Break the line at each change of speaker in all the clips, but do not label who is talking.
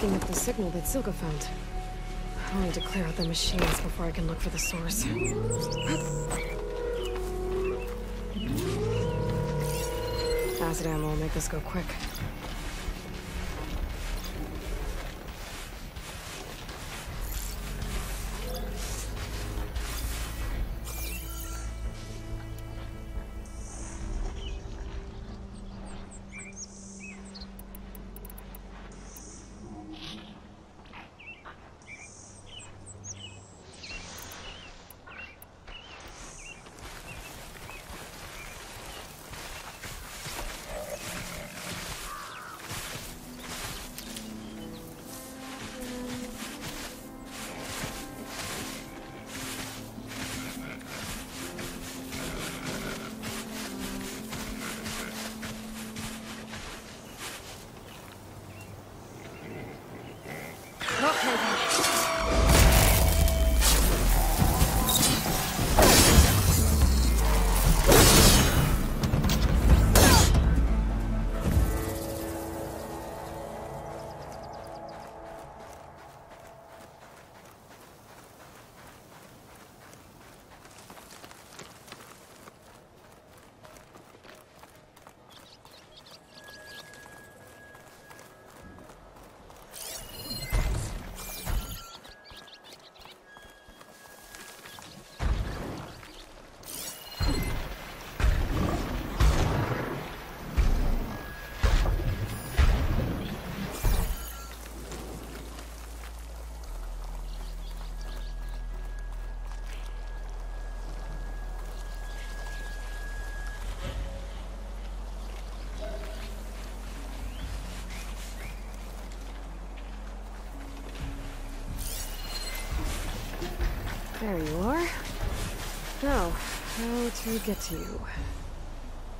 picking up the signal that Silka found. I'll need to clear out the machines before I can look for the source. Acid ammo will make this go quick. There you are. Now, how to get to you.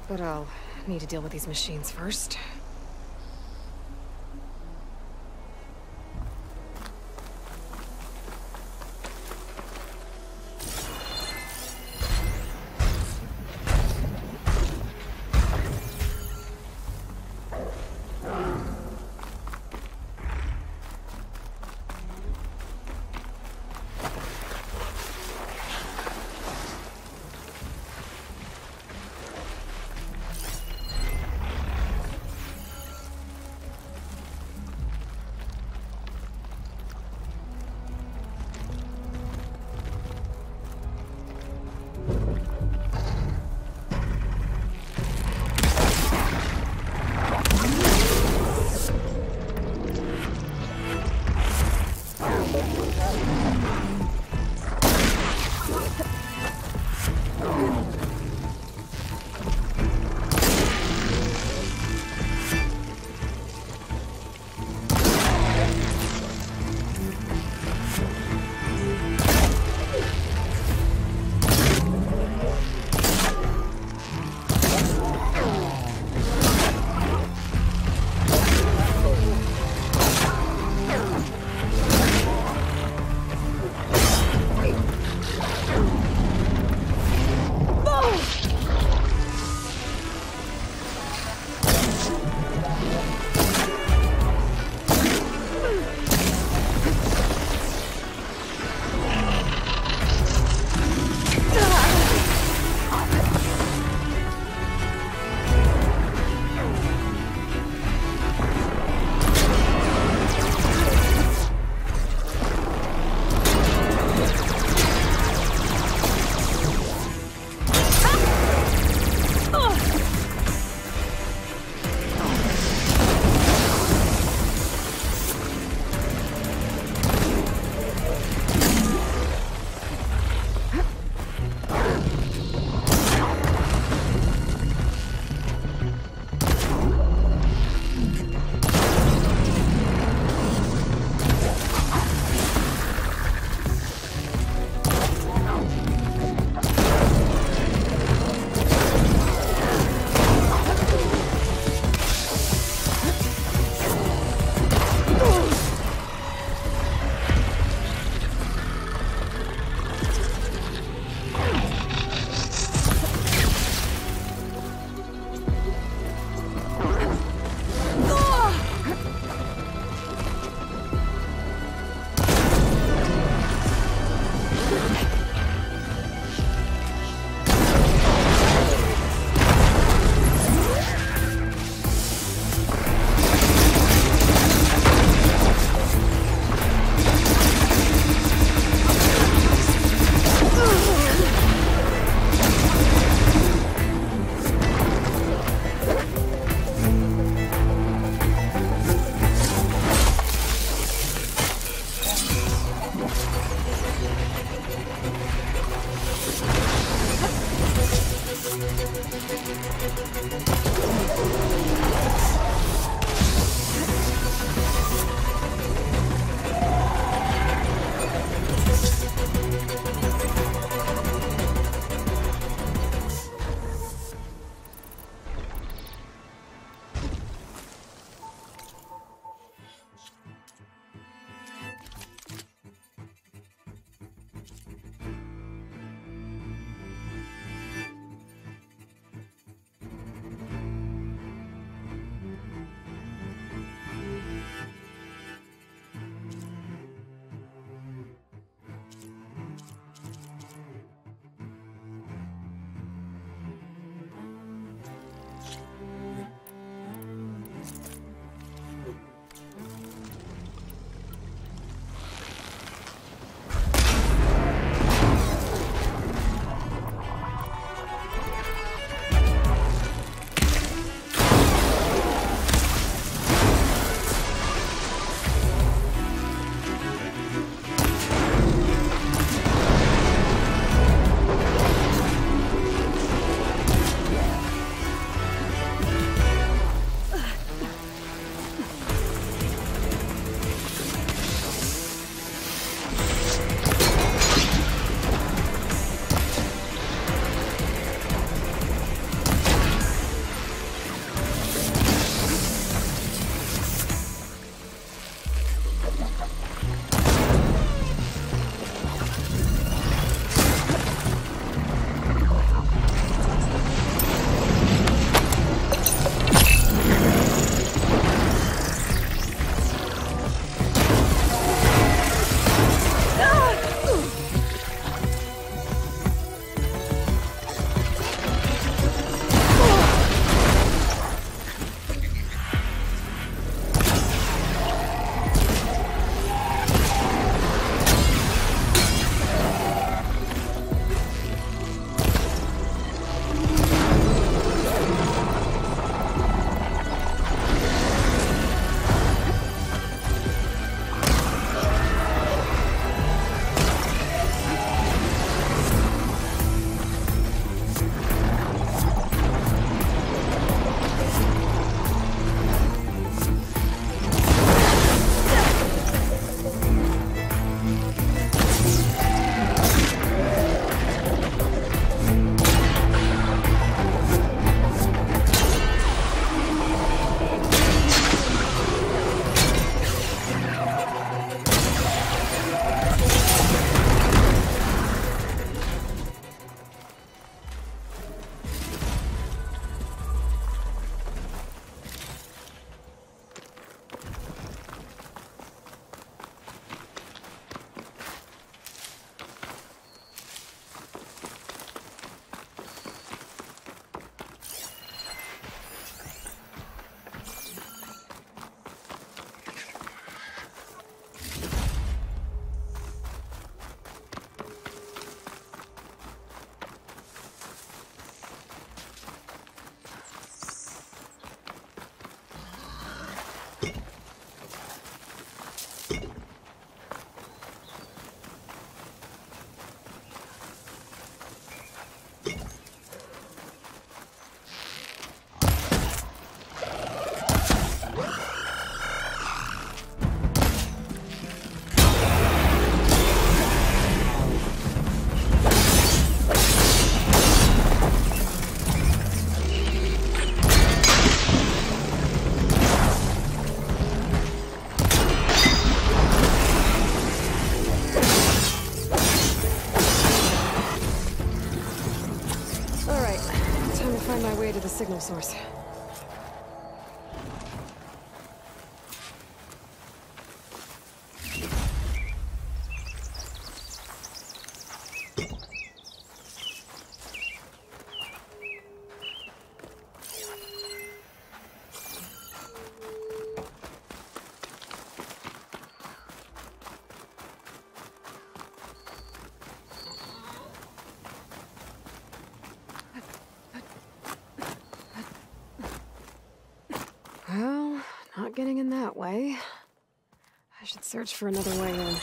But I'll need to deal with these machines first. way to the signal source. Well, not getting in that way. I should search for another way in.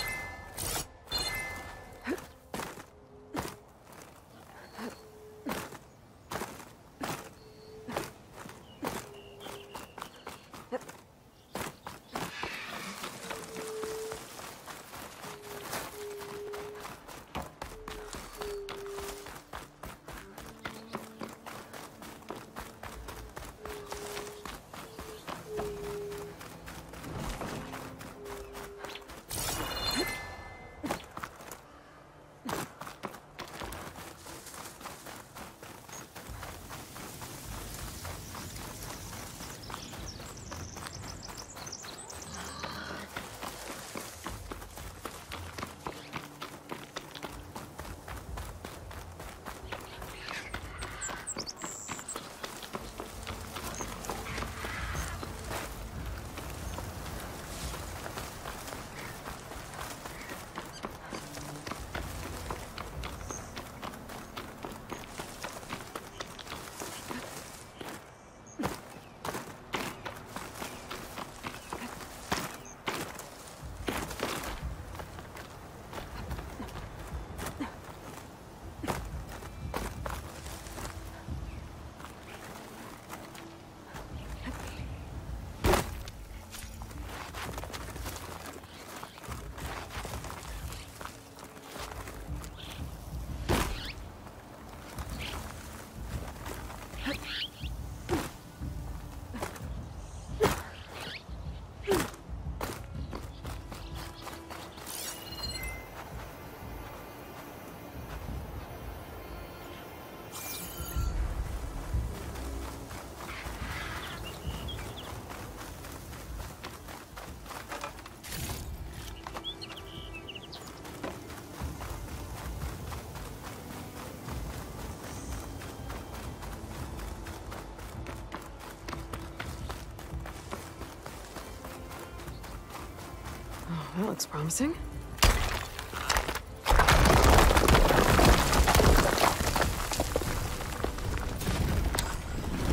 That looks promising.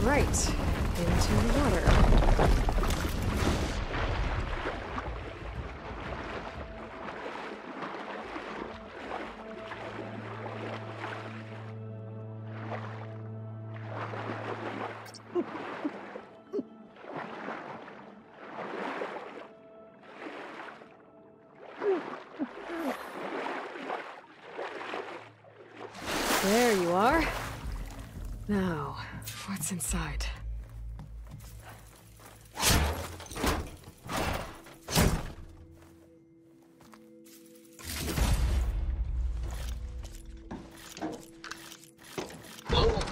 Right, into the water. There you are. Now, what's inside?
Paul,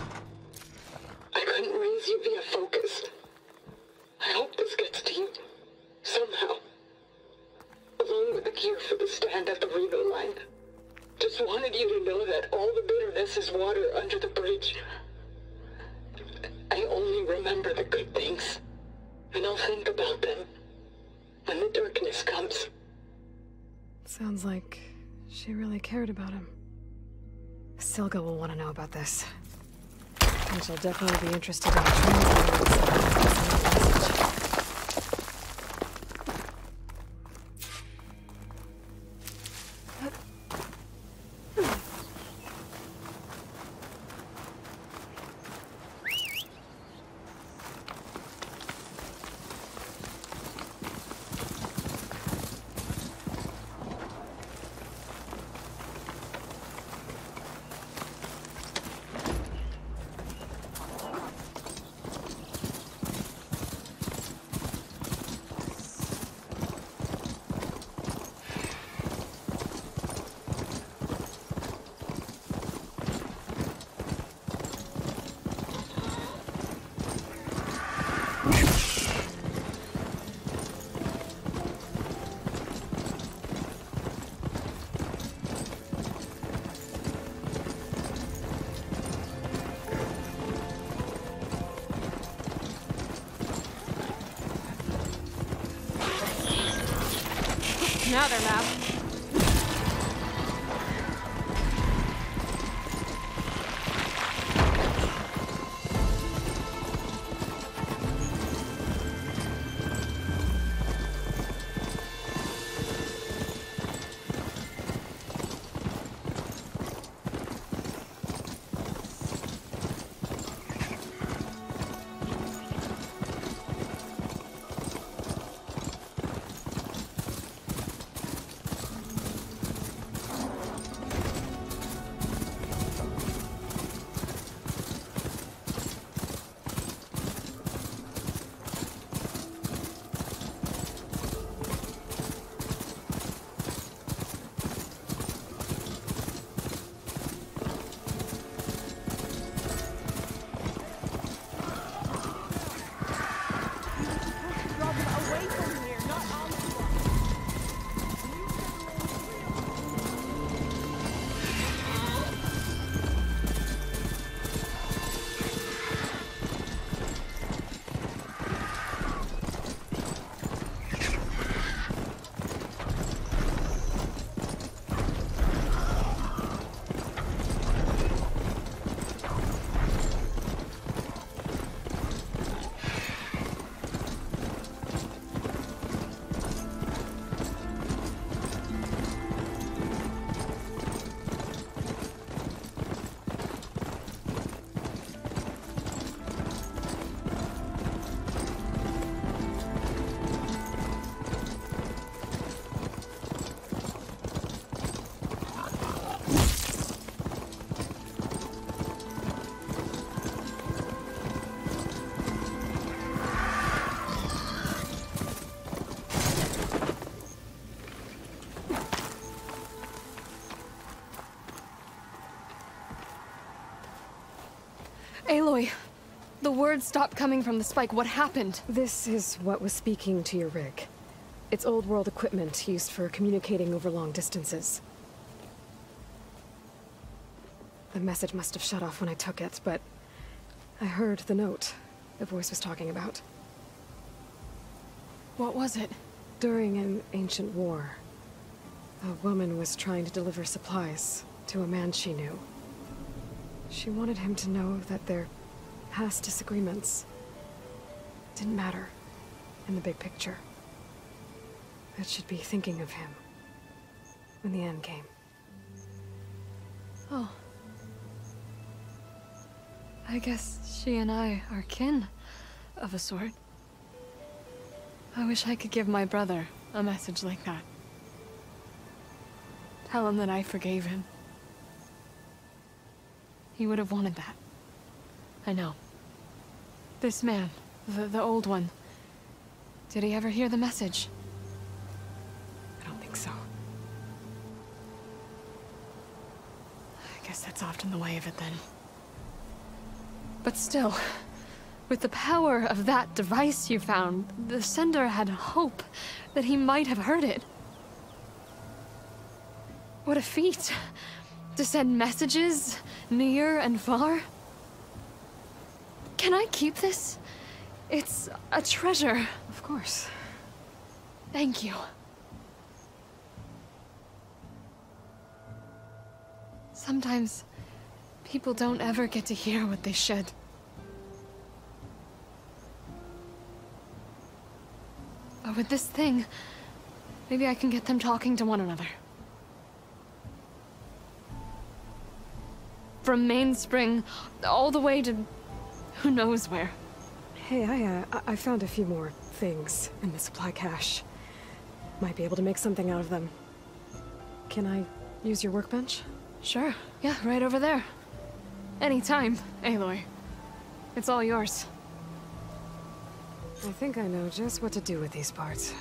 I couldn't raise you via focus. I hope this gets to you, somehow. Along with the cure for the stand at the Reno line. Just wanted you to know that all the bitterness is water under the bridge. I only remember the good things, and I'll think about them when the darkness comes.
Sounds like she really cared about him. Silga will want to know about this. And she'll definitely be interested in translating this message. Now they're mad. Aloy, the words stopped coming from the spike. What happened?
This is what was speaking to your rig. It's old world equipment used for communicating over long distances. The message must have shut off when I took it, but I heard the note the voice was talking about.
What was it?
During an ancient war, a woman was trying to deliver supplies to a man she knew. She wanted him to know that their past disagreements didn't matter in the big picture. That she'd be thinking of him when the end came.
Oh. I guess she and I are kin, of a sort. I wish I could give my brother a message like that. Tell him that I forgave him. He would have wanted that. I know. This man, the old one, did he ever hear the message?
I don't think so.
I guess that's often the way of it then. But still, with the power of that device you found, the sender had hope that he might have heard it. What a feat! To send messages near and far. Can I keep this? It's a treasure.
Of course.
Thank you. Sometimes people don't ever get to hear what they should. But with this thing, maybe I can get them talking to one another. From Mainspring, all the way to who knows where.
Hey, I found a few more things in the supply cache. Might be able to make something out of them. Can I use your workbench?
Sure. Yeah, right over there. Anytime, Aloy. It's all yours.
I think I know just what to do with these parts.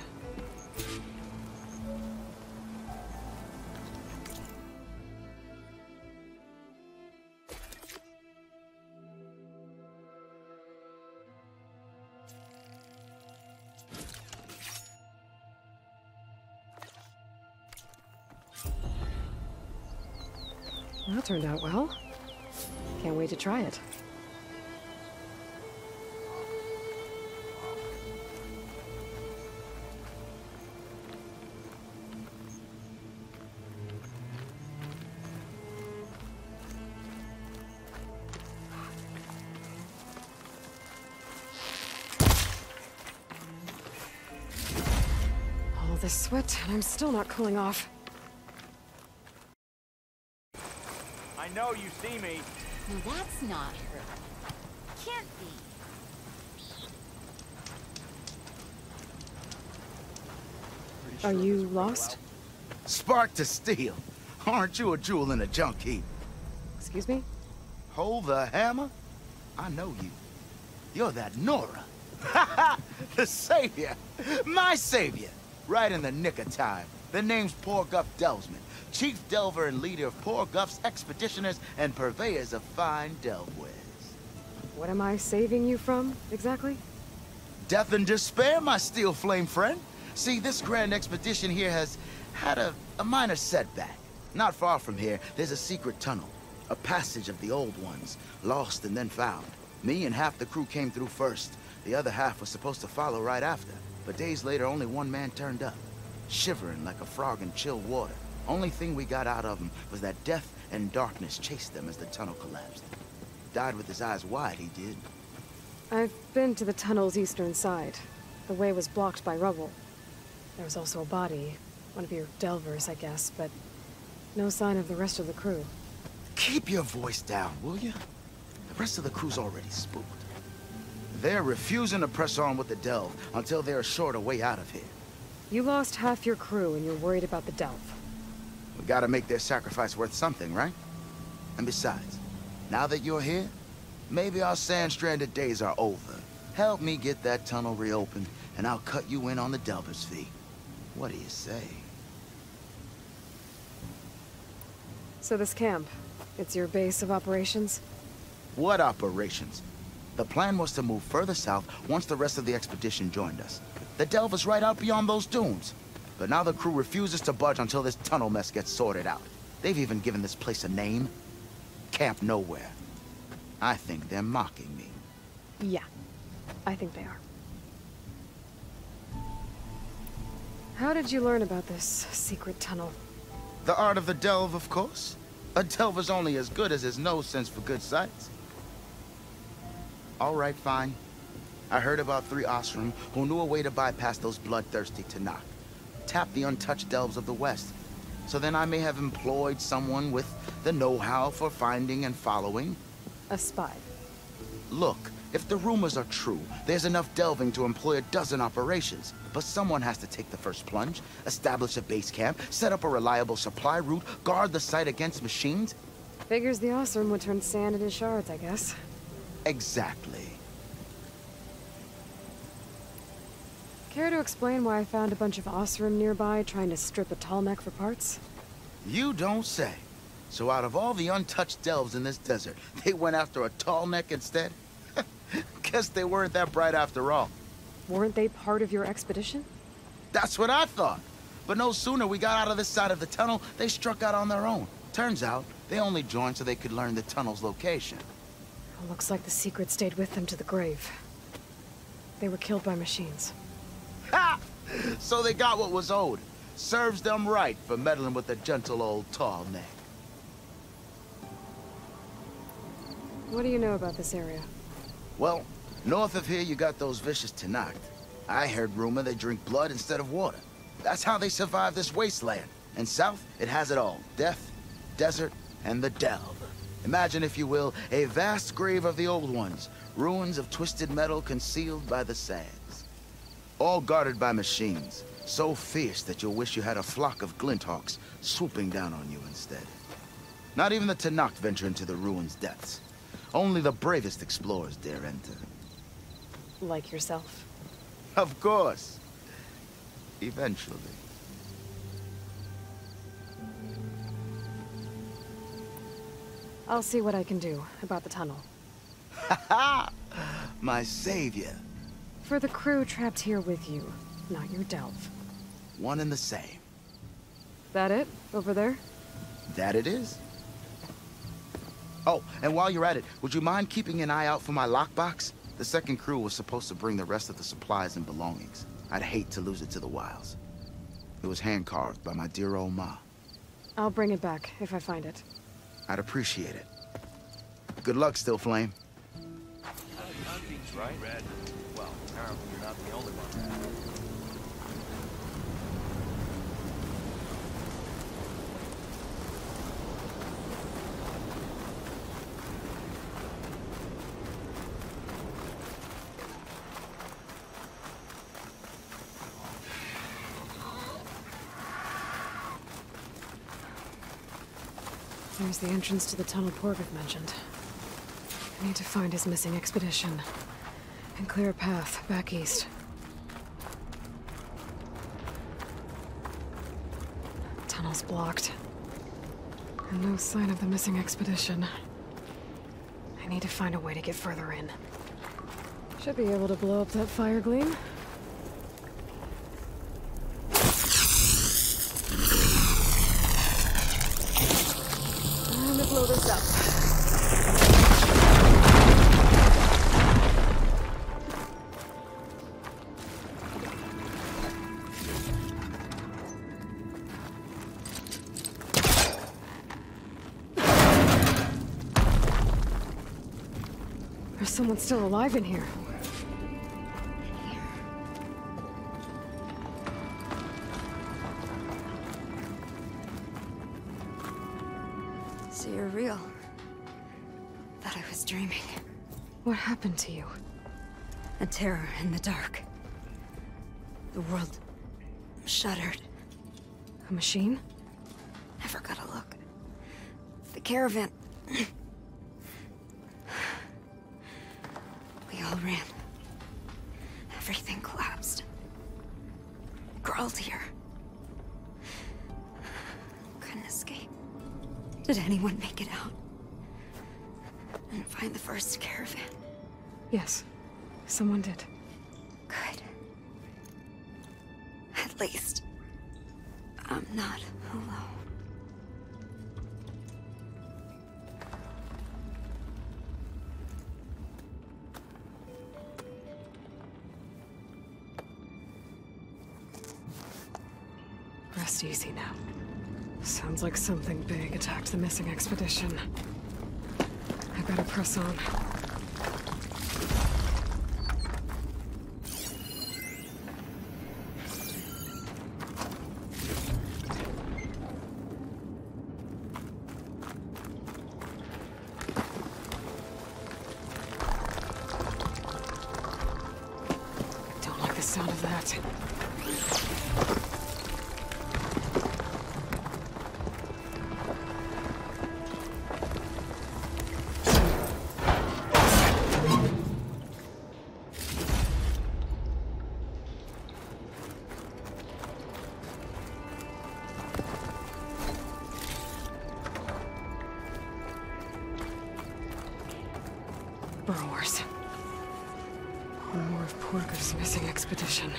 That turned out well. Can't wait to try it. this sweat, and I'm still not cooling off.
I know you see me.
No, that's not her. Can't be.
Are you lost?
Spark to steel. Aren't you a jewel in a junk heap?
Excuse me?
Hold the hammer? I know you. You're that Nora. The savior. My savior. Right in the nick of time. The name's Poor Guff Delvesman, chief delver and leader of Poor Guff's expeditioners and purveyors of fine delvewares.
What am I saving you from, exactly?
Death and despair, my steel flame friend. See, this grand expedition here has had a minor setback. Not far from here, there's a secret tunnel. A passage of the old ones, lost and then found. Me and half the crew came through first. The other half was supposed to follow right after. But days later, only one man turned up. Shivering like a frog in chilled water. Only thing we got out of him was that death and darkness chased them as the tunnel collapsed. Died with his eyes wide, he did.
I've been to the tunnel's eastern side. The way was blocked by rubble. There was also a body. One of your delvers, I guess, but no sign of the rest of the crew.
Keep your voice down, will you? The rest of the crew's already spooked. They're refusing to press on with the delve until they're assured a way out of here.
You lost half your crew and you're worried about the delve.
We gotta make their sacrifice worth something, right? And besides, now that you're here, maybe our sand-stranded days are over. Help me get that tunnel reopened, and I'll cut you in on the delver's fee. What do you say?
So this camp, it's your base of operations?
What operations? The plan was to move further south once the rest of the expedition joined us. The delve is right out beyond those dunes. But now the crew refuses to budge until this tunnel mess gets sorted out. They've even given this place a name. Camp Nowhere. I think they're mocking me.
Yeah, I think they are. How did you learn about this secret tunnel?
The art of the delve, of course. A delver's only as good as his nose sense for good sights. All right, fine. I heard about 3 Osram who knew a way to bypass those bloodthirsty Tanakh. Tap the untouched delves of the West. So then I may have employed someone with the know-how for finding and following.
A spy.
Look, if the rumors are true, there's enough delving to employ a dozen operations. But someone has to take the first plunge, establish a base camp, set up a reliable supply route, guard the site against machines.
Figures the Osram would turn sand into shards, I guess.
Exactly.
Care to explain why I found a bunch of Osram nearby trying to strip a tall neck for parts?
You don't say. So out of all the untouched delves in this desert, they went after a tall neck instead? Guess they weren't that bright after all.
Weren't they part of your expedition?
That's what I thought. But no sooner we got out of this side of the tunnel, they struck out on their own. Turns out, they only joined so they could learn the tunnel's location.
Looks like the secret stayed with them to the grave. They were killed by machines.
Ha! So they got what was owed. Serves them right for meddling with a gentle old tall neck.
What do you know about this area?
Well, north of here you got those vicious Tanakh. I heard rumor they drink blood instead of water. That's how they survive this wasteland. And south, it has it all. Death, desert, and the delve. Imagine, if you will, a vast grave of the old ones. Ruins of twisted metal concealed by the sands. All guarded by machines. So fierce that you'll wish you had a flock of glinthawks swooping down on you instead. Not even the Tanakh venture into the ruins' depths. Only the bravest explorers dare enter.
Like yourself?
Of course. Eventually.
I'll see what I can do about the tunnel.
Ha ha! My savior.
For the crew trapped here with you, not your delve.
One and the same.
That it? Over there?
That it is. Oh, and while you're at it, would you mind keeping an eye out for my lockbox? The second crew was supposed to bring the rest of the supplies and belongings. I'd hate to lose it to the wilds. It was hand-carved by my dear old ma.
I'll bring it back if I find it.
I'd appreciate it. Good luck, Still Flame.
Right? Red. Well, apparently you're not the only one.
There's the entrance to the tunnel Porgov mentioned. I need to find his missing expedition and clear a path back east. Tunnel's blocked. And no sign of the missing expedition. I need to find a way to get further in. Should be able to blow up that fire gleam. Time to blow this up. There's someone still alive in here.
So you're real. Thought I was dreaming.
What happened to you?
A terror in the dark. The world shuddered.
A machine?
Never got a look. The caravan. We all ran. Everything collapsed. Crawled here. Couldn't escape. Did anyone make it out? And find the first caravan?
Yes, someone did.
Good. At least, I'm not alone.
Rest easy now. Sounds like something big attacked the missing expedition. I better press on. Don't like the sound of that. Burrowers. One more of Porgov's missing expedition.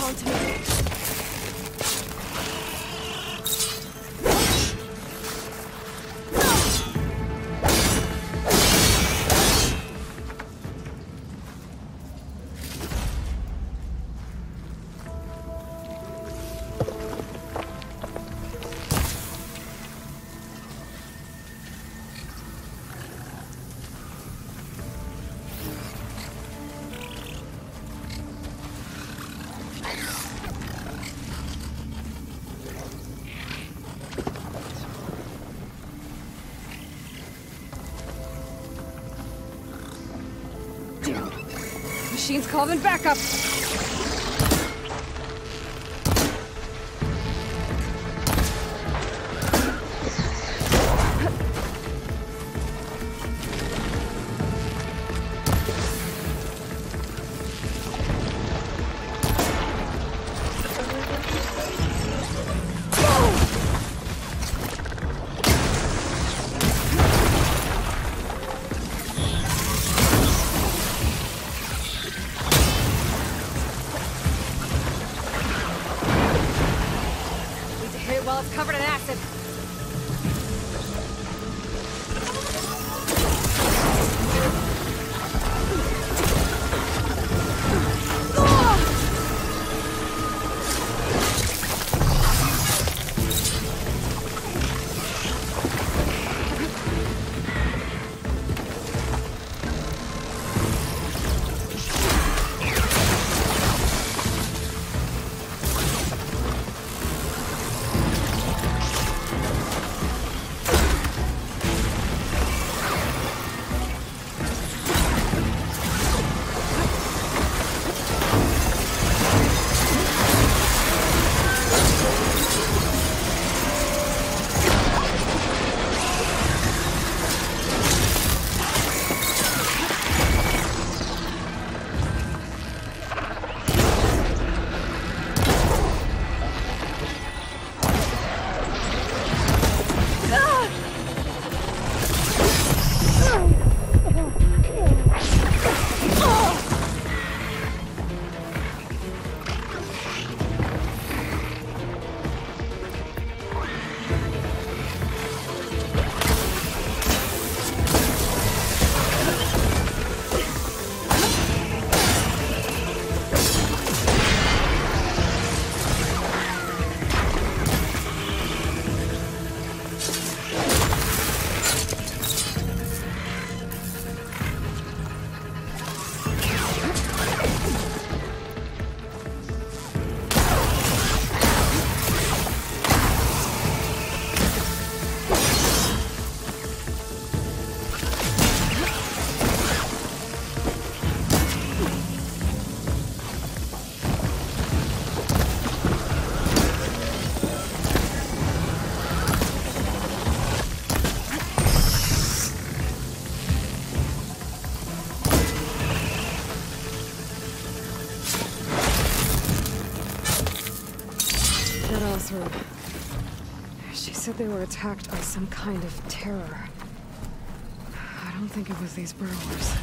On to me. Machine's calling backup.
acid.
She said they were attacked by some kind of terror. I don't think it was these burrowers.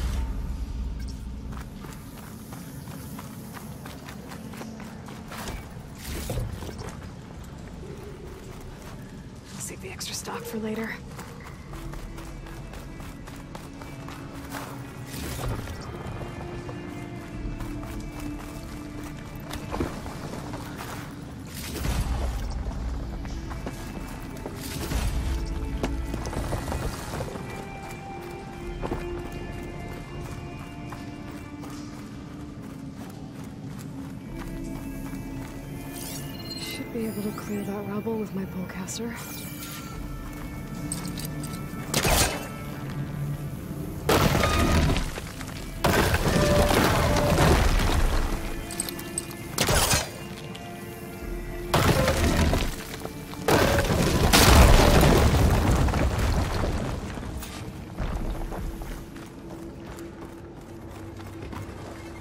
I'll save the extra stock for later. Be able to clear that rubble with my bowcaster.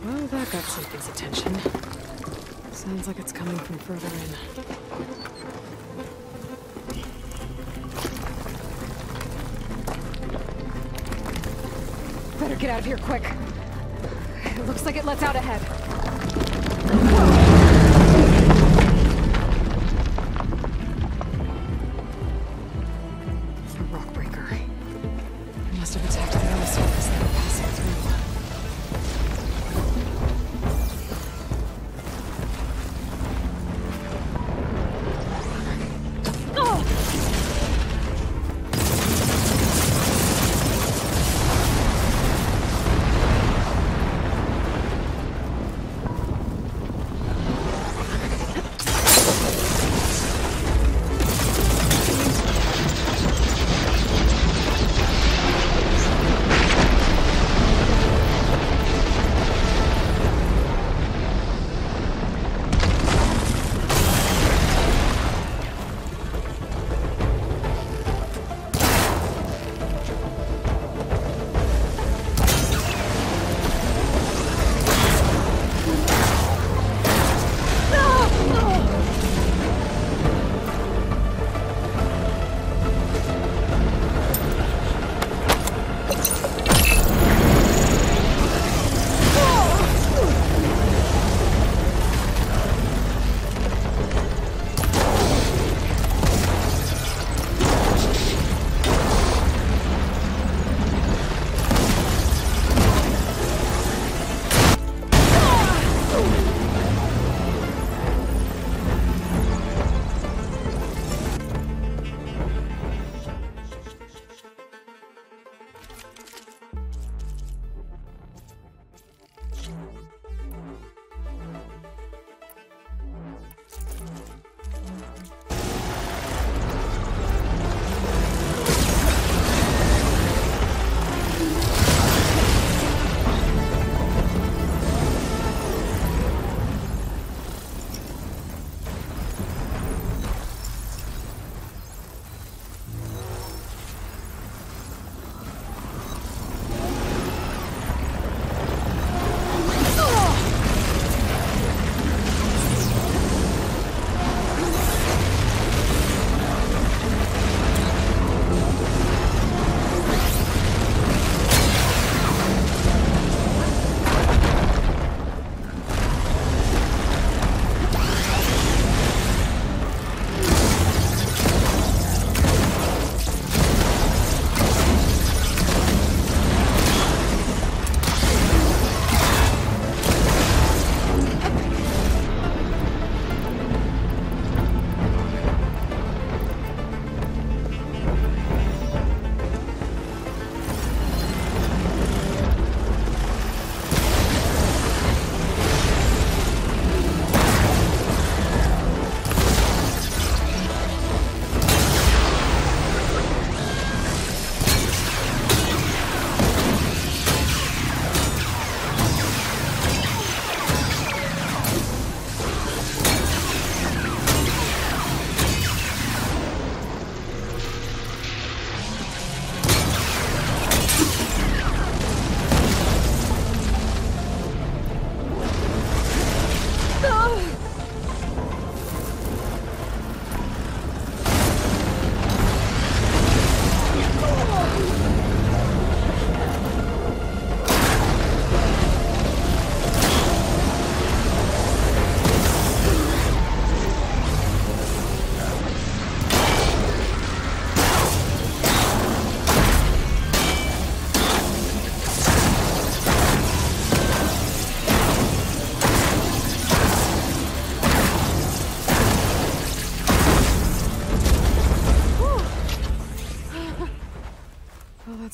Well, that got something's attention. Sounds like it's coming from further in. Better get out of here quick. It looks like it lets out ahead. A rock breaker. It must have attacked the other surface they were passing through.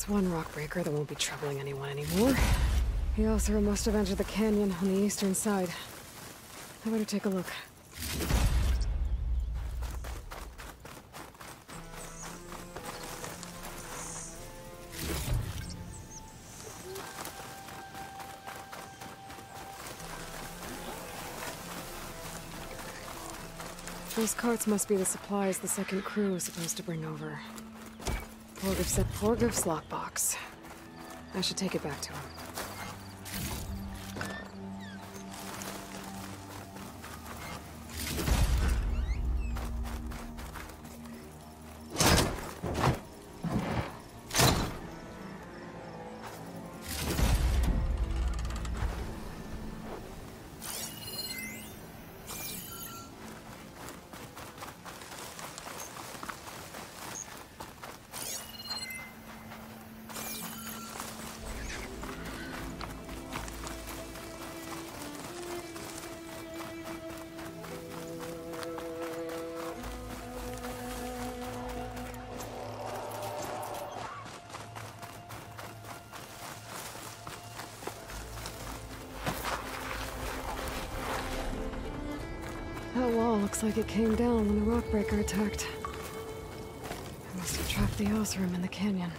There's one rock breaker that won't be troubling anyone anymore. The Osira must have entered the canyon on the eastern side. I better take a look. Those carts must be the supplies the second crew is supposed to bring over. Porgiv's lockbox. I should take it back to him. That wall looks like it came down when the rockbreaker attacked. I must have trapped the Osram in the canyon.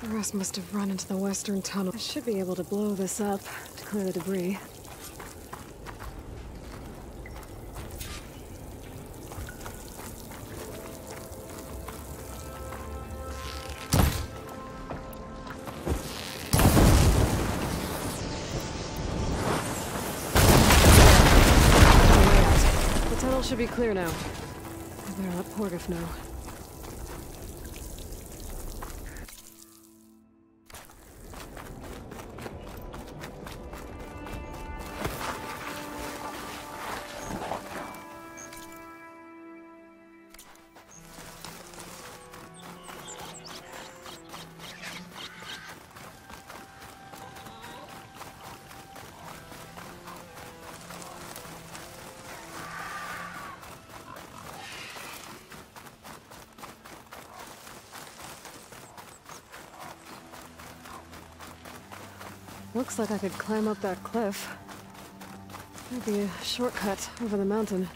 The rest must have run into the western tunnel. I should be able to blow this up to clear the debris. Should be clear now. I better let Porgif know. Looks like I could climb up that cliff. Might be a shortcut over the mountain.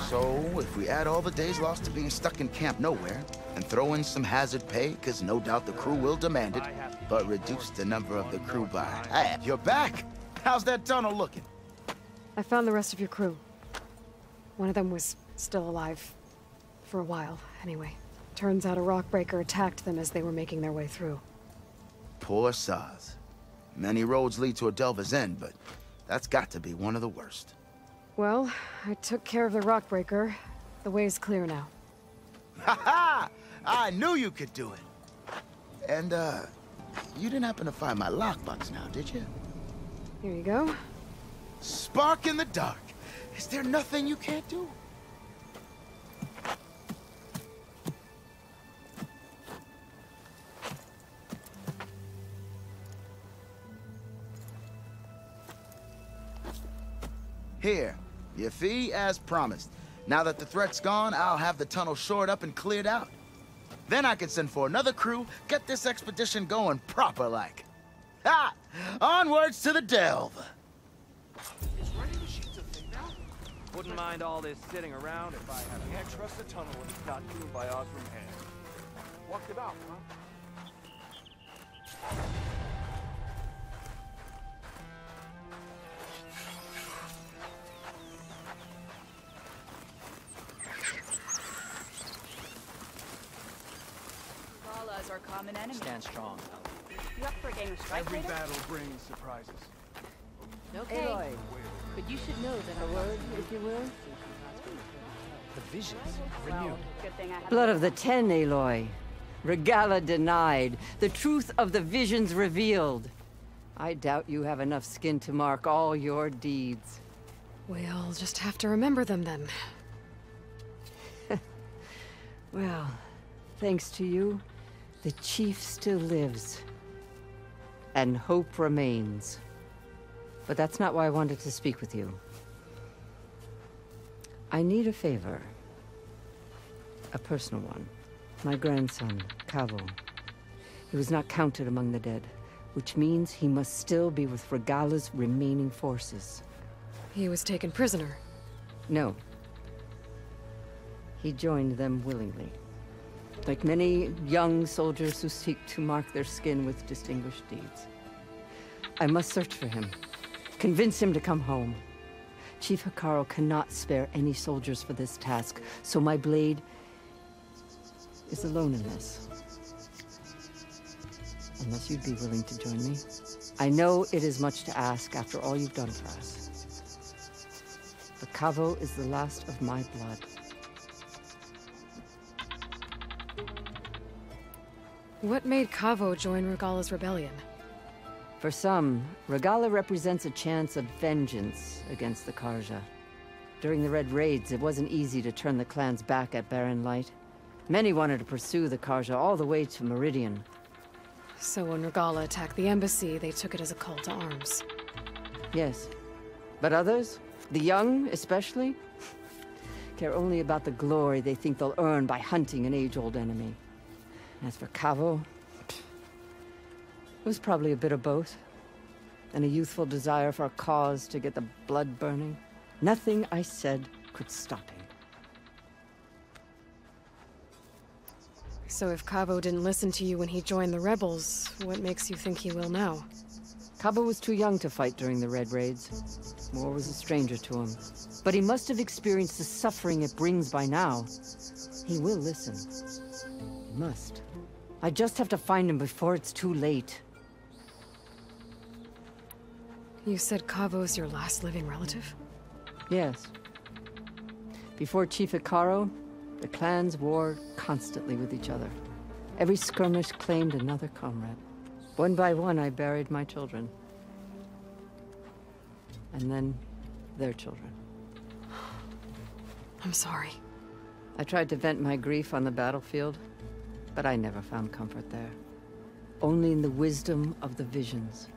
So, if we add all the days lost to being stuck in Camp Nowhere, and throw in some hazard pay, because no doubt the crew will demand it, but reduce the number of the crew by half. You're back! How's that tunnel looking?
I found the rest of your crew. One of them was still alive. For a while, anyway. Turns out a rockbreaker attacked them as they were making their way through.
Poor Saz. Many roads lead to a Delver's End, but that's got to be one of the worst.
Well, I took care of the rockbreaker. The way's clear now.
Ha-ha! I knew you could do it! And, you didn't happen to find my lockbox now, did you?
Here you go.
Spark in the dark. Is there nothing you can't do? Here, your fee as promised. Now that the threat's gone, I'll have the tunnel shored up and cleared out. Then I can send for another crew, get this expedition going proper-like. Ha! Onwards to the delve!
Wouldn't mind all this sitting around if I had a...
Can't trust the tunnel when it's not tuned by odds from hand. Walked it out, huh?
Our common enemy.
Stand strong.
You up for a game of strike
Every
later?
battle brings surprises.
Okay.
Aloy,
But you should know that
a word, if you will.
The visions renewed.
Good thing I have
Blood of the Ten, Aloy. Regala denied. The truth of the visions revealed. I doubt you have enough skin to mark all your deeds.
We'll just have to remember them then.
Well, thanks to you, the chief still lives. And hope remains. But that's not why I wanted to speak with you. I need a favor. A personal one. My grandson, Cavo. He was not counted among the dead, which means he must still be with Regala's remaining forces.
He was taken prisoner.
No. He joined them willingly. Like many young soldiers who seek to mark their skin with distinguished deeds. I must search for him. Convince him to come home. Chief Hekarro cannot spare any soldiers for this task, so my blade is alone in this. Unless you'd be willing to join me. I know it is much to ask after all you've done for us. But Cavo is the last of my blood.
What made Cavo join Regala's rebellion?
For some, Regala represents a chance of vengeance against the Karja. During the Red Raids, it wasn't easy to turn the clans back at Barren Light. Many wanted to pursue the Karja all the way to Meridian.
So when Regala attacked the embassy, they took it as a call to arms.
Yes. But others, the young especially, care only about the glory they think they'll earn by hunting an age-old enemy. As for Cavo, it was probably a bit of both. And a youthful desire for a cause to get the blood burning. Nothing I said could stop him.
So if Cavo didn't listen to you when he joined the rebels, what makes you think he will now?
Cavo was too young to fight during the Red Raids. War was a stranger to him. But he must have experienced the suffering it brings by now. He will listen. He must. I just have to find him before it's too late.
You said Cavo's your last living relative?
Yes. Before Chief Hekarro, the clans warred constantly with each other. Every skirmish claimed another comrade. One by one, I buried my children. And then, their children.
I'm sorry.
I tried to vent my grief on the battlefield, but I never found comfort there. Only in the wisdom of the visions.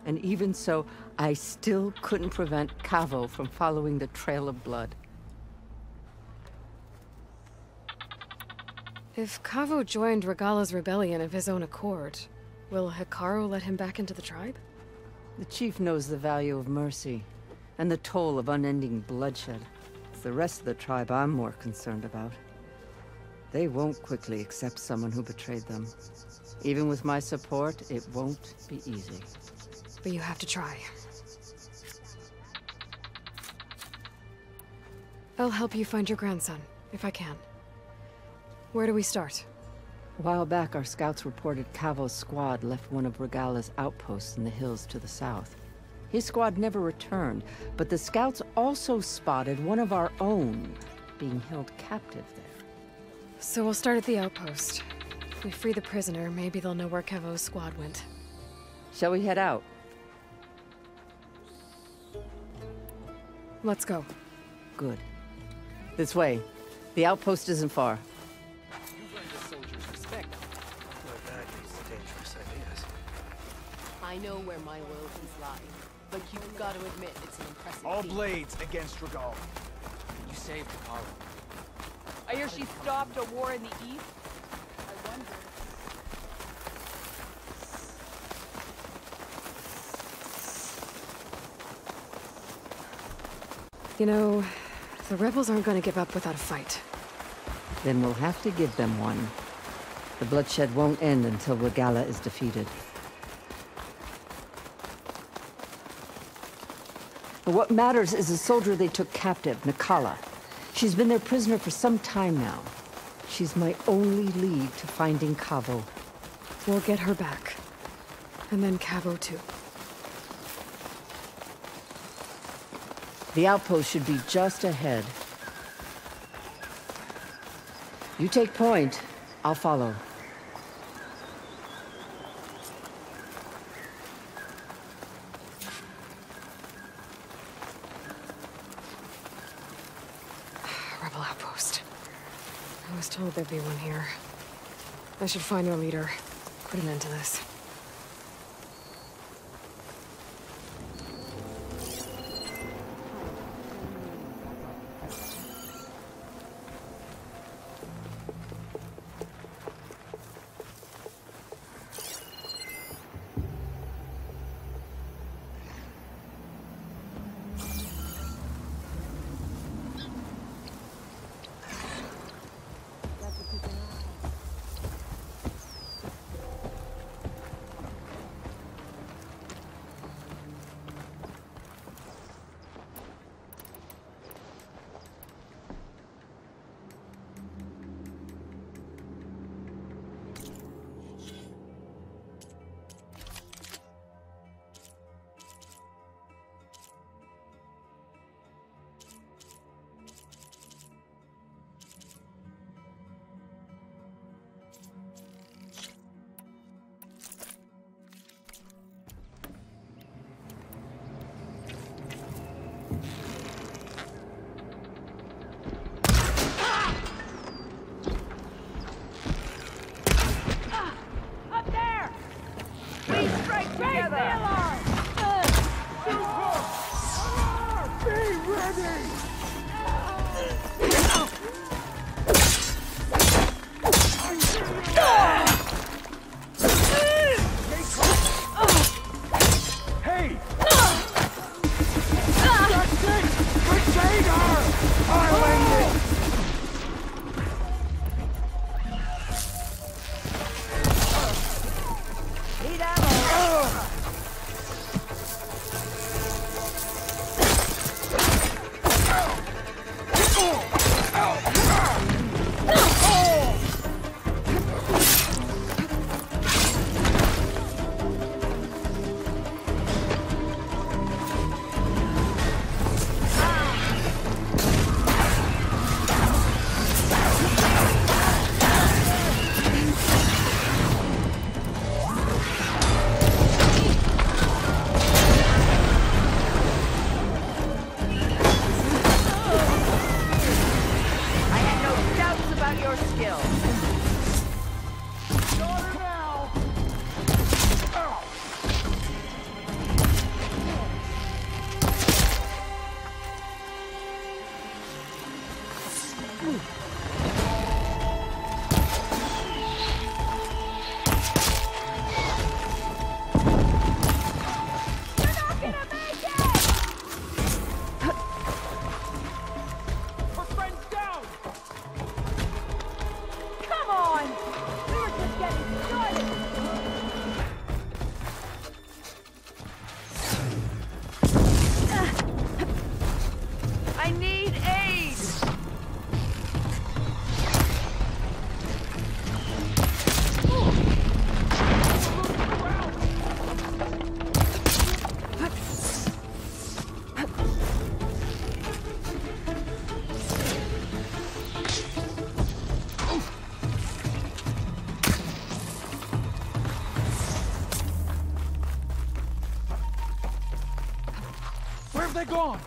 And even so, I still couldn't prevent Cavo from following the trail of blood.
If Cavo joined Regala's rebellion of his own accord, will Hekarro let him back into the tribe?
The chief knows the value of mercy, and the toll of unending bloodshed. It's the rest of the tribe I'm more concerned about. They won't quickly accept someone who betrayed them. Even with my support, it won't be easy.
But you have to try. I'll help you find your grandson, if I can. Where do we start?
A while back, our scouts reported Cavo's squad left one of Regala's outposts in the hills to the south. His squad never returned, but the scouts also spotted one of our own being held captive there.
So we'll start at the outpost. If we free the prisoner, maybe they'll know where Cavo's squad went.
Shall we head out?
Let's go.
Good. This way. The outpost isn't far.
You've earned a soldier's respect. Like that leads to dangerous ideas.
I know where my loyalties lie, but you've got to admit it's an impressive
All
feat.
blades against Regala.
You saved Hekarro.
I hear she stopped a war in the east. I
You know, the rebels aren't gonna give up without a fight.
Then we'll have to give them one. The bloodshed won't end until Regala is defeated. But what matters is the soldier they took captive, Nakala. She's been their prisoner for some time now. She's my only lead to finding Kavo.
We'll get her back. And then Kavo too.
The outpost should be just ahead. You take point, I'll follow.
Rebel outpost. I was told there'd be one here. I should find their leader. Put an end to this.
They're gone!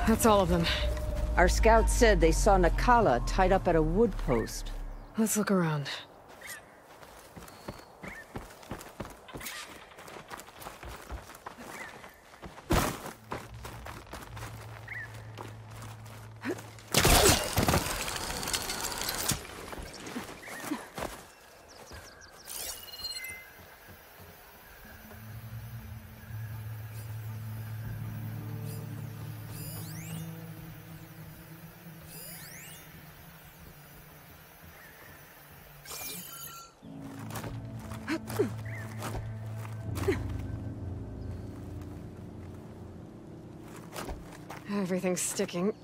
That's all of them.
Our scouts said they saw Nakala tied up at a wood post.
Let's look around. Everything's sticking.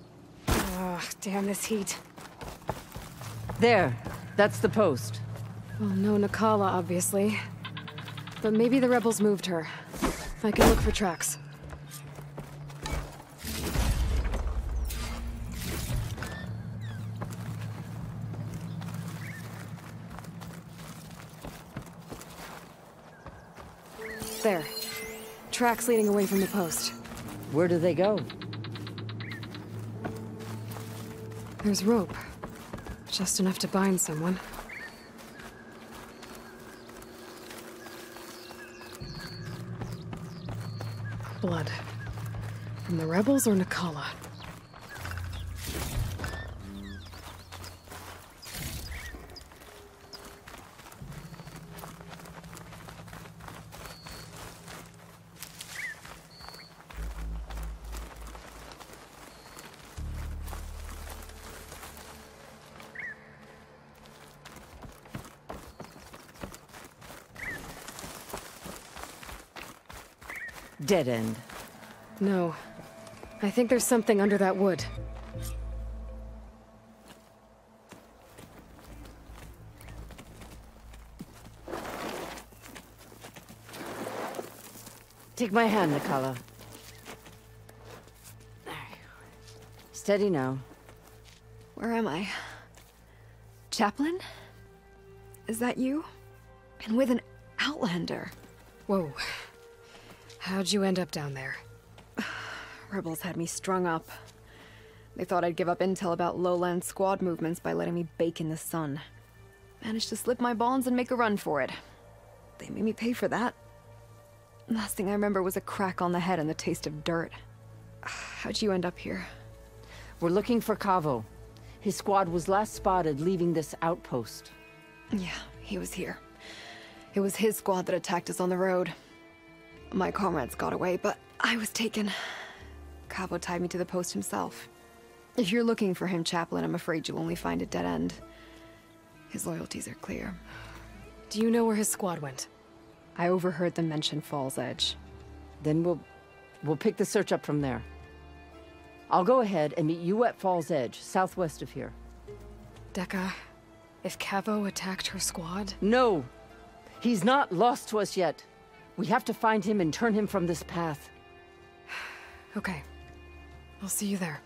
Ugh, damn this heat.
There. That's the post.
Well, no Nakala, obviously. But maybe the rebels moved her. I can look for tracks. There. Tracks leading away from the post.
Where do they go?
There's rope. Just enough to bind someone. Blood. From the rebels or Nakala?
Dead end.
No. I think there's something under that wood.
Take my hand, Nakala. Steady now.
Where am I? Chaplain? Is that you? And with an outlander. Whoa. How'd you end up down there? Rebels had me strung up. They thought I'd give up intel about lowland squad movements by letting me bake in the sun. Managed to slip my bonds and make a run for it. They made me pay for that. Last thing I remember was a crack on the head and the taste of dirt. How'd you end up here?
We're looking for Kavo. His squad was last spotted leaving this outpost.
Yeah, he was here. It was his squad that attacked us on the road. My comrades got away, but I was taken. Kavo tied me to the post himself. If you're looking for him, Chaplain, I'm afraid you'll only find a dead end. His loyalties are clear. Do you know where his squad went? I overheard them mention Fall's Edge.
Then we'll pick the search up from there. I'll go ahead and meet you at Fall's Edge, southwest of here.
Dekka, if Kavo attacked her squad?
No! He's not lost to us yet. We have to find him and turn him from this path.
Okay. I'll see you there.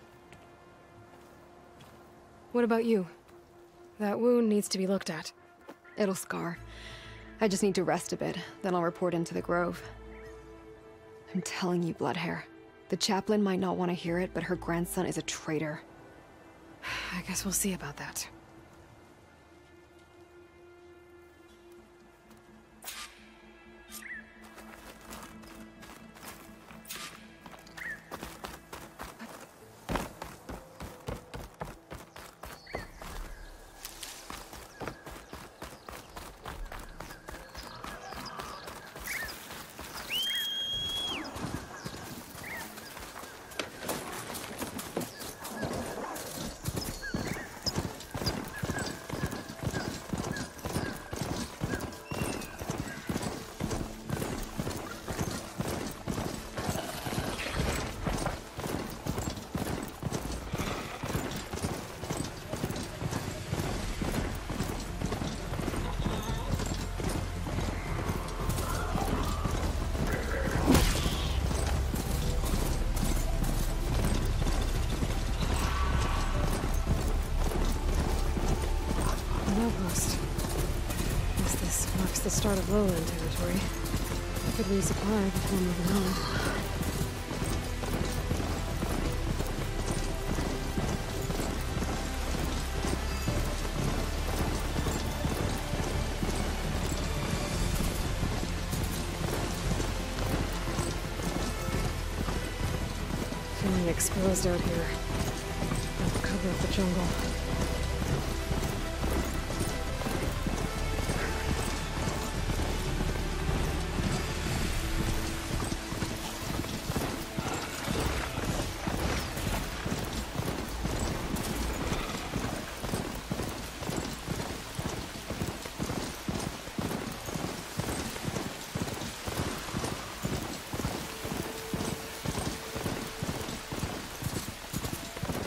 What about you? That wound needs to be looked at. It'll scar. I just need to rest a bit, then I'll report into the Grove. I'm telling you, Bloodhair. The chaplain might not want to hear it, but her grandson is a traitor. I guess we'll see about that. The start of lowland territory. Could resupply before moving on. exposed out here. I'll cover up the jungle.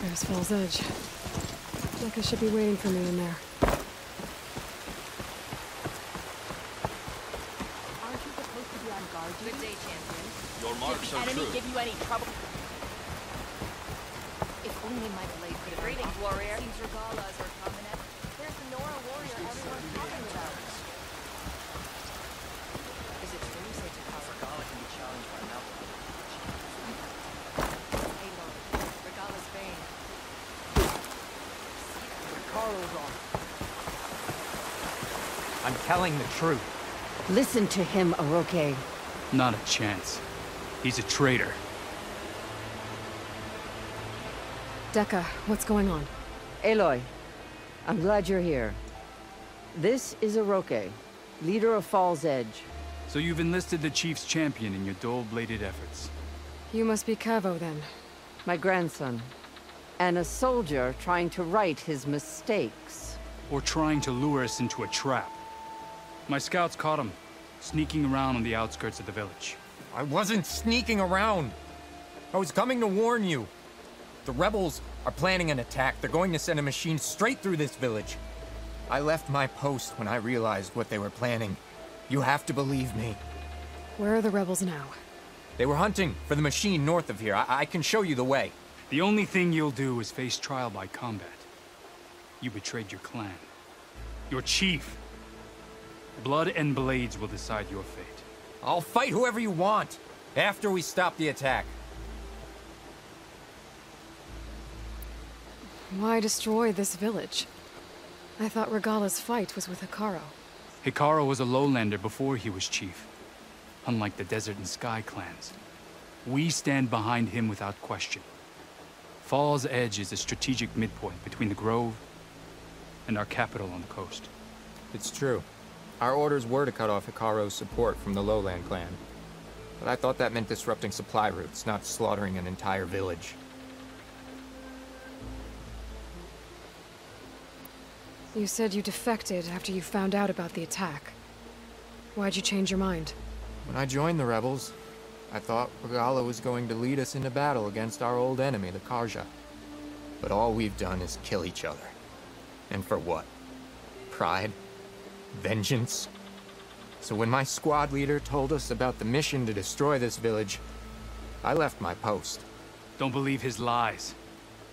There's Fall's Edge. Becca should be waiting for me in there.
Aren't you supposed to be on guard? Good day, champion.
Your marks
Did the
are
enemy
true.
give you any trouble? If only my blade could have
Greetings, warrior.
Seems regalas are common at. There's the Nora warrior everyone's talking about. Is it true you say Takara?
Regala can be challenged by an outlaw.
Aloy, Regala's bane.
Carlo's on. I'm telling the truth.
Listen to him, Oroke.
Not a chance. He's a traitor.
Dekka, what's going on?
Aloy, I'm glad you're here. This is Oroke, leader of Fall's Edge.
So you've enlisted the chief's champion in your dull-bladed efforts.
You must be Cavo, then.
My grandson. And a soldier trying to right his mistakes.
Or trying to lure us into a trap. My scouts caught him, sneaking around on the outskirts of the village.
I wasn't sneaking around. I was coming to warn you. The rebels are planning an attack. They're going to send a machine straight through this village. I left my post when I realized what they were planning. You have to believe me.
Where are the rebels now?
They were hunting for the machine north of here. I can show you the way.
The only thing you'll do is face trial by combat. You betrayed your clan. Your chief. Blood and blades will decide your fate.
I'll fight whoever you want, after we stop the attack.
Why destroy this village? I thought Regala's fight was with Hikaru.
Hikaru was a lowlander before he was chief. Unlike the Desert and Sky clans. We stand behind him without question. Fall's Edge is a strategic midpoint between the Grove and our capital on the coast.
It's true. Our orders were to cut off Hikaru's support from the Lowland clan. But I thought that meant disrupting supply routes, not slaughtering an entire village.
You said you defected after you found out about the attack. Why'd you change your mind?
When I joined the rebels, I thought Regala was going to lead us into battle against our old enemy, the Karja. But all we've done is kill each other. And for what? Pride? Vengeance? So when my squad leader told us about the mission to destroy this village, I left my post.
Don't believe his lies.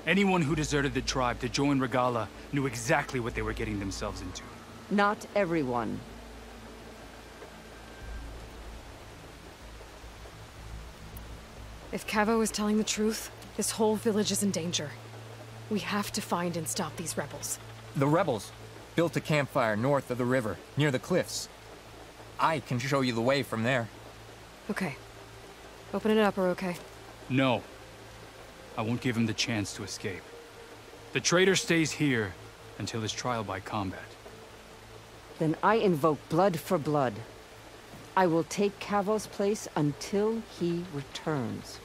Anyone who deserted the tribe to join Regala knew exactly what they were getting themselves into.
Not everyone.
If Cavo is telling the truth, this whole village is in danger. We have to find and stop these rebels.
The rebels built a campfire north of the river, near the cliffs. I can show you the way from there.
Okay. Open it up, Oroke.
No. I won't give him the chance to escape. The traitor stays here until his trial by combat.
Then I invoke blood for blood. I will take Cavo's place until he returns.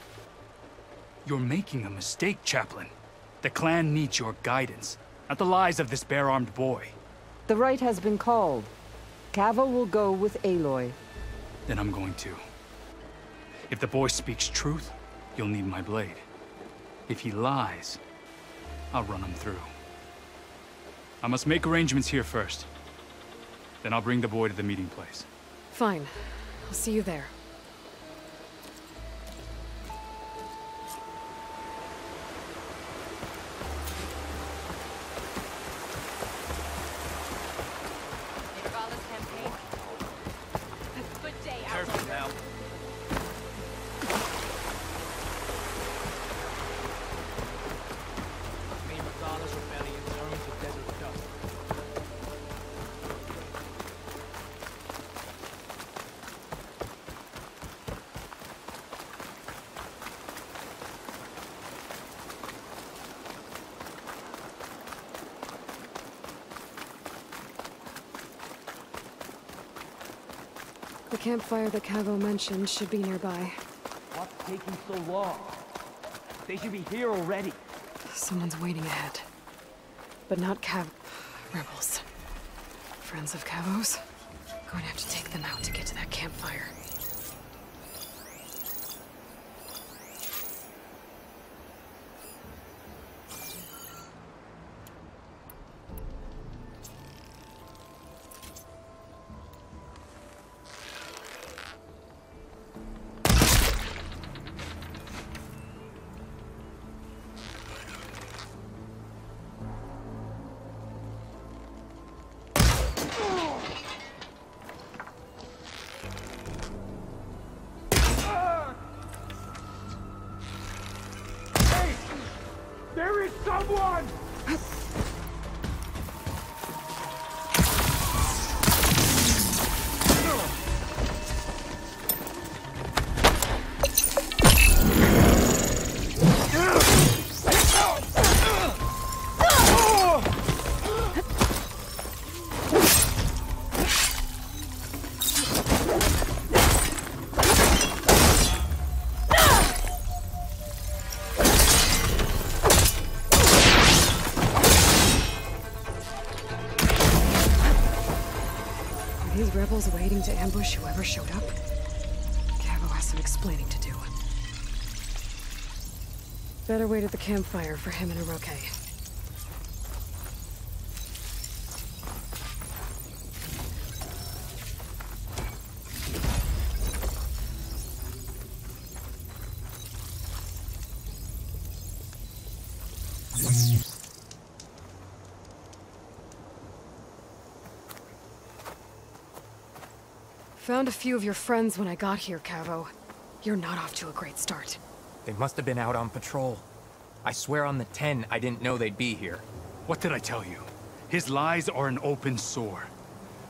You're making a mistake, Chaplain. The clan needs your guidance, not the lies of this bare-armed boy.
The right has been called. Cavo will go with Aloy.
Then I'm going to. If the boy speaks truth, you'll need my blade. If he lies, I'll run him through. I must make arrangements here first. Then I'll bring the boy to the meeting place.
Fine. I'll see you there.
Regala's campaign. Good day,
Careful now. Me and Regala's rebellion turns to desert dust.
campfire that Cavo mentioned should be nearby.
What's taking so long? They should be here already.
Someone's waiting ahead. But not rebels. Friends of Cavo's? Going to have to take them out to get to that campfire.
There is someone!
Rebels waiting to ambush whoever showed up? Cavo has some explaining to do. Better wait at the campfire for him and Oroke. Found a few of your friends when I got here, Cavo. You're not off to a great start.
They must have been out on patrol. I swear on the 10, I didn't know they'd be here.
What did I tell you? His lies are an open sore.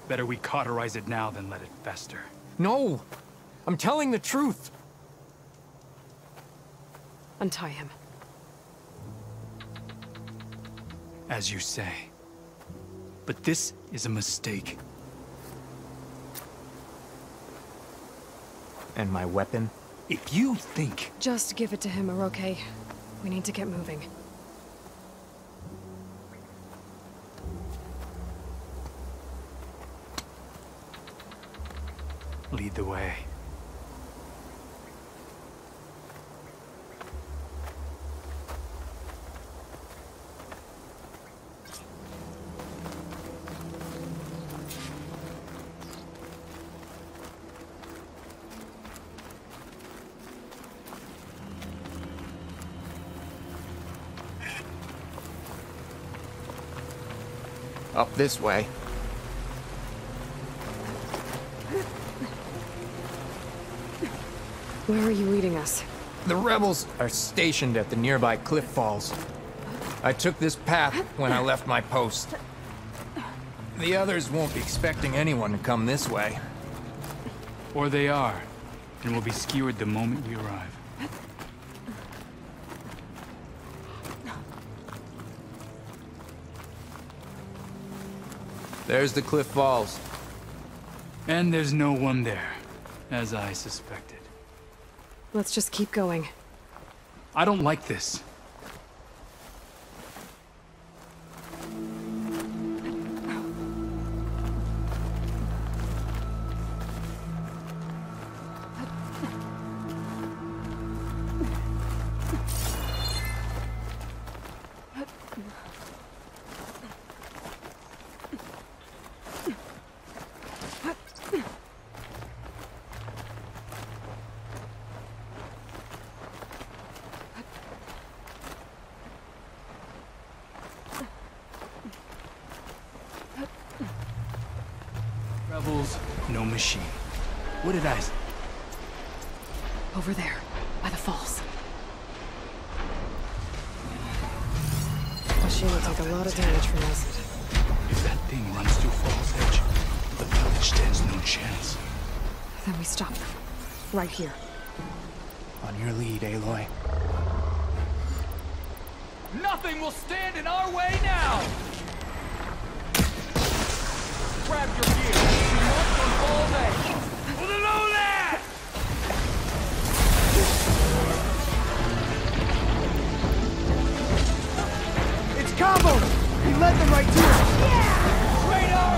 Better we cauterize it now than let it fester.
No! I'm telling the truth!
Untie him.
As you say. But this is a mistake.
And my weapon?
If you think...
Just give it to him, Oroke. We need to get moving.
Lead the way.
Up this way.
Where are you leading us?
The rebels are stationed at the nearby cliff falls. I took this path when I left my post. The others won't be expecting anyone to come this way.
Or they are, and will be skewered the moment we arrive.
There's the cliff falls.
And there's no one there, as I suspected.
Let's just keep going.
I don't like this. Rebels, no machine. What did I say?
Over there, by the falls. Machine will take a lot of damage from this.
If that thing runs through Fall's Edge, the village stands no chance.
Then we stop them. Right here.
On your lead, Aloy.
Nothing will stand in our way now! Grab your gear. You want from Fall's Edge. For the led them right to it! Yeah! Radar!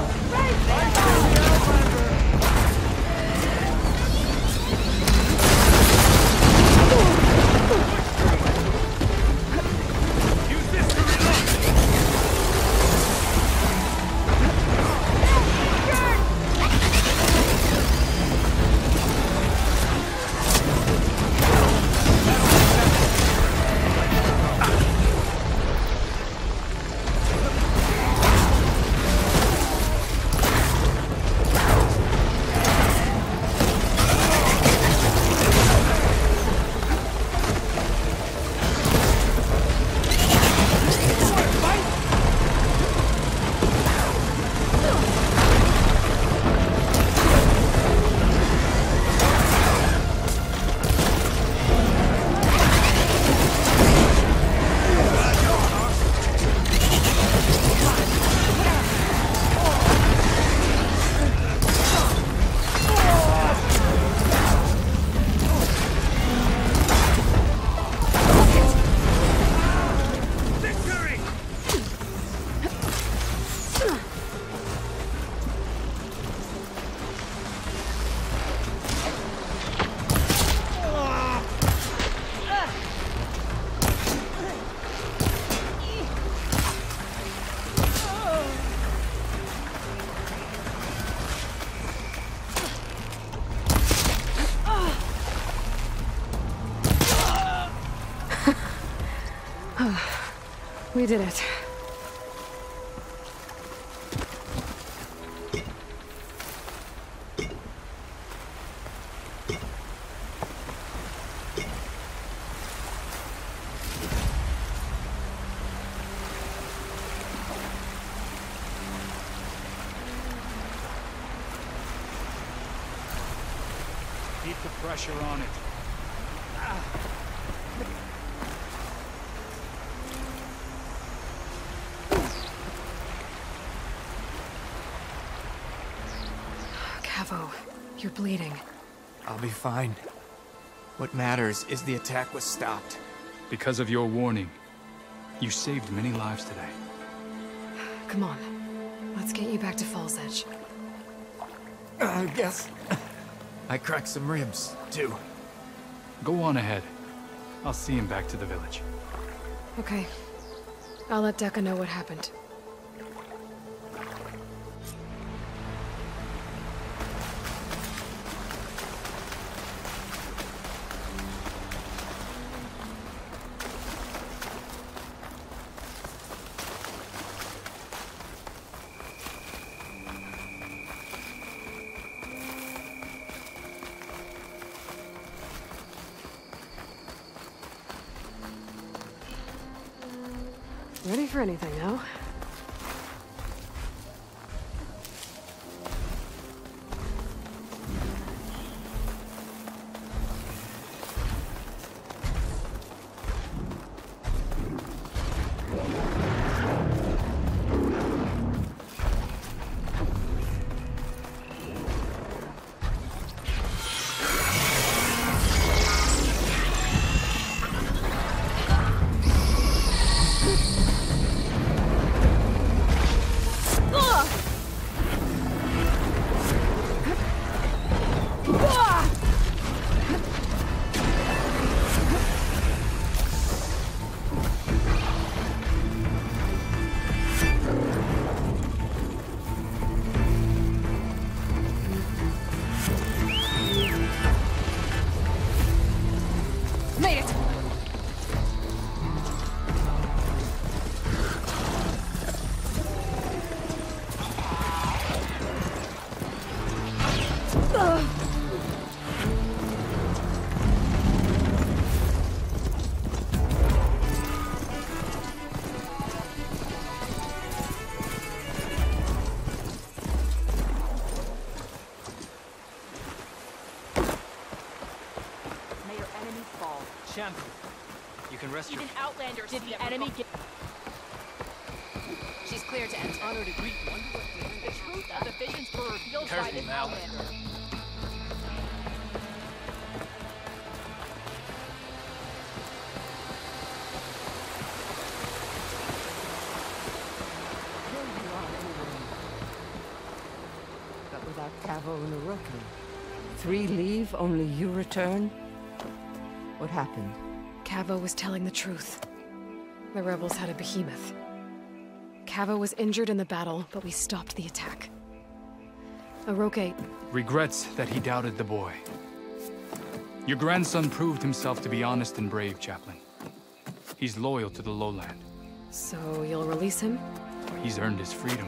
Use this to reload!
We did it.
Keep the pressure on it.
Cavo, you're bleeding.
I'll be fine. What matters is the attack was stopped.
Because of your warning, you saved many lives today.
Come on. Let's get you back to Fall's Edge.
I guess I cracked some ribs, too.
Go on ahead. I'll see him back to the village.
Okay. I'll let Dekka know what happened. Ready for anything now?
Champion, you can rest your...
Even Outlanders did the enemy get... She's clear to enter.
Honor to greet one.
The truth of the visions were revealed by this Outlander.
Cavo and Oroke. 3 leave, only you return? What happened?
Cavo was telling the truth. The rebels had a behemoth. Cavo was injured in the battle, but we stopped the attack. Oroke
regrets that he doubted the boy. Your grandson proved himself to be honest and brave, Chaplain. He's loyal to the lowland.
So you'll release him?
He's earned his freedom.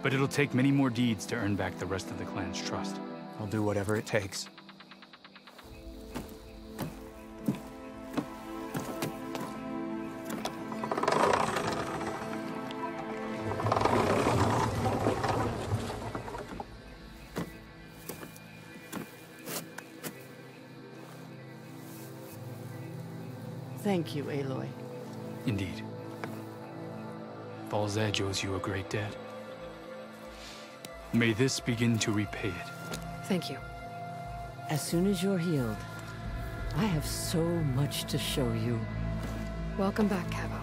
But it'll take many more deeds to earn back the rest of the clan's trust.
I'll do whatever it takes.
Thank you, Aloy.
Indeed. Falls Edge owes you a great debt. May this begin to repay it.
Thank you.
As soon as you're healed, I have so much to show you.
Welcome back, Cavo.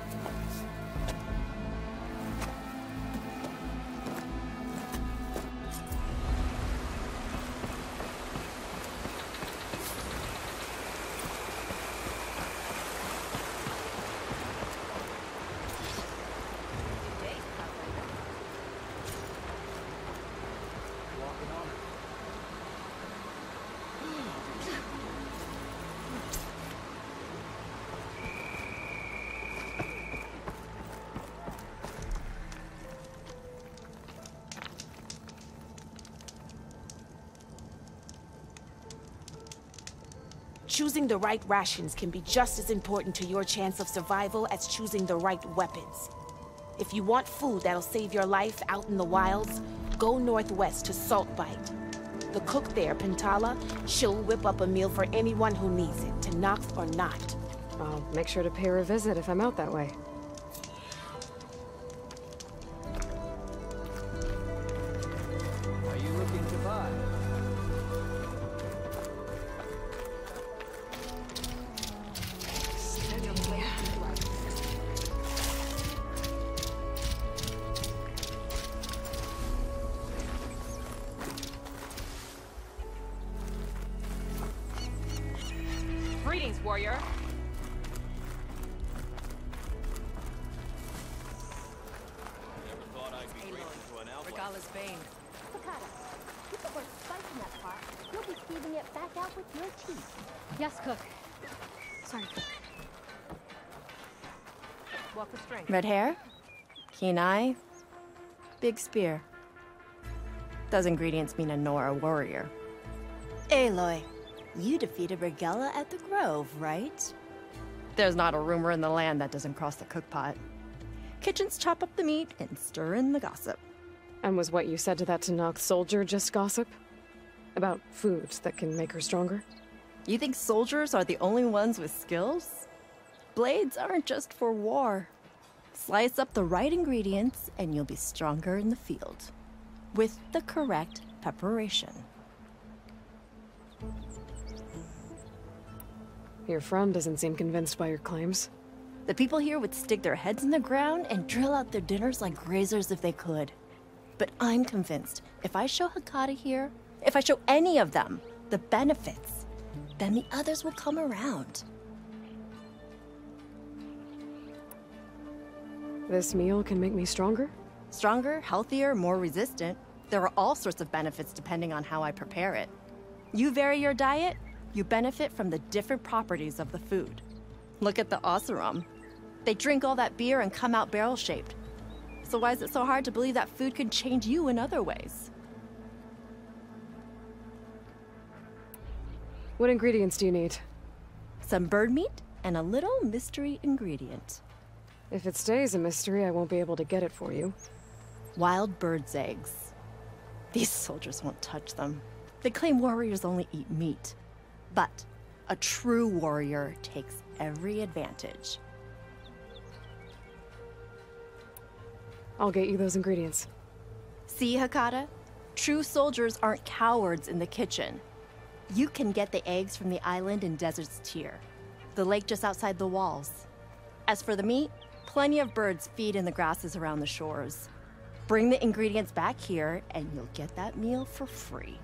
Choosing the right rations can be just as important to your chance of survival as choosing the right weapons. If you want food that'll save your life out in the wilds, go northwest to Saltbite. The cook there, Pintala, she'll whip up a meal for anyone who needs it, to Nox or not.
I'll make sure to pay her a visit if I'm out that way.
Are you looking to buy?
Greetings, warrior.
Regala's bane.
Keep the word spice in that pot. You'll be squeezing it back out with your teeth.
Yes, cook.
Sorry.
Walk with strength.
Red hair, keen eye, big spear. Those ingredients mean a Nora warrior.
Aloy, you defeated Regala at the Grove, right?
There's not a rumor in the land that doesn't cross the cookpot. Kitchens chop up the meat and stir in the gossip.
And was what you said to that Tanakh soldier just gossip? About foods that can make her stronger?
You think soldiers are the only ones with skills? Blades aren't just for war. Slice up the right ingredients and you'll be stronger in the field. With the correct preparation.
Your friend doesn't seem convinced by your claims.
The people here would stick their heads in the ground and drill out their dinners like grazers if they could. But I'm convinced if I show Hakata here, if I show any of them the benefits, then the others will come around.
This meal can make me stronger?
Stronger, healthier, more resistant. There are all sorts of benefits depending on how I prepare it. You vary your diet, you benefit from the different properties of the food. Look at the Oseram. They drink all that beer and come out barrel-shaped. So why is it so hard to believe that food could change you in other ways?
What ingredients do you need?
Some bird meat and a little mystery ingredient.
If it stays a mystery, I won't be able to get it for you.
Wild bird's eggs. These soldiers won't touch them. They claim warriors only eat meat. But a true warrior takes every advantage.
I'll get you those ingredients.
See, Hakata? True soldiers aren't cowards in the kitchen. You can get the eggs from the island in Desert's Tier, the lake just outside the walls. As for the meat, plenty of birds feed in the grasses around the shores. Bring the ingredients back here, and you'll get that meal for free.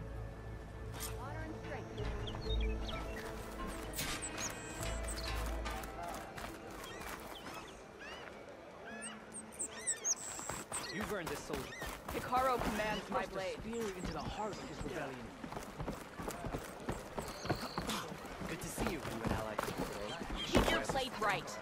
You've earned this, soldier.
Hikaru commands my blade.
Spear into the heart of his rebellion. Good to see you, an ally today.
Keep your plate right.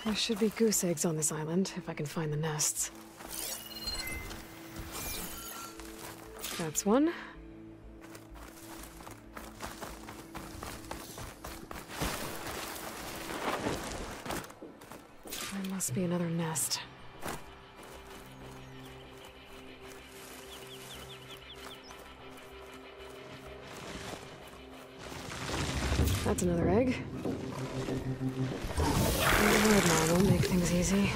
There should be goose eggs on this island, if I can find the nests. That's one. There must be another nest. That's another egg. Red will make things easy.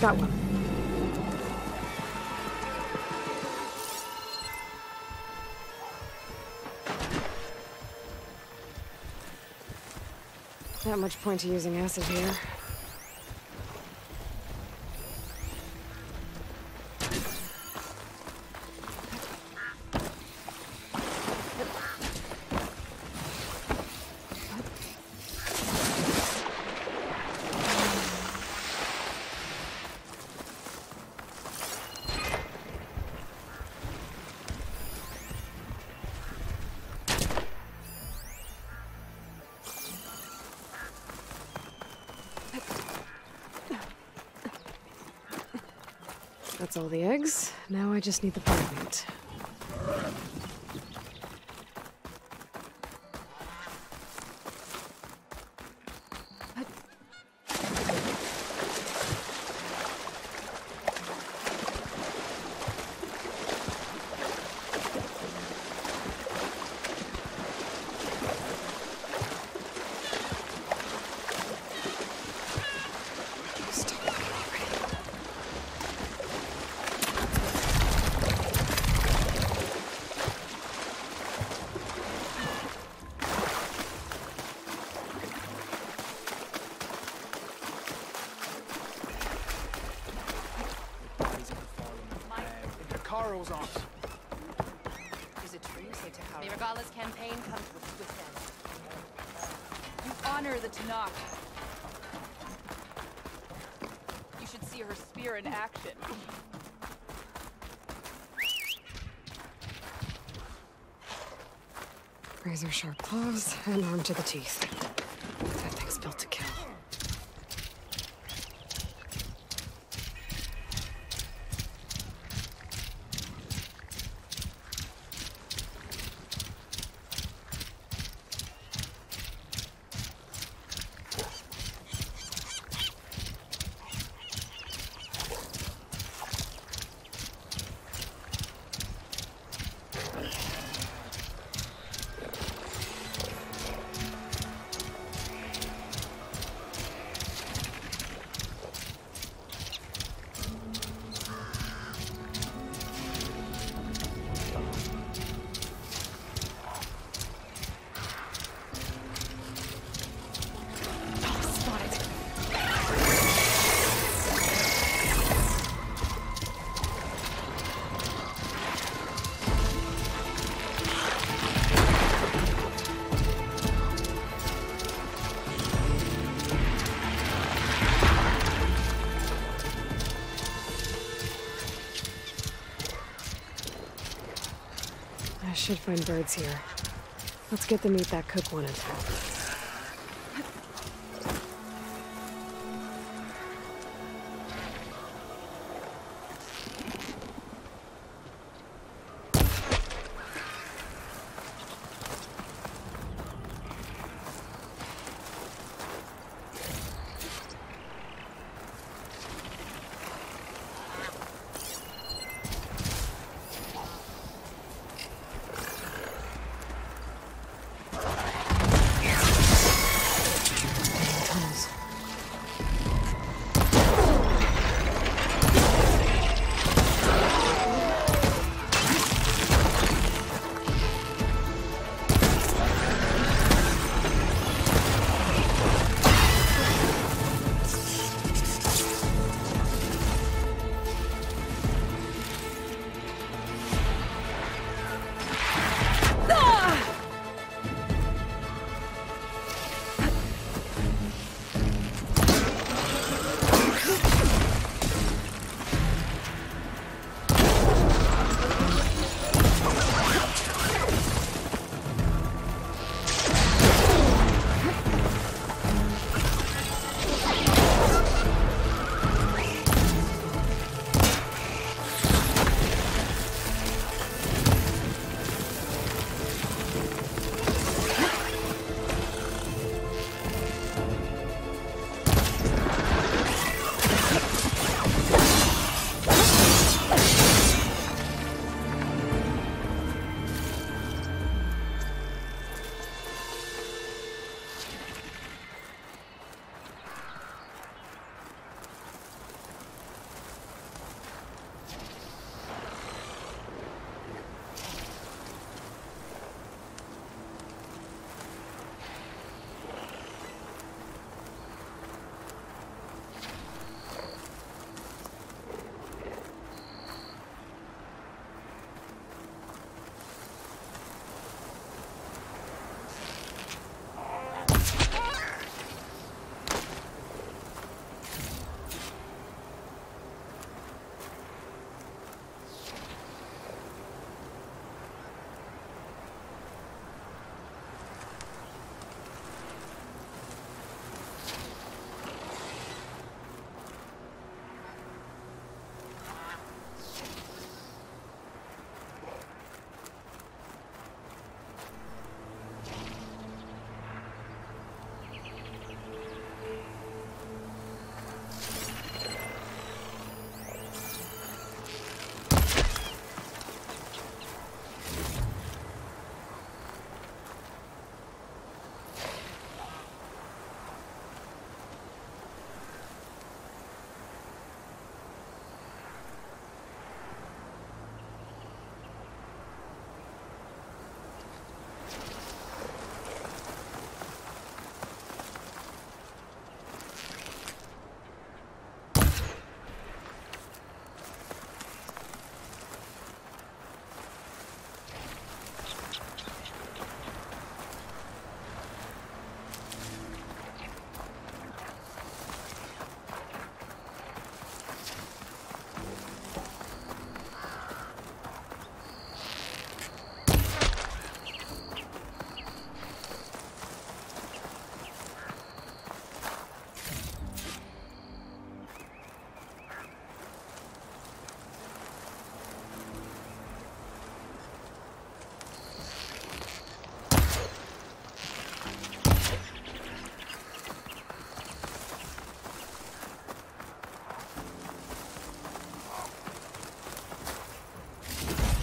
Got one. Not much point to using acid here. That's all the eggs. Now I just need the bird meat.
Is it true, say Takara? The Regala's campaign comes with swift end. You honor the Tanakh. You should see her spear in action.
Razor-sharp claws and armed to the teeth. That thing's built to kill. should find birds here. Let's get the meat that cook wanted.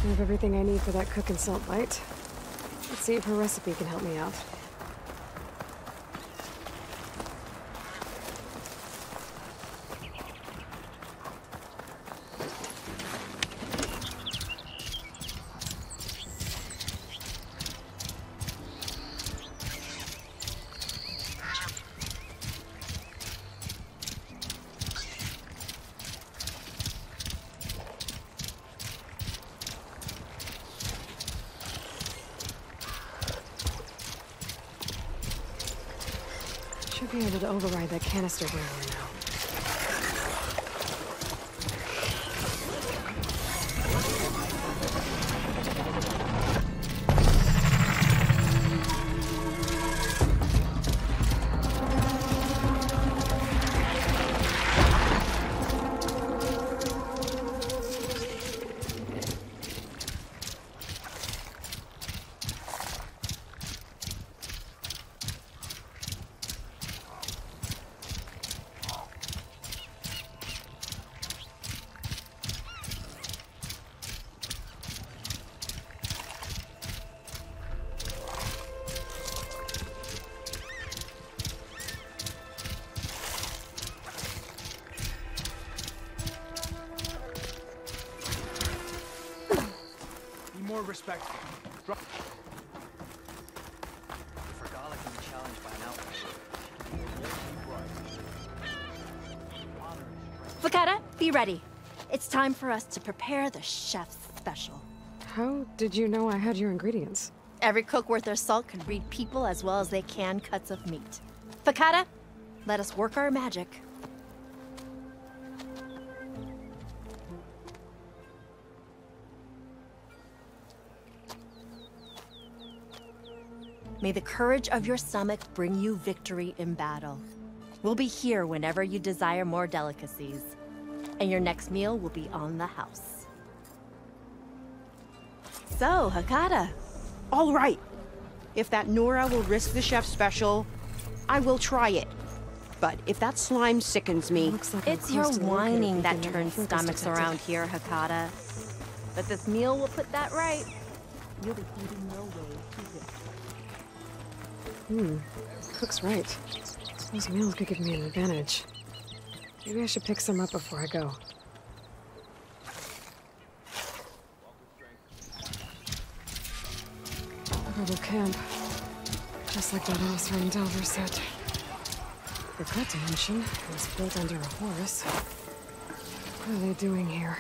I have everything I need for that cook and salt bite. Let's see if her recipe can help me out. Should be able to override that canister blower now.
more respectful. If Regala can be challenged by an outsider.
Fakata, be ready. It's time for us to prepare the chef's special.
How did you know I had your ingredients?
Every cook worth their salt can read people as well as they can cuts of meat. Fakata, let us work our magic. May the courage of your stomach bring you victory in battle. We'll be here whenever you desire more delicacies. And your next meal will be on the house.
So, Hakata. All right. If that Nora will risk the chef's special, I will try it. But if that slime sickens me...
Like it's your whining that turns stomachs around here, Hakata. But this meal will put that right. You'll be eating your way to victory.
Cook's right. Those meals could give me an advantage. Maybe I should pick some up before I go. Rebel camp. Just like that Osran Delver said. Forgot to mention, it was built under a Horus. What are they doing here?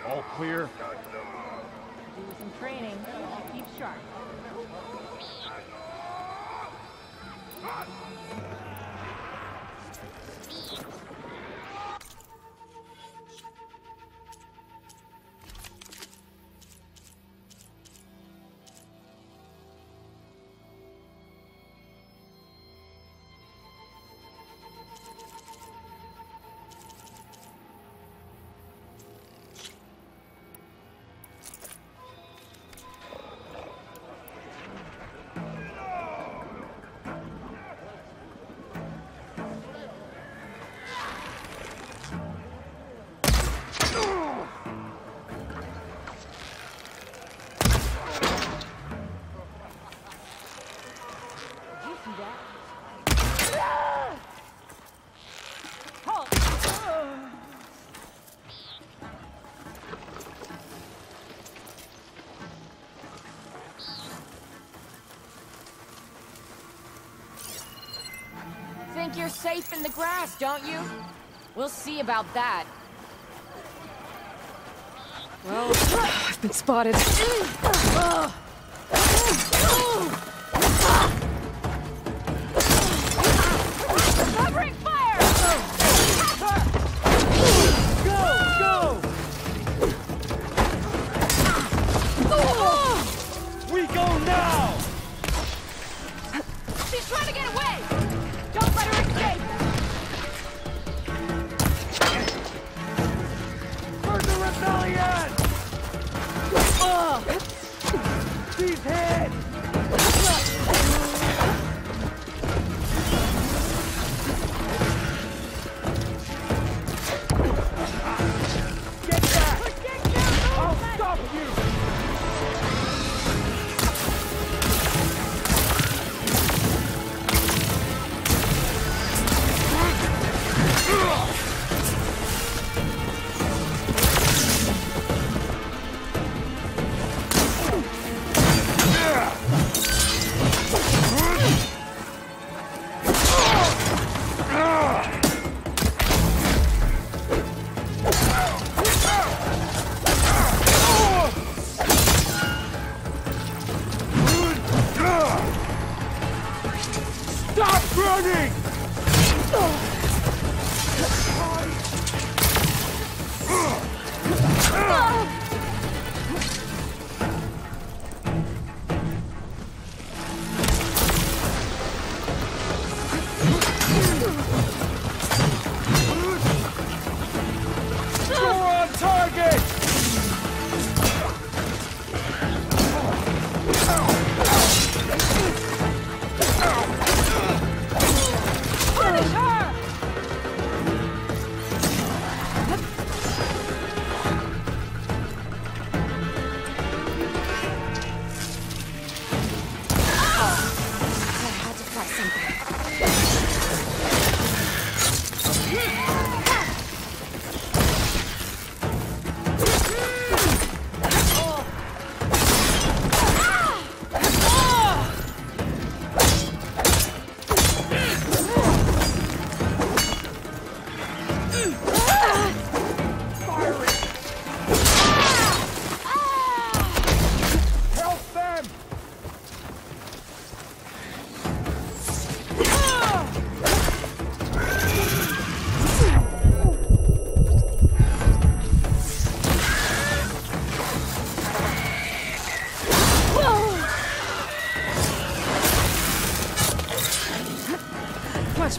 All clear?
Do some training. Keep sharp. Think you're safe in the grass, don't you? We'll see about that.
Well, I've been spotted.
Covering fire!
Go! We go now!
She's trying to get away! Don't let her escape!
For the rebellion! She's hit! Get back! I'll stop you!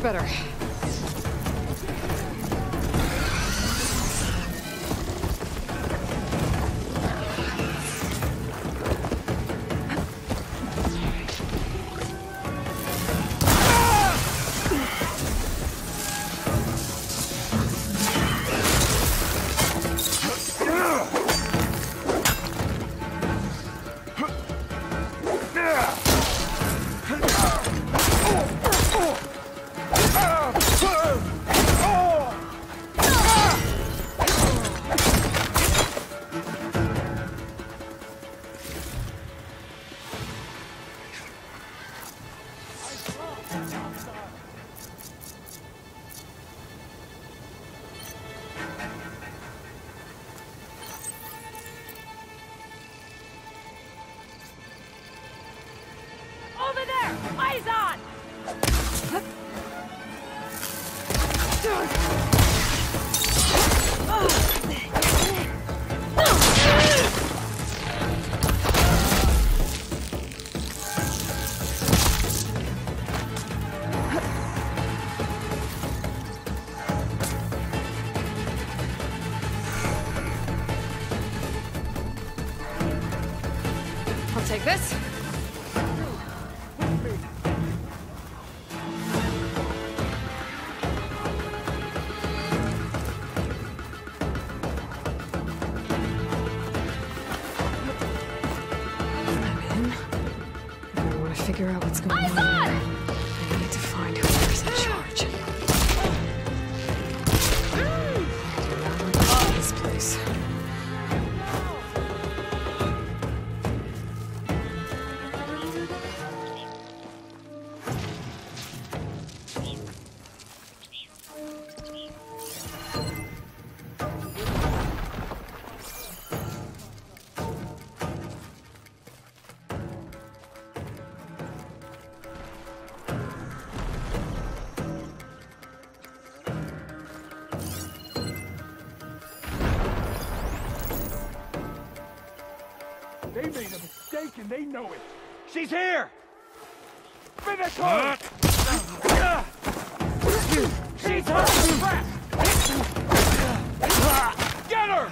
Much better.
Over there! Eyes on!
I'll take this. Figure out what's going on. I need to find whoever's in charge. I do not want to leave this place.
They made a mistake and they know it. She's here! Finish her! She's hurt! Get her!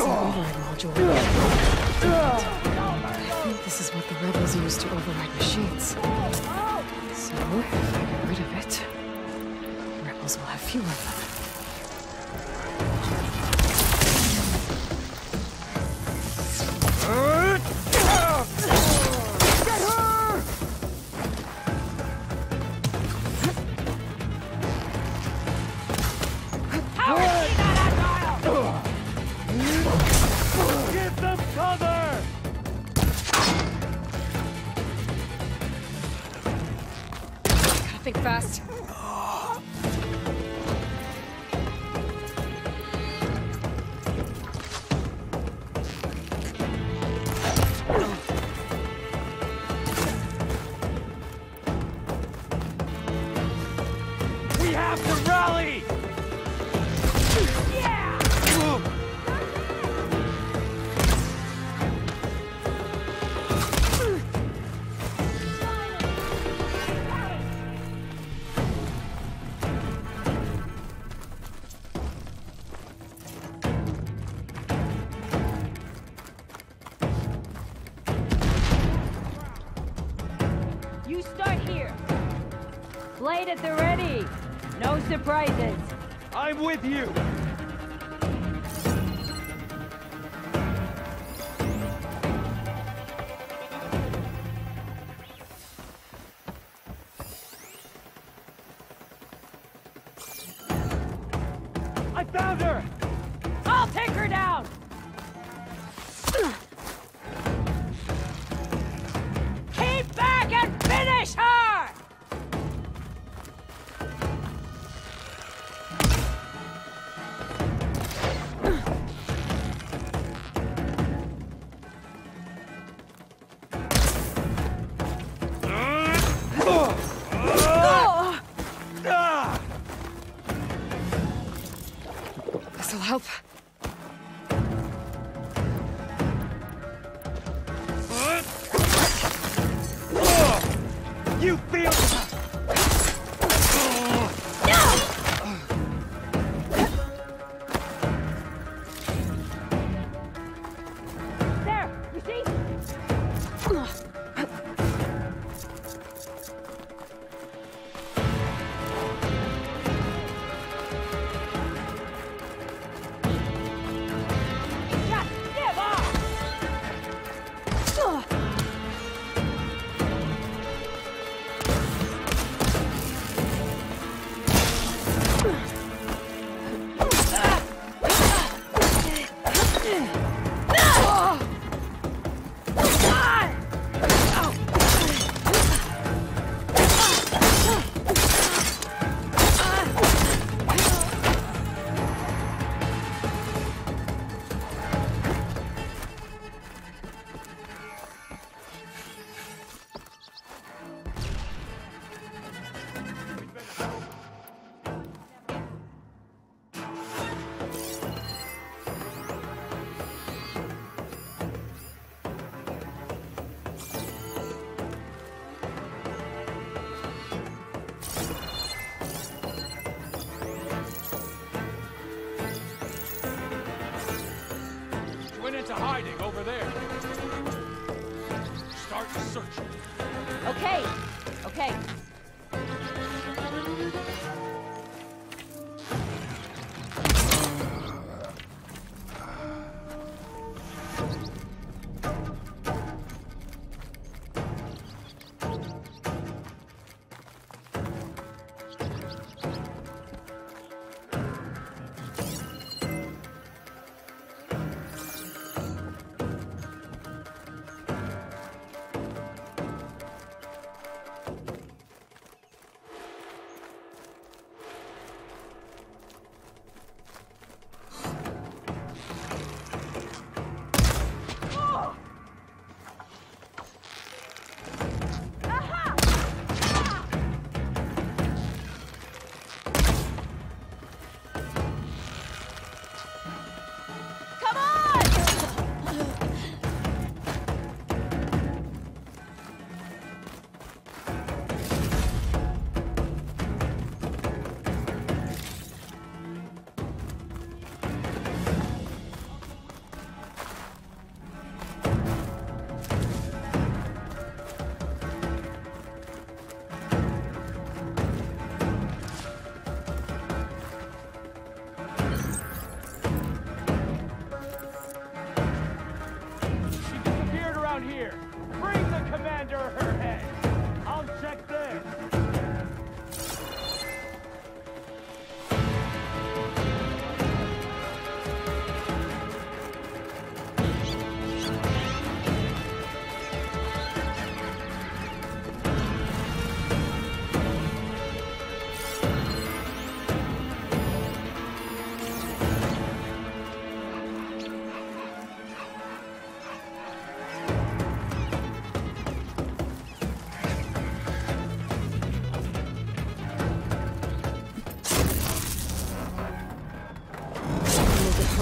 an override module. I think this is what the rebels use to override machines. So, if I get rid of it, rebels will have fewer of them.
Think fast.
We have to rally!
Blade at the ready. No surprises.
I'm with you. I found her!
I'll take her down! Keep back and finish her!
This'll help.
You feel...
There! You see?
Into hiding over there. Start searching.
Okay. Okay.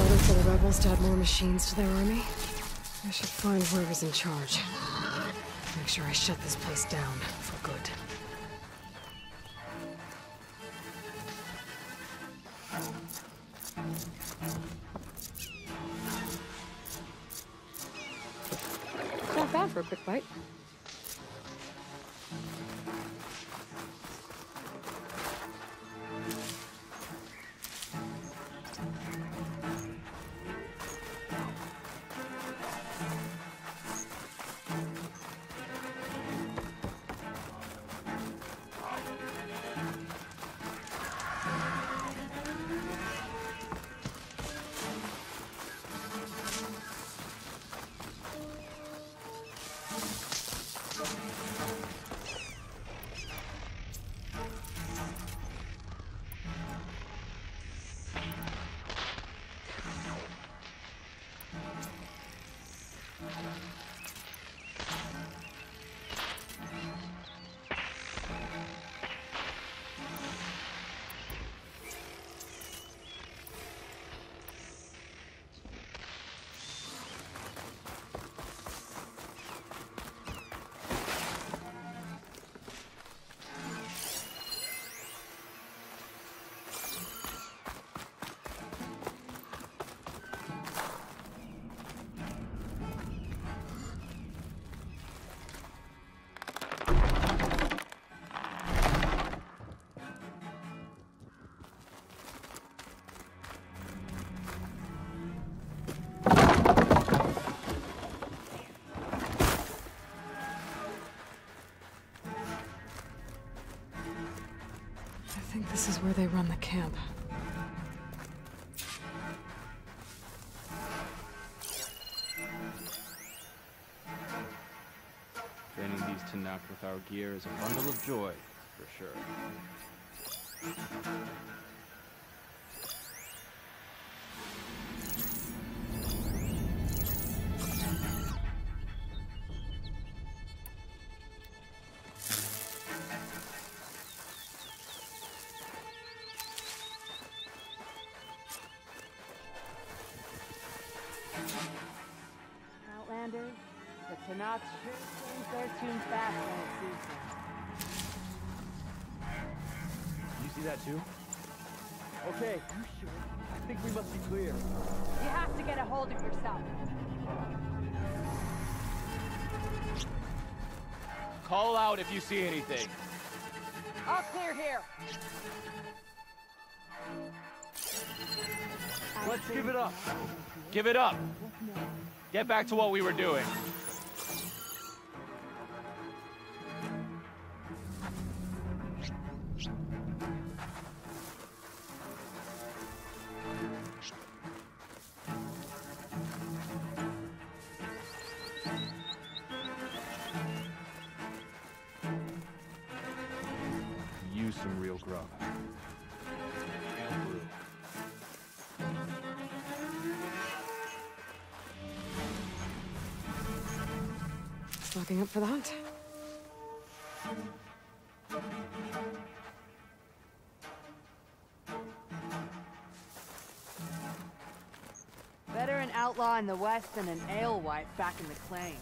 harder for the rebels to add more machines to their army. I should find whoever's in charge. Make sure I shut this place down for good. Not bad for a quick bite. I think this is where they run the camp.
Training these Tanakh with our gear is a bundle of joy, for sure.
Outlanders, the Tanakh sure change their tune fast when it suits them.
You see that too? Okay, you sure? I think we must be clear.
You have to get a hold of yourself.
Call out if you see anything.
All clear here.
Let's give it up.
Give it up. Get back to what we were doing.
Use some real grub.
Stocking up for the hunt.
Better an outlaw in the West than an alewife back in the claim.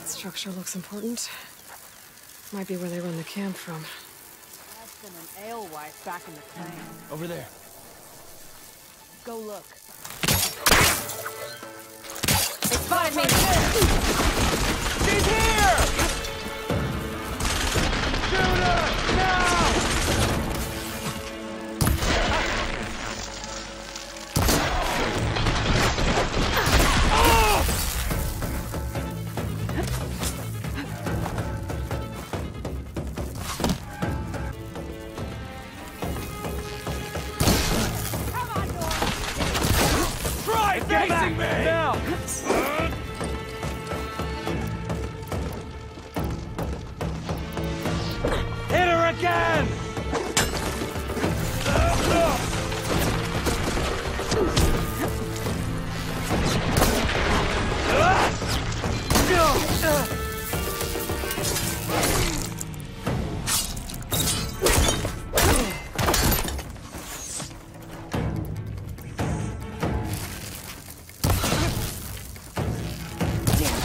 That structure looks important. Might be where they run the camp from.
Less than an alewife back in the claim.
Over there.
Go look.
They spotted me!
She's here! Shoot her! Now! Facing me! Now! Hit her again!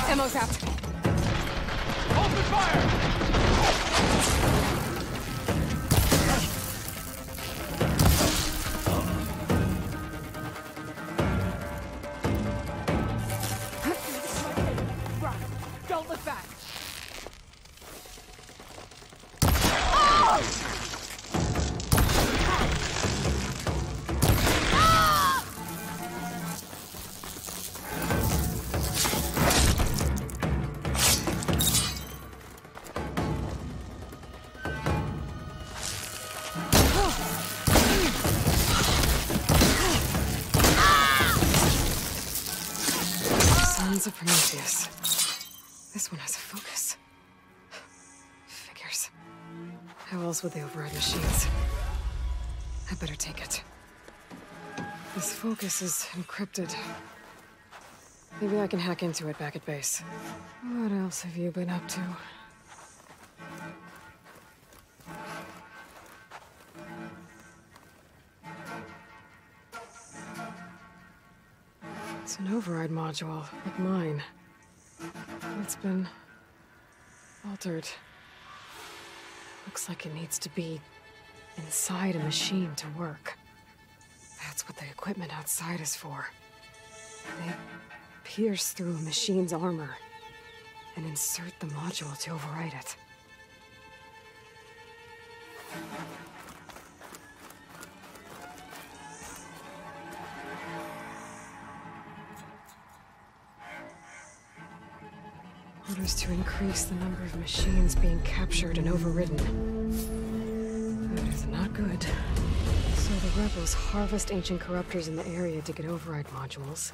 Ammo's out.
Open fire!
Run. Don't look back.
Sons of Prometheus. This one has a focus. Figures. How else would they override machines? I better take it. This focus is encrypted. Maybe I can hack into it back at base. What else have you been up to? It's an override module, like mine. It's been altered. Looks like it needs to be inside a machine to work. That's what the equipment outside is for. They pierce through a machine's armor and insert the module to override it. Orders to increase the number of machines being captured and overridden. That is not good. So the rebels harvest ancient corruptors in the area to get override modules.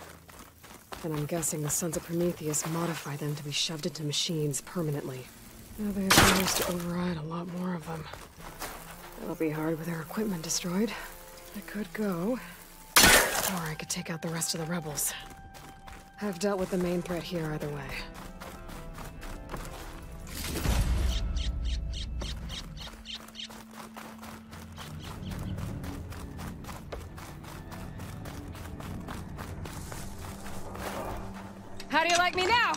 And I'm guessing the Sons of Prometheus modify them to be shoved into machines permanently. Now they have orders to override a lot more of them. That'll be hard with their equipment destroyed. I could go, or I could take out the rest of the rebels. I've dealt with the main threat here either way.
How do you like me now?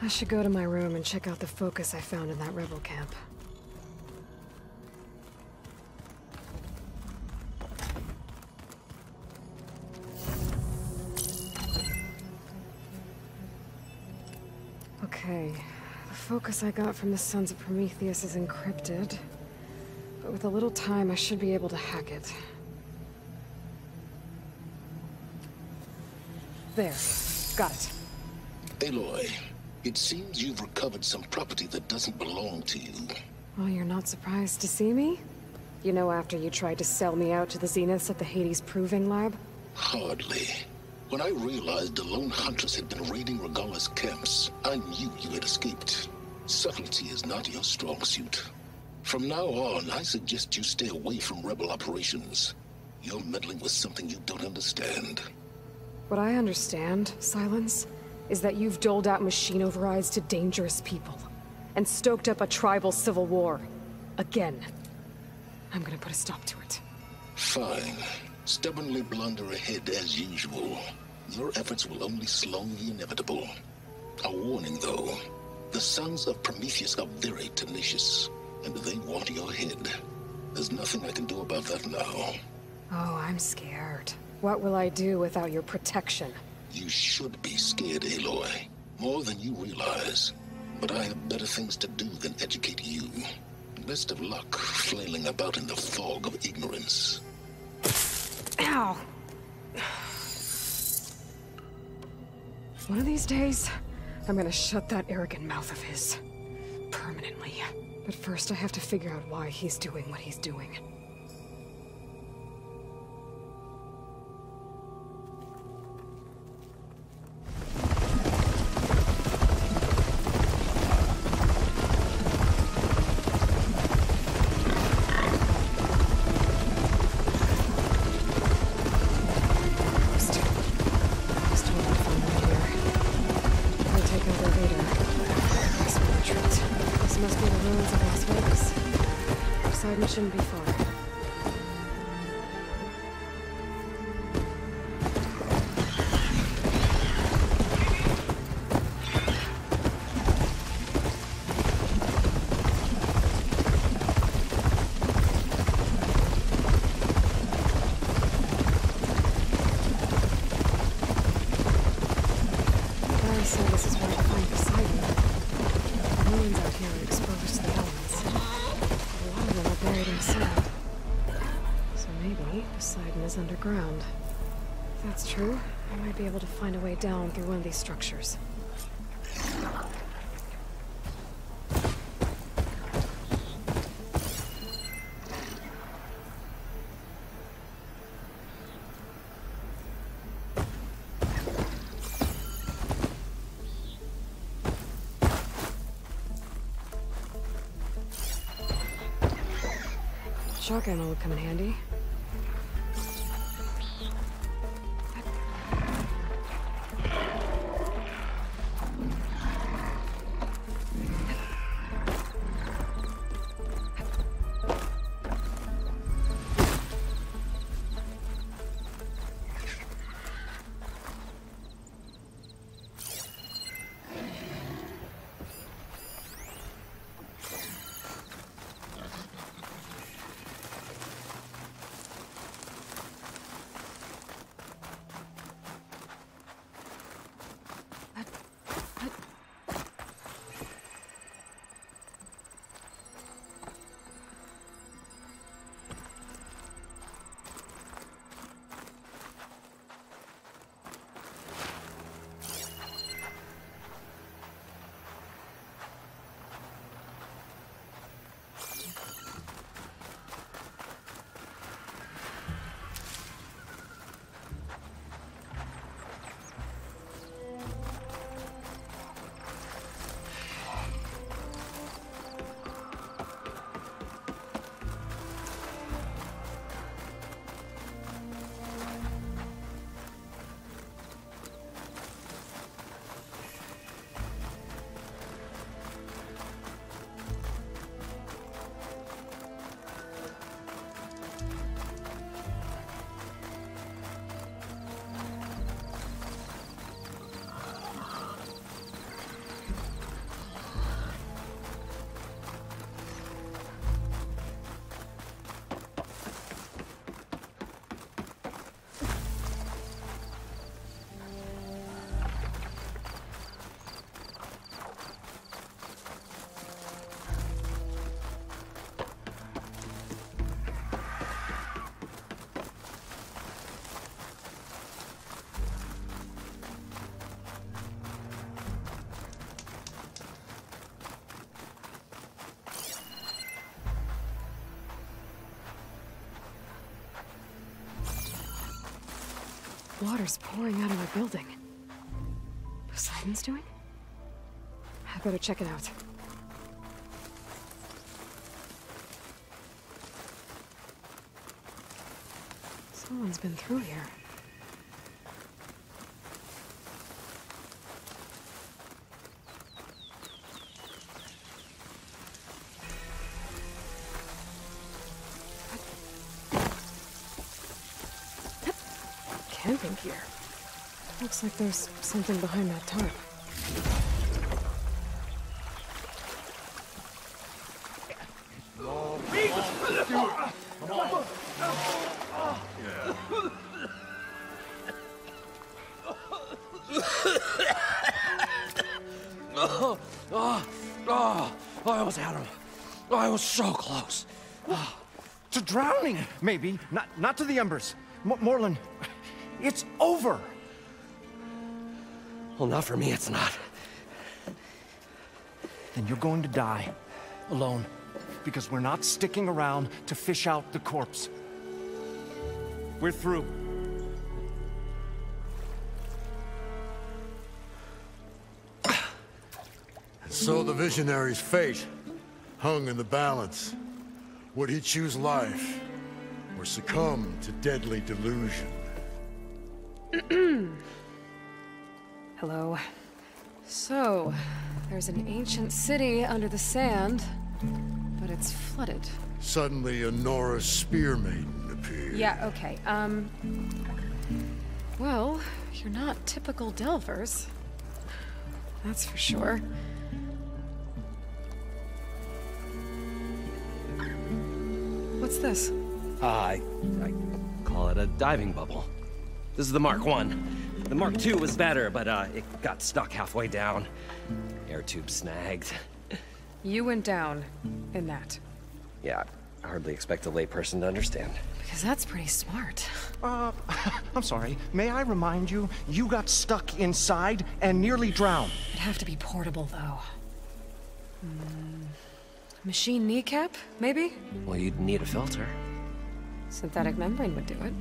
I should go to my room and check out the focus I found in that rebel camp. Okay, the focus I got from the Sons of Prometheus is encrypted. But with a little time, I should be able to hack it. There. Got it.
Aloy, it seems you've recovered some property that doesn't belong to you.
Well, you're not surprised to see me? You know, after you tried to sell me out to the Zeniths at the Hades Proving Lab?
Hardly. When I realized the lone huntress had been raiding Regalla's camps, I knew you had escaped. Subtlety is not your strong suit. From now on, I suggest you stay away from rebel operations. You're meddling with something you don't understand.
What I understand, Silence, is that you've doled out machine overrides to dangerous people, and stoked up a tribal civil war. Again. I'm gonna put a stop to it.
Fine. Stubbornly blunder ahead as usual. Your efforts will only slow the inevitable. A warning, though. The sons of Prometheus are very tenacious, and they want your head. There's nothing I can do about that now.
Oh, I'm scared. What will I do without your protection?
You should be scared, Aloy. More than you realize. But I have better things to do than educate you. Best of luck flailing about in the fog of ignorance.
Ow! One of these days, I'm gonna shut that arrogant mouth of his. Permanently. But first I have to figure out why he's doing what he's doing. Shouldn't be far. Barry said this is where to find Poseidon. The ruins out here are exposed to the elements. A lot of them are buried inside. So maybe Poseidon is underground. If that's true, I might be able to find a way down through one of these structures. Shotgun will come in handy. Water's pouring out of my building. Poseidon's doing? I better check it out. Someone's been through here. Camping gear. Looks like there's something behind that tarp.
I almost had him. I was so close.
To drowning, maybe. Not to the embers. Morlund, it's over.
Well, not for me, it's not.
Then you're going to die. Alone. Because we're not sticking around to fish out the corpse. We're through.
So the visionary's fate hung in the balance. Would he choose life, or succumb to deadly delusion?
Hello. So, there's an ancient city under the sand, but it's flooded.
Suddenly, a Norse spear maiden appeared.
Yeah, okay, well, you're not typical Delvers. That's for sure. What's this?
I call it a diving bubble. This is the Mark I. The Mark II was better, but it got stuck halfway down. Air tube snagged.
You went down in that.
Yeah, I hardly expect a layperson to understand.
Because that's pretty smart.
I'm sorry. May I remind you, you got stuck inside and nearly drowned.
It'd have to be portable, though. Machine kneecap, maybe?
Well, you'd need a filter.
Synthetic membrane would do it.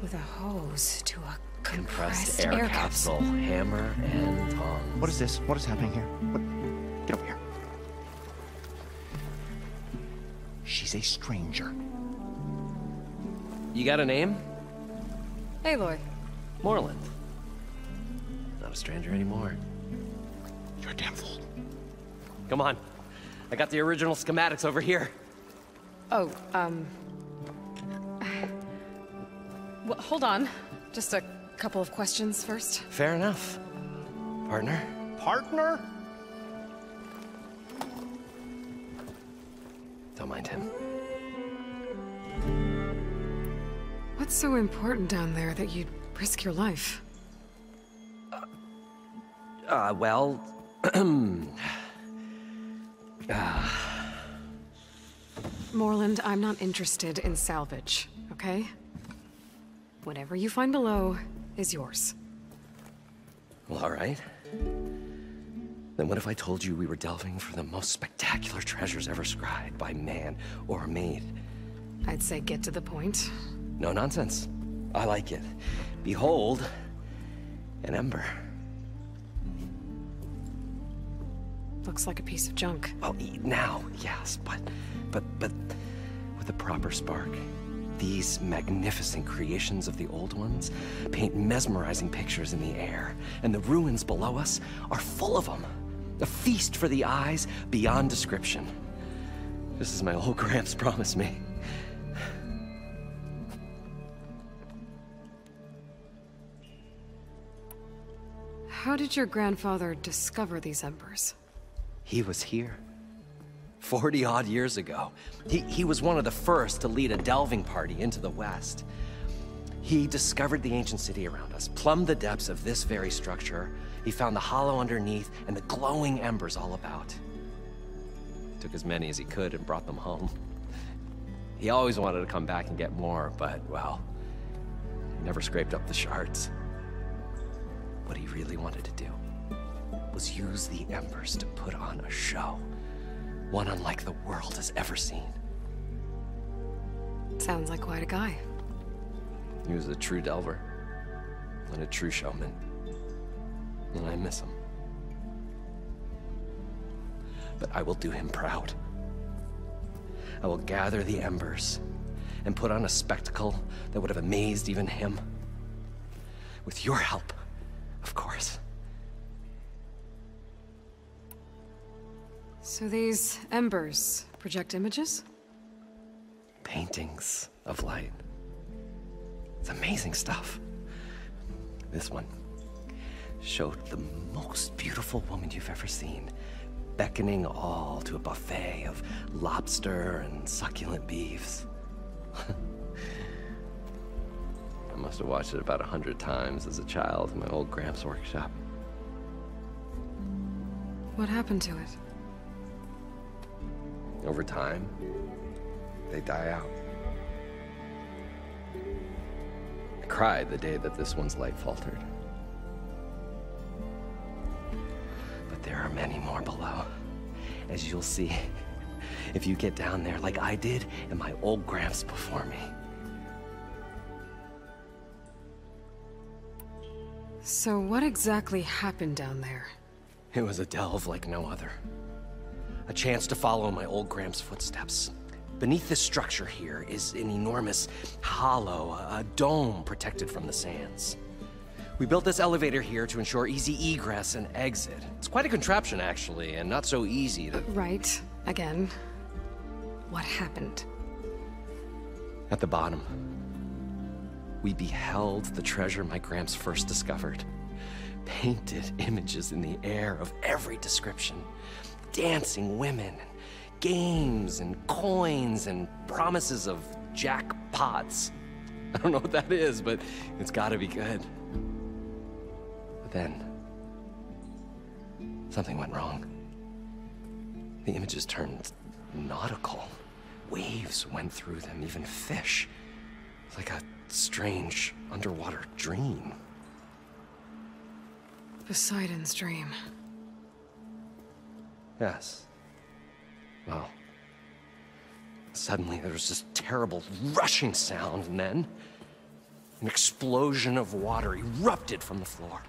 With a hose to a compressed
air capsule. Hammer and tongs.
What is this? What is happening here? Get over here. She's a stranger.
You got a name?
Aloy.
Morlund. Not a stranger anymore.
You're a damn fool.
Come on. I got the original schematics over here.
Oh, well, hold on. Just a couple of questions first.
Fair enough. Partner?
Partner?
Don't mind him.
What's so important down there that you'd risk your life?
Well...
Morlund, I'm not interested in salvage, okay? Whatever you find below is yours.
Well, all right. Then what if I told you we were delving for the most spectacular treasures ever scribed by man or maid?
I'd say get to the point.
No nonsense. I like it. Behold, an ember.
Looks like a piece of junk.
Well, now, yes, but with a proper spark. These magnificent creations of the old ones paint mesmerizing pictures in the air, and the ruins below us are full of them. A feast for the eyes beyond description. Just as my old Gramps promised me.
How did your grandfather discover these embers?
He was here. 40-odd years ago. He was one of the first to lead a delving party into the West. He discovered the ancient city around us, plumbed the depths of this very structure. He found the hollow underneath and the glowing embers all about. Took as many as he could and brought them home. He always wanted to come back and get more, but, well, he never scraped up the shards. What he really wanted to do was use the embers to put on a show. One unlike the world has ever seen.
Sounds like quite a guy.
He was a true delver. and a true showman. And I miss him. But I will do him proud. I will gather the embers and put on a spectacle that would have amazed even him. With your help, of course.
So these embers project images?
Paintings of light. It's amazing stuff. This one showed the most beautiful woman you've ever seen, beckoning all to a buffet of lobster and succulent beefs. I must have watched it about 100 times as a child in my old Gramps' workshop.
What happened to it?
Over time, they die out. I cried the day that this one's light faltered. But there are many more below, as you'll see if you get down there like I did and my old Gramps before me.
So what exactly happened down there?
It was a delve like no other. A chance to follow my old Gramps' footsteps. Beneath this structure here is an enormous hollow, a dome protected from the sands. We built this elevator here to ensure easy egress and exit. It's quite a contraption, actually, and not so easy to...
Right. Again. What happened?
At the bottom, we beheld the treasure my Gramps first discovered. Painted images in the air of every description. Dancing women, games and coins and promises of jackpots. I don't know what that is, but it's gotta be good. But then, something went wrong. The images turned nautical. Waves went through them, even fish. It's like a strange underwater dream.
Poseidon's dream.
Yes. Well, suddenly there was this terrible rushing sound, and then an explosion of water erupted from the floor.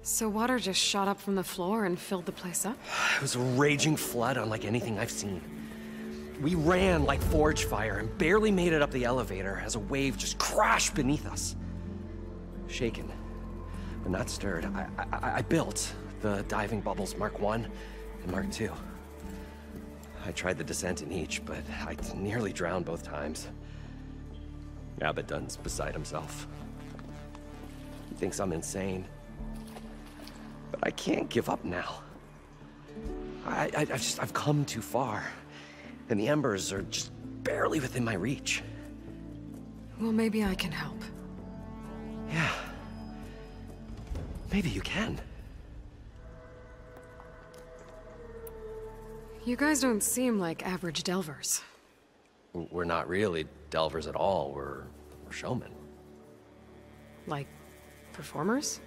So water just shot up from the floor and filled the place up?
It was a raging flood unlike anything I've seen. We ran like forge fire and barely made it up the elevator as a wave just crashed beneath us. Shaken, but not stirred, I built the diving bubbles Mark 1 and Mark 2. I tried the descent in each, but I nearly drowned both times. Abaddon's beside himself. He thinks I'm insane. But I can't give up now. I've come too far. And the embers are just barely within my reach.
Well, maybe I can help.
Yeah. Maybe you can.
You guys don't seem like average delvers.
We're not really delvers at all. We're showmen.
Like performers?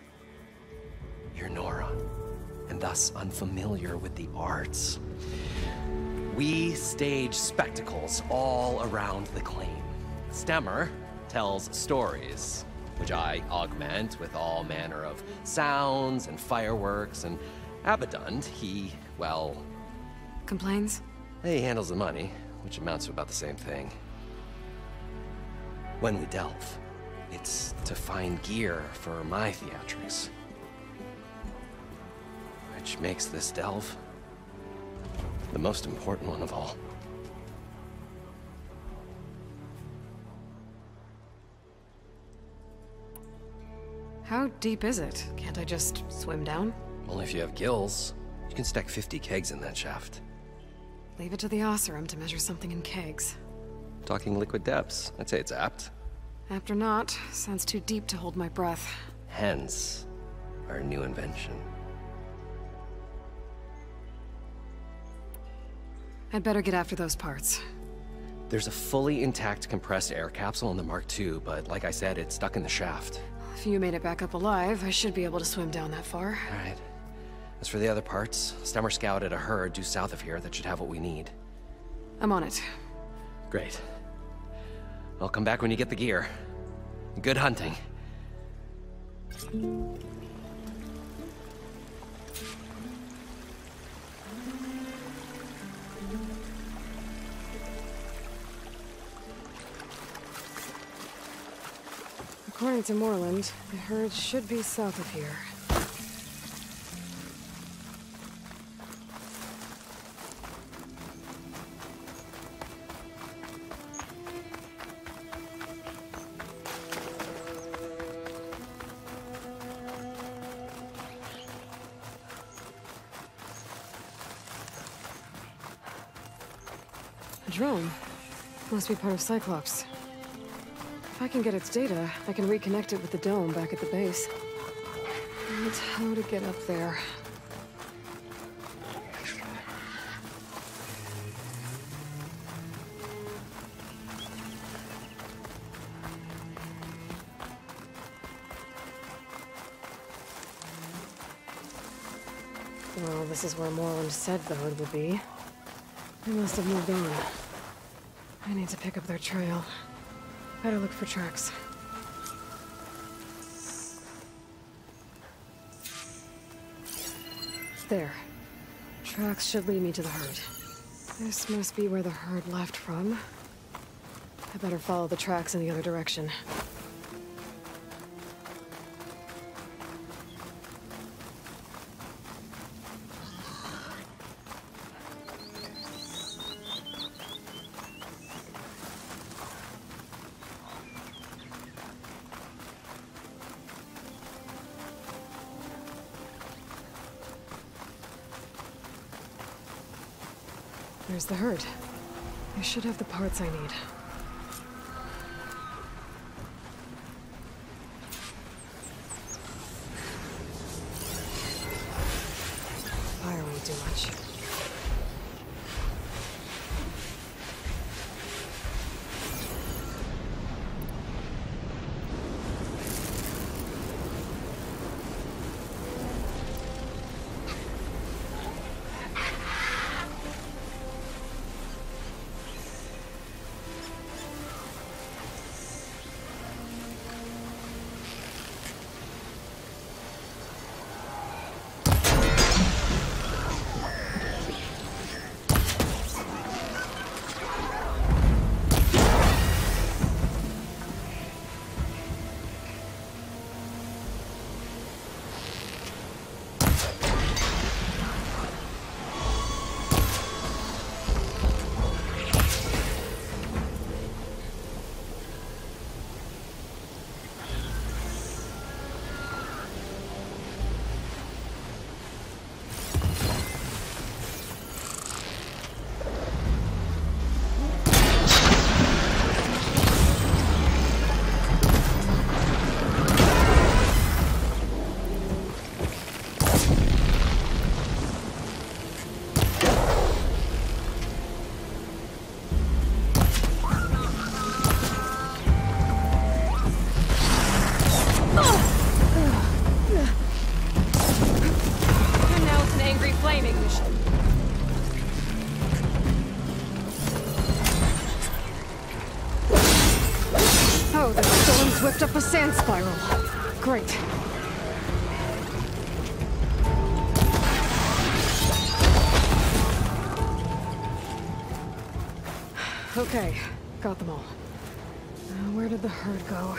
You're Nora, and thus unfamiliar with the arts. We stage spectacles all around the claim. Stemmer tells stories, which I augment with all manner of sounds and fireworks, and Abaddon, he, well...
Complains?
He handles the money, which amounts to about the same thing. When we delve, it's to find gear for my theatrics. Which makes this delve the most important one of all.
How deep is it? Can't I just swim down?
Only if you have gills. You can stack 50 kegs in that shaft.
Leave it to the Oseram to measure something in kegs.
Talking liquid depths, I'd say it's apt.
Apt or not, sounds too deep to hold my breath.
Hence, our new invention.
I'd better get after those parts.
There's a fully intact compressed air capsule in the Mark II, but like I said, it's stuck in the shaft.
If you made it back up alive, I should be able to swim down that far.
All right. As for the other parts, Stemmer scouted a herd due south of here that should have what we need.
I'm on it.
Great. I'll come back when you get the gear. Good hunting.
According to Moreland, the herd should be south of here. A drone. Must be part of Cyclops. If I can get its data, I can reconnect it with the dome back at the base. But how to get up there? Well, this is where Moreland said the hood would be. They must have moved on. I need to pick up their trail. Better look for tracks. There. Tracks should lead me to the herd. This must be where the herd left from. I better follow the tracks in the other direction. There's the herd. I should have the parts I need. Fire won't do much. Whipped up a sand spiral. Great. Okay, got them all. Where did the herd go?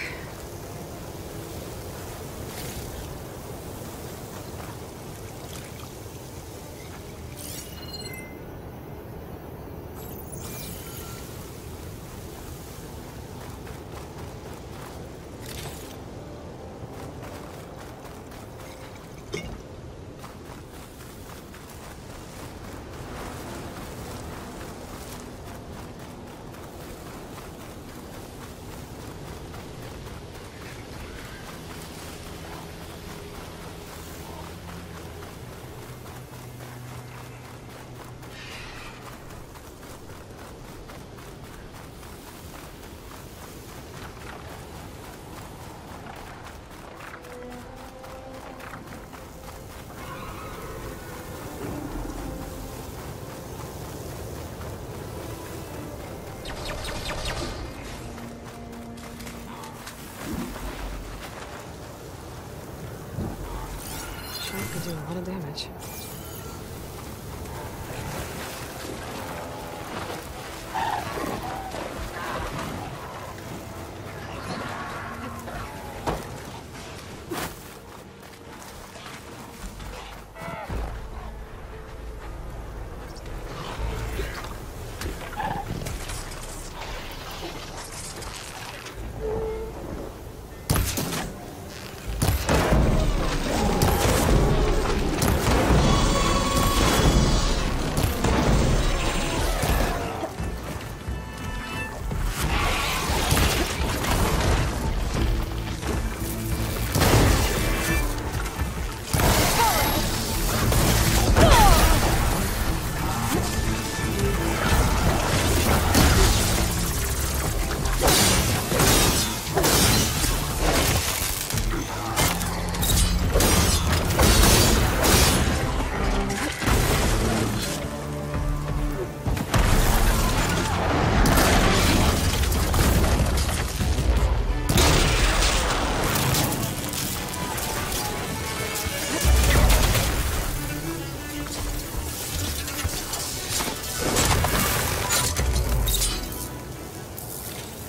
damage.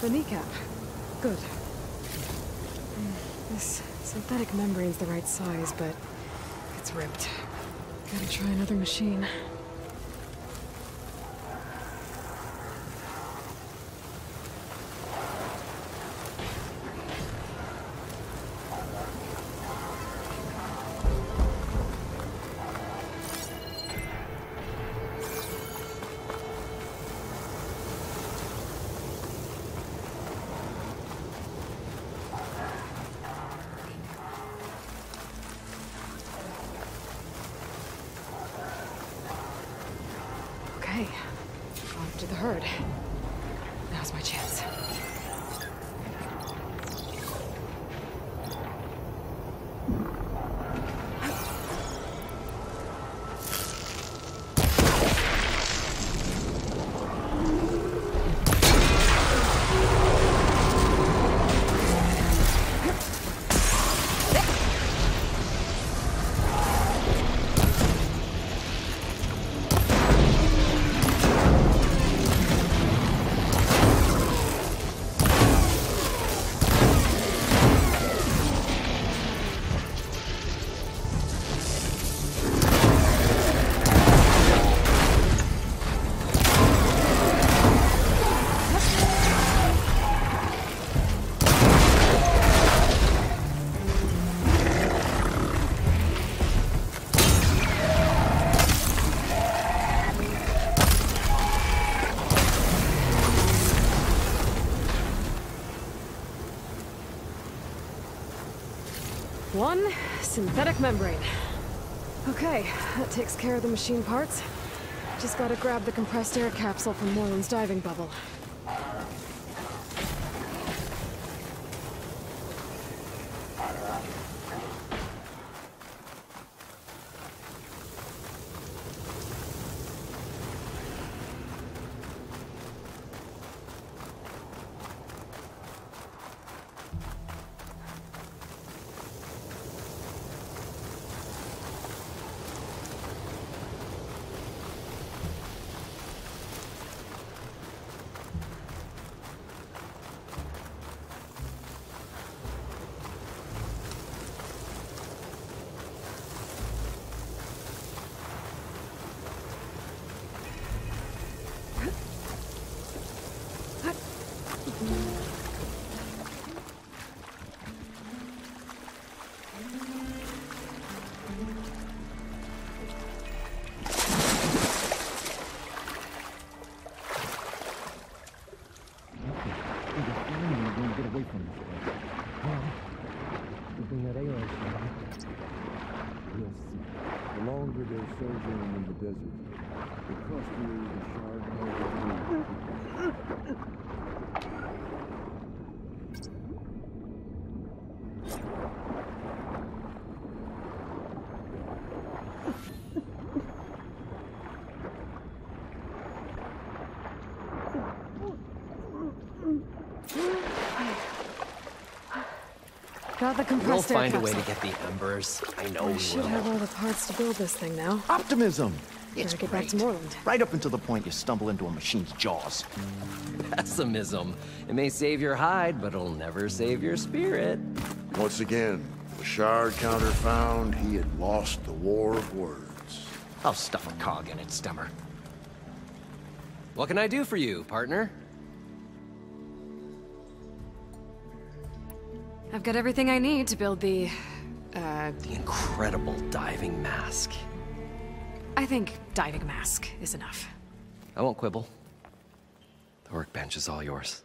The kneecap. Good. This synthetic membrane's the right size, but it's ripped. Gotta try another machine. Okay, off to the herd. Now's my chance. One synthetic membrane. Okay, that takes care of the machine parts. Just gotta grab the compressed air capsule from Moreland's diving bubble. Got the compressed air
We'll find a way to
capsule.
get the embers. I know
We
we
should
will.
have all the parts to build this thing now.
Optimism! It's
Gotta get back to
great.
Moreland.
Right up until the point you stumble into a machine's jaws.
Pessimism. It may save your hide, but it'll never save your spirit.
Once again, the shard counter found he had lost the war of words.
I'll stuff a cog in it, Stemmer.
What can I do for you, partner?
I've got everything I need to build the
incredible diving mask.
I think diving mask is enough.
I won't quibble. The workbench is all yours.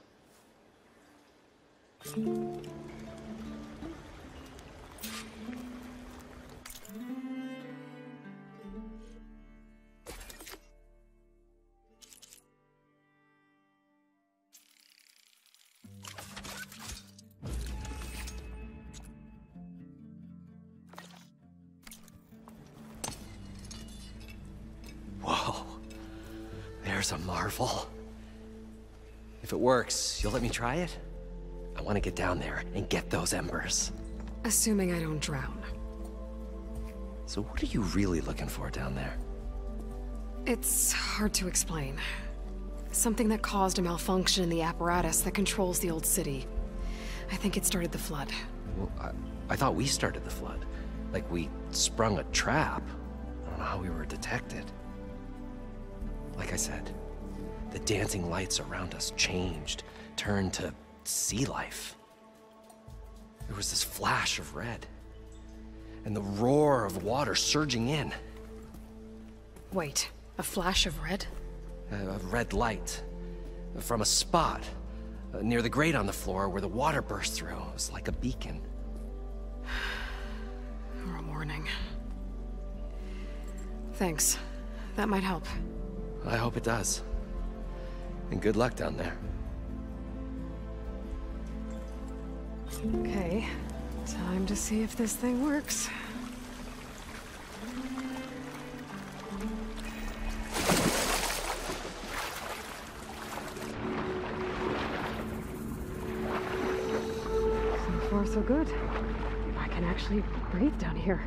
Whoa. There's a marvel. If it works, you'll let me try it? I want to get down there and get those embers.
Assuming I don't drown.
So what are you really looking for down there?
It's hard to explain. Something that caused a malfunction in the apparatus that controls the old city. I think it started the flood.
Well, I thought we started the flood. Like we sprung a trap. I don't know how we were detected. Like I said, the dancing lights around us changed, turned to sea life. There was this flash of red, and the roar of water surging in.
Wait, a flash of red?
A red light from a spot near the grate on the floor where the water burst through. It was like a beacon.
Or a warning. Thanks. That might help.
I hope it does. And good luck down there.
Okay. Time to see if this thing works. So far, so good. I can actually breathe down here.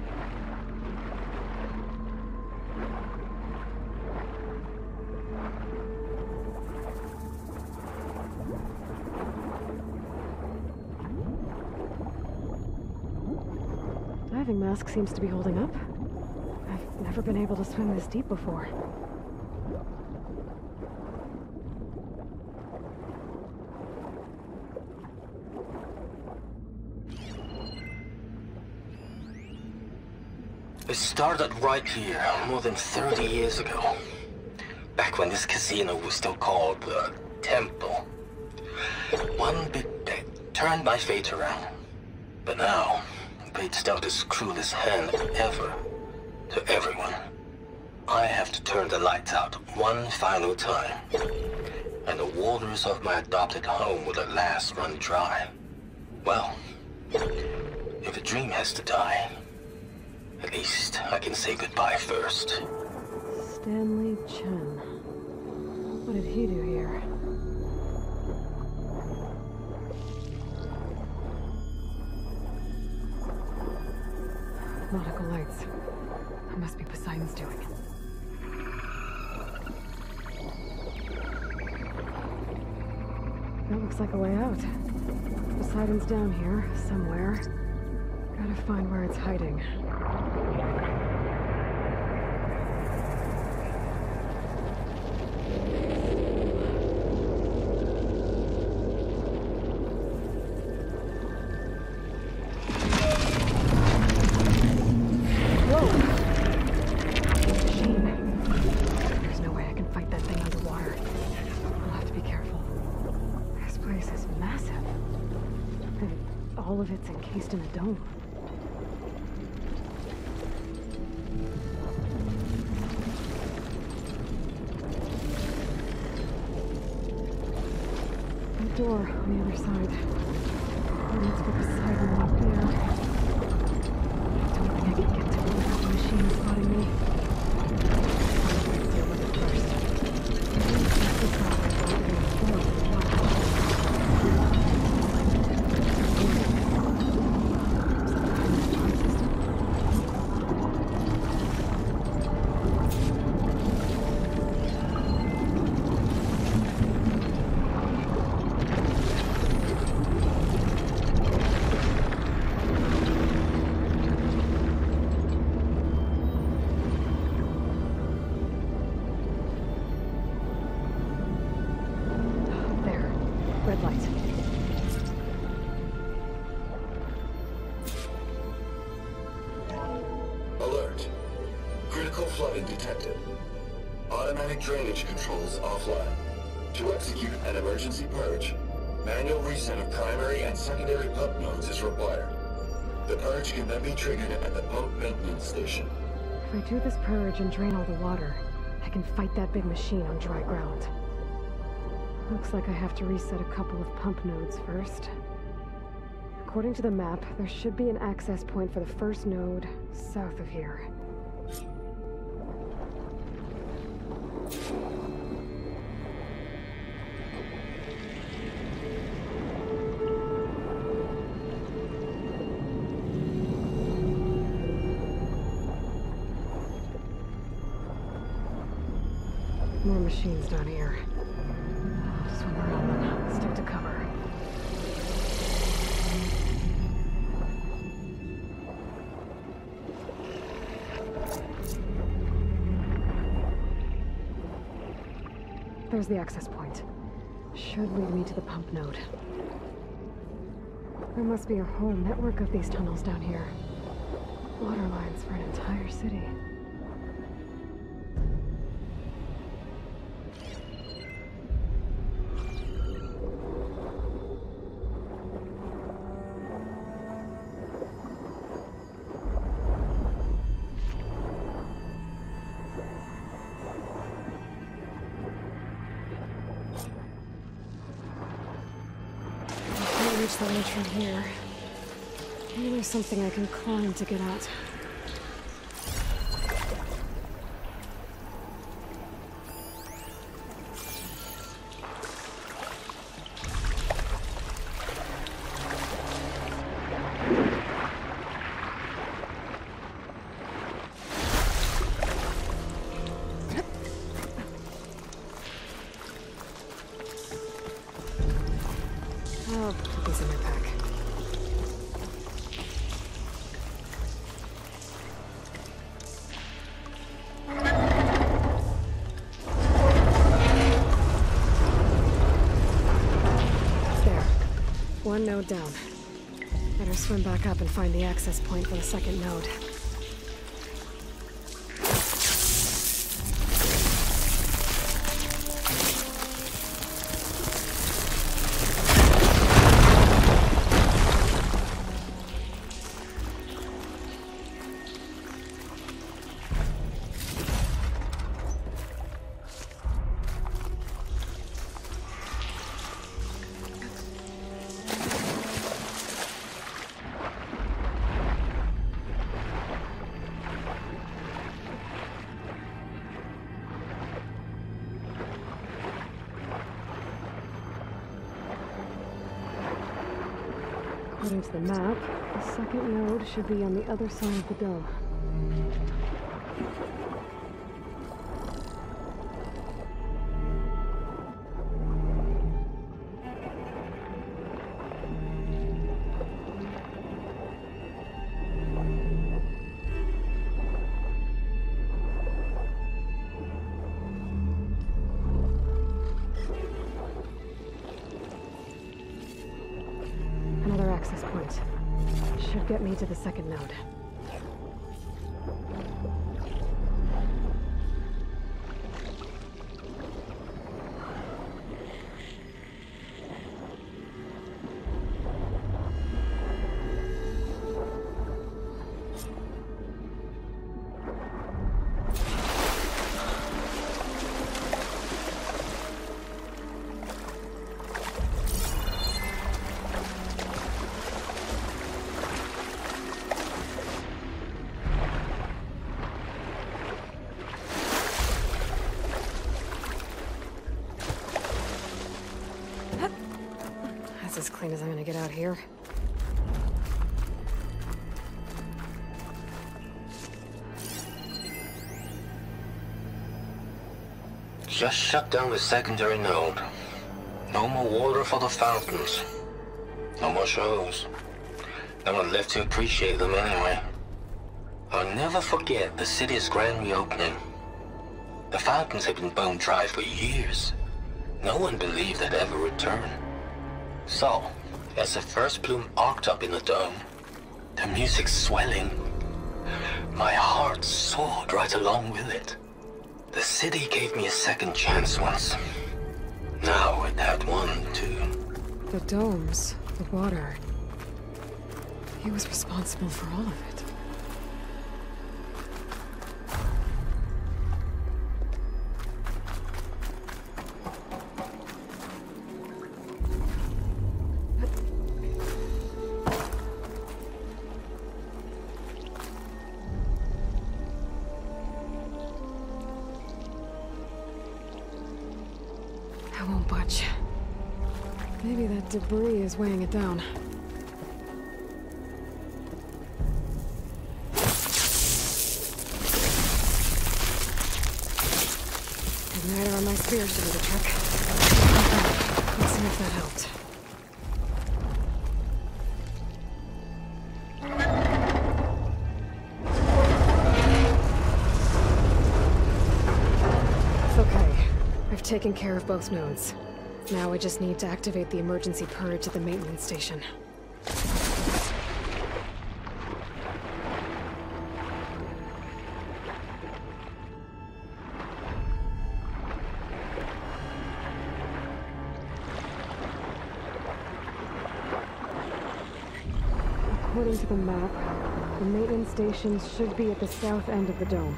Diving mask seems to be holding up. I've never been able to swim this deep before.
It started right here, more than 30 years ago. Back when this casino was still called the Temple. One big bet turned my fate around. But now, fate's dealt its cruelest hand ever to everyone. I have to turn the lights out one final time. And the waters of my adopted home will at last run dry. Well, if a dream has to die, at least I can say goodbye first.
Stanley Chen. What did he do here? Nautical lights. That must be Poseidon's doing. That looks like a way out. Poseidon's down here, somewhere. Gotta find where it's hiding. It's encased in a dome. The door on the other side. Leads for Poseidon up there. I don't think I can get to it without the machine spotting me. I'll deal with it first. This is how I got in the
automatic drainage controls offline. To execute an emergency purge, manual reset of primary and secondary pump nodes is required. The purge can then be triggered at the pump maintenance station.
If I do this purge and drain all the water, I can fight that big machine on dry ground. Looks like I have to reset a couple of pump nodes first. According to the map, there should be an access point for the first node south of here. More machines down here. I'll swim around them, stick to cover. There's the access point. Should lead me to the pump node. There must be a whole network of these tunnels down here. Water lines for an entire city. The ledge from here. Maybe there's something I can climb to get out. I'll put these in my pack. There. One node down. Better swim back up and find the access point for the second node. According to the map, the second node should be on the other side of the dome. Access point. Should get me to the second node. As clean as I'm gonna get out here.
Just shut down the secondary node. No more water for the fountains. No more shows. No one left to appreciate them anyway. I'll never forget the city's grand reopening. The fountains had been bone dry for years. No one believed they'd ever return. So, as the first plume arced up in the dome, the music swelling, my heart soared right along with it. The city gave me a second chance once. Now it had one, too.
The domes, the water. He was responsible for all of it. I won't budge. Maybe that debris is weighing it down. Neither of my spears to do the trick. Let's see if that helped. Okay. I've taken care of both nodes. Now I just need to activate the emergency purge at the maintenance station. According to the map, the maintenance stations should be at the south end of the dome.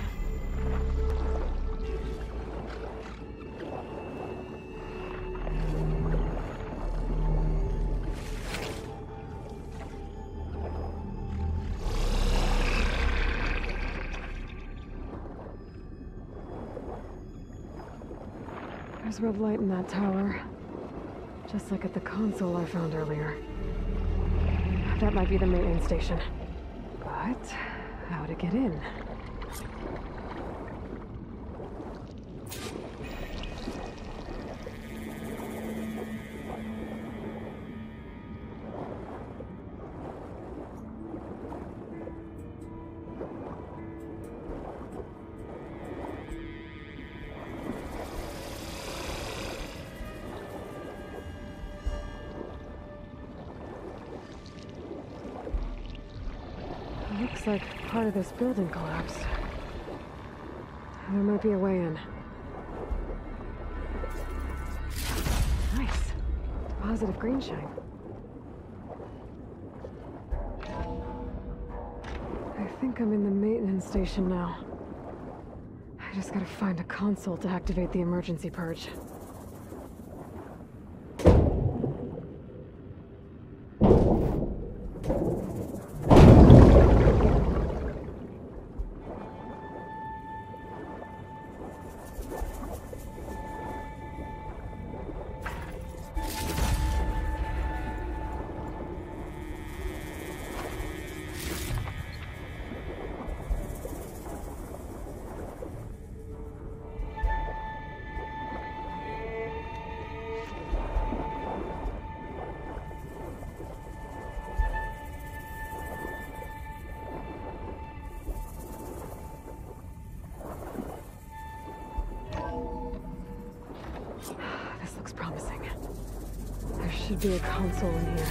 There's red light in that tower, just like at the console I found earlier. That might be the maintenance station. But how to get in? Looks like part of this building collapsed. There might be a way in. Nice. Deposit of green shine. I think I'm in the maintenance station now. I just gotta find a console to activate the emergency purge. This looks promising. There should be a console in here.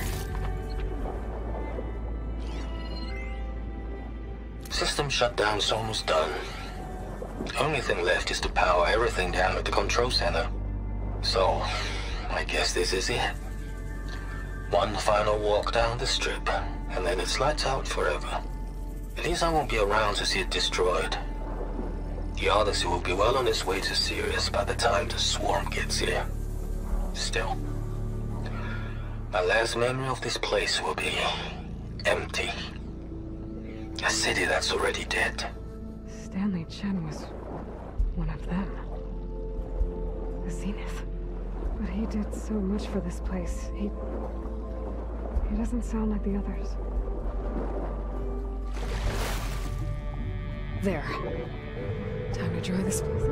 System shutdown's almost done. Only thing left is to power everything down at the control center. So, I guess this is it. One final walk down the strip, and then it's lights out forever. At least I won't be around to see it destroyed. The Odyssey will be well on its way to Sirius by the time the swarm gets here. Still, my last memory of this place will be empty. A city that's already dead.
Stanley Chen was one of them. The Zenith. But he did so much for this place. He doesn't sound like the others. There. Time to dry this place out.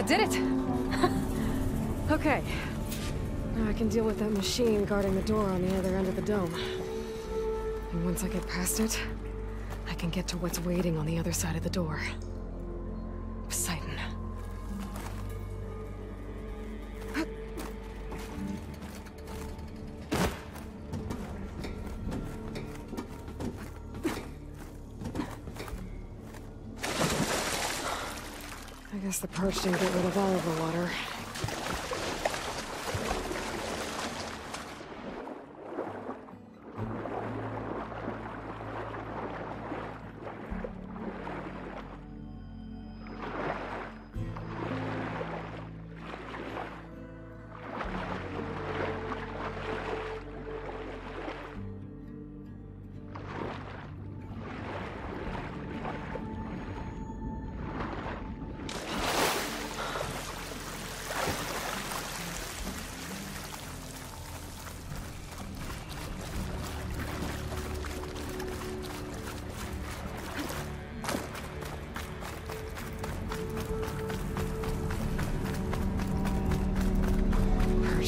That did it! Okay. Now I can deal with that machine guarding the door on the other end of the dome. And once I get past it, I can get to what's waiting on the other side of the door. Poseidon. I guess the perch didn't get rid of all of the water.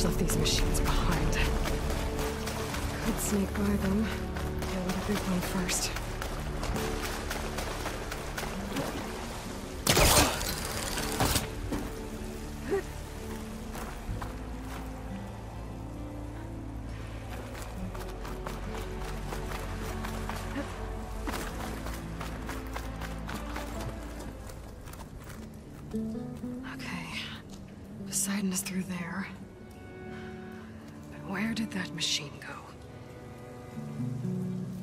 Left these machines behind. Could sneak by them. Deal with the big one first. Okay. Poseidon is through there. Where did that machine go?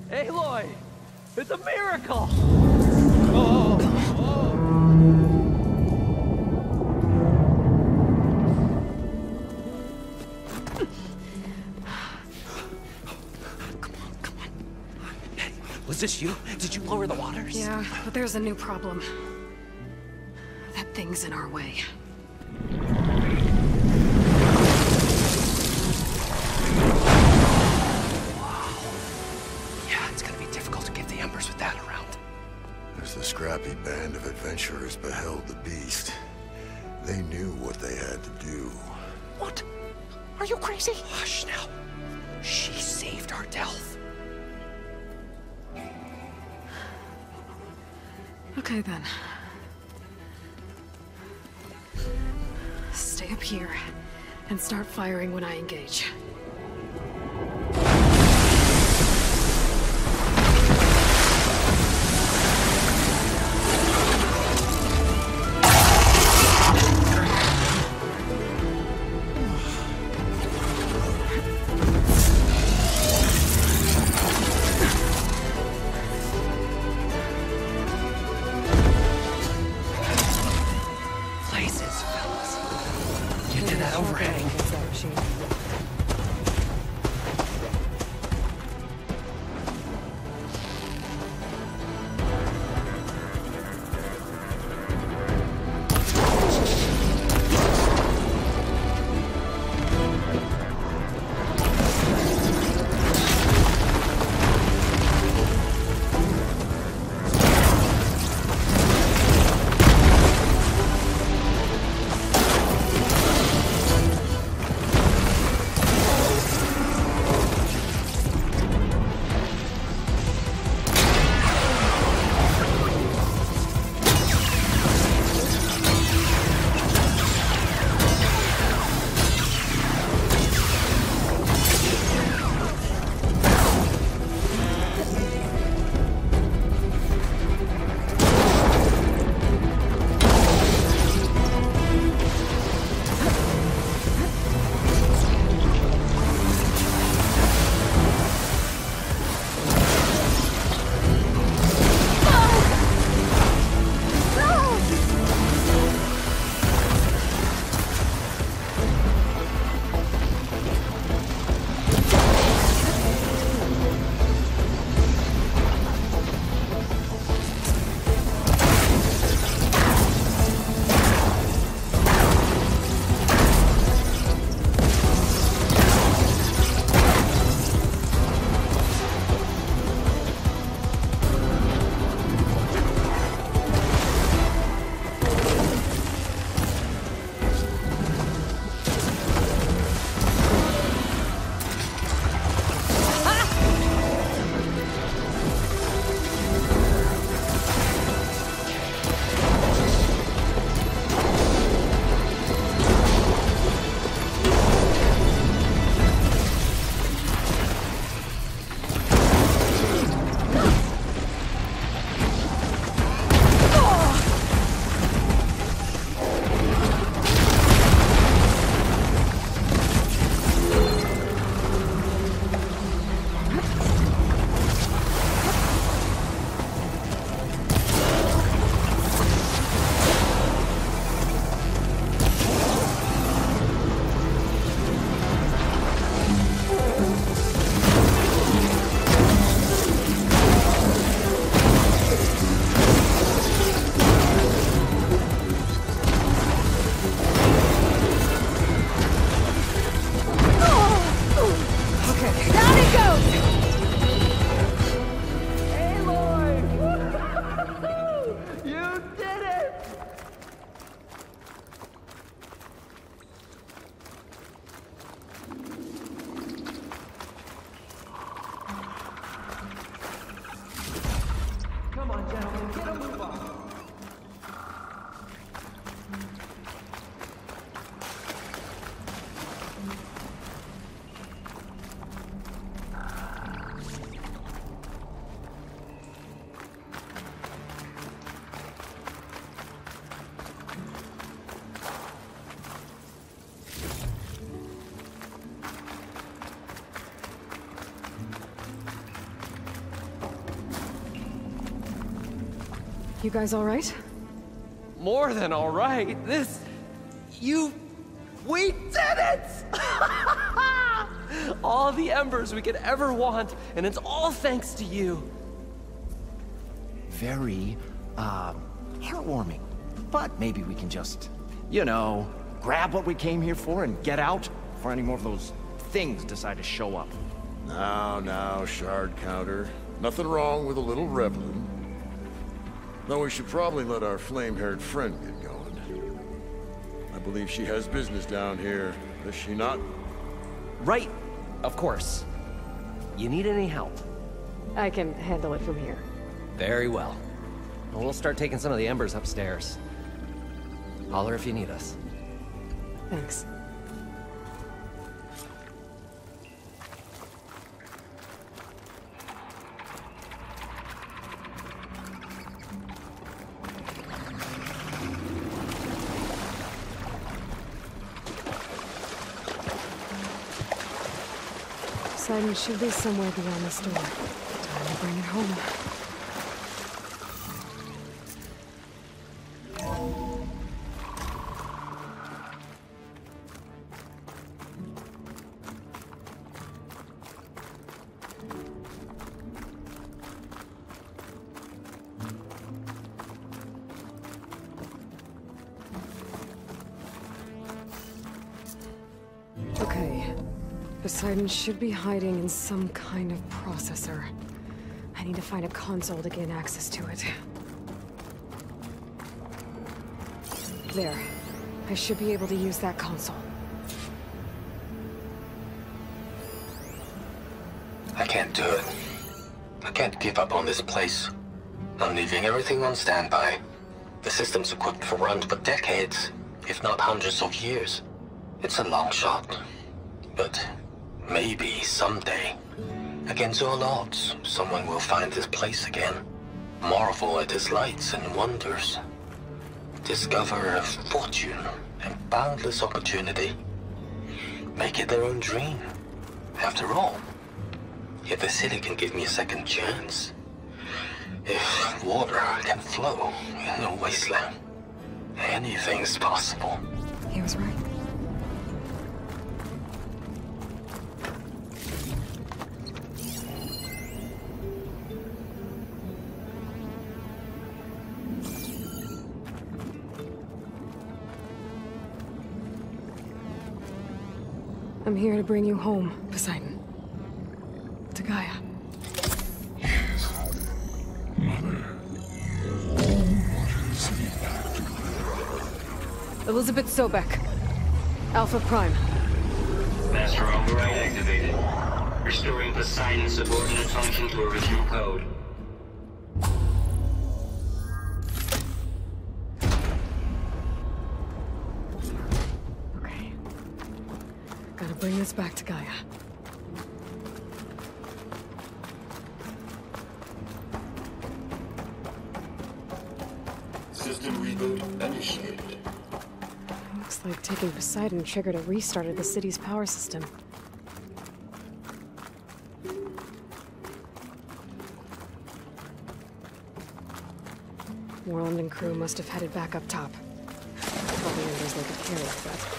Aloy! It's a miracle!
Was this you? Did you lower the waters?
Yeah, but there's a new problem. That thing's in our way.
The scrappy band of adventurers beheld the beast. They knew what they had to do.
What? Are you crazy? Hush now. She saved our Delph.
Okay then. Stay up here and start firing when I engage. You guys all right?
More than all right. We did it! All the embers we could ever want, and it's all thanks to you.
Very, heartwarming. But maybe we can just, you know, grab what we came here for and get out before any more of those things decide to show up.
Now, shard counter. Nothing wrong with a little reveling. Though we should probably let our flame-haired friend get going. I believe she has business down here, does she not?
Right, of course. You need any help?
I can handle it from here.
Very well. We'll start taking some of the embers upstairs. Holler if you need us.
Thanks. Poseidon should be somewhere beyond this door. Time to bring it home. Poseidon should be hiding in some kind of processor. I need to find a console to gain access to it. There. I should be able to use that console.
I can't do it. I can't give up on this place. I'm leaving everything on standby. The system's equipped for runs for decades, if not hundreds of years. It's a long shot, but maybe someday, against all odds, someone will find this place again, marvel at its lights and wonders, discover a fortune and boundless opportunity, make it their own dream. After all, if the city can give me a second chance, if water can flow in a wasteland, anything's possible.
He was right. I'm here to bring you home, Poseidon. To Gaia.
Mother.
Elizabeth Sobek. Alpha Prime.
Master override activated. Restoring Poseidon's subordinate function to original code.
Okay. Gotta bring this back to Gaia.
System reboot initiated.
Looks like taking Poseidon triggered a restart of the city's power system. Moreland and crew must have headed back up top. Probably embers they could carry, but...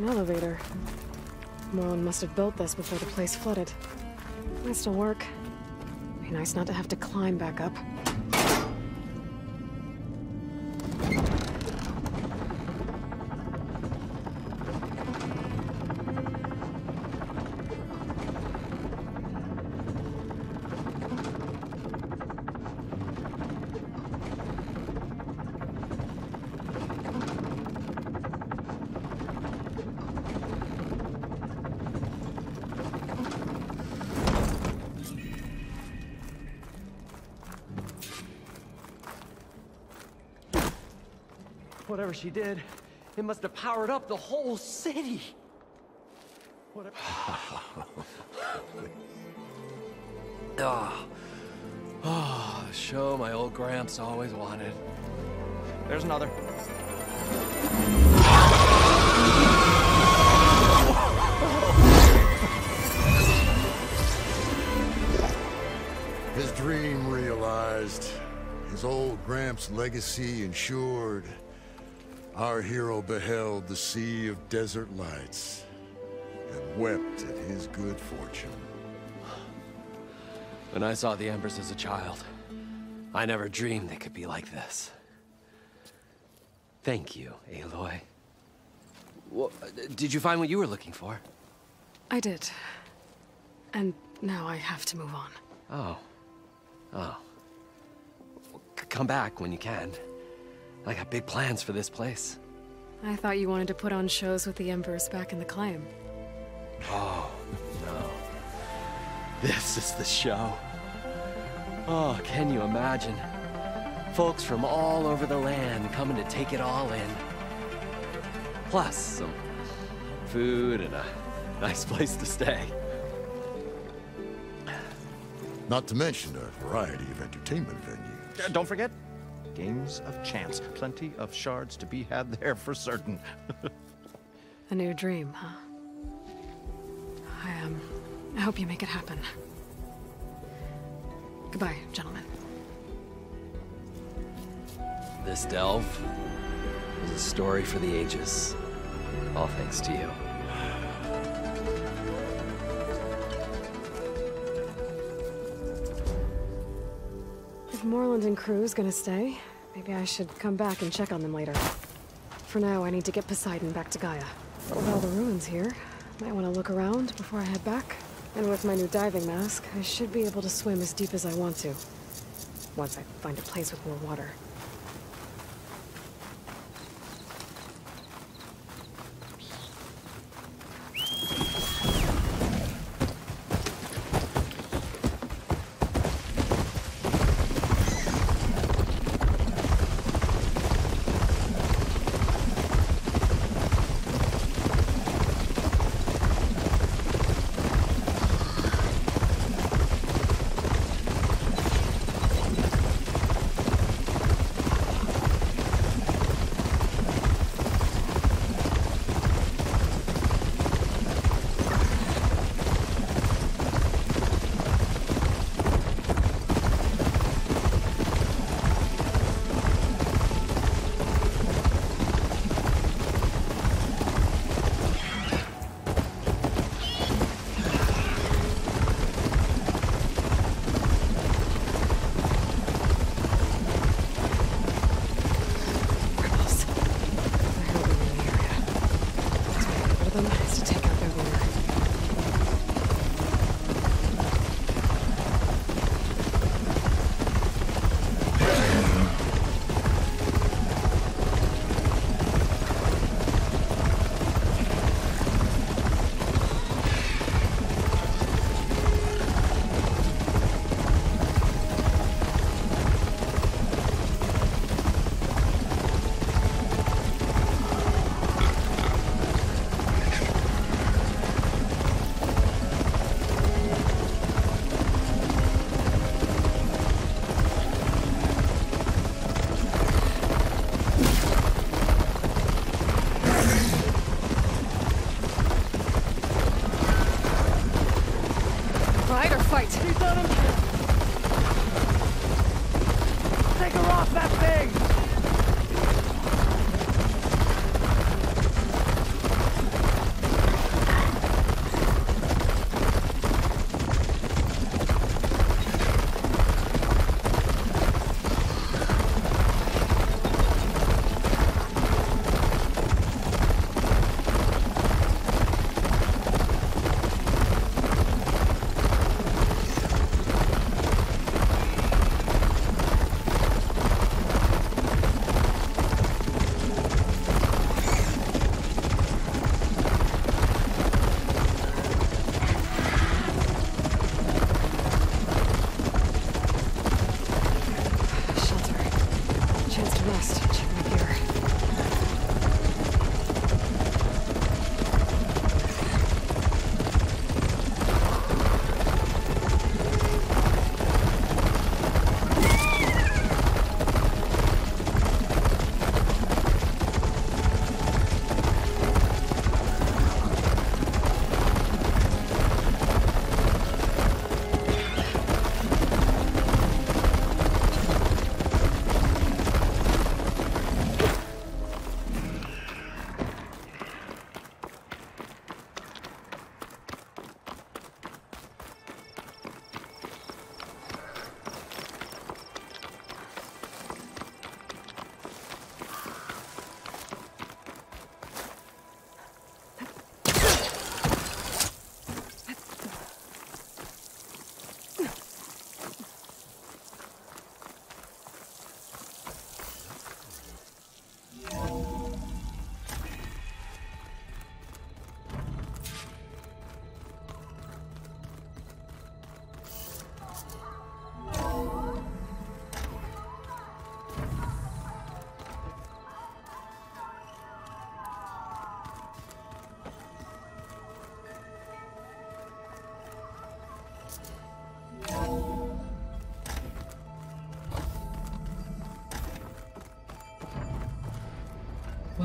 An elevator. Moreland must have built this before the place flooded. Might still work. Be nice not to have to climb back up.
Whatever she did, it must have powered up the whole city. Whatever. Show my old Gramps always wanted.
There's another.
His dream realized. His old Gramps' legacy ensured. Our hero beheld the sea of desert lights and wept at his good fortune.
When I saw the Embers as a child, I never dreamed they could be like this. Thank you, Aloy. Well, did you find what you were looking for?
I did. And now I have to move on.
Oh. Well, come back when you can. I got big plans for this place.
I thought you wanted to put on shows with the Embers back in the claim.
Oh, no. This is the show. Oh, can you imagine? Folks from all over the land coming to take it all in. Plus some food and a nice place to stay.
Not to mention a variety of entertainment venues.
Don't forget, games of chance. Plenty of shards to be had there for certain.
A new dream, huh? I hope you make it happen. Goodbye, gentlemen.
This delve is a story for the ages. All thanks to you.
If Moreland and crew's gonna stay, maybe I should come back and check on them later. For now, I need to get Poseidon back to Gaia. With all the ruins here, might want to look around before I head back. And with my new diving mask, I should be able to swim as deep as I want to. Once I find a place with more water.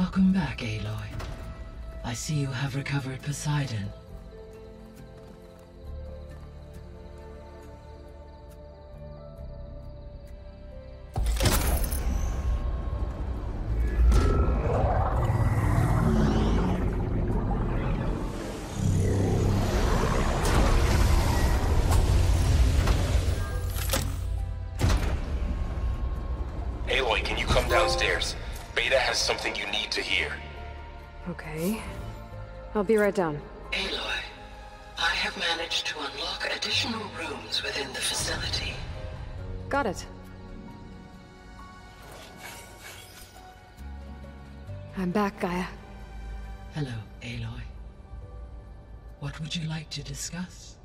Welcome back, Aloy. I see you have recovered Poseidon.
Aloy, can you come downstairs? Beta has something you need to hear.
Okay. I'll be right down.
Aloy, I have managed to unlock additional rooms within the facility.
Got it. I'm back, Gaia.
Hello, Aloy. What would you like to discuss?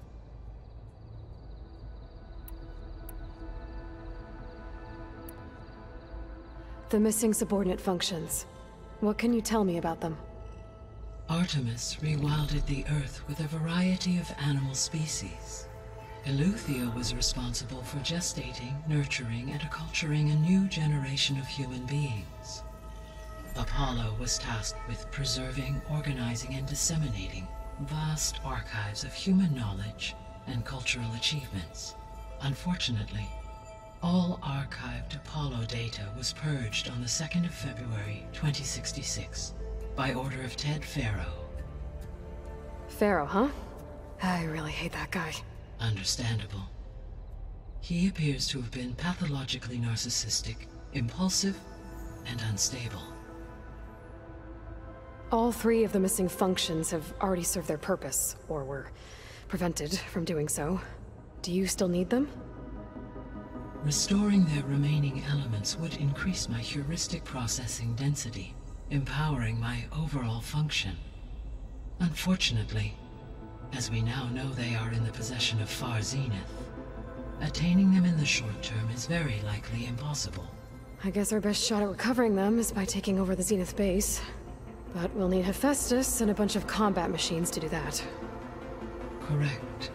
The missing subordinate functions. What can you tell me about them?
Artemis rewilded the Earth with a variety of animal species. Eleuthia was responsible for gestating, nurturing, and acculturating a new generation of human beings. Apollo was tasked with preserving, organizing, and disseminating vast archives of human knowledge and cultural achievements. Unfortunately, all archived Apollo data was purged on the 2nd of February, 2066, by order of Ted Faro.
Pharaoh, huh? I really hate that guy.
Understandable. He appears to have been pathologically narcissistic, impulsive, and unstable.
All 3 of the missing functions have already served their purpose, or were prevented from doing so. Do you still need them?
Restoring their remaining elements would increase my heuristic processing density, empowering my overall function. Unfortunately, as we now know they are in the possession of Far Zenith, attaining them in the short term is very likely impossible.
I guess our best shot at recovering them is by taking over the Zenith base. But we'll need Hephaestus and a bunch of combat machines to do that.
Correct.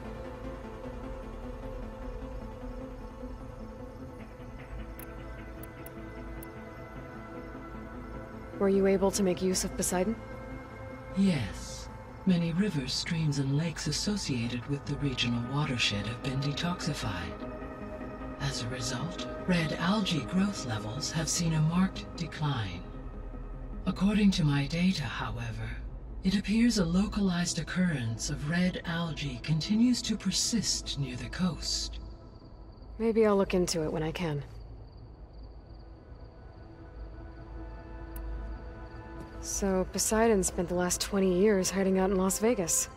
Were you able to make use of Poseidon?
Yes. Many rivers, streams, and lakes associated with the regional watershed have been detoxified. As a result, red algae growth levels have seen a marked decline. According to my data, however, it appears a localized occurrence of red algae continues to persist near the coast.
Maybe I'll look into it when I can. So, Poseidon spent the last 20 years hiding out in Las Vegas.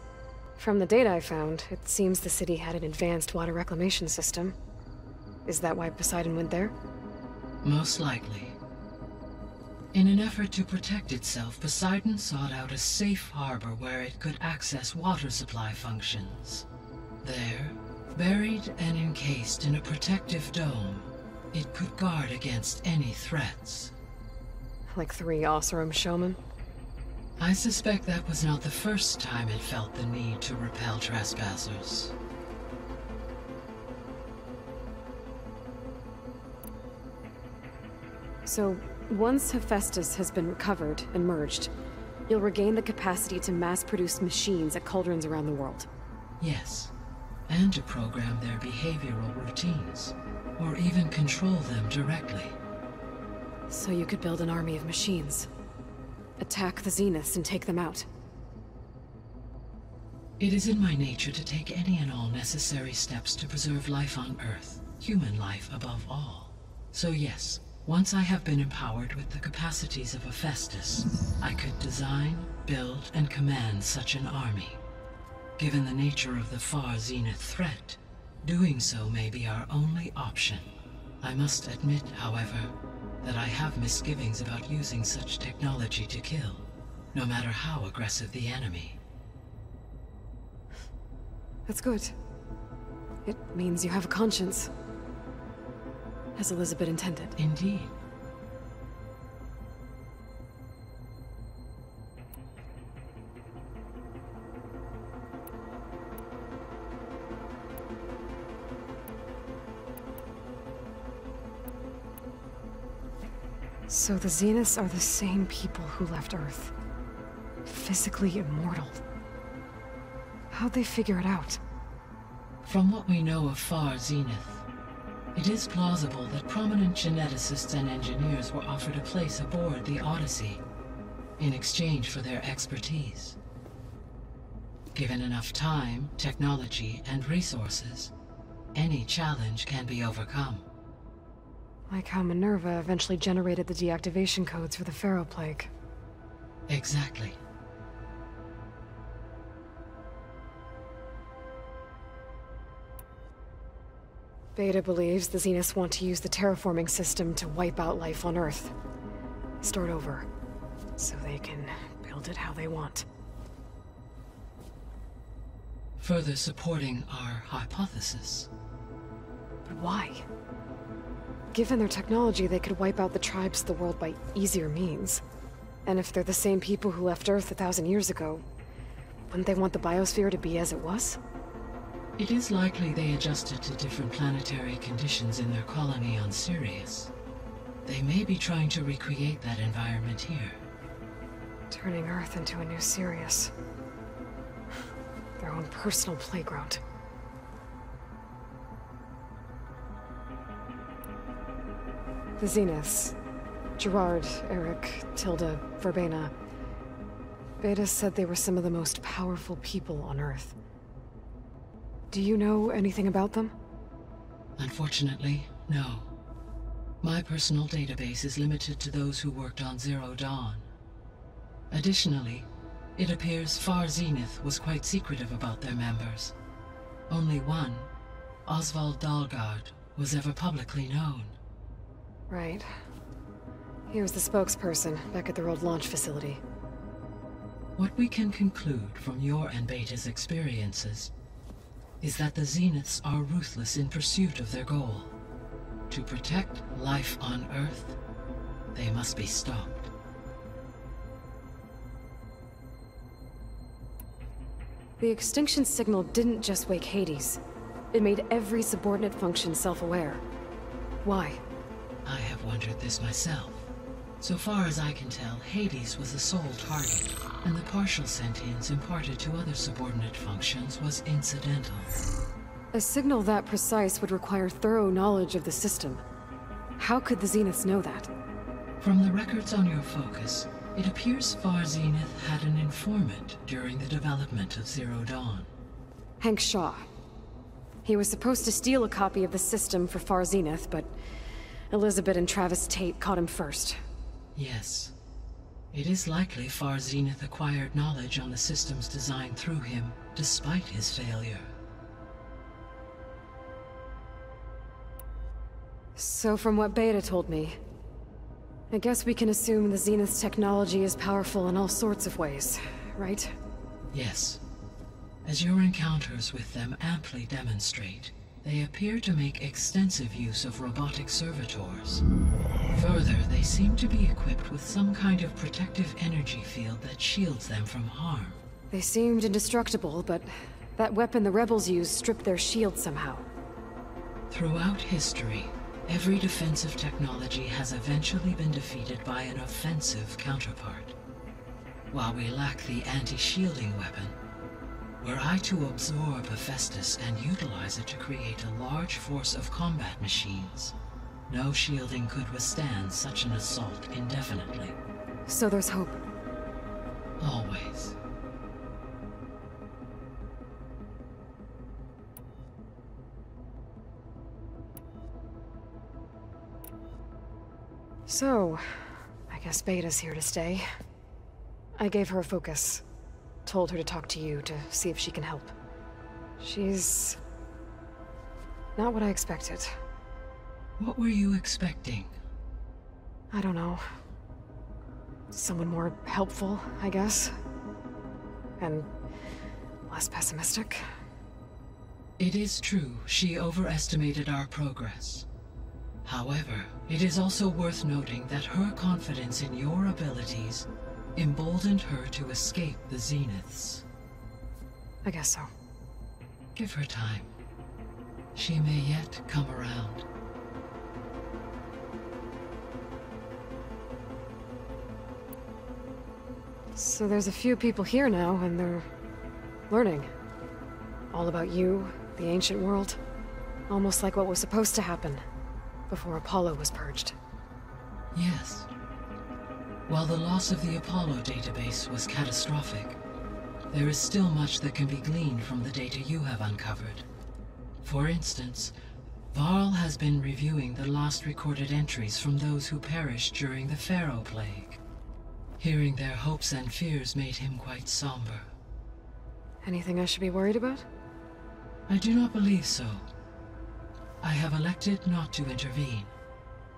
From the data I found, it seems the city had an advanced water reclamation system. Is that why Poseidon went there?
Most likely. In an effort to protect itself, Poseidon sought out a safe harbor where it could access water supply functions. There, buried and encased in a protective dome, it could guard against any threats.
Like 3 Oseram showmen?
I suspect that was not the first time it felt the need to repel trespassers.
So, once Hephaestus has been recovered and merged, you'll regain the capacity to mass-produce machines at cauldrons around the world.
Yes, and to program their behavioral routines, or even control them directly.
So you could build an army of machines. Attack the Zeniths and take them out.
It is in my nature to take any and all necessary steps to preserve life on Earth, human life above all. So yes, once I have been empowered with the capacities of Hephaestus, I could design, build, and command such an army. Given the nature of the Far Zenith threat, doing so may be our only option. I must admit, however, that I have misgivings about using such technology to kill, no matter how aggressive the enemy.
That's good. It means you have a conscience. As Elizabeth intended.
Indeed.
So the Zeniths are the same people who left Earth. Physically immortal. How'd they figure it out?
From what we know of Far Zenith, it is plausible that prominent geneticists and engineers were offered a place aboard the Odyssey in exchange for their expertise. Given enough time, technology, and resources, any challenge can be overcome.
Like how Minerva eventually generated the deactivation codes for the Pharaoh Plague.
Exactly.
Beta believes the Zeniths want to use the terraforming system to wipe out life on Earth. Start over, so they can build it how they want.
Further supporting our hypothesis.
But why? Given their technology, they could wipe out the tribes of the world by easier means. And if they're the same people who left Earth 1,000 years ago, wouldn't they want the biosphere to be as it was?
It is likely they adjusted to different planetary conditions in their colony on Sirius. They may be trying to recreate that environment here.
Turning Earth into a new Sirius. Their own personal playground. The Zeniths. Gerard, Eric, Tilda, Verbena. Beta said they were some of the most powerful people on Earth. Do you know anything about them?
Unfortunately, no. My personal database is limited to those who worked on Zero Dawn. Additionally, it appears Far Zenith was quite secretive about their members. Only one, Oswald Dalgard, was ever publicly known.
Right. He was the spokesperson back at their old launch facility.
What we can conclude from your and Beta's experiences is that the Zeniths are ruthless in pursuit of their goal. To protect life on Earth, they must be stopped.
The extinction signal didn't just wake Hades. It made every subordinate function self-aware. Why?
I have wondered this myself. So far as I can tell, Hades was the sole target, and the partial sentience imparted to other subordinate functions was incidental.
A signal that precise would require thorough knowledge of the system. How could the Zeniths know that?
From the records on your focus, it appears Far Zenith had an informant during the development of Zero Dawn.
Hank Shaw. He was supposed to steal a copy of the system for Far Zenith, but Elizabeth and Travis Tate caught him first.
Yes. It is likely Far Zenith acquired knowledge on the systems designed through him, despite his failure.
So from what Beta told me, I guess we can assume the Zenith's technology is powerful in all sorts of ways, right?
Yes. As your encounters with them amply demonstrate, they appear to make extensive use of robotic servitors. Further, they seem to be equipped with some kind of protective energy field that shields them from harm.
They seemed indestructible, but that weapon the rebels used stripped their shield somehow.
Throughout history, every defensive technology has eventually been defeated by an offensive counterpart. While we lack the anti-shielding weapon, were I to absorb Hephaestus and utilize it to create a large force of combat machines, no shielding could withstand such an assault indefinitely.
So there's hope.
Always.
So, I guess Beta's here to stay. I gave her a focus. Told her to talk to you to see if she can help. She's not what I expected.
What were you expecting?
I don't know. Someone more helpful, I guess. And less pessimistic.
It is true, she overestimated our progress. However, it is also worth noting that her confidence in your abilities emboldened her to escape the Zeniths.
I guess so.
Give her time. She may yet come around.
So there's a few people here now, and they're learning. All about you, the ancient world. Almost like what was supposed to happen before Apollo was purged.
Yes. While the loss of the Apollo database was catastrophic, there is still much that can be gleaned from the data you have uncovered. For instance, Varl has been reviewing the last recorded entries from those who perished during the Pharaoh Plague. Hearing their hopes and fears made him quite somber.
Anything I should be worried about?
I do not believe so. I have elected not to intervene,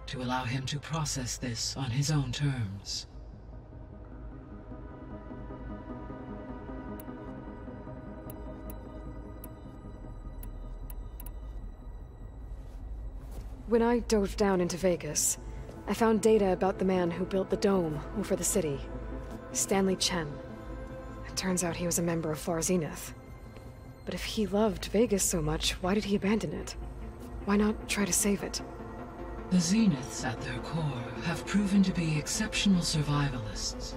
to allow him to process this on his own terms.
When I dove down into Vegas, I found data about the man who built the dome over the city. Stanley Chen. It turns out he was a member of Far Zenith. But if he loved Vegas so much, why did he abandon it? Why not try to save it?
The Zeniths, at their core, have proven to be exceptional survivalists.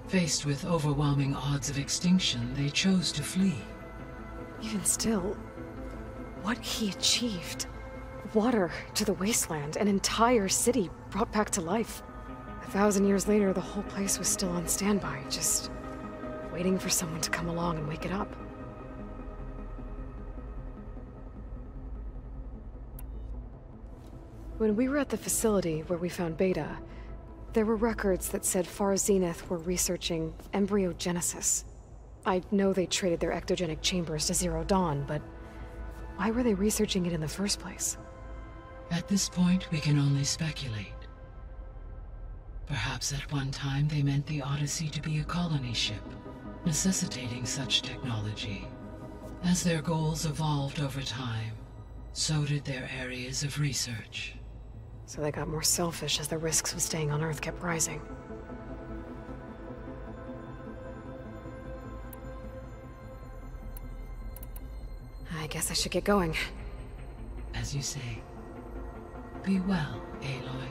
Faced with overwhelming odds of extinction, they chose to flee.
Even still, what he achieved. Water to the wasteland, an entire city brought back to life. 1,000 years later, the whole place was still on standby, just waiting for someone to come along and wake it up. When we were at the facility where we found Beta, there were records that said Far Zenith were researching embryogenesis. I know they traded their ectogenic chambers to Zero Dawn, but why were they researching it in the first place?
At this point, we can only speculate. Perhaps at one time they meant the Odyssey to be a colony ship, necessitating such technology. As their goals evolved over time, so did their areas of research.
So they got more selfish as the risks of staying on Earth kept rising. I guess I should get going.
As you say. Be well, Aloy.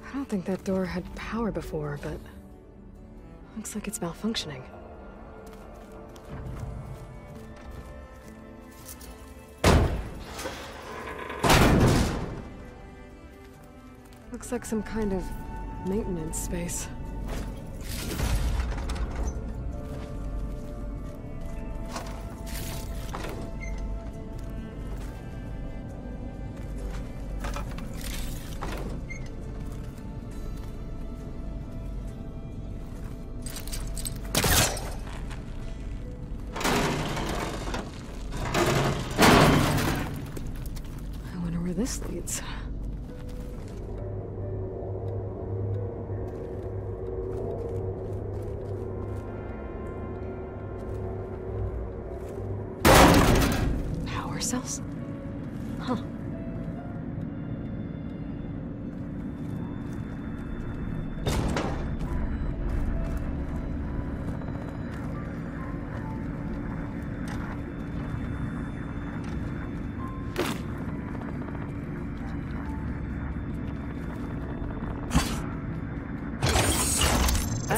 I don't think that door had power before, but looks like it's malfunctioning. Looks like some kind of maintenance space. This leads. Power cells? Huh.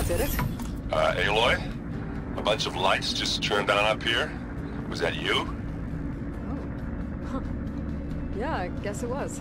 Did it?
Aloy? A bunch of lights just turned on up here? Was that you?
Oh. Huh. Yeah, I guess it was.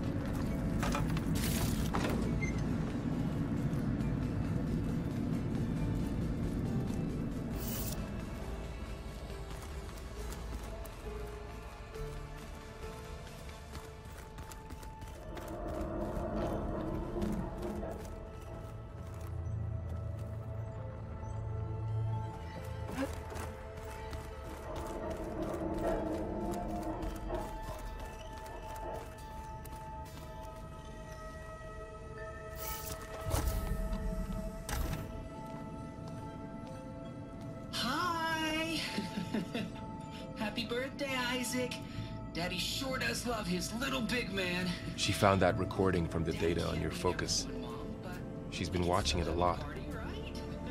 sick, Daddy sure does love his little big man.
She found that recording from the data on your focus. She's been watching it a lot.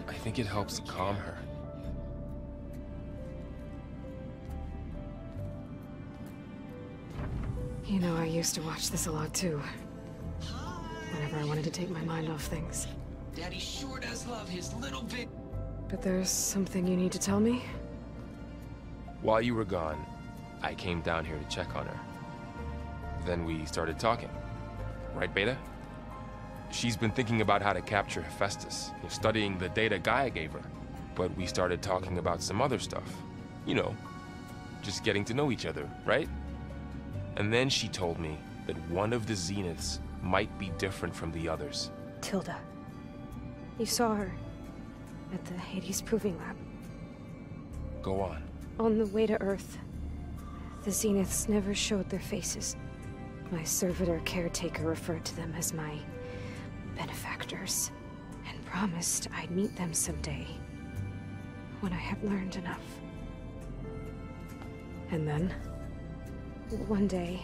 I think it helps calm her.
You know, I used to watch this a lot too. Whenever I wanted to take my mind off things.
Daddy sure does love his little big...
But there's something you need to tell me?
While you were gone, I came down here to check on her. Then we started talking. Right, Beta? She's been thinking about how to capture Hephaestus, studying the data Gaia gave her. But we started talking about some other stuff. You know, just getting to know each other, right? And then she told me that one of the Zeniths might be different from the others.
Tilda. You saw her at the Hades Proving Lab.
Go on.
On the way to Earth, the Zeniths never showed their faces. My servitor caretaker referred to them as my benefactors, and promised I'd meet them someday, when I had learned enough. And then, one day,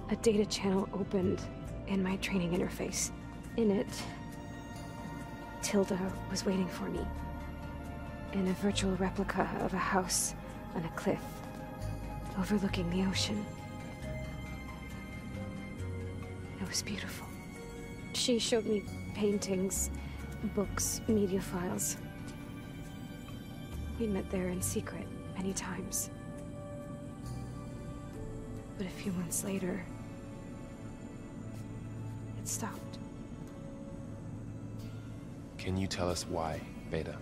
a data channel opened in my training interface. In it, Tilda was waiting for me, in a virtual replica of a house on a cliff, overlooking the ocean. It was beautiful. She showed me paintings, books, media files. We met there in secret many times. But a few months later, it stopped.
Can you tell us why, Beta?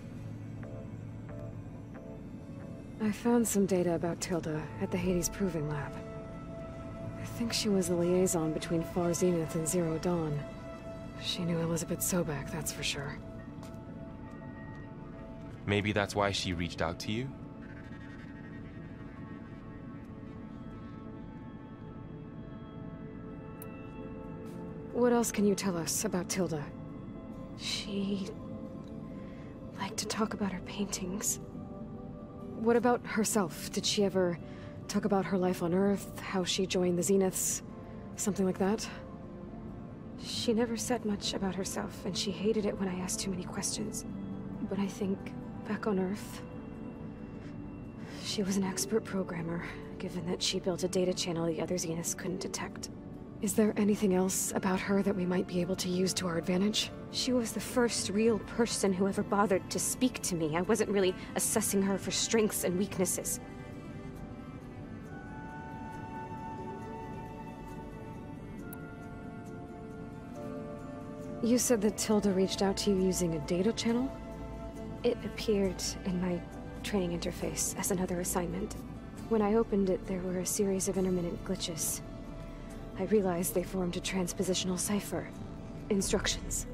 I found some data about Tilda at the Hades Proving Lab. I think she was the liaison between Far Zenith and Zero Dawn. She knew Elizabeth Sobek, that's for sure.
Maybe that's why she reached out to you?
What else can you tell us about Tilda? She liked to talk about her paintings. What about herself? Did she ever talk about her life on Earth, how she joined the Zeniths, something like that? She never said much about herself, and she hated it when I asked too many questions. But I think, back on Earth, she was an expert programmer, given that she built a data channel the other Zeniths couldn't detect. Is there anything else about her that we might be able to use to our advantage? She was the first real person who ever bothered to speak to me. I wasn't really assessing her for strengths and weaknesses. You said that Tilda reached out to you using a data channel? It appeared in my training interface as another assignment. When I opened it, there were a series of intermittent glitches. I realized they formed a transpositional cipher. Instructions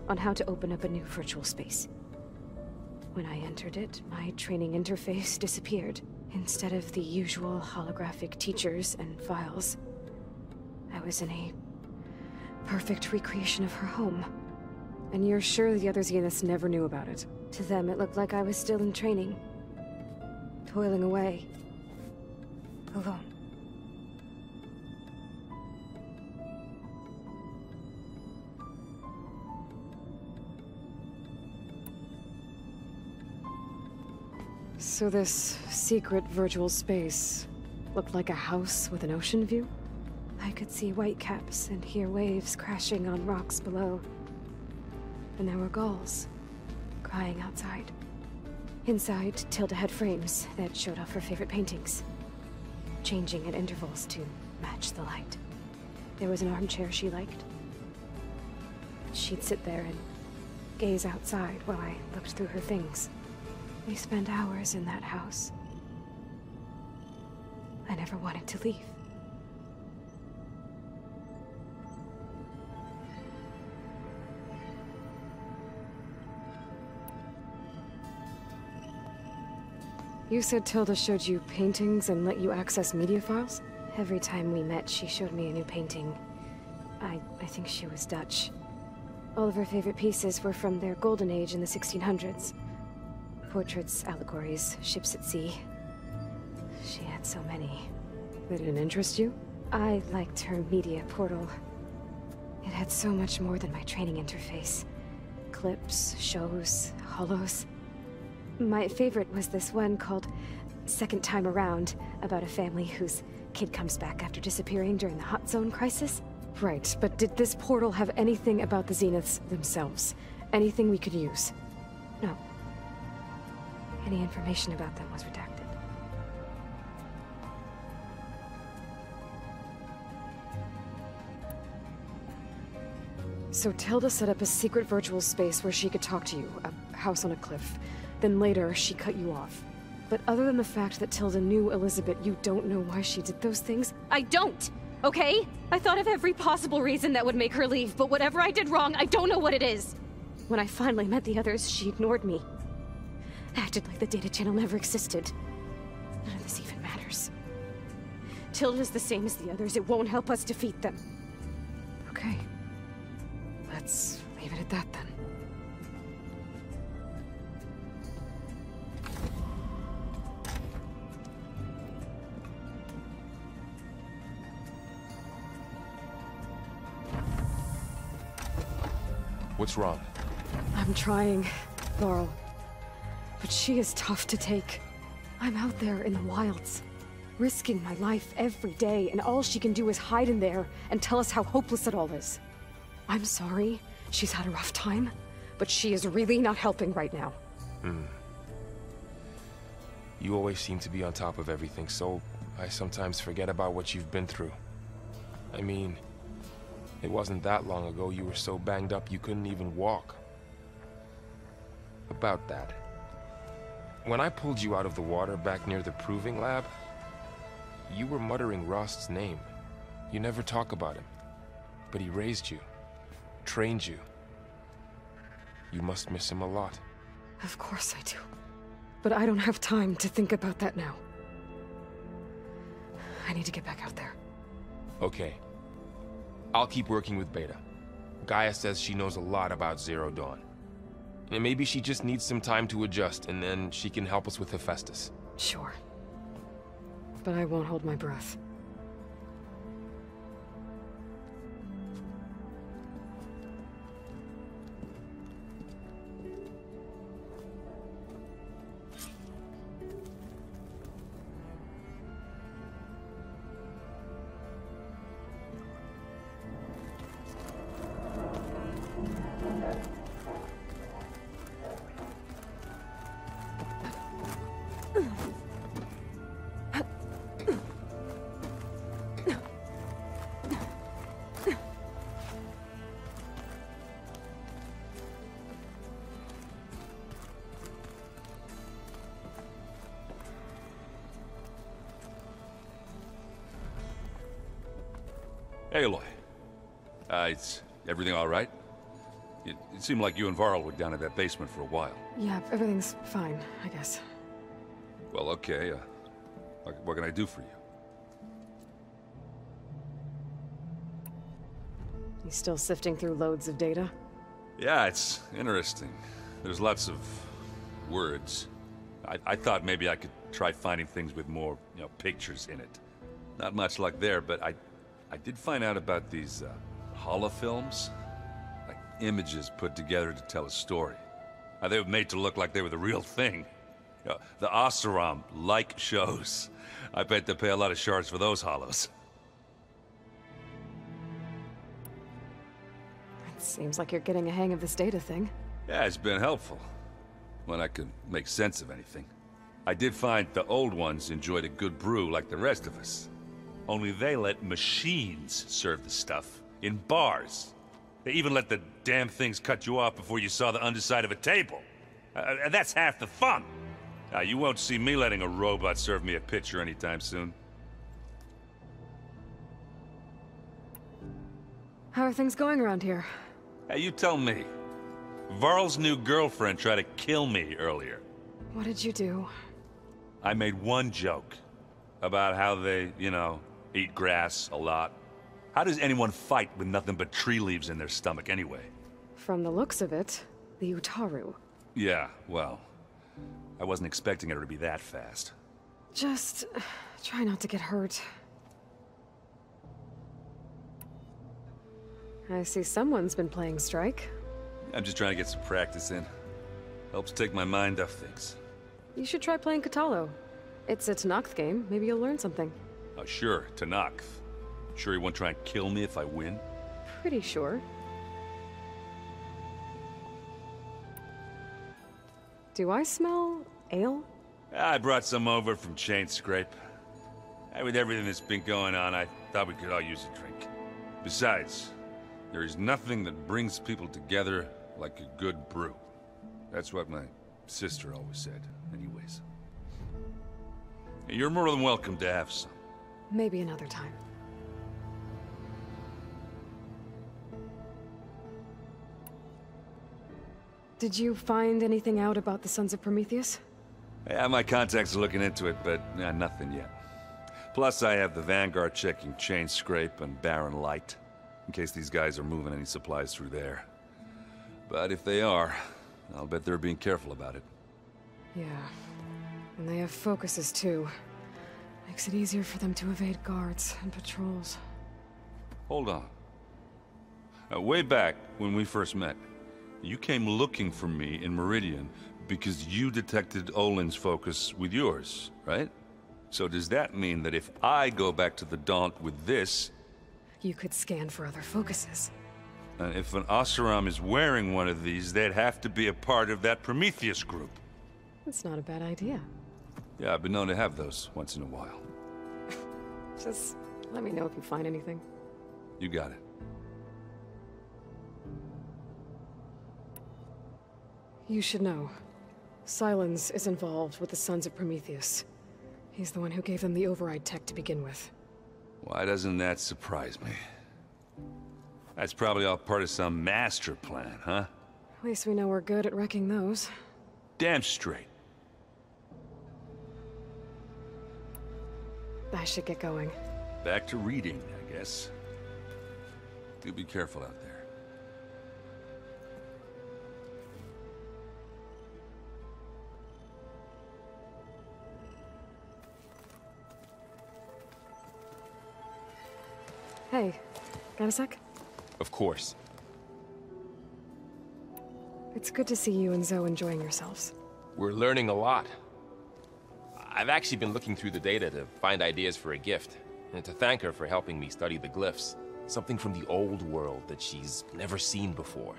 on how to open up a new virtual space. When I entered it, my training interface disappeared. Instead of the usual holographic teachers and files, I was in a perfect recreation of her home. And you're sure the other Zeniths never knew about it? To them, it looked like I was still in training. Toiling away. Alone. So this secret virtual space looked like a house with an ocean view? I could see whitecaps and hear waves crashing on rocks below. And there were gulls crying outside. Inside, Tilda had frames that showed off her favorite paintings, changing at intervals to match the light. There was an armchair she liked. She'd sit there and gaze outside while I looked through her things. We spent hours in that house. I never wanted to leave. You said Tilda showed you paintings and let you access media files? Every time we met, she showed me a new painting. I think she was Dutch. All of her favorite pieces were from their golden age in the 1600s. Portraits, allegories, ships at sea. She had so many. They didn't interest you? I liked her media portal. It had so much more than my training interface. Clips, shows, holos. My favorite was this one called Second Time Around, about a family whose kid comes back after disappearing during the Hot Zone crisis. Right, but did this portal have anything about the Zeniths themselves? Anything we could use? No. Any information about them was redacted. So Tilda set up a secret virtual space where she could talk to you, a house on a cliff. Then later, she cut you off. But other than the fact that Tilda knew Elizabeth, you don't know why she did those things?
I don't! Okay? I thought of every possible reason that would make her leave, but whatever I did wrong, I don't know what it is. When I finally met the others, she ignored me. Acted like the data channel never existed. None of this even matters. Tilda's the same as the others. It won't help us defeat them.
Okay. Let's leave it at that then.
What's wrong?
I'm trying, Laurel. But she is tough to take. I'm out there in the wilds, risking my life every day, and all she can do is hide in there and tell us how hopeless it all is. I'm sorry, she's had a rough time, but she is really not helping right now.
You always seem to be on top of everything, so I sometimes forget about what you've been through. I mean, it wasn't that long ago you were so banged up you couldn't even walk. About that. When I pulled you out of the water back near the proving lab, you were muttering Rost's name. You never talk about him. But he raised you, trained you. You must miss him a lot.
Of course I do. But I don't have time to think about that now. I need to get back out there.
Okay. I'll keep working with Beta. Gaia says she knows a lot about Zero Dawn. And maybe she just needs some time to adjust, and then she can help us with Hephaestus.
Sure. But I won't hold my breath.
Hey, Aloy. Is everything all right? It seemed like you and Varl were down in that basement for a while.
Yeah, everything's fine, I guess.
Well, okay. What can I do for you?
You still sifting through loads of data?
Yeah, it's interesting. There's lots of words. I thought maybe I could try finding things with more, pictures in it. Not much luck there, but I did find out about these holofilms. Like images put together to tell a story. They were made to look like they were the real thing. The Oseram like shows. I bet they pay a lot of shards for those holos.
It seems like you're getting a hang of this data thing.
Yeah, it's been helpful. When I could make sense of anything. I did find the old ones enjoyed a good brew like the rest of us. Only they let machines serve the stuff in bars. They even let the damn things cut you off before you saw the underside of a table. That's half the fun. You won't see me letting a robot serve me a pitcher anytime soon.
How are things going around here?
Hey, you tell me. Varl's new girlfriend tried to kill me earlier.
What did you do?
I made one joke about how they, eat grass a lot. How does anyone fight with nothing but tree leaves in their stomach anyway?
From the looks of it, the Utaru.
Yeah, well, I wasn't expecting her to be that fast.
Just try not to get hurt. I see someone's been playing Strike.
I'm just trying to get some practice in. Helps take my mind off things.
You should try playing Katalo. It's a Tanakh game. Maybe you'll learn something.
Oh, sure, Tanakh. Sure he won't try and kill me if I win?
Pretty sure. Do I smell ale?
I brought some over from Chain Scrape. With everything that's been going on, I thought we could all use a drink. Besides, there is nothing that brings people together like a good brew. That's what my sister always said, anyways. You're more than welcome to have some.
Maybe another time. Did you find anything out about the Sons of Prometheus?
Yeah, my contacts are looking into it, but nothing yet. Plus, I have the Vanguard checking Chain Scrape and Barren Light, in case these guys are moving any supplies through there. But if they are, I'll bet they're being careful about it.
Yeah. And they have focuses, too. Makes it easier for them to evade guards and patrols.
Hold on. Way back, when we first met, you came looking for me in Meridian because you detected Olin's focus with yours, right? So does that mean that if I go back to the Daunt with this...
You could scan for other focuses.
And if an Oseram is wearing one of these, they'd have to be a part of that Prometheus group.
That's not a bad idea.
Yeah, I've been known to have those once in a while.
Just let me know if you find anything.
You got it.
You should know. Silence is involved with the Sons of Prometheus. He's the one who gave them the override tech to begin with.
Why doesn't that surprise me? That's probably all part of some master plan, huh?
At least we know we're good at wrecking those.
Damn straight.
I should get going.
Back to reading, I guess. Do be careful out there.
Hey, got a sec?
Of course.
It's good to see you and Zoe enjoying yourselves.
We're learning a lot. I've actually been looking through the data to find ideas for a gift, and to thank her for helping me study the glyphs. Something from the old world that she's never seen before.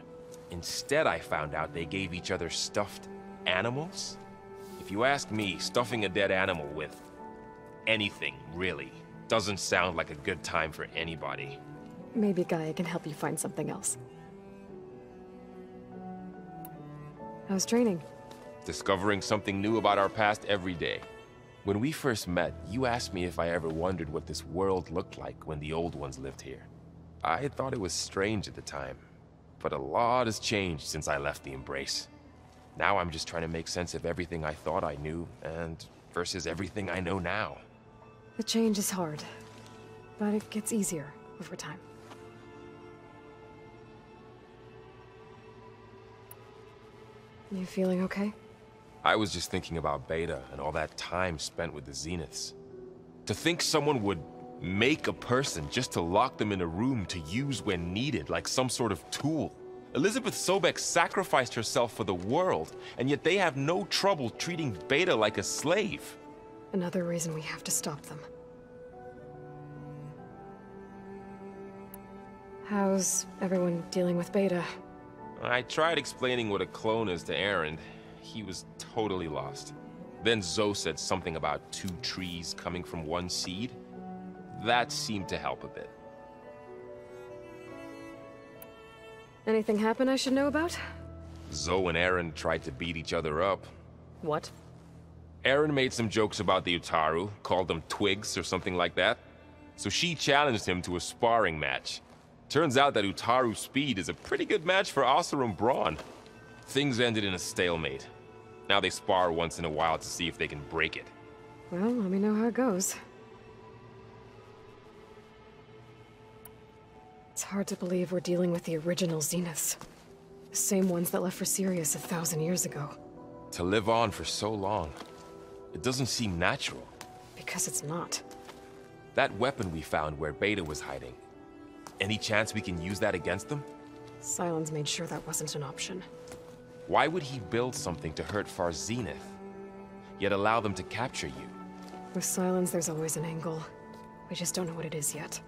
Instead, I found out they gave each other stuffed animals. If you ask me, stuffing a dead animal with anything, really, doesn't sound like a good time for anybody.
Maybe Gaia can help you find something else. How's training?
Discovering something new about our past every day. When we first met, you asked me if I ever wondered what this world looked like when the old ones lived here. I thought it was strange at the time, but a lot has changed since I left the Embrace. Now I'm just trying to make sense of everything I thought I knew, and versus everything I know now.
The change is hard, but it gets easier over time. You feeling okay?
I was just thinking about Beta and all that time spent with the Zeniths. To think someone would make a person just to lock them in a room to use when needed, like some sort of tool. Elizabeth Sobek sacrificed herself for the world, and yet they have no trouble treating Beta like a slave.
Another reason we have to stop them. How's everyone dealing with Beta?
I tried explaining what a clone is to Aaron. He was totally lost. Then Zoe said something about 2 trees coming from 1 seed. That seemed to help a bit.
Anything happen I should know about?
Zoe and Aaron tried to beat each other up.
What?
Aaron made some jokes about the Utaru, called them twigs or something like that. So she challenged him to a sparring match. Turns out that Utaru speed is a pretty good match for Oseram brawn. Things ended in a stalemate. Now they spar once in a while to see if they can break it.
Well, let me know how it goes. It's hard to believe we're dealing with the original Zeniths. The same ones that left for Sirius 1,000 years ago.
To live on for so long, it doesn't seem natural.
Because it's not.
That weapon we found where Beta was hiding. Any chance we can use that against them?
Sylens made sure that wasn't an option.
Why would he build something to hurt Far Zenith, yet allow them to capture you?
With Sylens, there's always an angle. We just don't know what it is yet.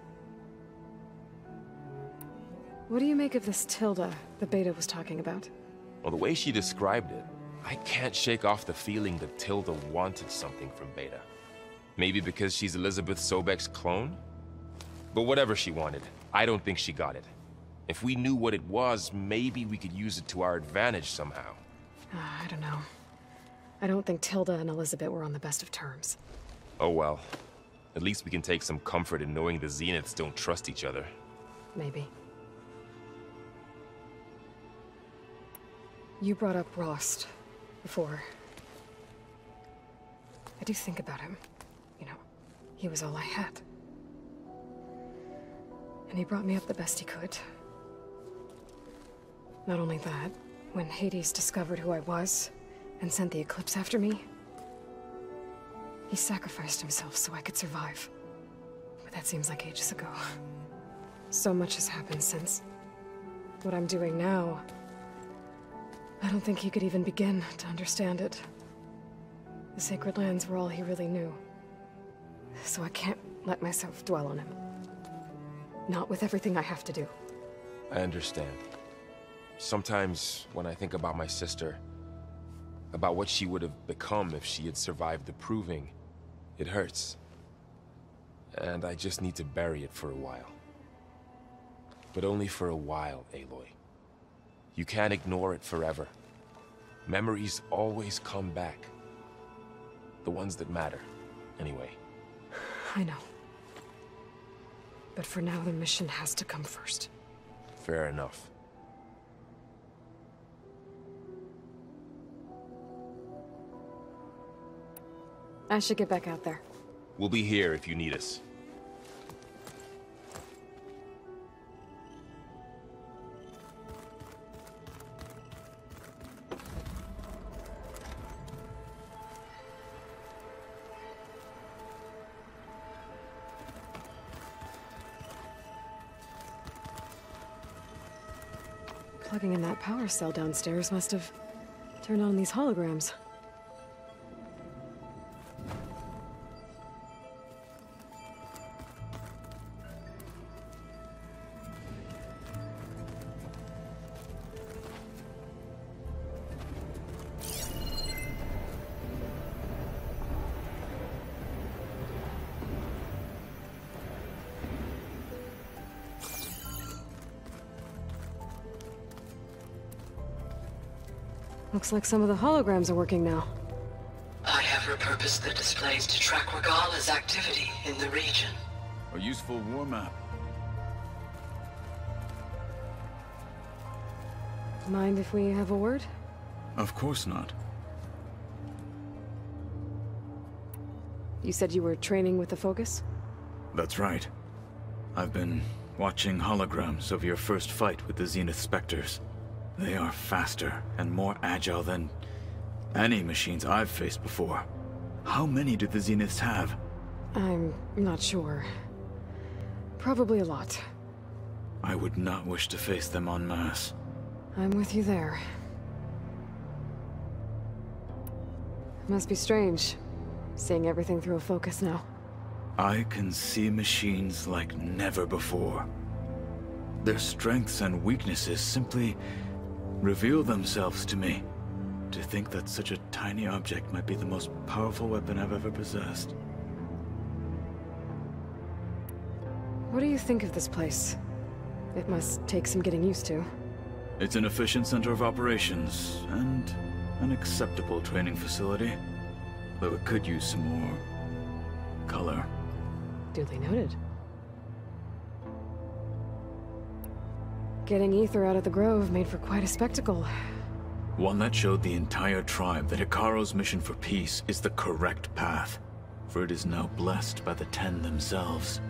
What do you make of this Tilda the Beta was talking about?
Well, the way she described it, I can't shake off the feeling that Tilda wanted something from Beta. Maybe because she's Elizabeth Sobek's clone? But whatever she wanted, I don't think she got it. If we knew what it was, maybe we could use it to our advantage somehow.
I don't know. I don't think Tilda and Elizabeth were on the best of terms.
Oh well. At least we can take some comfort in knowing the Zeniths don't trust each other.
Maybe. You brought up Rost before. I do think about him. You know, he was all I had. And he brought me up the best he could. Not only that, when Hades discovered who I was and sent the Eclipse after me, he sacrificed himself so I could survive. But that seems like ages ago. So much has happened since. What I'm doing now, I don't think he could even begin to understand it. The Sacred Lands were all he really knew. So I can't let myself dwell on him. Not with everything I have to do.
I understand. Sometimes, when I think about my sister, about what she would have become if she had survived the Proving, it hurts. And I just need to bury it for a while. But only for a while, Aloy. You can't ignore it forever. Memories always come back. The ones that matter, anyway.
I know. But for now, the mission has to come first.
Fair enough.
I should get back out there.
We'll be here if you need us.
Plugging in that power cell downstairs must have turned on these holograms. Looks like some of the holograms are working now.
I have repurposed the displays to track Regala's activity in the region.
A useful war map.
Mind if we have a word?
Of course not.
You said you were training with the Focus?
That's right. I've been watching holograms of your first fight with the Zenith Spectres. They are faster and more agile than any machines I've faced before. How many do the Zeniths have?
I'm not sure. Probably a lot.
I would not wish to face them en masse.
I'm with you there. Must be strange, seeing everything through a Focus now.
I can see machines like never before. Their strengths and weaknesses simply reveal themselves to me. To think that such a tiny object might be the most powerful weapon I've ever possessed.
What do you think of this place? It must take some getting used to.
It's an efficient center of operations, and an acceptable training facility. Though it could use some more color.
Duly noted. Getting Ether out of the Grove made for quite a spectacle.
One that showed the entire tribe that Hekarro's mission for peace is the correct path, for it is now blessed by the Ten themselves.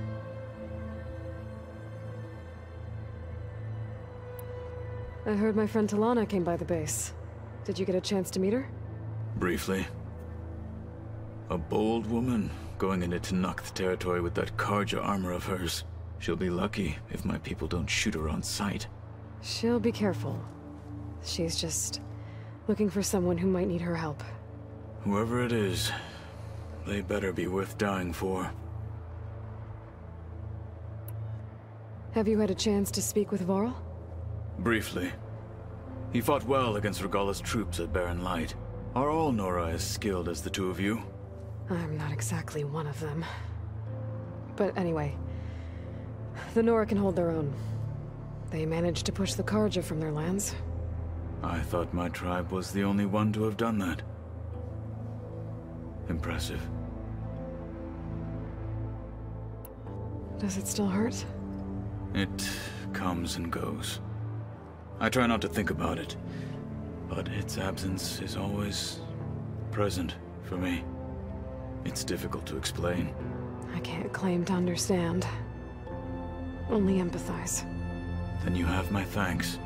I heard my friend Talana came by the base. Did you get a chance to meet her?
Briefly. A bold woman, going into Tanakh territory with that Karja armor of hers. She'll be lucky if my people don't shoot her on sight.
She'll be careful. She's just looking for someone who might need her help.
Whoever it is, they better be worth dying for.
Have you had a chance to speak with Varl?
Briefly. He fought well against Regalla's troops at Barren Light. Are all Nora as skilled as the two of you?
I'm not exactly one of them. But anyway, the Nora can hold their own. They managed to push the Karja from their lands.
I thought my tribe was the only one to have done that. Impressive.
Does it still hurt?
It comes and goes. I try not to think about it, but its absence is always present for me. It's difficult to explain.
I can't claim to understand. Only empathize.
Then you have my thanks.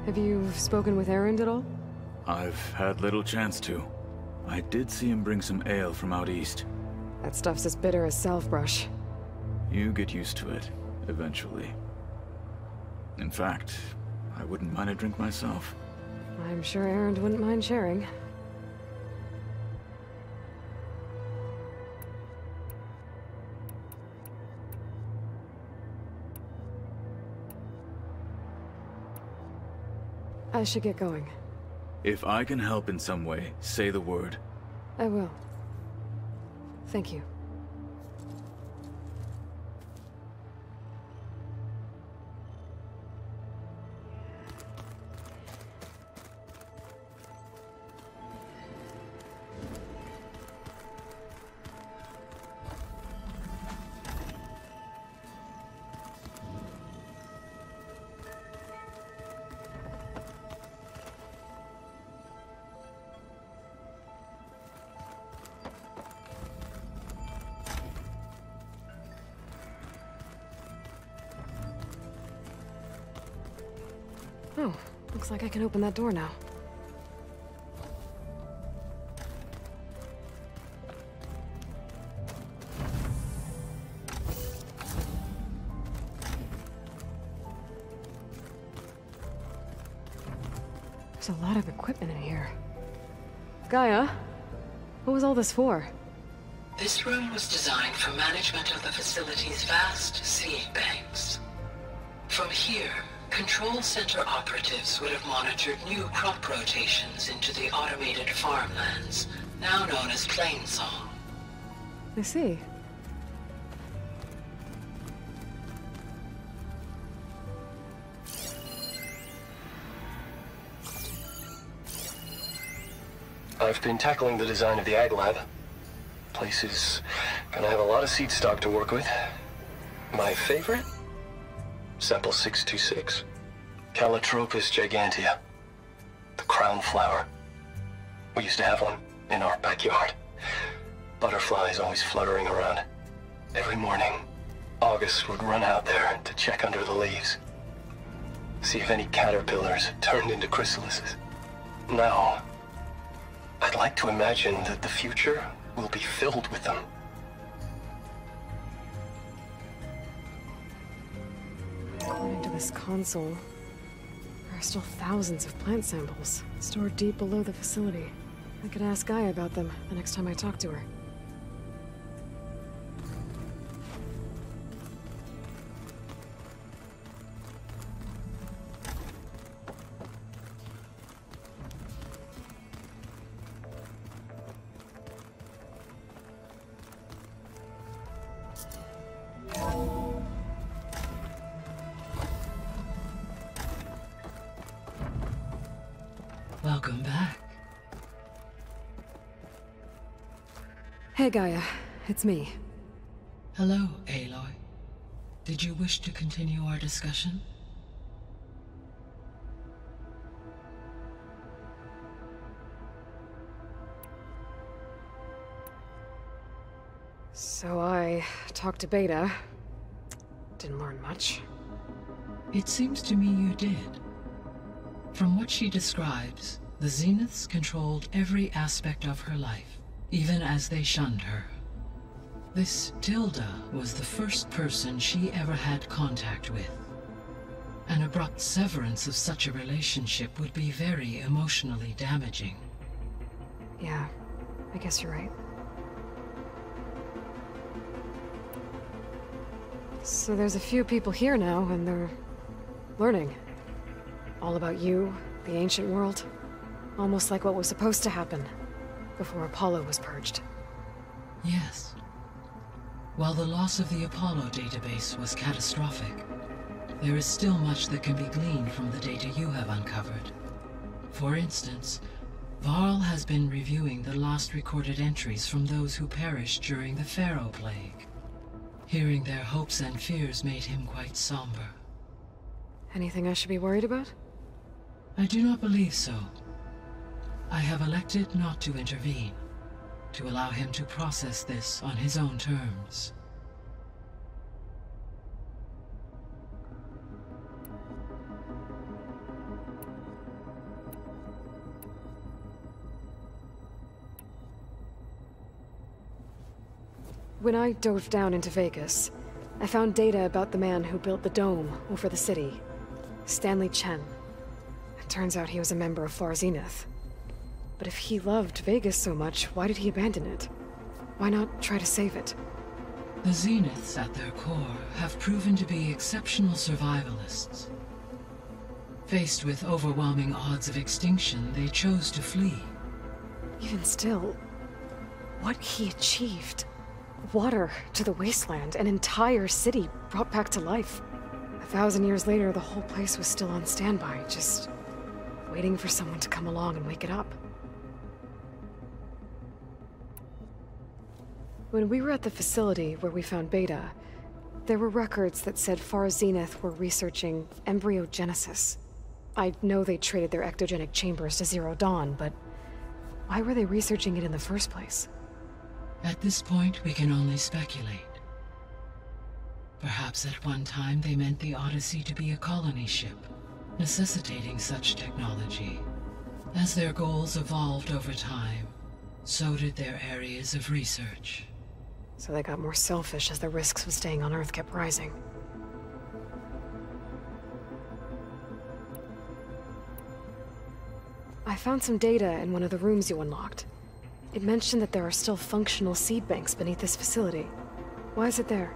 Have you spoken with Erend at all?
I've had little chance to. I did see him bring some ale from out east.
That stuff's as bitter as self-brush.
You get used to it, eventually. In fact, I wouldn't mind a drink myself.
I'm sure Erend wouldn't mind sharing. I should get going.
If I can help in some way, say the word.
I will. Thank you. Oh, looks like I can open that door now. There's a lot of equipment in here. Gaia, what was all this for?
This room was designed for management of the facility's vast seed banks. From here, Control Center operatives would have monitored new crop rotations into the automated farmlands, now known as Plainsong.
I see.
I've been tackling the design of the Ag Lab. Place is gonna have a lot of seed stock to work with. My favorite? Sample 626. Calotropis gigantea. The crown flower. We used to have one in our backyard. Butterflies always fluttering around. Every morning, August would run out there to check under the leaves. See if any caterpillars turned into chrysalises. Now, I'd like to imagine that the future will be filled with them.
According to this console, there are still thousands of plant samples stored deep below the facility. I could ask Gaia about them the next time I talk to her.
Welcome back.
Hey Gaia, it's me.
Hello, Aloy. Did you wish to continue our discussion?
So I talked to Beta. Didn't learn much.
It seems to me you did. From what she describes, The Zeniths controlled every aspect of her life, even as they shunned her. This Tilda was the first person she ever had contact with. An abrupt severance of such a relationship would be very emotionally damaging.
Yeah, I guess you're right. So there's a few people here now, and they're learning. All about you, the ancient world. Almost like what was supposed to happen before Apollo was purged.
Yes. While the loss of the Apollo database was catastrophic, there is still much that can be gleaned from the data you have uncovered. For instance, Varl has been reviewing the last recorded entries from those who perished during the Pharaoh Plague. Hearing their hopes and fears made him quite somber.
Anything I should be worried about?
I do not believe so. I have elected not to intervene, to allow him to process this on his own terms.
When I dove down into Vegas, I found data about the man who built the dome over the city, Stanley Chen. It turns out he was a member of Far Zenith. But if he loved Vegas so much, why did he abandon it? Why not try to save it?
The Zeniths, at their core, have proven to be exceptional survivalists. Faced with overwhelming odds of extinction, they chose to flee.
Even still, what he achieved. Water to the wasteland, an entire city brought back to life. 1,000 years later, the whole place was still on standby, just waiting for someone to come along and wake it up. When we were at the facility where we found Beta, there were records that said Far Zenith were researching embryogenesis. I know they traded their ectogenic chambers to Zero Dawn, but why were they researching it in the first place?
At this point, we can only speculate. Perhaps at one time they meant the Odyssey to be a colony ship, necessitating such technology. As their goals evolved over time, so did their areas of research.
So they got more selfish as the risks of staying on Earth kept rising. I found some data in one of the rooms you unlocked. It mentioned that there are still functional seed banks beneath this facility. Why is it there?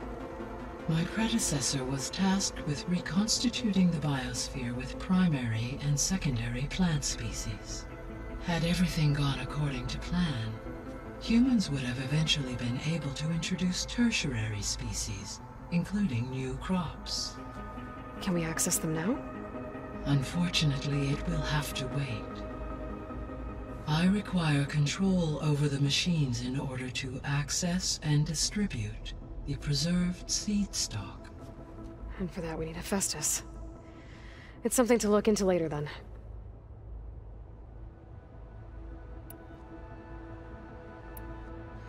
My predecessor was tasked with reconstituting the biosphere with primary and secondary plant species. Had everything gone according to plan, humans would have eventually been able to introduce tertiary species, including new crops.
Can we access them now?
Unfortunately, it will have to wait. I require control over the machines in order to access and distribute the preserved seed stock.
And for that we need Hephaestus. It's something to look into later then.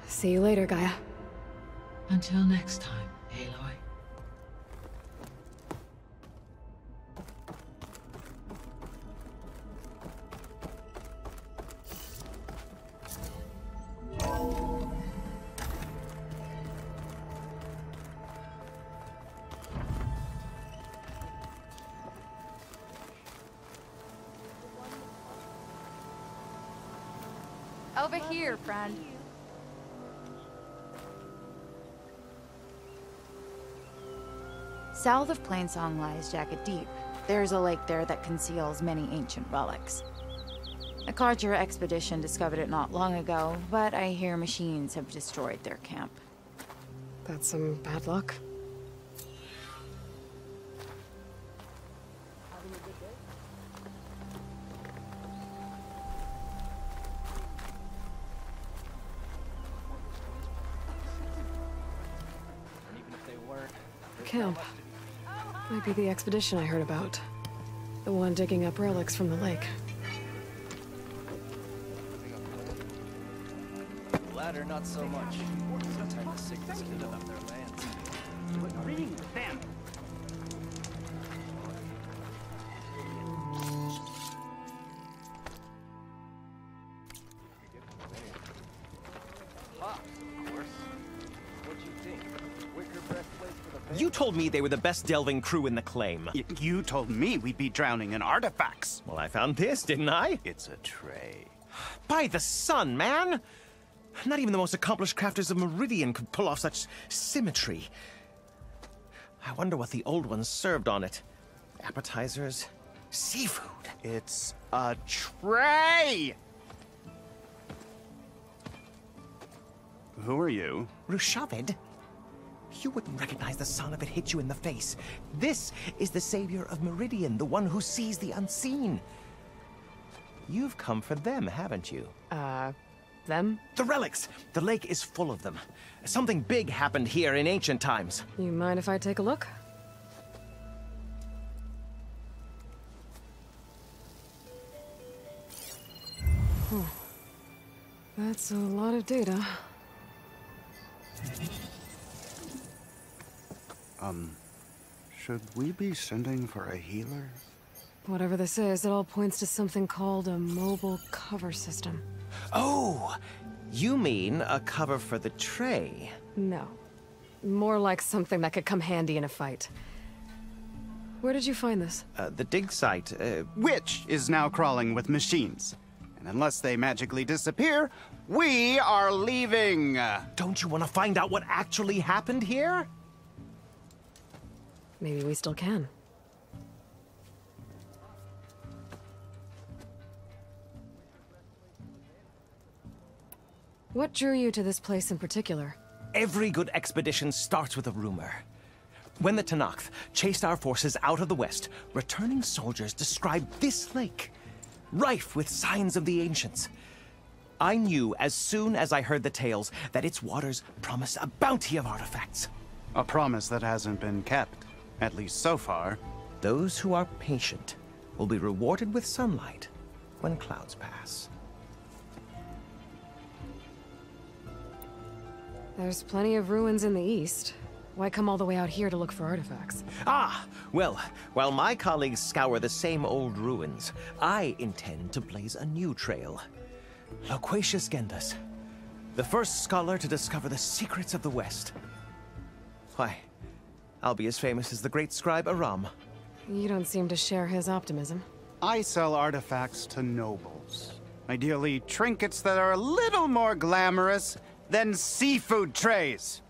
See you later, Gaia.
Until next time, Aloy.
Over here, friend.
South of Plainsong lies Jagged Deep. There's a lake there that conceals many ancient relics. A Carter expedition discovered it not long ago, but I hear machines have destroyed their camp.
That's some bad luck. Camp. Might be the expedition I heard about. The one digging up relics from the lake.
The latter, not so much. Sometimes the sickness can live up their lands. Ring them!
You told me they were the best delving crew in the claim.
You told me we'd be drowning in artifacts.
Well, I found this, didn't I?
It's a tray.
By the sun, man! Not even the most accomplished crafters of Meridian could pull off such symmetry. I wonder what the old ones served on it. Appetizers? Seafood?
It's a tray! Who are you?
Rushavid? You wouldn't recognize the sun if it hit you in the face. This is the savior of Meridian, the one who sees the unseen. You've come for them, haven't you?
Them?
The relics! The lake is full of them. Something big happened here in ancient times.
You mind if I take a look? That's a lot of data.
Should we be sending for a healer?
Whatever this is, it all points to something called a mobile cover system.
Oh! You mean a cover for the tray?
No. More like something that could come handy in a fight. Where did you find this?
The dig site,
Which is now crawling with machines. And unless they magically disappear, we are leaving!
Don't you want to find out what actually happened here?
Maybe we still can. What drew you to this place in particular?
Every good expedition starts with a rumor. When the Tenakth chased our forces out of the west, returning soldiers described this lake, rife with signs of the ancients. I knew as soon as I heard the tales that its waters promised a bounty of artifacts.
A promise that hasn't been kept, at least so far.
Those who are patient will be rewarded with sunlight when clouds pass.
There's plenty of ruins in the east. Why come all the way out here to look for artifacts?
Ah! Well, while my colleagues scour the same old ruins, I intend to blaze a new trail. Loquacious Gendas, the first scholar to discover the secrets of the West. Why, I'll be as famous as the great scribe Aram.
You don't seem to share his optimism.
I sell artifacts to nobles. Ideally, trinkets that are a little more glamorous than seafood trays.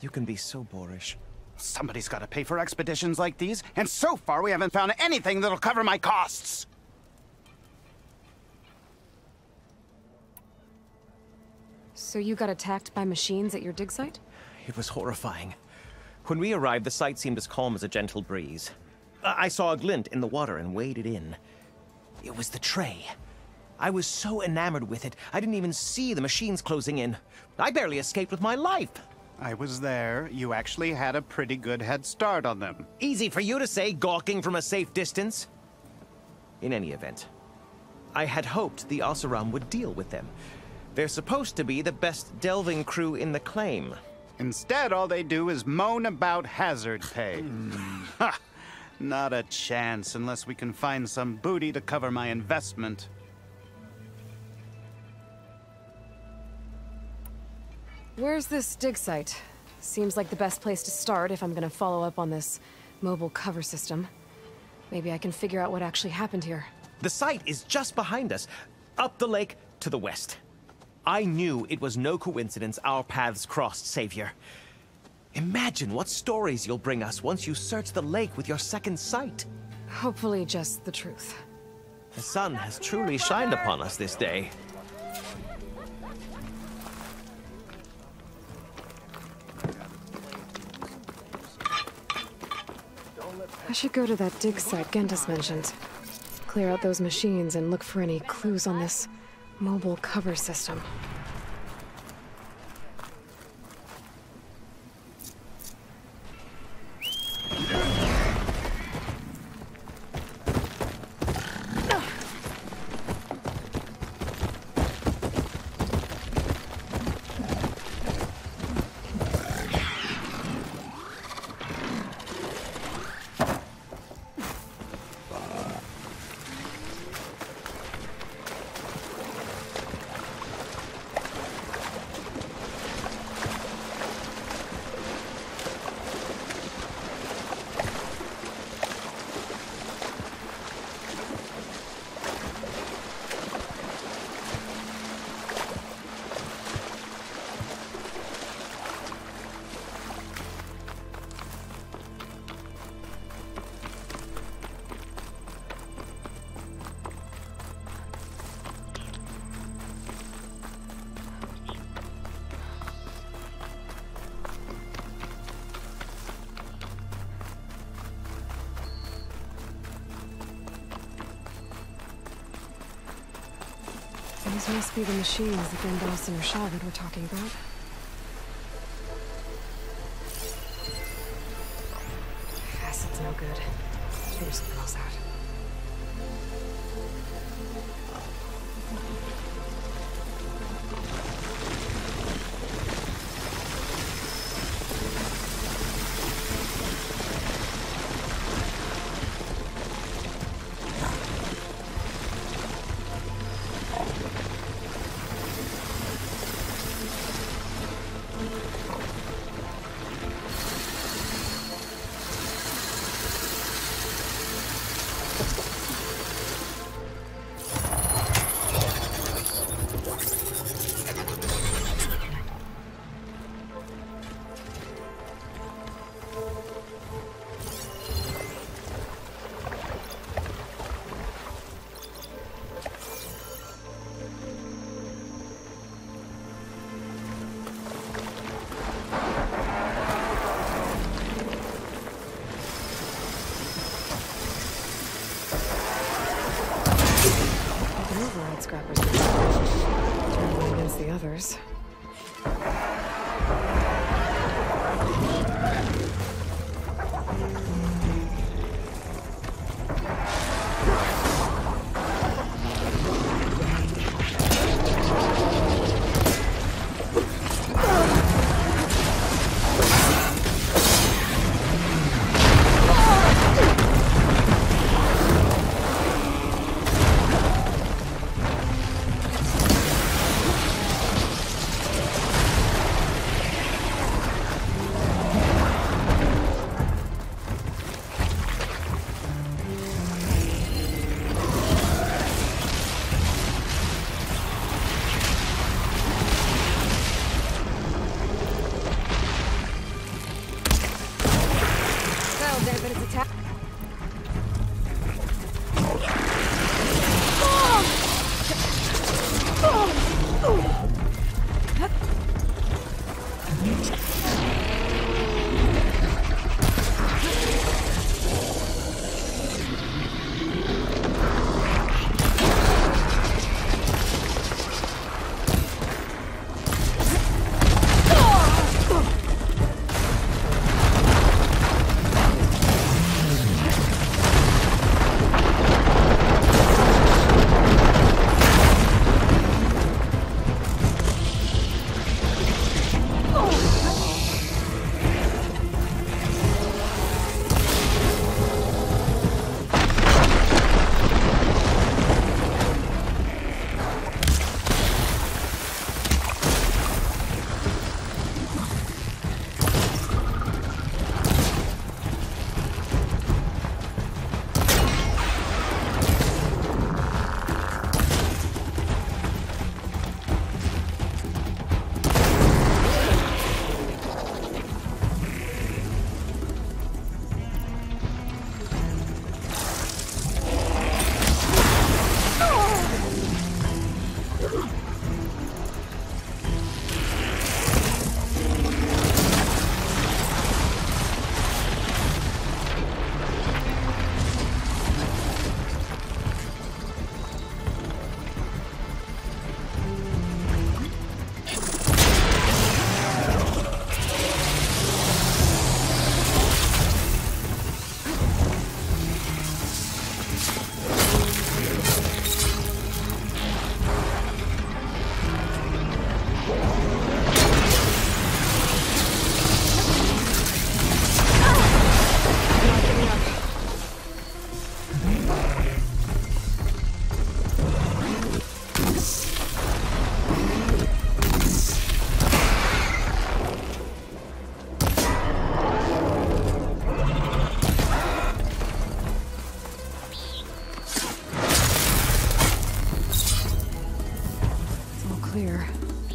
You can be so boorish.
Somebody's got to pay for expeditions like these, and so far we haven't found anything that'll cover my costs.
So you got attacked by machines at your dig site?
It was horrifying. When we arrived, the sight seemed as calm as a gentle breeze. I saw a glint in the water and waded in. It was the tray. I was so enamored with it, I didn't even see the machines closing in. I barely escaped with my life.
I was there. You actually had a pretty good head start on them.
Easy for you to say, gawking from a safe distance. In any event, I had hoped the Oseram would deal with them. They're supposed to be the best delving crew in the claim.
Instead, all they do is moan about hazard pay. Ha! Not a chance unless we can find some booty to cover my investment.
Where's this dig site? Seems like the best place to start if I'm gonna follow up on this mobile cover system. Maybe I can figure out what actually happened here.
The site is just behind us, up the lake to the west. I knew it was no coincidence our paths crossed, Savior. Imagine what stories you'll bring us once you search the lake with your second sight.
Hopefully just the truth.
The sun has truly shined upon us this day.
I should go to that dig site Gendas mentioned. Clear out those machines and look for any clues on this mobile cover system. These must be the machines that Gandalf and Urshavid were talking about. Acid's no good. Figure something else out. Scrappers turn one against the others.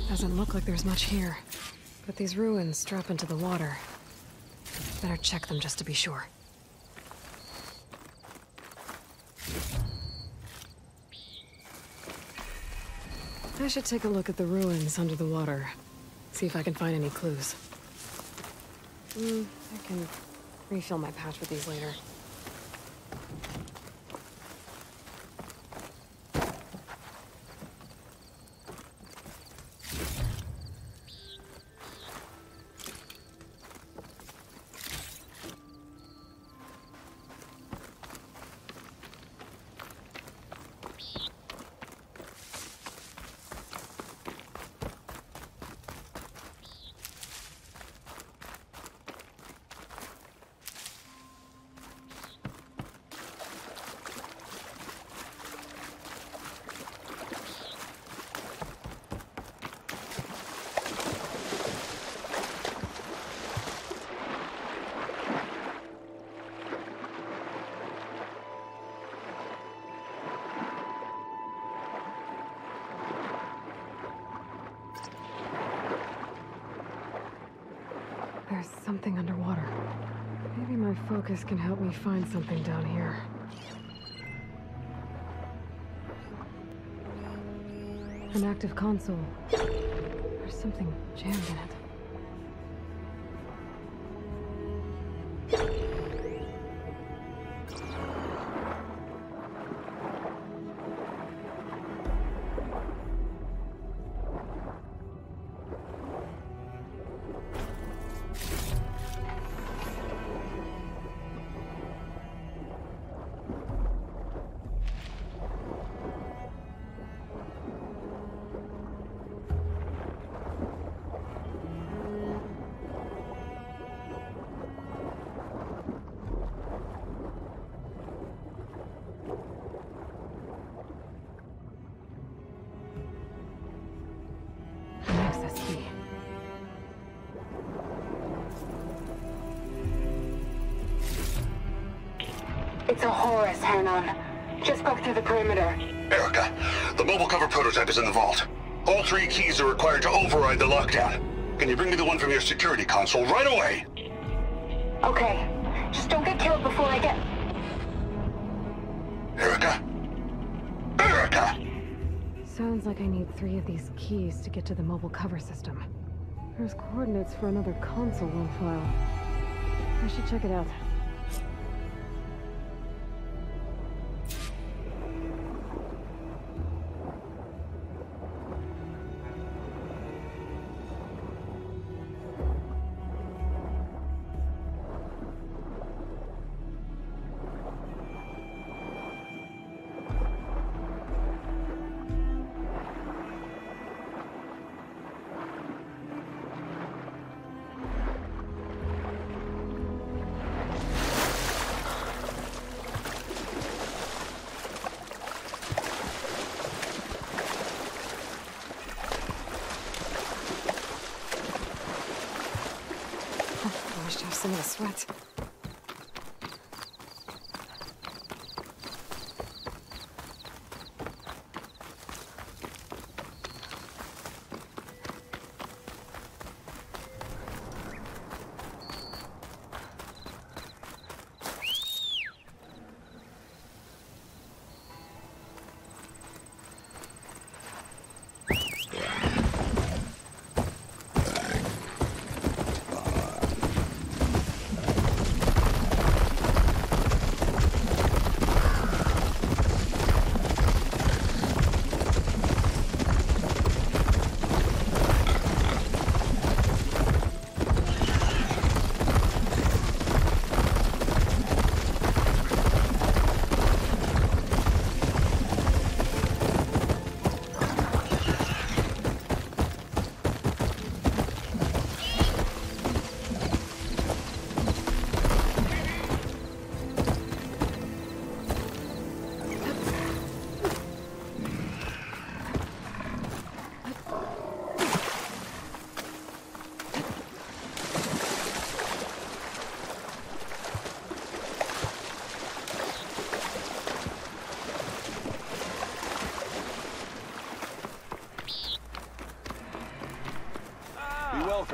Doesn't look like there's much here. But these ruins drop into the water. Better check them just to be sure. I should take a look at the ruins under the water. See if I can find any clues. I can refill my pouch with these later. There's something underwater. Maybe my focus can help me find something down here. An active console. There's something jammed in it.
It's a Horus, Hernon. Just broke through the perimeter.
Erica, the mobile cover prototype is in the vault. All 3 keys are required to override the lockdown. Can you bring me the one from your security console right away?
Okay. Just don't get killed before I get...
Erica? Erica!
Sounds like I need 3 of these keys to get to the mobile cover system. There's coordinates for another console on file. I should check it out. Some of the sweat.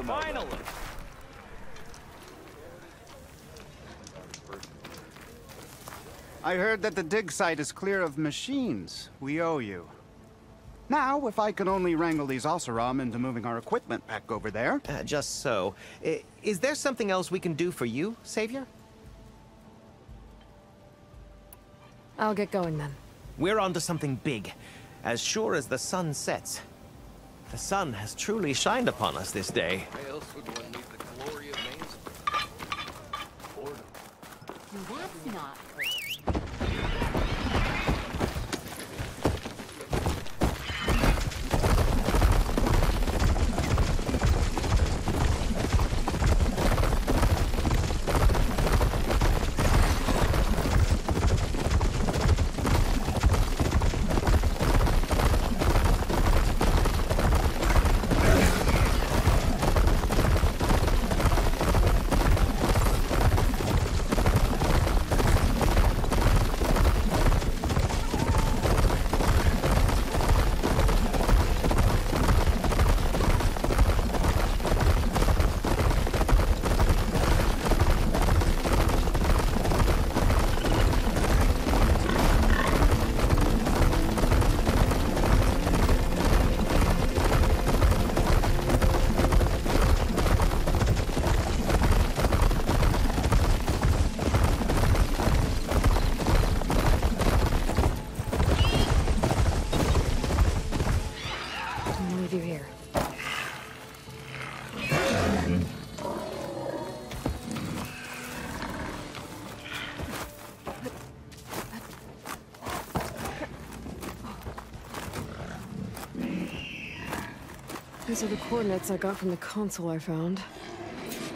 Finally!
I heard that the dig site is clear of machines. We owe you. Now, if I can only wrangle these Oseram into moving our equipment back over there...
Just so. Is there something else we can do for you, Savior?
I'll get going then.
We're onto something big. As sure as the sun sets. The sun has truly shined upon us this day.
Why else would one need the glory of names? Boredom.
That's not...
These are the coordinates I got from the console I found.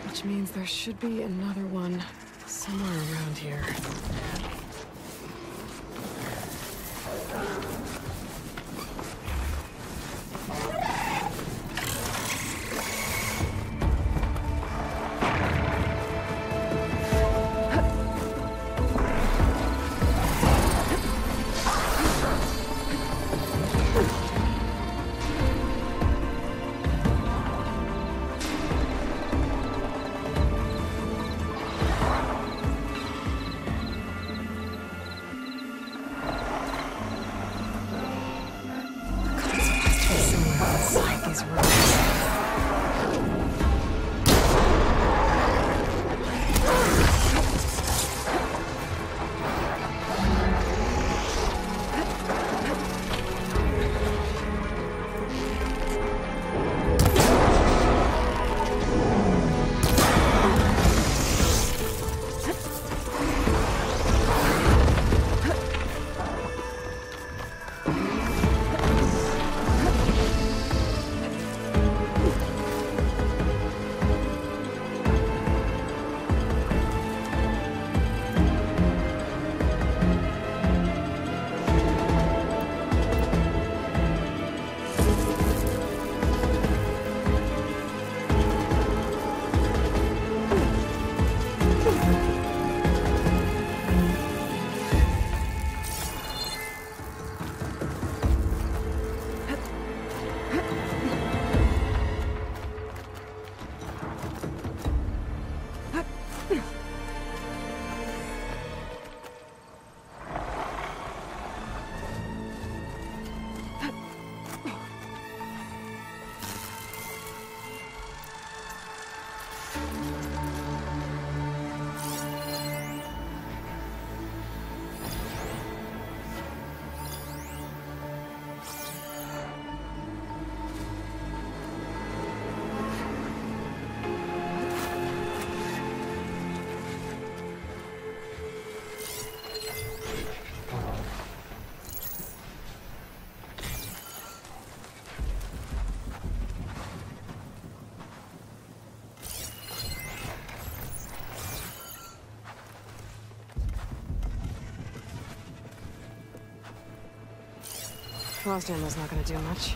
Which means there should be another one somewhere around here. Frost ammo's not gonna do much.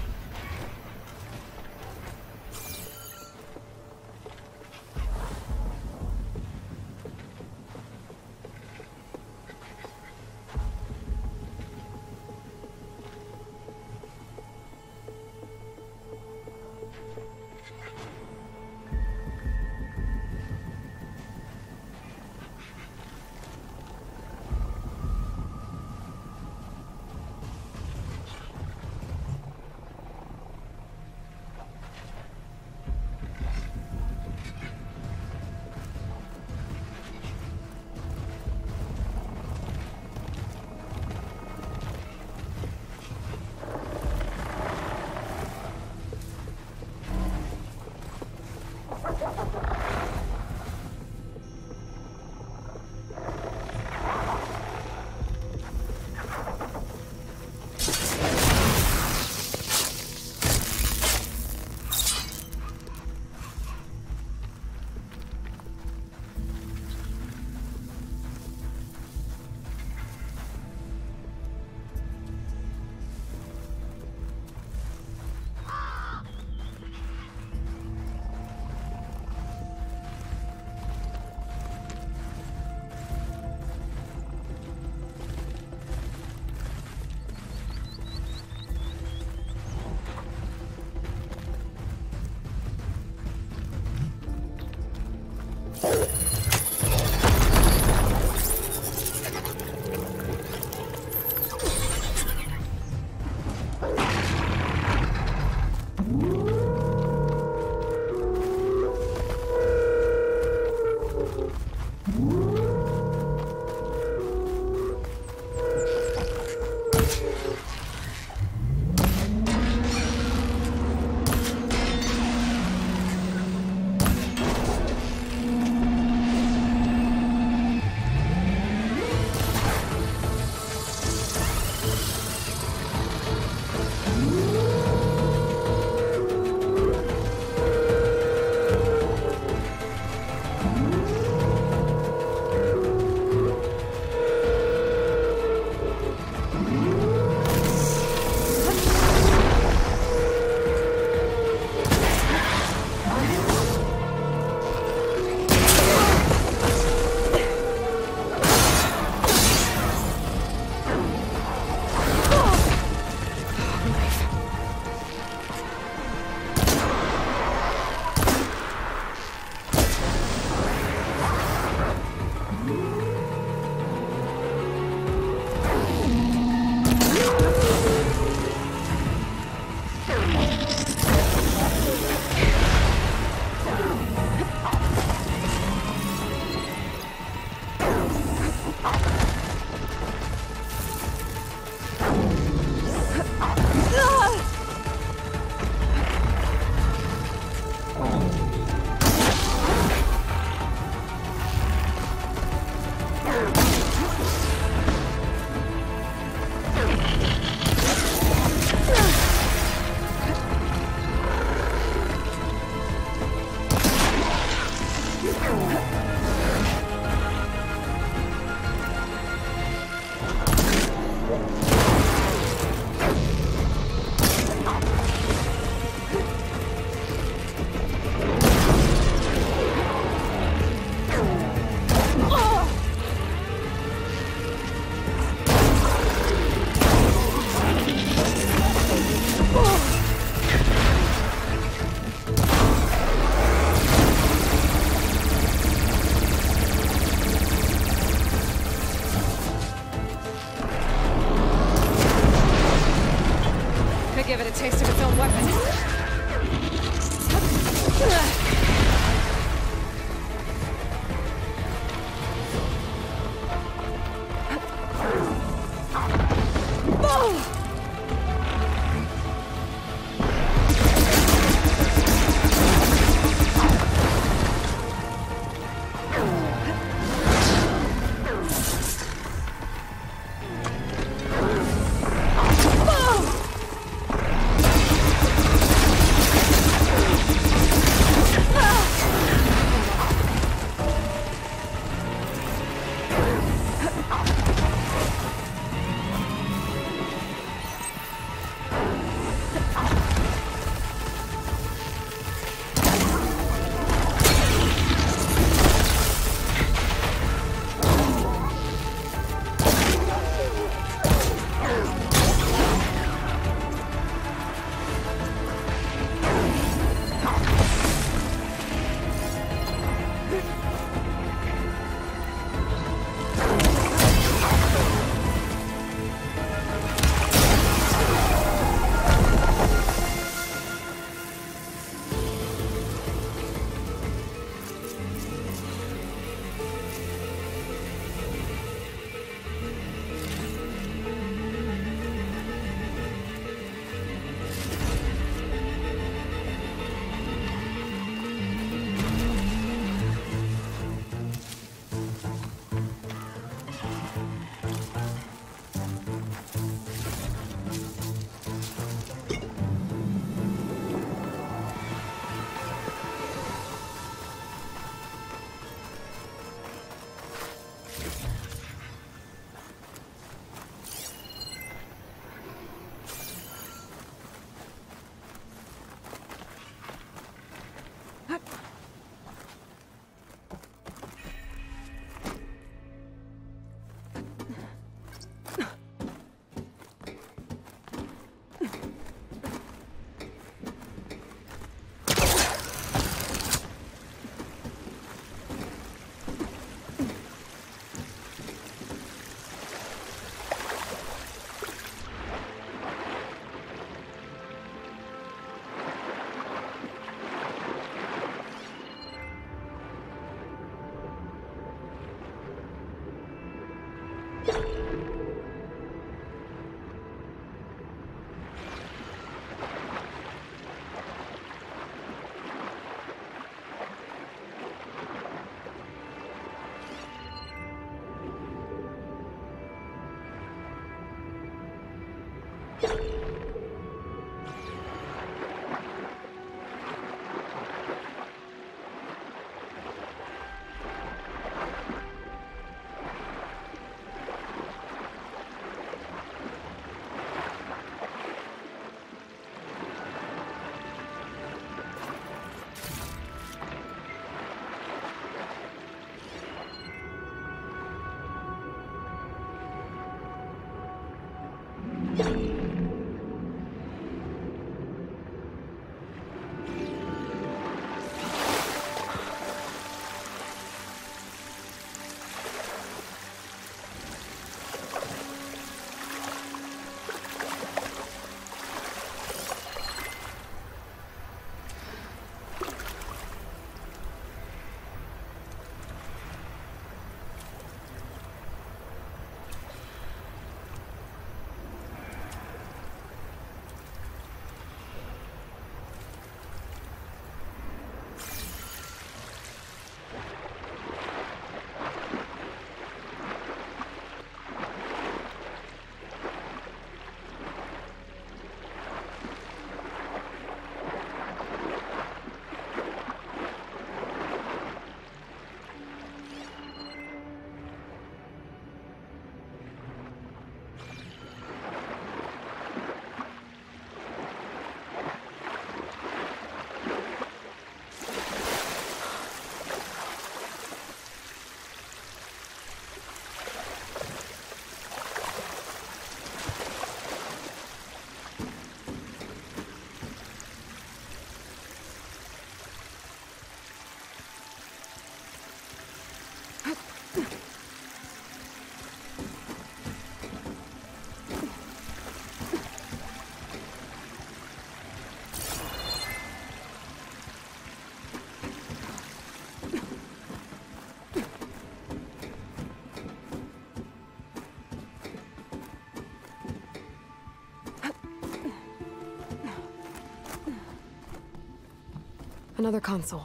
Another console.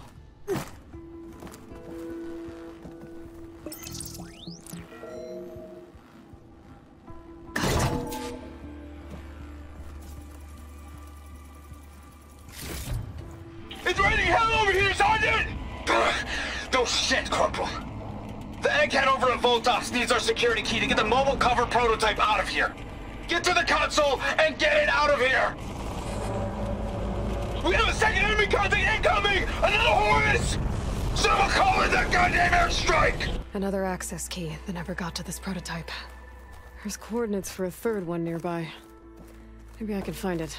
It's raining hell over here, Sergeant! No shit, Corporal. The egghead over at Voltos needs our security key to get the mobile cover prototype out of here. Get to the console and get it out of here! We have a second enemy contact incoming! Another Horus! Someone call in that goddamn airstrike!
Another access key that never got to this prototype. There's coordinates for a third one nearby. Maybe I can find it.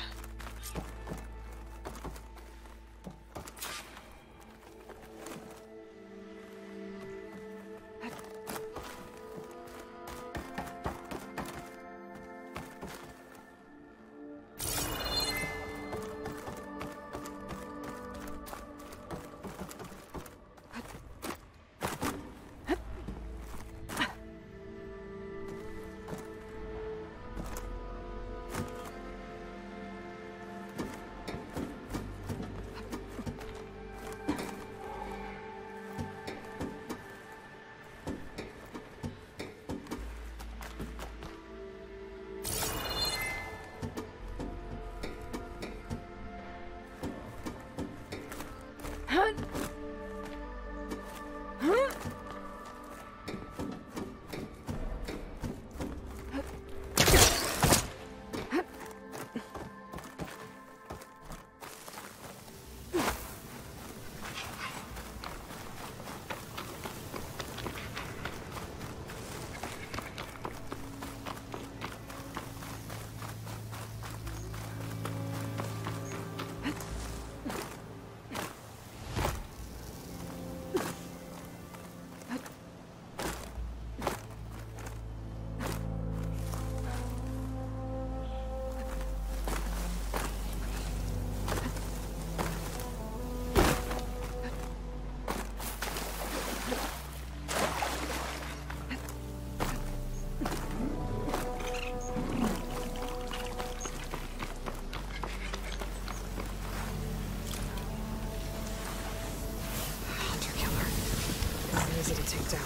Easy to take down.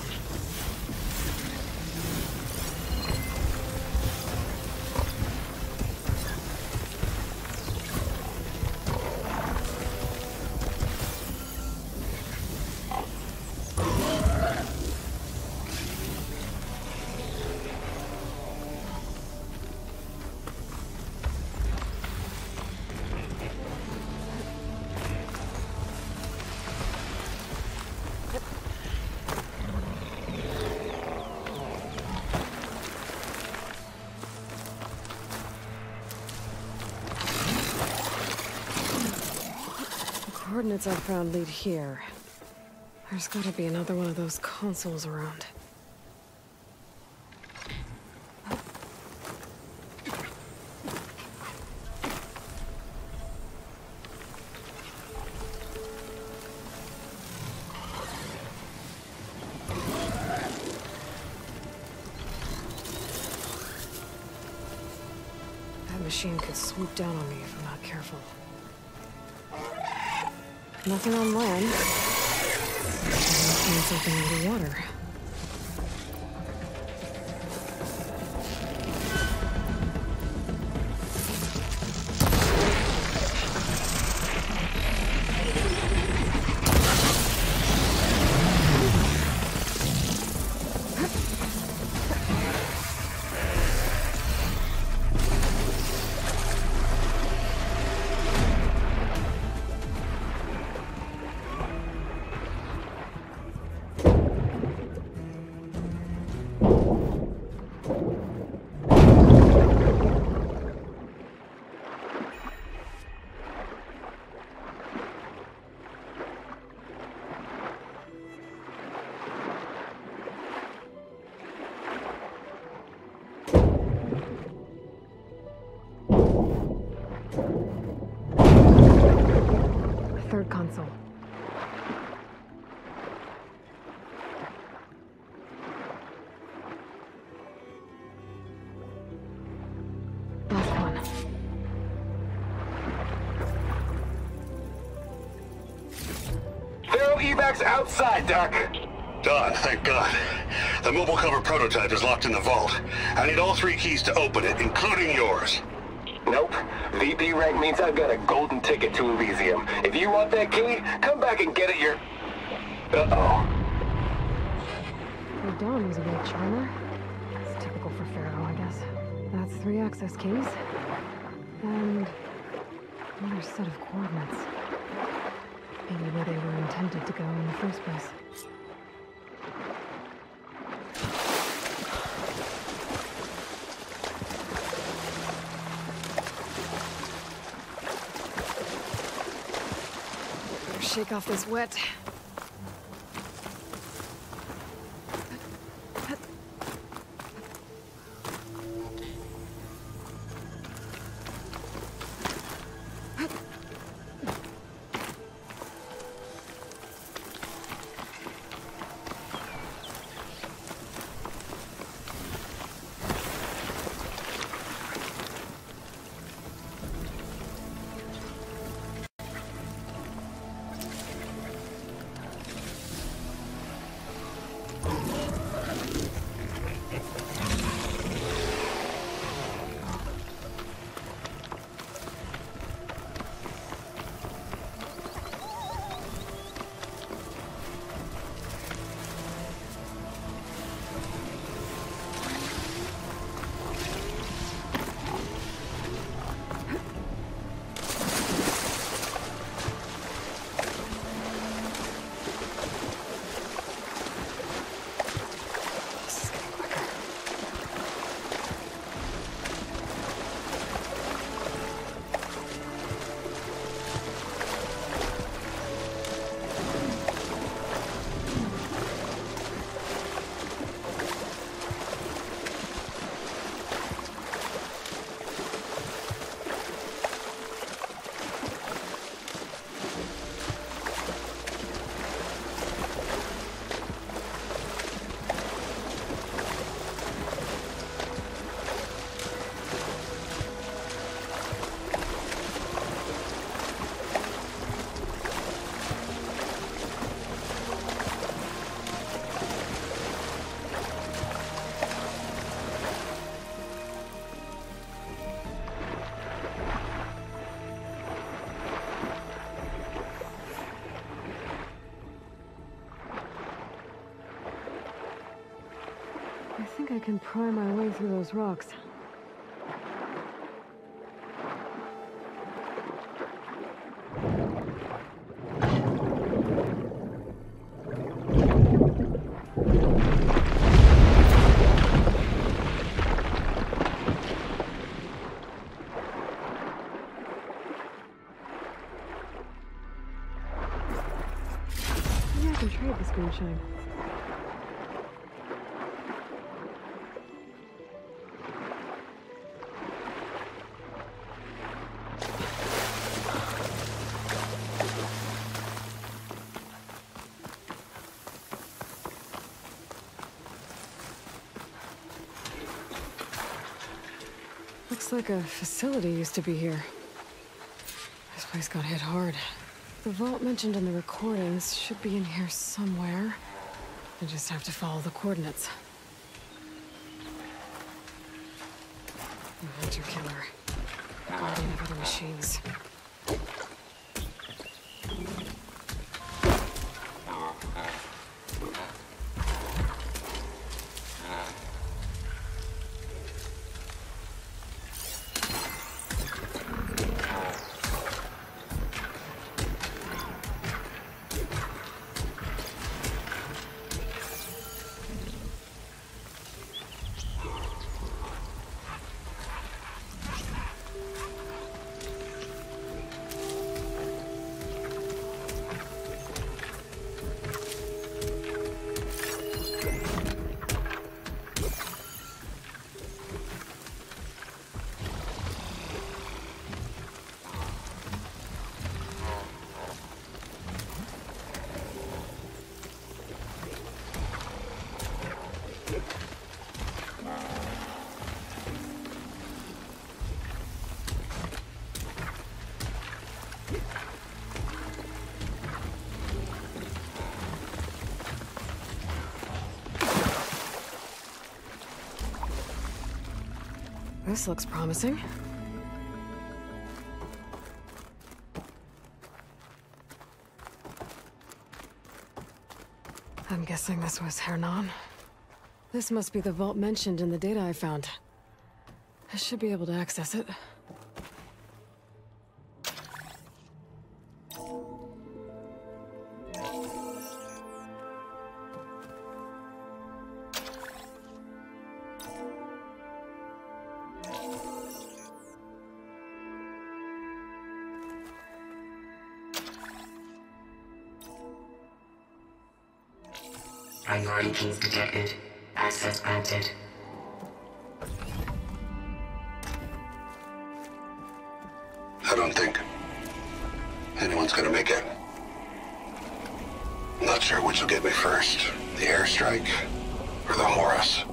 Coordinates I found lead here. There's gotta be another one of those consoles around. That machine could swoop down on me if I'm not careful. Nothing on land. Find something underwater. Third console. Last one.
evacs outside, Doc.
Done, thank God. The mobile cover prototype is locked in the vault. I need all 3 keys to open it, including yours.
Nope. VP rank means I've got a golden ticket to Elysium. If you want that key, come back and get it your... Uh-oh.
The Dawn was a real charmer. It's typical for Pharaoh, I guess. That's 3 access keys. And another set of coordinates. Maybe where they were intended to go in the first place.
Better shake off this wet.
I think I can pry my way through those rocks. Maybe I can trade this green shine. Looks like a facility used to be here. This place got hit hard. The vault mentioned in the recordings should be in here somewhere. I just have to follow the coordinates. The hunter killer. Guardian of other machines. This looks promising. I'm guessing this was Hernon. This must be the vault mentioned in the data I found. I should be able to access it.
Priority keys detected. Access granted.
I don't think anyone's gonna make it. Not sure which will get me first, the airstrike or the Horus.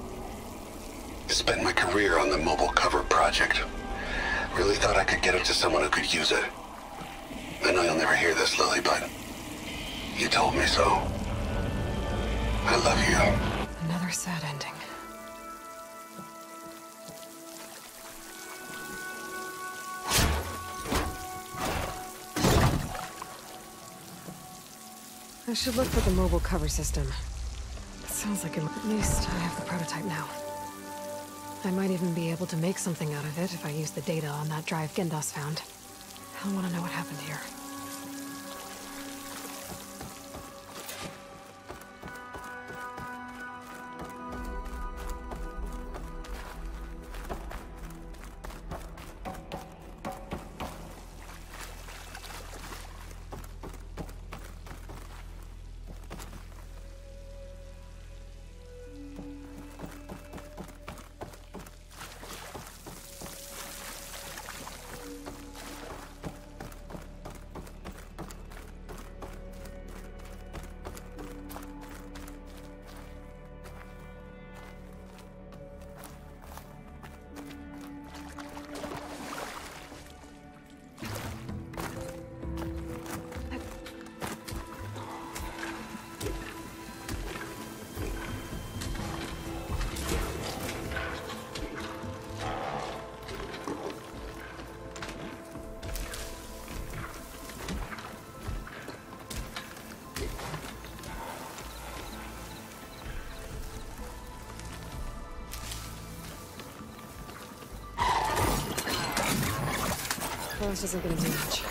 Spent my career on the mobile cover project. Really thought I could get it to someone who could use it. I know you'll never hear this, Lily, but you told me so. I love you.
Another sad ending. I should look for the mobile cover system. It sounds like at least I have the prototype now. I might even be able to make something out of it if I use the data on that drive Gendas found. I'll want to know what happened here. This isn't gonna do much.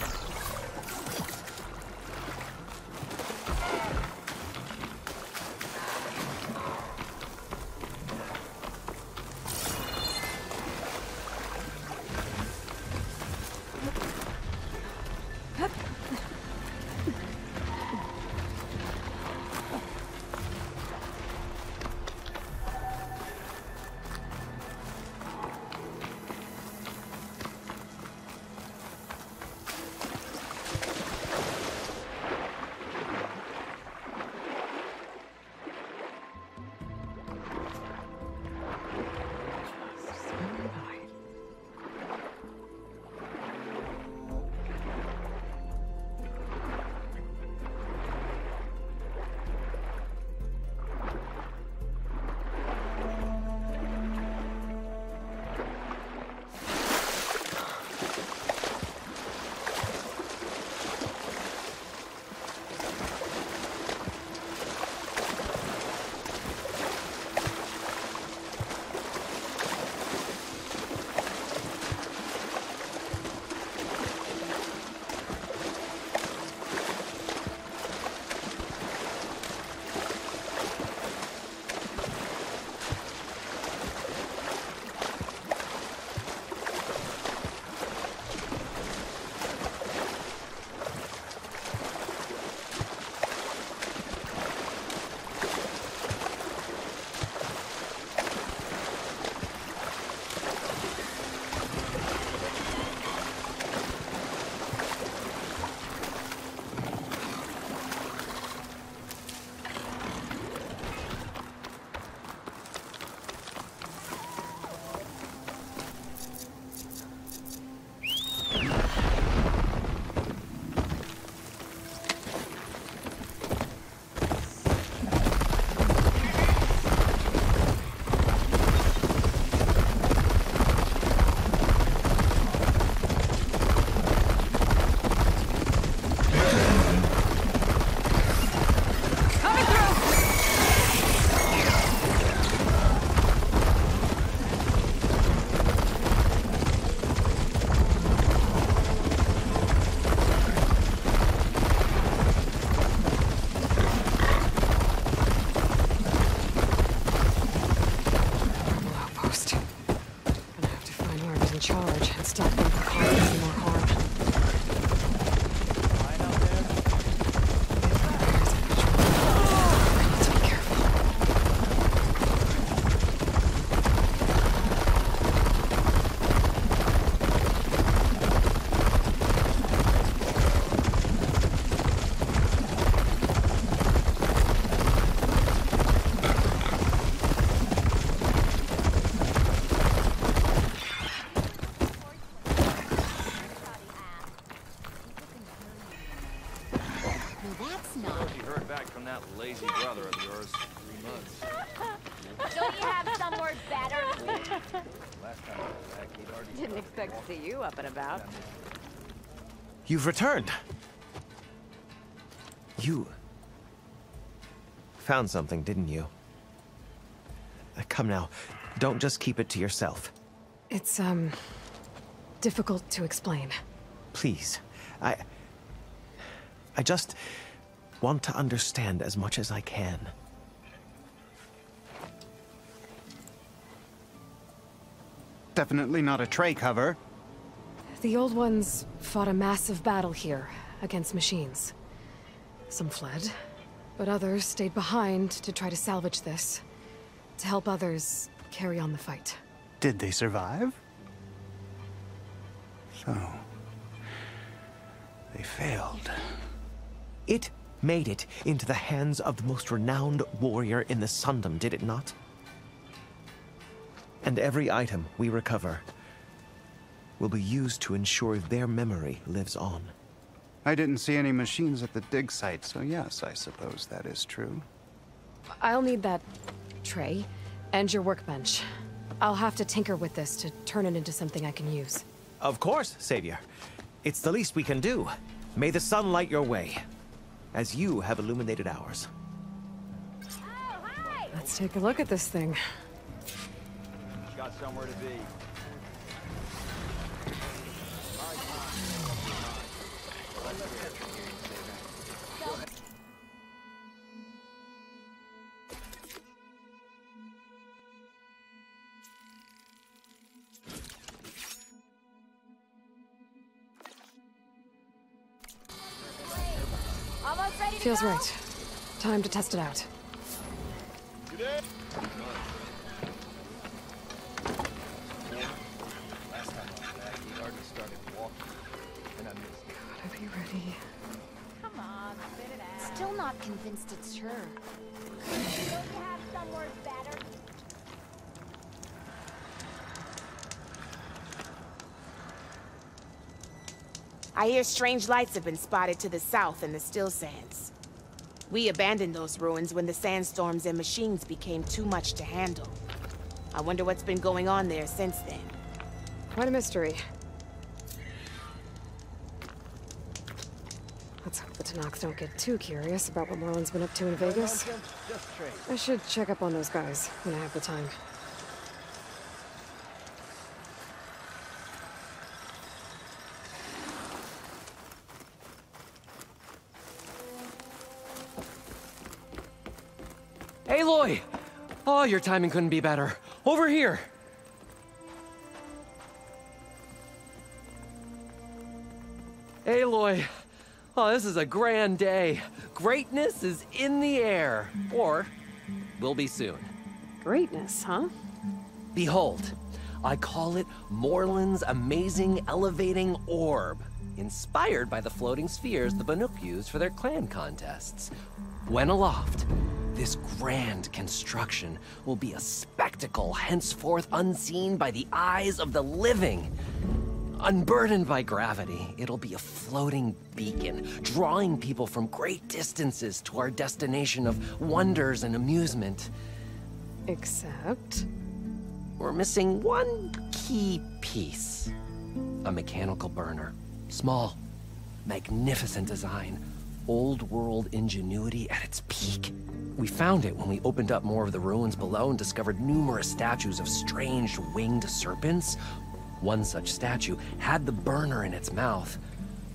That's not.
Hope you heard back from that lazy brother of yours. 3 months.
Don't you have some word better?
Last time I was back, he'd already...
Didn't expect to see you up and about.
You've returned. You found something, didn't you? Come now, don't just keep it to yourself.
It's, difficult to explain.
Please, I just want to understand as much as I can.
Definitely not a tray cover.
The old ones fought a massive battle here against machines. Some fled, but others stayed behind to try to salvage this, to help others carry on the fight.
Did they survive? So... they failed.
It made it into the hands of the most renowned warrior in the Sundom, did it not? And every item we recover will be used to ensure their memory lives on.
I didn't see any machines at the dig site, so yes, I suppose that is true.
I'll need that tray and your workbench. I'll have to tinker with this to turn it into something I can use.
Of course, Savior. It's the least we can do. May the sun light your way, as you have illuminated ours.
Let's take a look at this thing.
Got somewhere to be.
Feels right. Time to test it out. Gotta be ready.
Come on, spit it out. Still not convinced it's her. Don't you have some word better?
I hear strange lights have been spotted to the south in the still sands. We abandoned those ruins when the sandstorms and machines became too much to handle. I wonder what's been going on there since then.
Quite a mystery. Let's hope the Tanoks don't get too curious about what Morland's been up to in Vegas. I should check up on those guys when I have the time.
Aloy! Oh, your timing couldn't be better. Over here! Aloy! Oh, this is a grand day. Greatness is in the air. Or, will be soon.
Greatness, huh?
Behold, I call it Morland's amazing elevating orb, inspired by the floating spheres the Banuk used for their clan contests. When aloft, this grand construction will be a spectacle henceforth unseen by the eyes of the living. Unburdened by gravity, it'll be a floating beacon, drawing people from great distances to our destination of wonders and amusement.
Except?
We're missing one key piece. A mechanical burner. Small, magnificent design. Old world ingenuity at its peak. We found it when we opened up more of the ruins below and discovered numerous statues of strange winged serpents. One such statue had the burner in its mouth.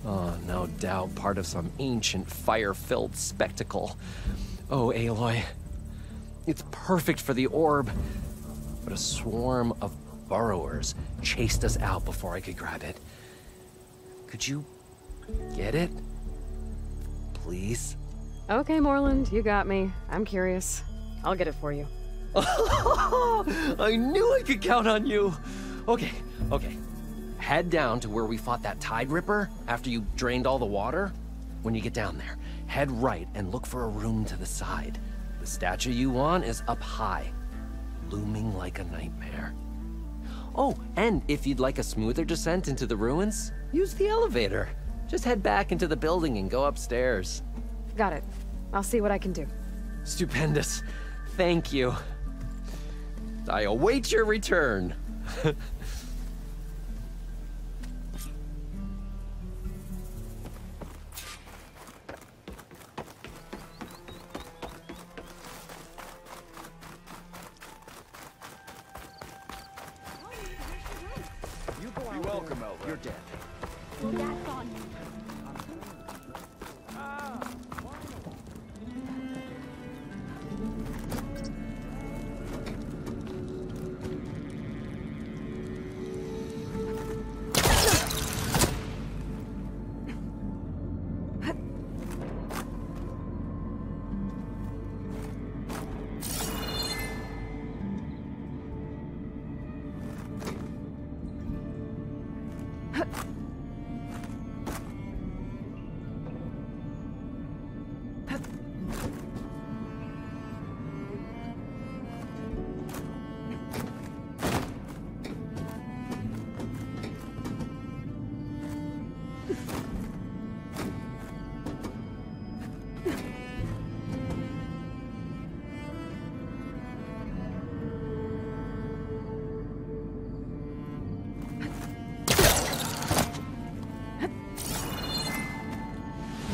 Oh, no doubt part of some ancient fire-filled spectacle. Oh, Aloy. It's perfect for the orb. But a swarm of burrowers chased us out before I could grab it. Could you get it? Please?
Okay, Morland, you got me. I'm curious. I'll get it for you.
I knew I could count on you! Okay. Head down to where we fought that Tide Ripper after you drained all the water. When you get down there, head right and look for a room to the side. The statue you want is up high, looming like a nightmare. Oh, and if you'd like a smoother descent into the ruins, use the elevator. Just head back into the building and go upstairs.
Got it. I'll see what I can do.
Stupendous. Thank you. I await your return.
You're welcome, Aloy. You're dead.
Well, that's on you.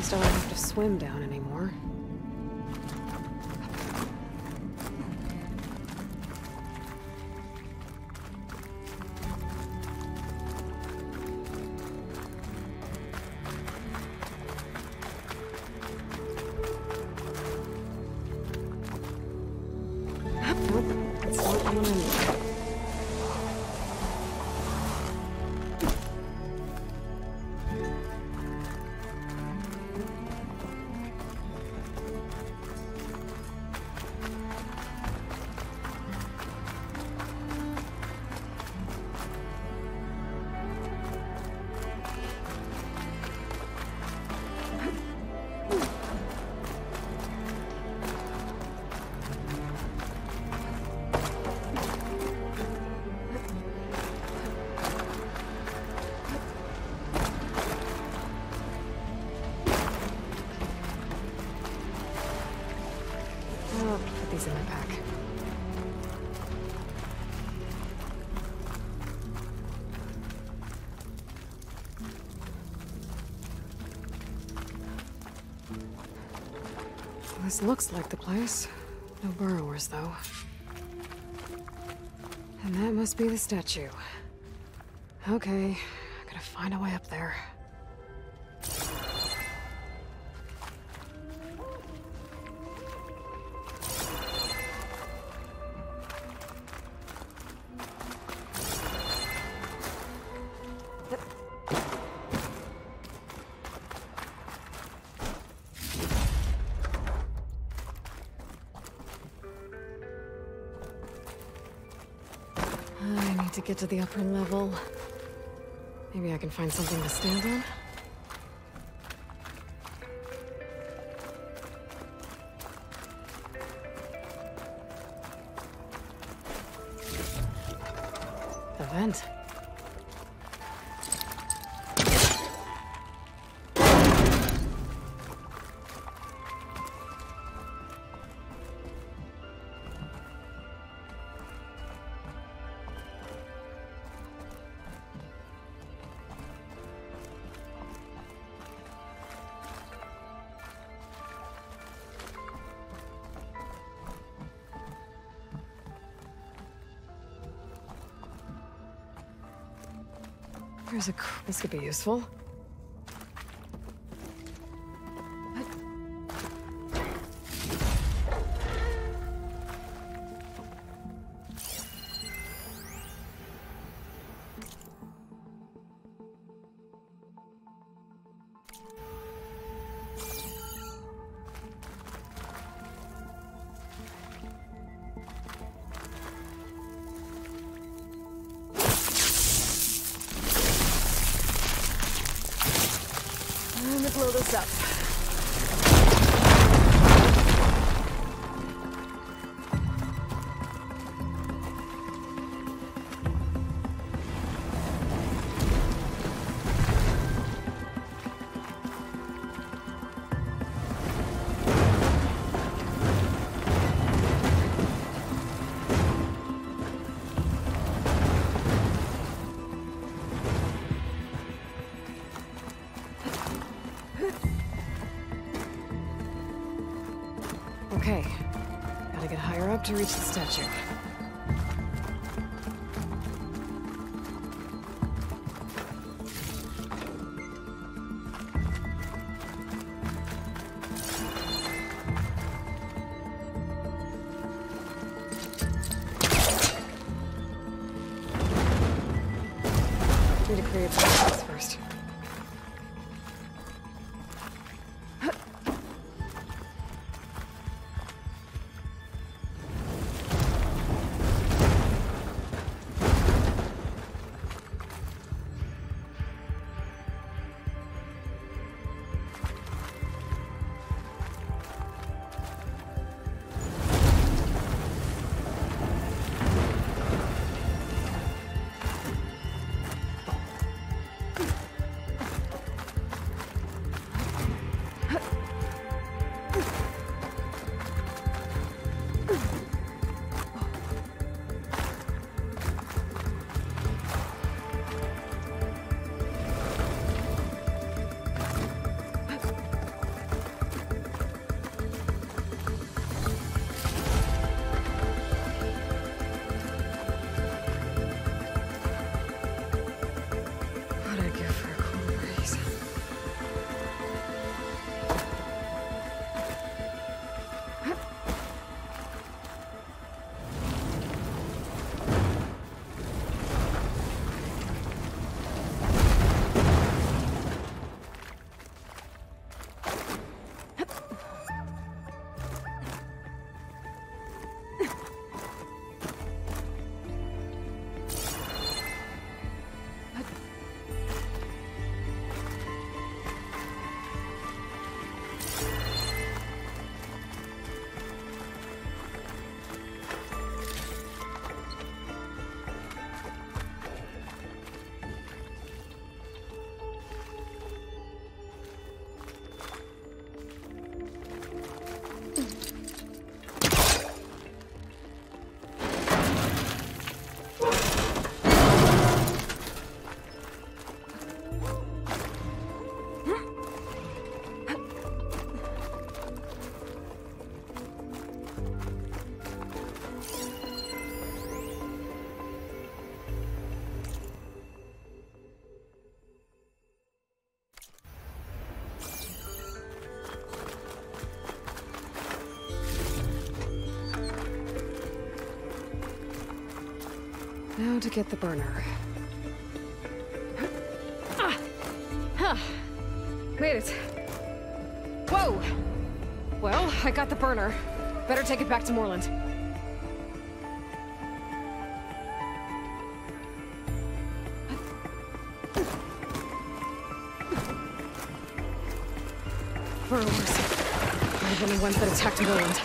I don't have to swim down anymore. Nope, that's not the one I need. I'll put these in my pack. This looks like the place. No burrowers, though. And that must be the statue. Okay, I gotta find a way up there. I need to get to the upper level. Maybe I can find something to stand on. The vent. There's a... This could be useful. Time to blow this up. Okay. Gotta get higher up to reach the statue. Need to create some space first. Now to get the burner. Made it. Whoa! Well, I got the burner. Better take it back to Moreland. Burrowers. Might have been the ones that attacked Moreland.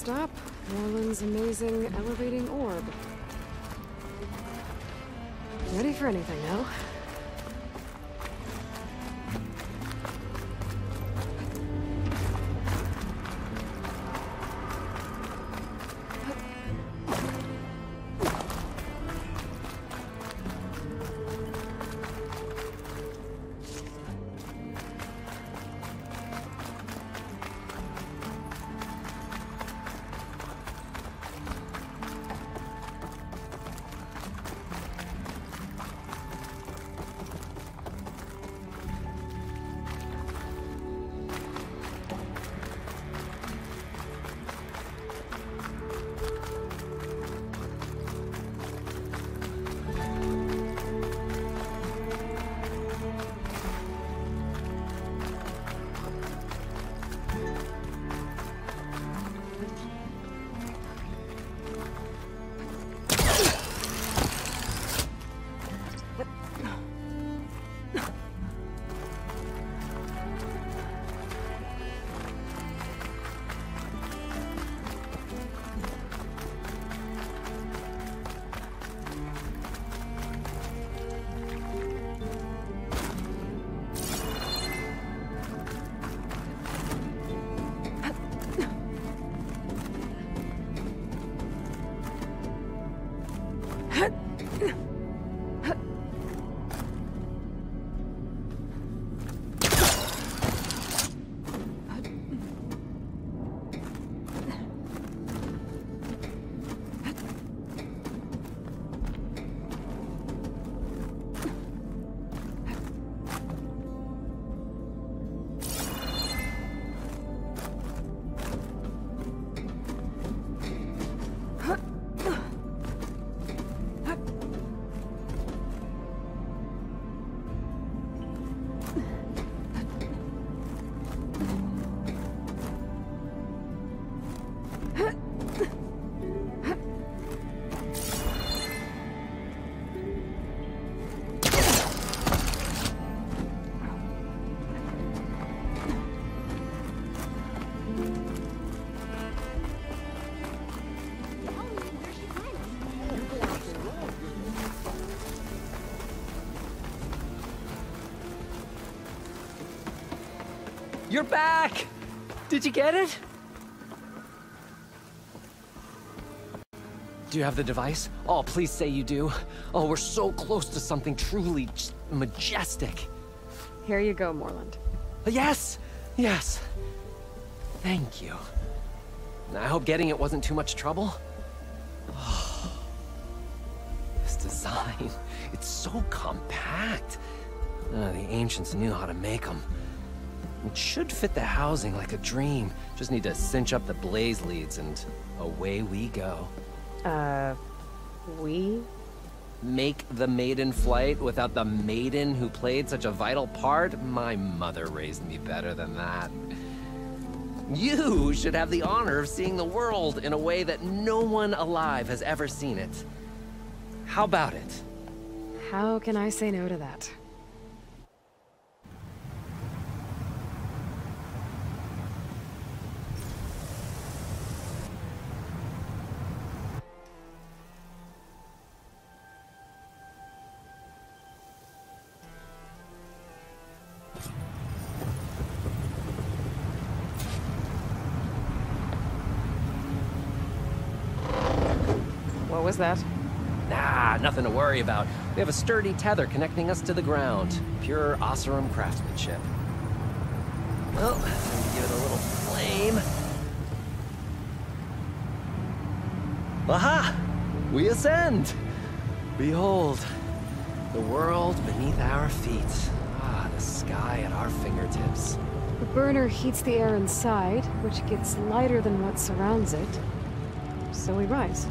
stop, Morland's amazing elevating orb. Ready for anything now?
You're back! Did you get it? Do you have the device? Oh, please say you do. Oh, we're so close to something truly majestic.
Here you go, Morland.
Yes! Yes! Thank you. I hope getting it wasn't too much trouble. Oh, this design, it's so compact. The ancients knew how to make them. It should fit the housing like a dream. Just need to cinch up the blaze leads and away we go.
We?
Make the maiden flight without the maiden who played such a vital part? My mother raised me better than that. You should have the honor of seeing the world in a way that no one alive has ever seen it. How about it?
How can I say no to that? What was that?
Nah, nothing to worry about. We have a sturdy tether connecting us to the ground. Pure Oseram craftsmanship. Well, time to give it a little flame. Aha! We ascend! Behold, the world beneath our feet. Ah, the sky at our fingertips.
The burner heats the air inside, which gets lighter than what surrounds it. So we rise.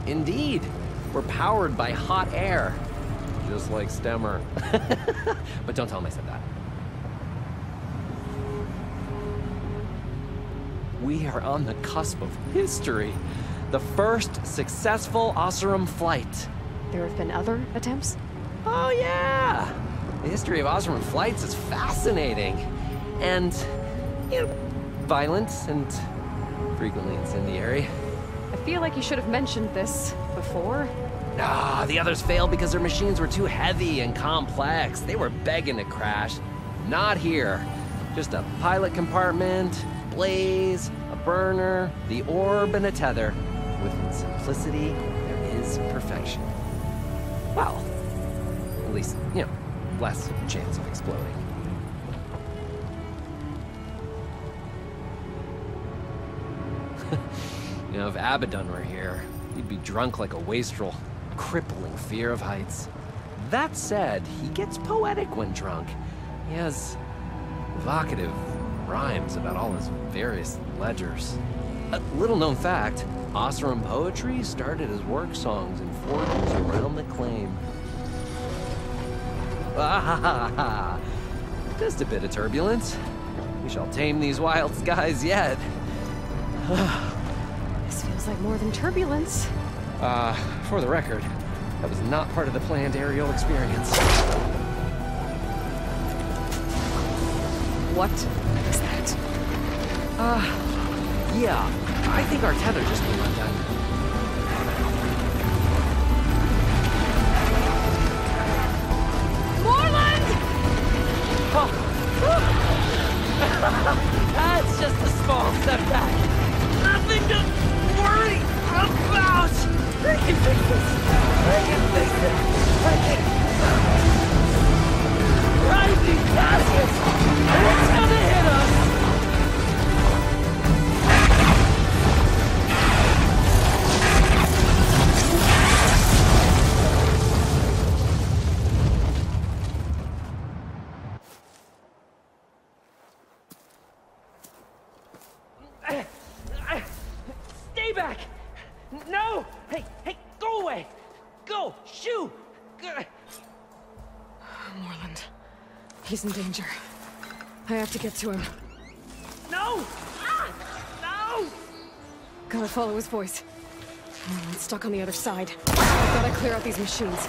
Indeed. We're powered by hot air. Just like Stemmer. But don't tell him I said that. We are on the cusp of history. The first successful Oseram flight.
There have been other attempts?
Oh yeah! The history of Oseram flights is fascinating. And, you know, violent and frequently incendiary.
I feel like you should have mentioned this before.
Ah, the others failed because their machines were too heavy and complex. They were begging to crash. Not here. Just a pilot compartment, blaze, a burner, the orb, and a tether. Within simplicity, there is perfection. Well, at least, you know, less chance of exploding. You know, if Abaddon were here, he'd be drunk like a wastrel. Crippling fear of heights. That said, he gets poetic when drunk. He has evocative rhymes about all his various ledgers. A little-known fact, Oseram poetry started as work songs in forges around the claim. Ah, just a bit of turbulence. We shall tame these wild skies yet.
This feels like more than turbulence.
For the record, that was not part of the planned aerial experience.
What is that?
Yeah, I think our tether just came undone.
Moreland!
That's just a small step back. Nothing to worry about. I can fix this. I can fix it. I can. Rising caskets! It's gonna hit us! Stay back! No! Hey, go away! Go! Shoo!
Moreland. He's in danger. I have to get to him.
No! No!
Gotta follow his voice. Moreland's stuck on the other side. Gotta clear out these machines.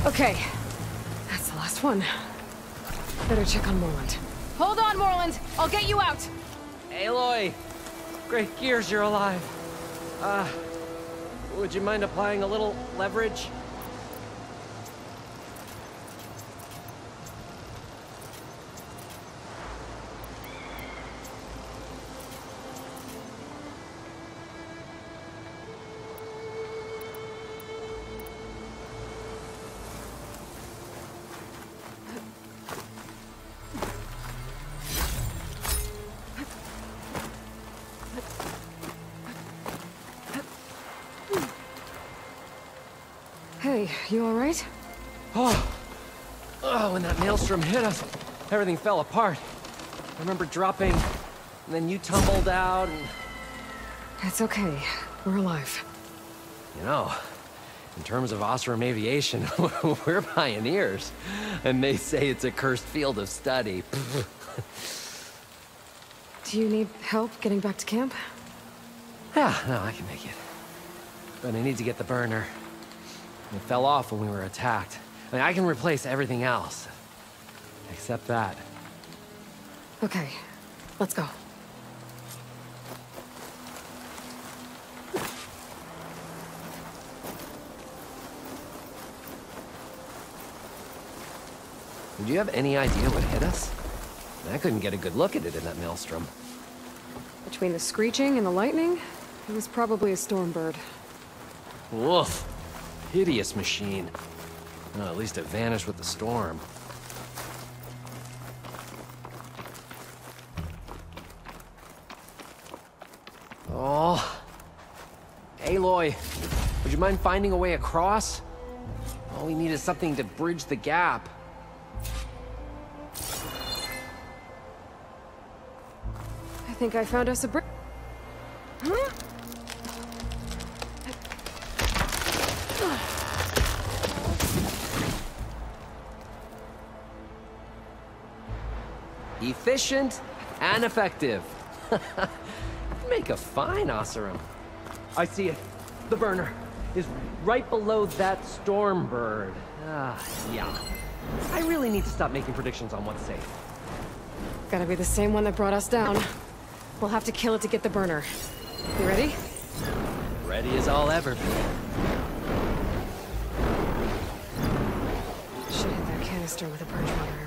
Okay. That's the last one. Better check on Moreland.
Hold on, Moreland. I'll get you out.
Aloy! Great gears you're alive. Would you mind applying a little leverage?
Hey, you alright?
Oh, when that maelstrom hit us, everything fell apart. I remember dropping, and then you tumbled out, and...
It's okay. We're alive.
You know, in terms of Osram aviation, we're pioneers. And they say it's a cursed field of study.
Do you need help getting back to camp?
Yeah, no, I can make it. But I need to get the burner. It fell off when we were attacked. I mean, I can replace everything else. Except that.
Okay, let's go.
Did you have any idea what hit us? I couldn't get a good look at it in that maelstrom.
Between the screeching and the lightning, it was probably a storm bird.
Woof. Hideous machine. Well, at least it vanished with the storm. Oh. Aloy, would you mind finding a way across? All we need is something to bridge the gap.
I think I found us a bridge. Huh?
Efficient and effective. Make a fine Osram. I see it. The burner is right below that storm bird. Yeah. I really need to stop making predictions on what's safe.
Gotta be the same one that brought us down. We'll have to kill it to get the burner. You ready?
Ready as I'll ever be.
Should hit that canister with a purge water arrow.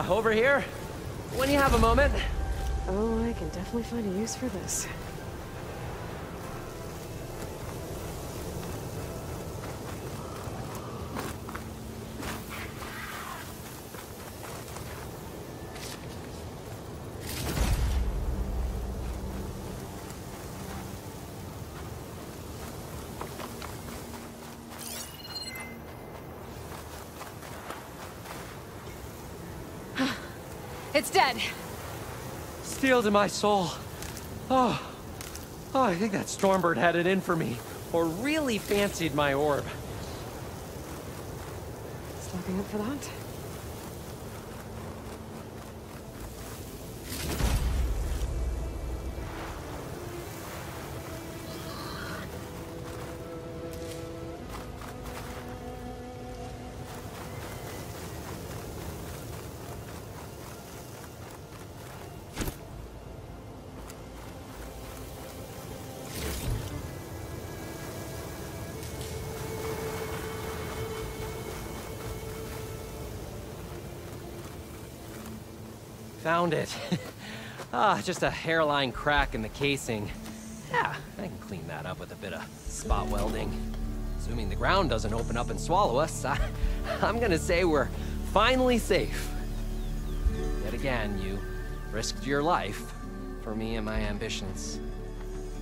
over here. When you have a moment.
Oh, I can definitely find a use for this.
It's dead.
Steel to my soul. Oh, I think that Stormbird had it in for me, or really fancied my orb.
Stocking up for that?
Found it. Just a hairline crack in the casing. Yeah, I can clean that up with a bit of spot welding. Assuming the ground doesn't open up and swallow us, I'm gonna say we're finally safe. Yet again, you risked your life for me and my ambitions.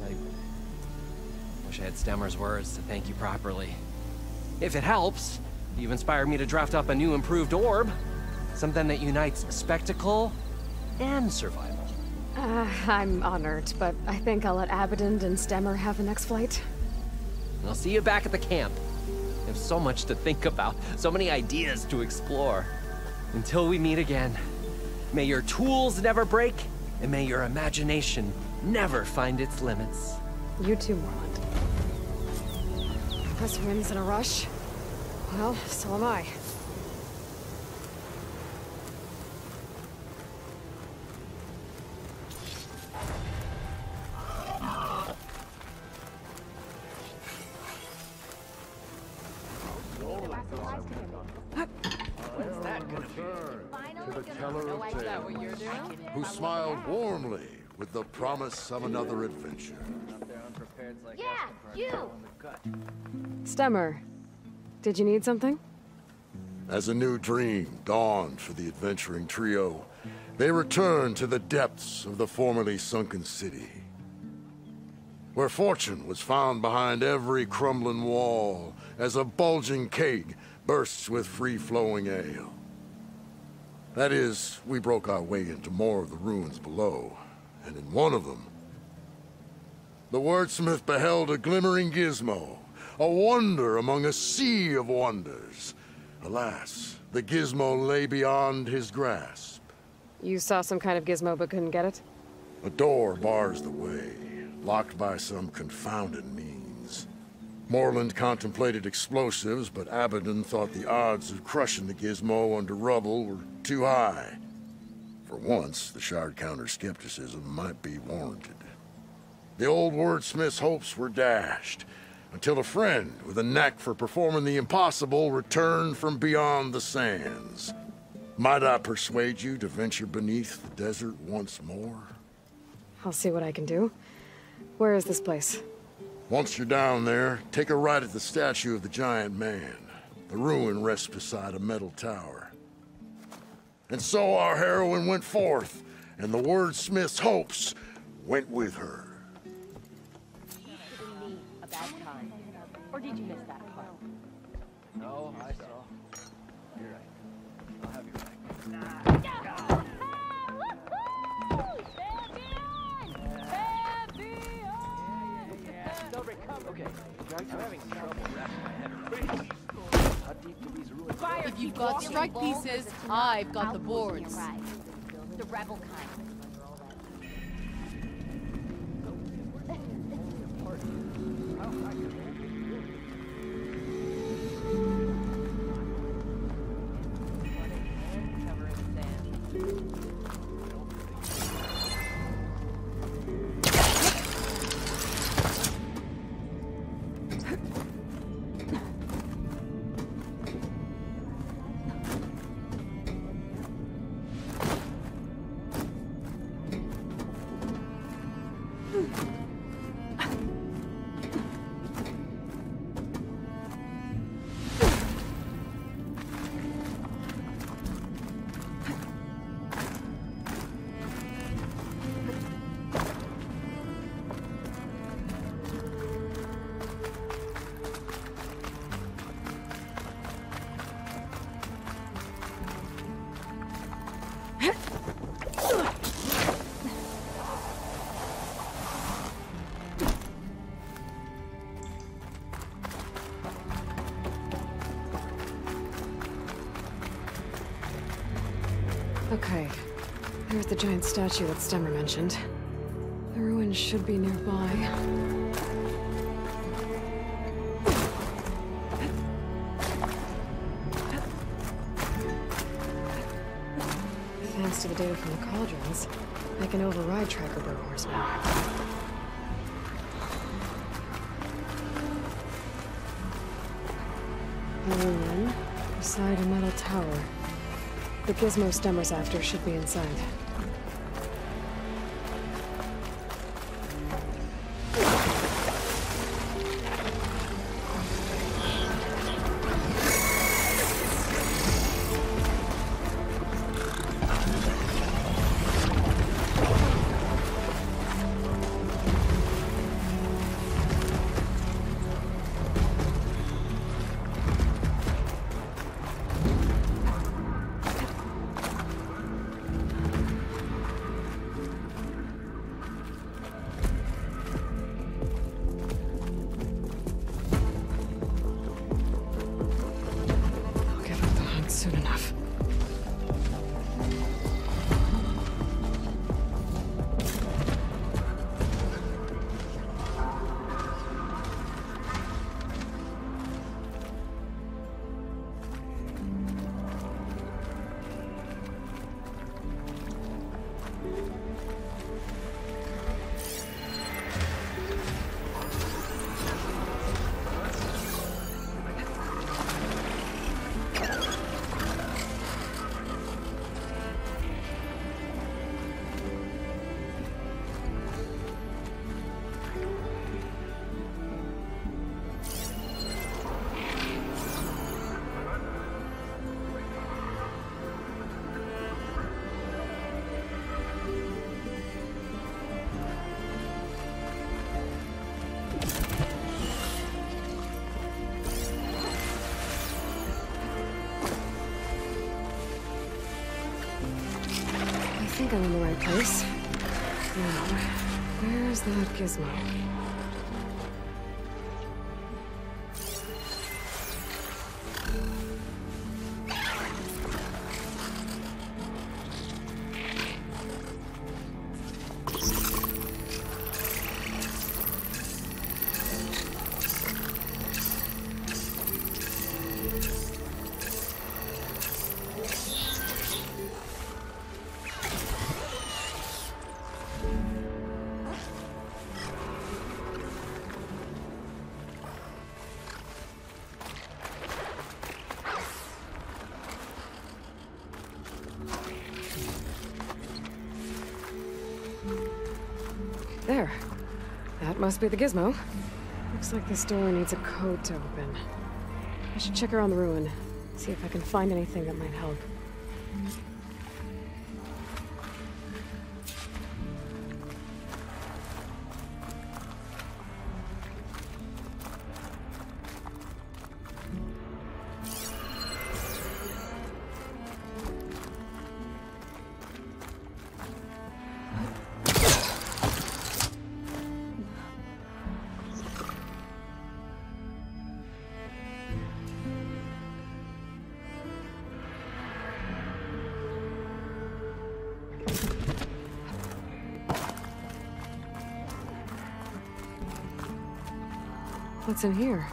I wish I had Stemmer's words to thank you properly. If it helps, you've inspired me to draft up a new improved orb. Something that unites spectacle and survival.
I'm honored, but I think I'll let Abaddon and Stemmer have the next flight.
I'll see you back at the camp. I have so much to think about, so many ideas to explore. Until we meet again, may your tools never break, and may your imagination never find its limits.
You too, Morland. This wind's in a rush. Well, so am I.
Who smiled warmly with the promise of another adventure.
Yeah, you!
Stemmer, did you need something?
As a new dream dawned for the adventuring trio, they returned to the depths of the formerly sunken city, where fortune was found behind every crumbling wall as a bulging keg bursts with free-flowing ale. That is, we broke our way into more of the ruins below, and in one of them, the wordsmith beheld a glimmering gizmo, a wonder among a sea of wonders. Alas, the gizmo lay beyond his grasp.
You saw some kind of gizmo but couldn't get it?
A door bars the way, locked by some confounded means. Morland contemplated explosives, but Abaddon thought the odds of crushing the gizmo under rubble were too high. For once, the shard counter's skepticism might be warranted. The old wordsmith's hopes were dashed, until a friend with a knack for performing the impossible returned from beyond the sands. Might I persuade you to venture beneath the desert once more?
I'll see what I can do. Where is this place?
Once you're down there, take a right at the statue of the giant man. The ruin rests beside a metal tower. And so our heroine went forth, and the wordsmith's hopes went with her.
A bad time. Or did you miss that part?
No, I saw. You're right. I'll have you back. Okay, I'm having trouble wrapping my head around it. How deep do these ruins go?
If you've got strike pieces, I've got the boards.
The rebel kind.
Okay, there's the giant statue that Stemmer mentioned. The ruins should be nearby. Thanks to the data from the cauldrons, I can override tracker burrows now. A ruin beside a metal tower. The gizmo Stemmer's after should be inside. Soon enough. I think I'm in the right place. Now, where's that gizmo? There. That must be the gizmo. Looks like this door needs a code to open. I should check around the ruin, see if I can find anything that might help. What's in here?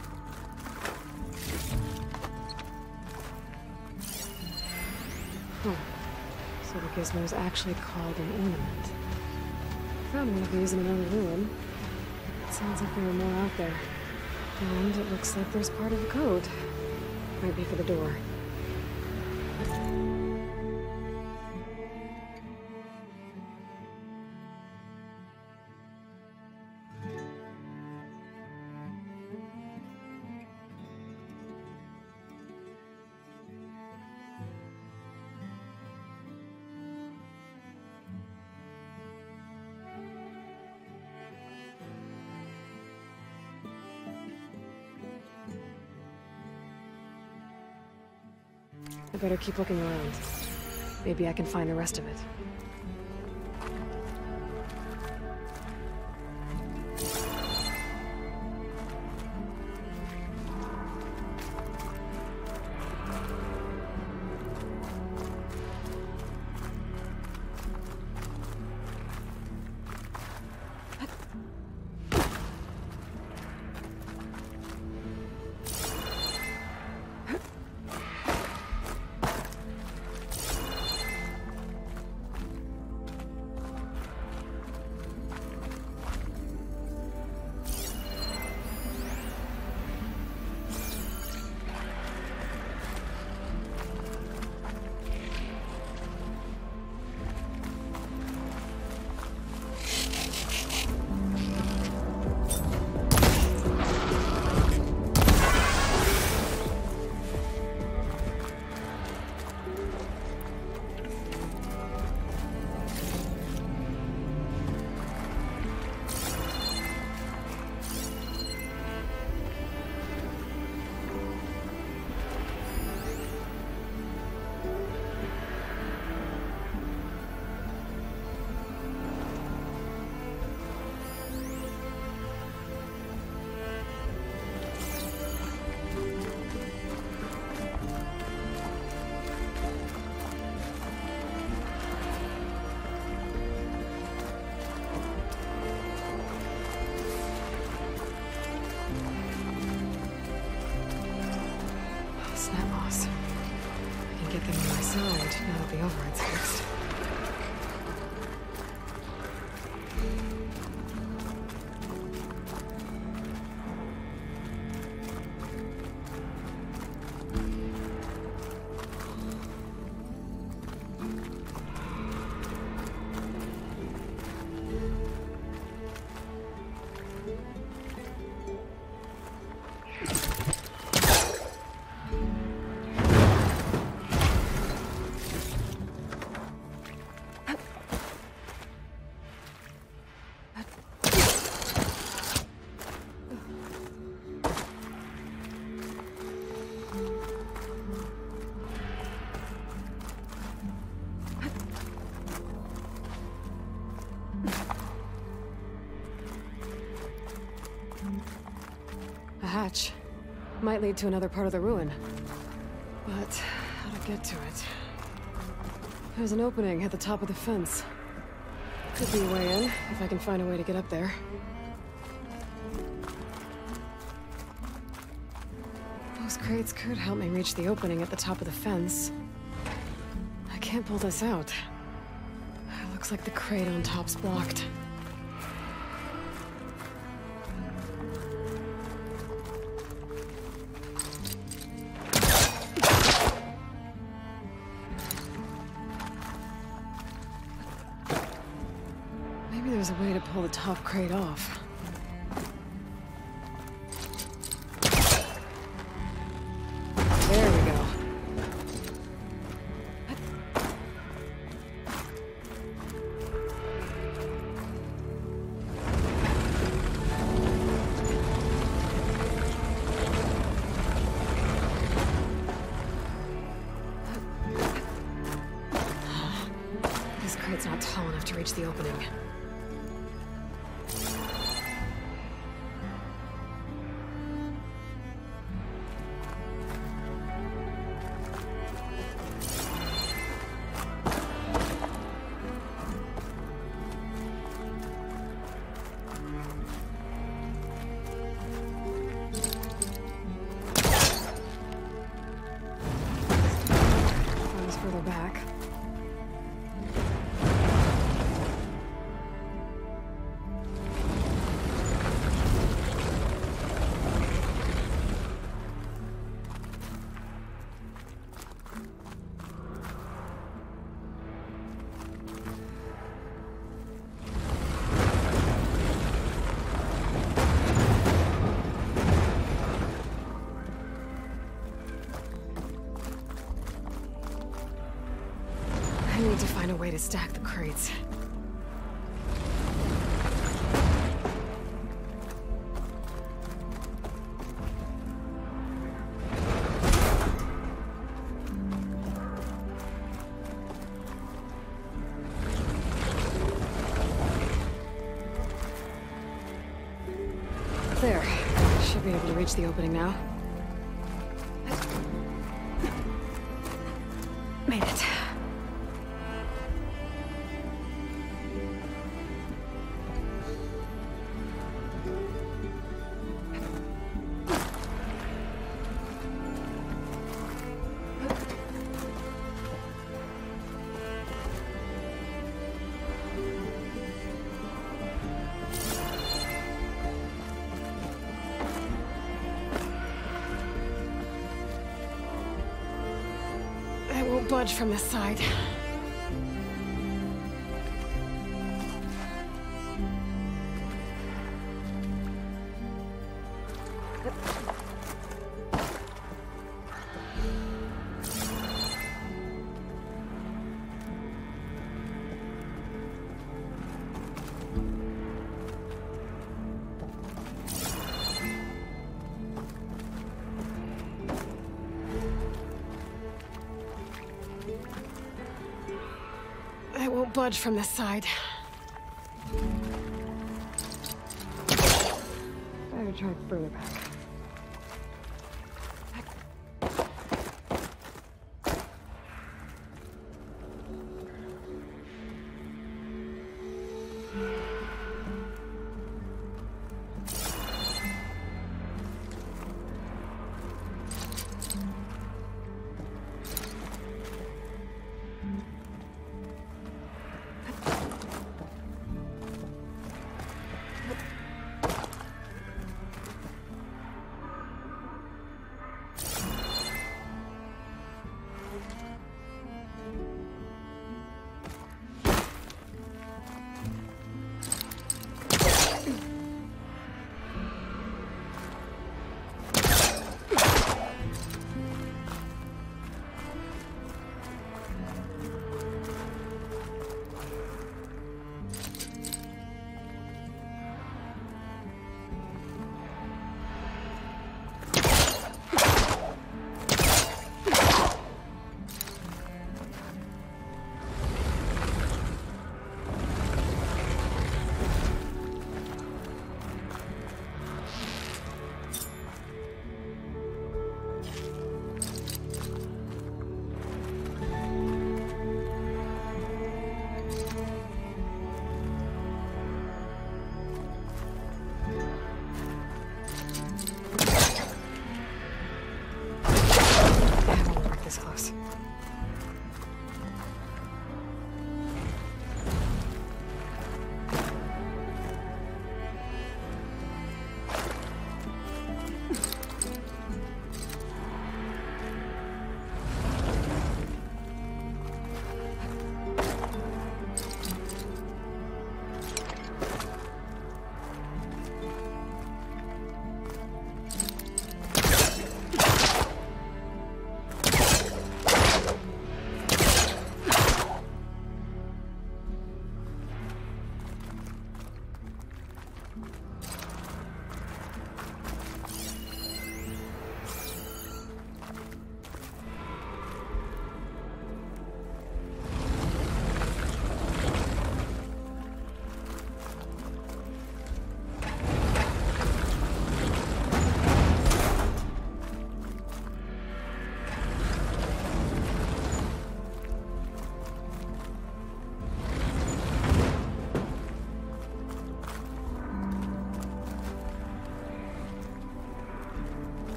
Oh, so the gizmo is actually called an ornament. Found one of these in another ruin. It sounds like there are more out there. And it looks like there's part of a code. Might be for the door. I better keep looking around. Maybe I can find the rest of it. Get them on my side now that the override's fixed. A hatch. Might lead to another part of the ruin. But how to get to it? There's an opening at the top of the fence. Could be a way in, if I can find a way to get up there. Those crates could help me reach the opening at the top of the fence. I can't pull this out. It looks like the crate on top's blocked. There's a way to pull the top crate off. There we go. This crate's not tall enough to reach the opening. Further back. I need to find a way to stack the crates. There. Should be able to reach the opening now. Made it. Budge from this side. Budge from this side. Better try further back.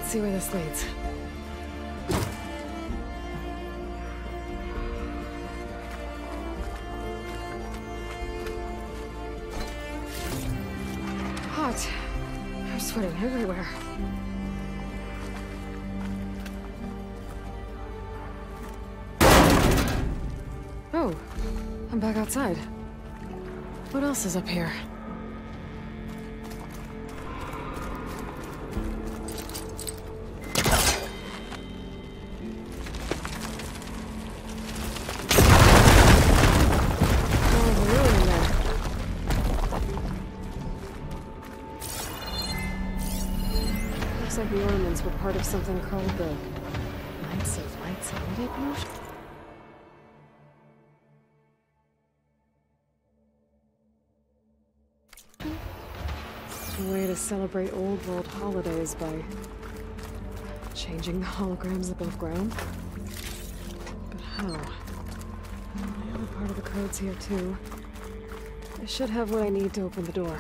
Let's see where this leads. Hot. I'm sweating everywhere. Oh, I'm back outside. What else is up here? Looks like the ornaments were part of something called the Knights of Light's holiday promotion. A way to celebrate old world holidays by changing the holograms above ground. But how? The other part of the code's here too. I should have what I need to open the door.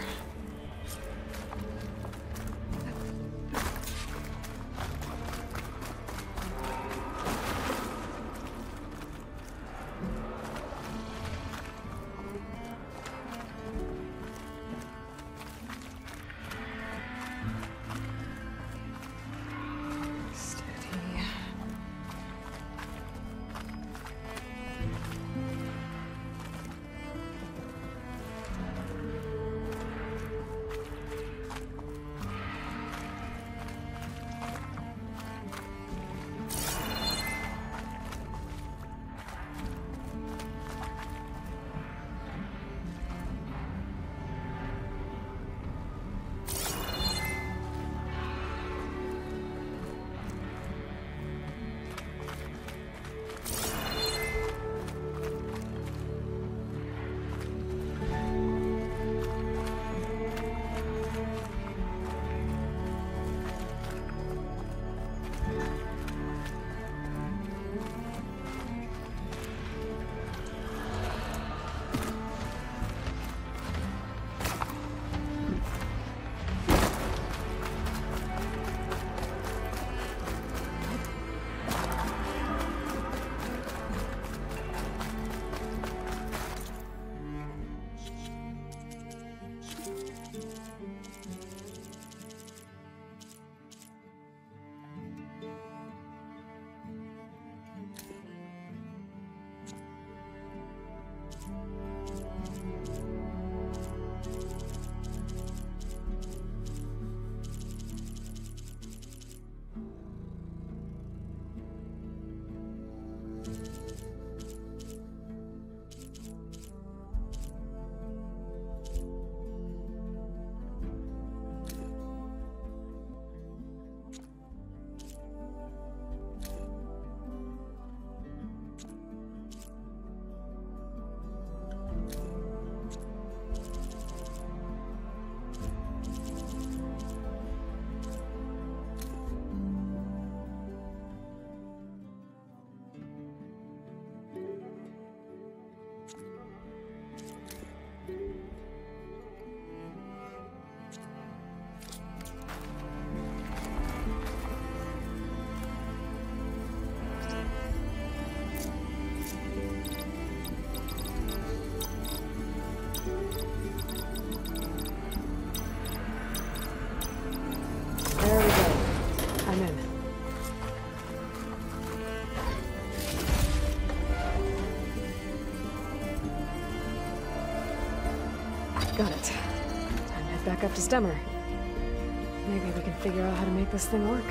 Got it. Time to head back up to Stemmer. Maybe we can figure out how to make this thing work.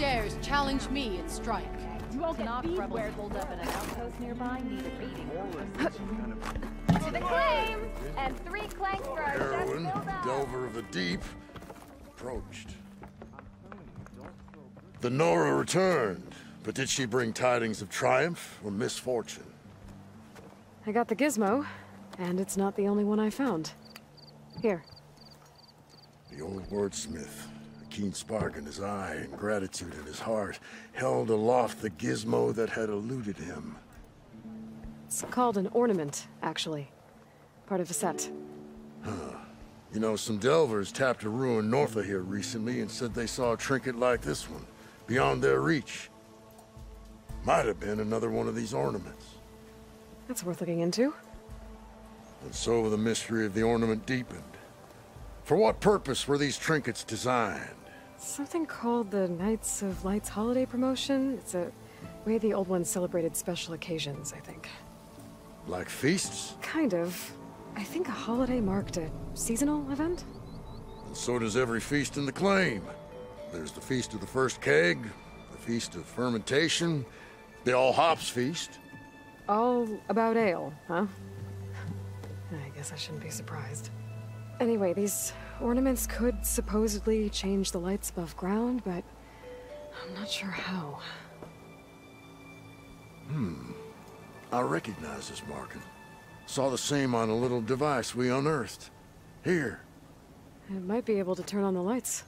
dares challenge me at strike.
You won't get these
rebels
wares
pulled up in an outpost nearby need a beating.
to the claim! And 3 clanks for our chest
Heroine,
filled up.
delver of the deep, approached. The Nora returned, but did she bring tidings of triumph or misfortune?
I got the gizmo, and it's not the only one I found. Here.
The old wordsmith, a keen spark in his eye and gratitude in his heart, held aloft the gizmo that had eluded him.
It's called an ornament, actually. Part of a set.
Huh. You know, some delvers tapped a ruin north of here recently and said they saw a trinket like this one, beyond their reach. Might have been another one of these ornaments.
That's worth looking into.
And so the mystery of the ornament deepened. For what purpose were these trinkets designed?
Something called the Knights of Light's holiday promotion. It's a way the old ones celebrated special occasions, I think.
Like feasts?
Kind of. I think a holiday marked a seasonal event?
And so does every feast in the claim. There's the Feast of the First Keg, the Feast of Fermentation, the All Hops Feast.
All about ale, huh? I guess I shouldn't be surprised. Anyway, these ornaments could supposedly change the lights above ground, but I'm not sure how.
I recognize this marking. Saw the same on a little device we unearthed. Here.
It might be able to turn on the lights.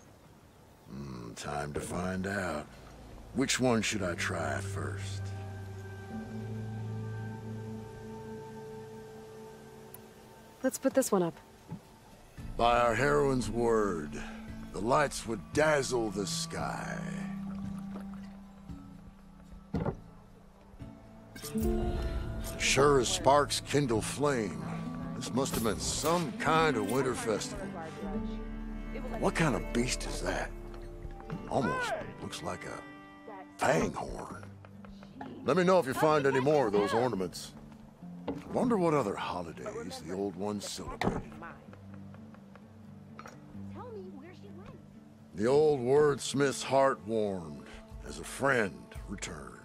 Time to find out. Which one should I try first?
Let's put this one up.
By our heroine's word, the lights would dazzle the sky. Sure as sparks kindle flame, this must have been some kind of winter festival. What kind of beast is that? Almost looks like a fang horn. Let me know if you find any more of those ornaments. Wonder what other holidays the old ones celebrated. The old wordsmith's heart warmed as a friend returned.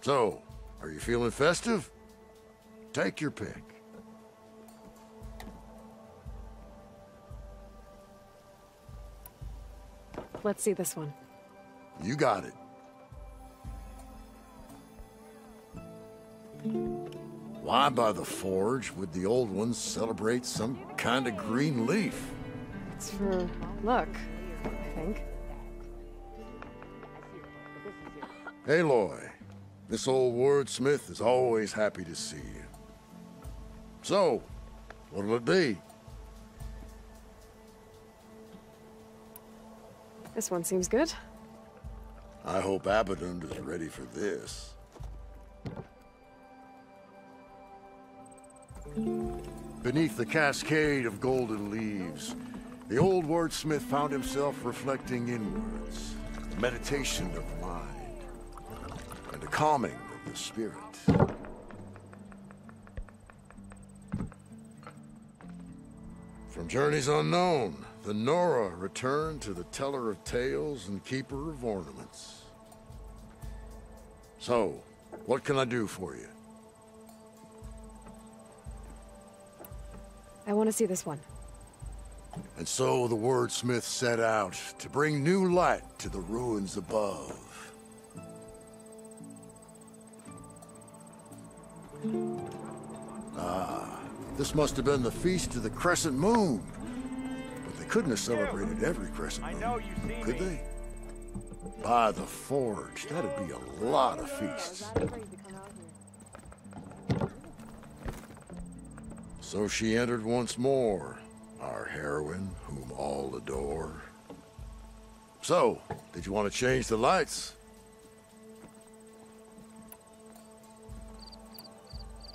So, are you feeling festive? Take your pick.
Let's see this one.
You got it. Why by the forge would the old ones celebrate some kind of green leaf?
It's for luck, I think.
Aloy, this old wordsmith is always happy to see you. So, what'll it be?
This one seems good.
I hope Abaddon is ready for this. Beneath the cascade of golden leaves, the old wordsmith found himself reflecting inwards, a meditation of the mind, and a calming of the spirit. From journeys unknown, the Nora returned to the teller of tales and keeper of ornaments. So, what can I do for you?
I want to see this one.
And so the wordsmith set out to bring new light to the ruins above. Ah, this must have been the Feast of the Crescent Moon. But they couldn't have celebrated every crescent moon, could they? By the forge, that'd be a lot of feasts. So she entered once more, our heroine, whom all adore. So, did you want to change the lights?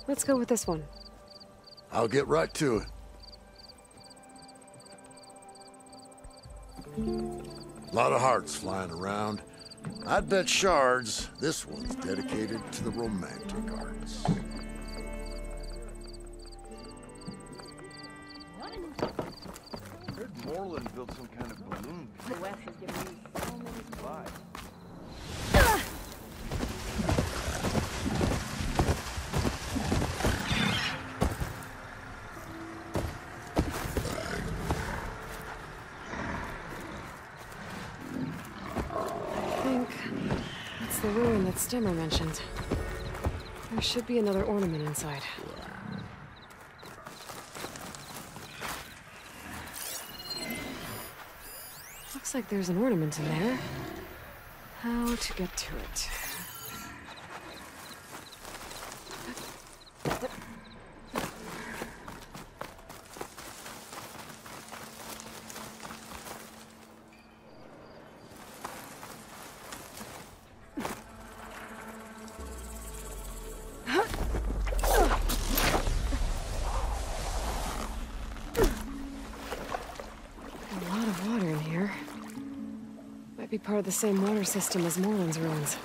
Let's go with this one.
I'll get right to it. A lot of hearts flying around. I'd bet shards this one's dedicated to the romantic arts.
Moreland built some kind of balloon.
The West has given me so
The ruin that Stemmer mentioned. There should be another ornament inside. Looks like there's an ornament in there. How to get to it? Part of the same water system as Moreland's ruins.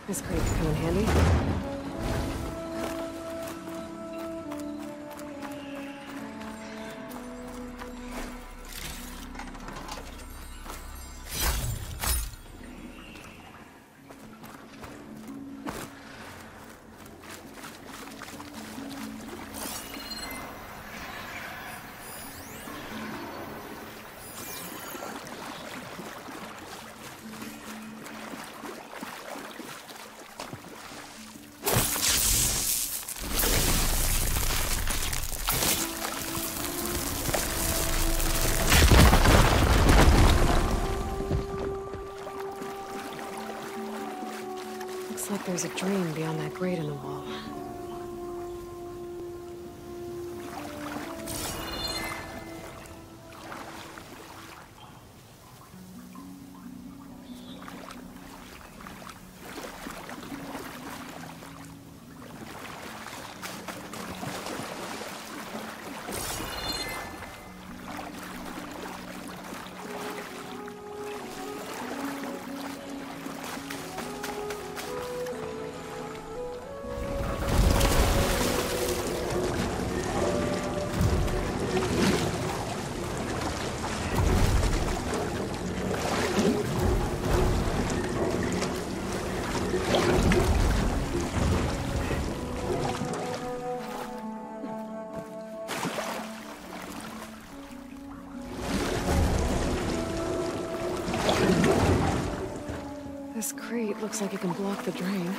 This crate could come in handy. There's a drain beyond that grate in the wall. This crate looks like it can block the drain.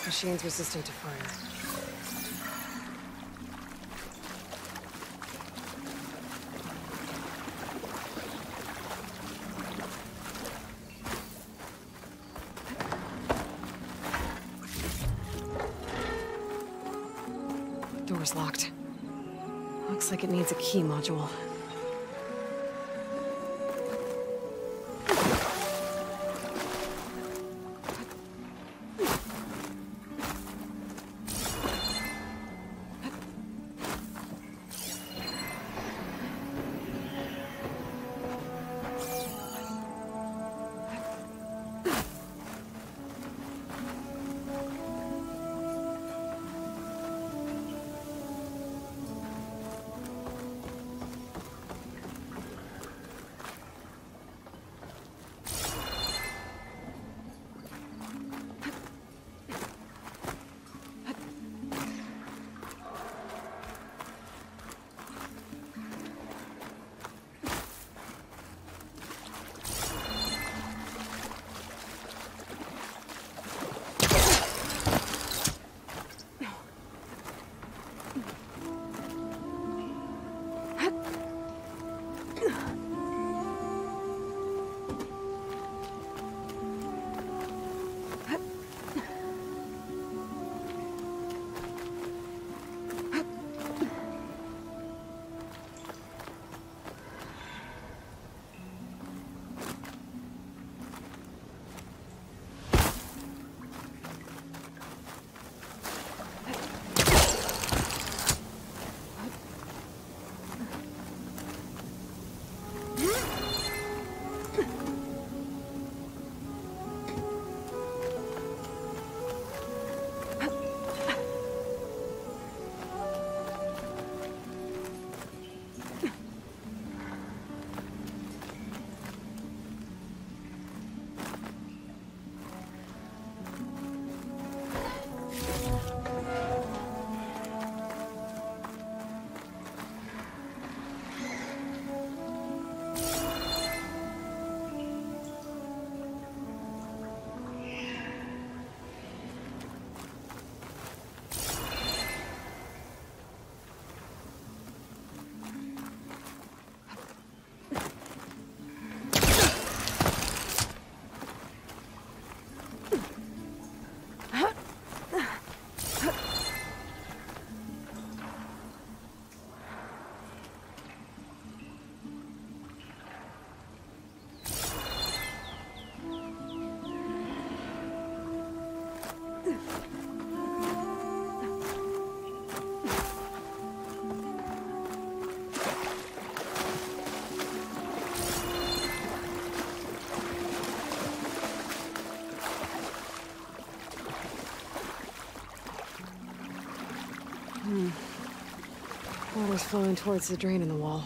Machine's resistant to fire. door's locked. Looks like it needs a key module. Water's flowing towards the drain in the wall.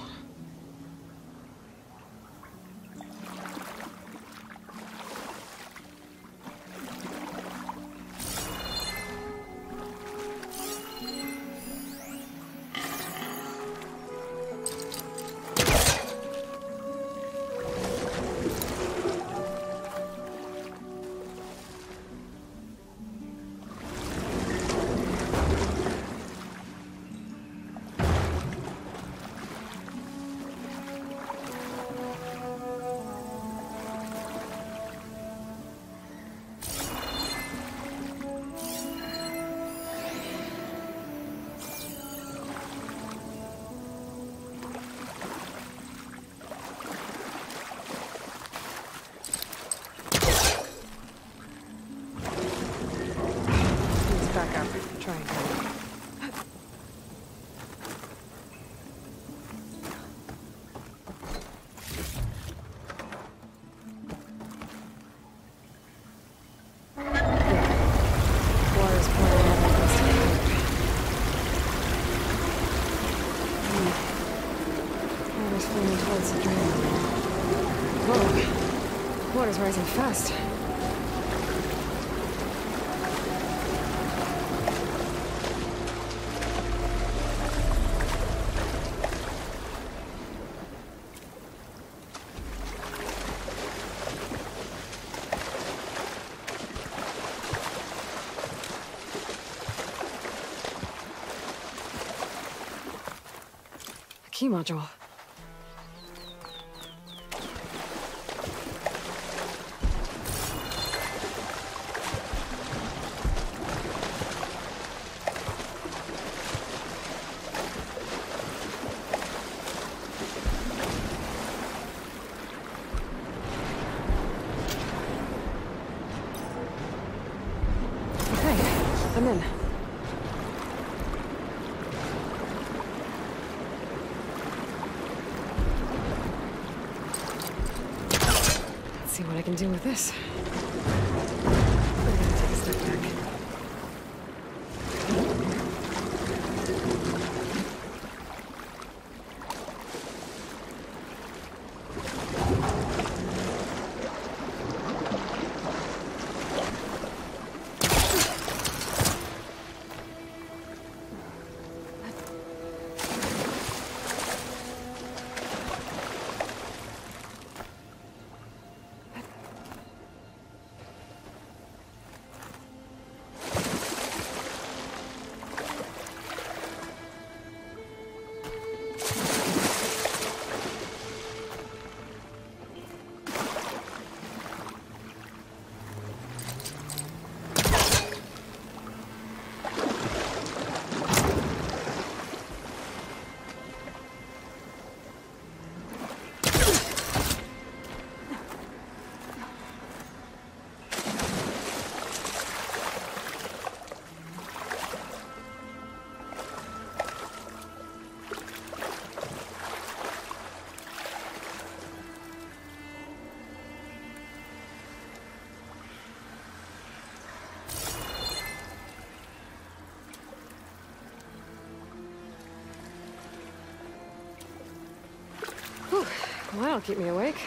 Water's rising fast. A key module. I'm in. Let's see what I can do with this. I'm gonna take a step back. Whew. Well, that'll keep me awake.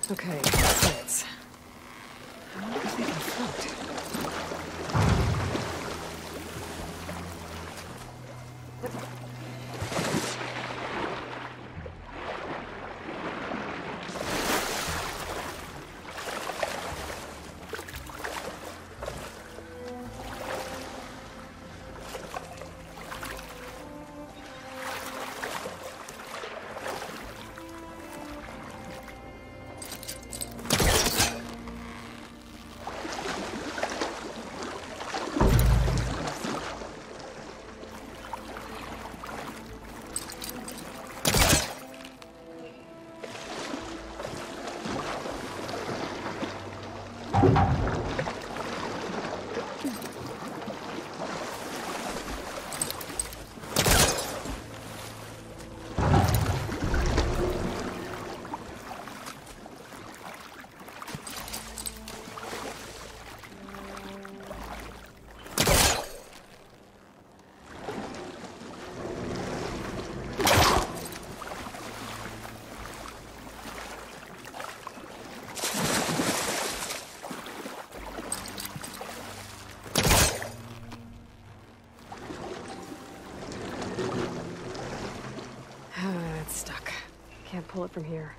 Okay, let's. I wonder if they can float. It's stuck. Can't pull it from here.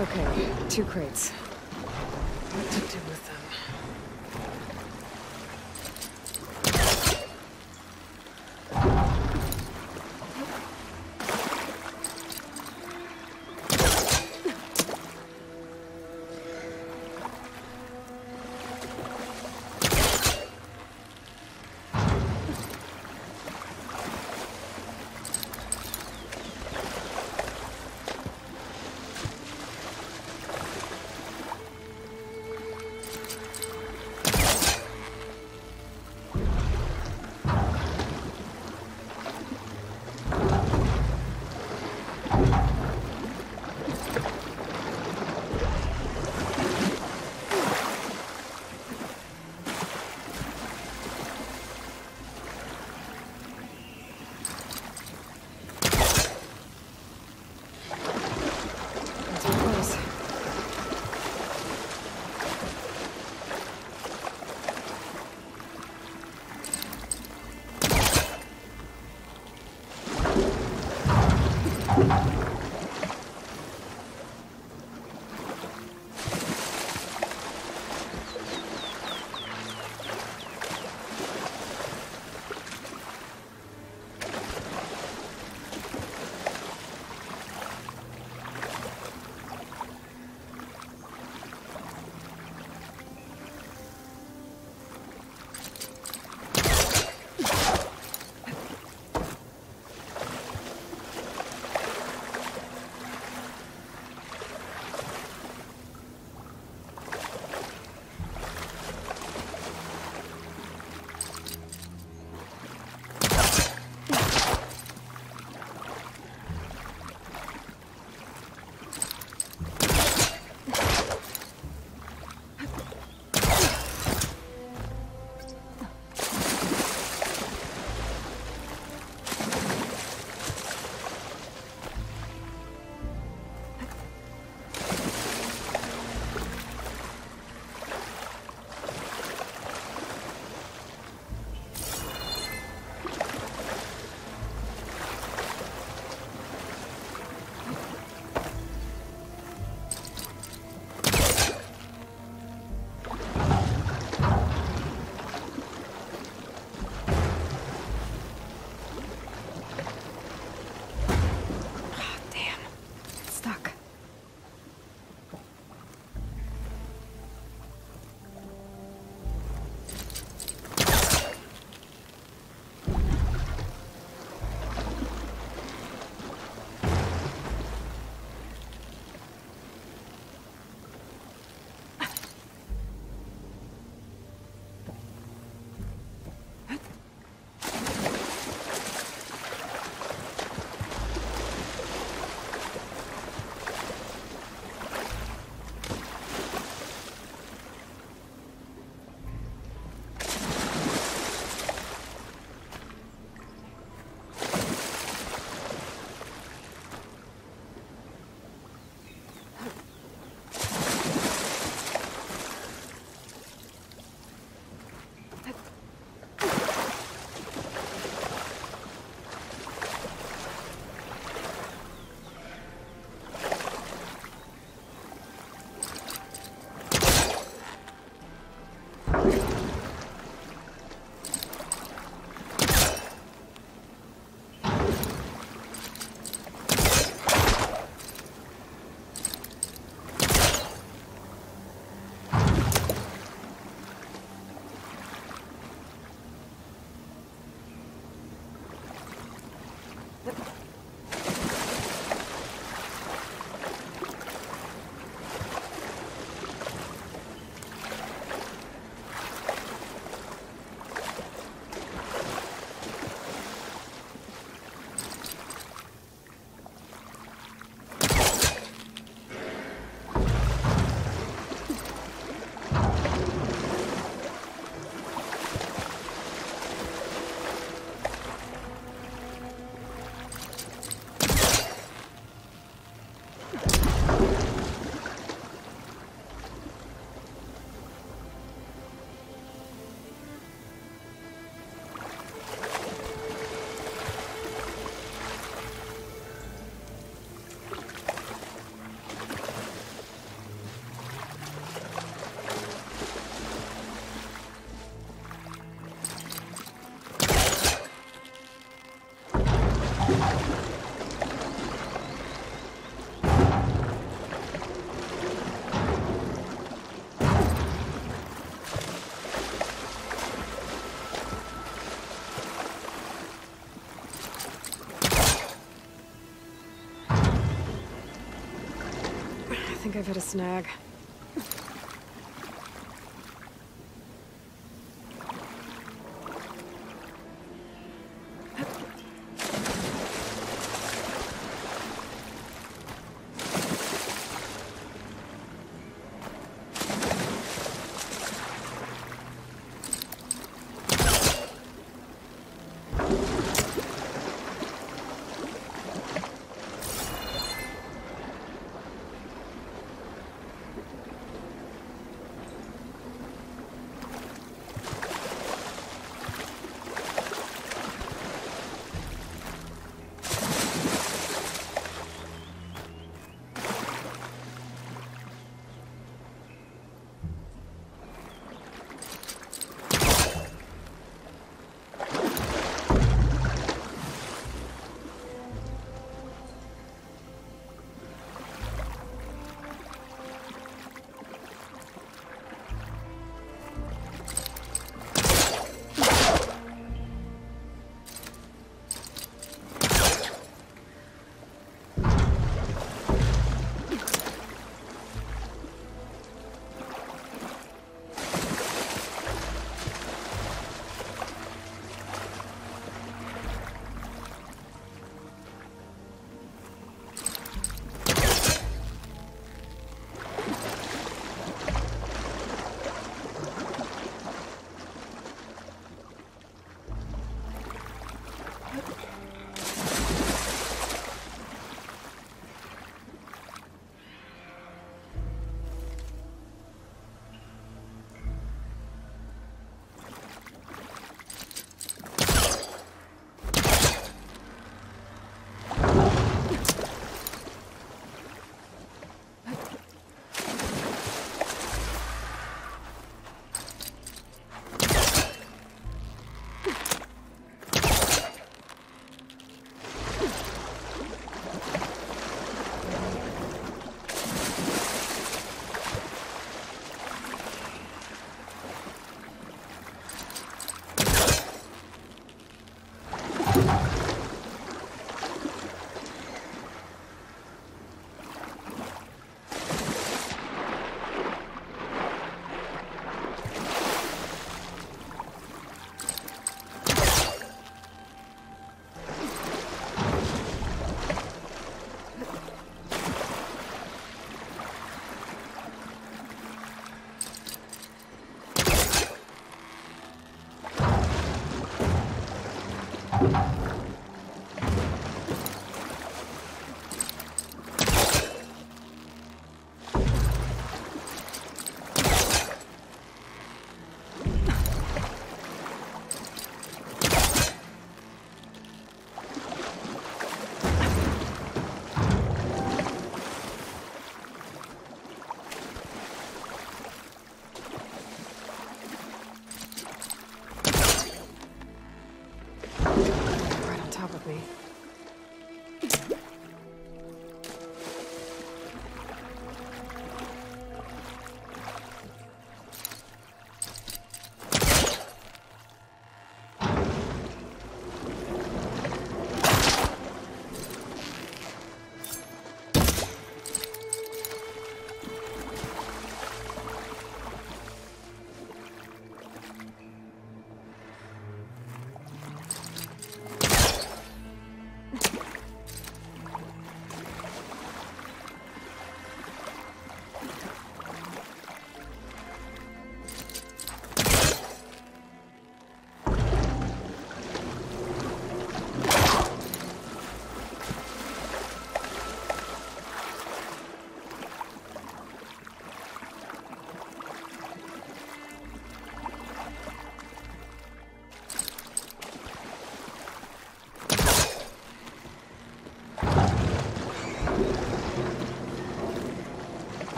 Okay, 2 crates. What to do with them? think I've hit a snag.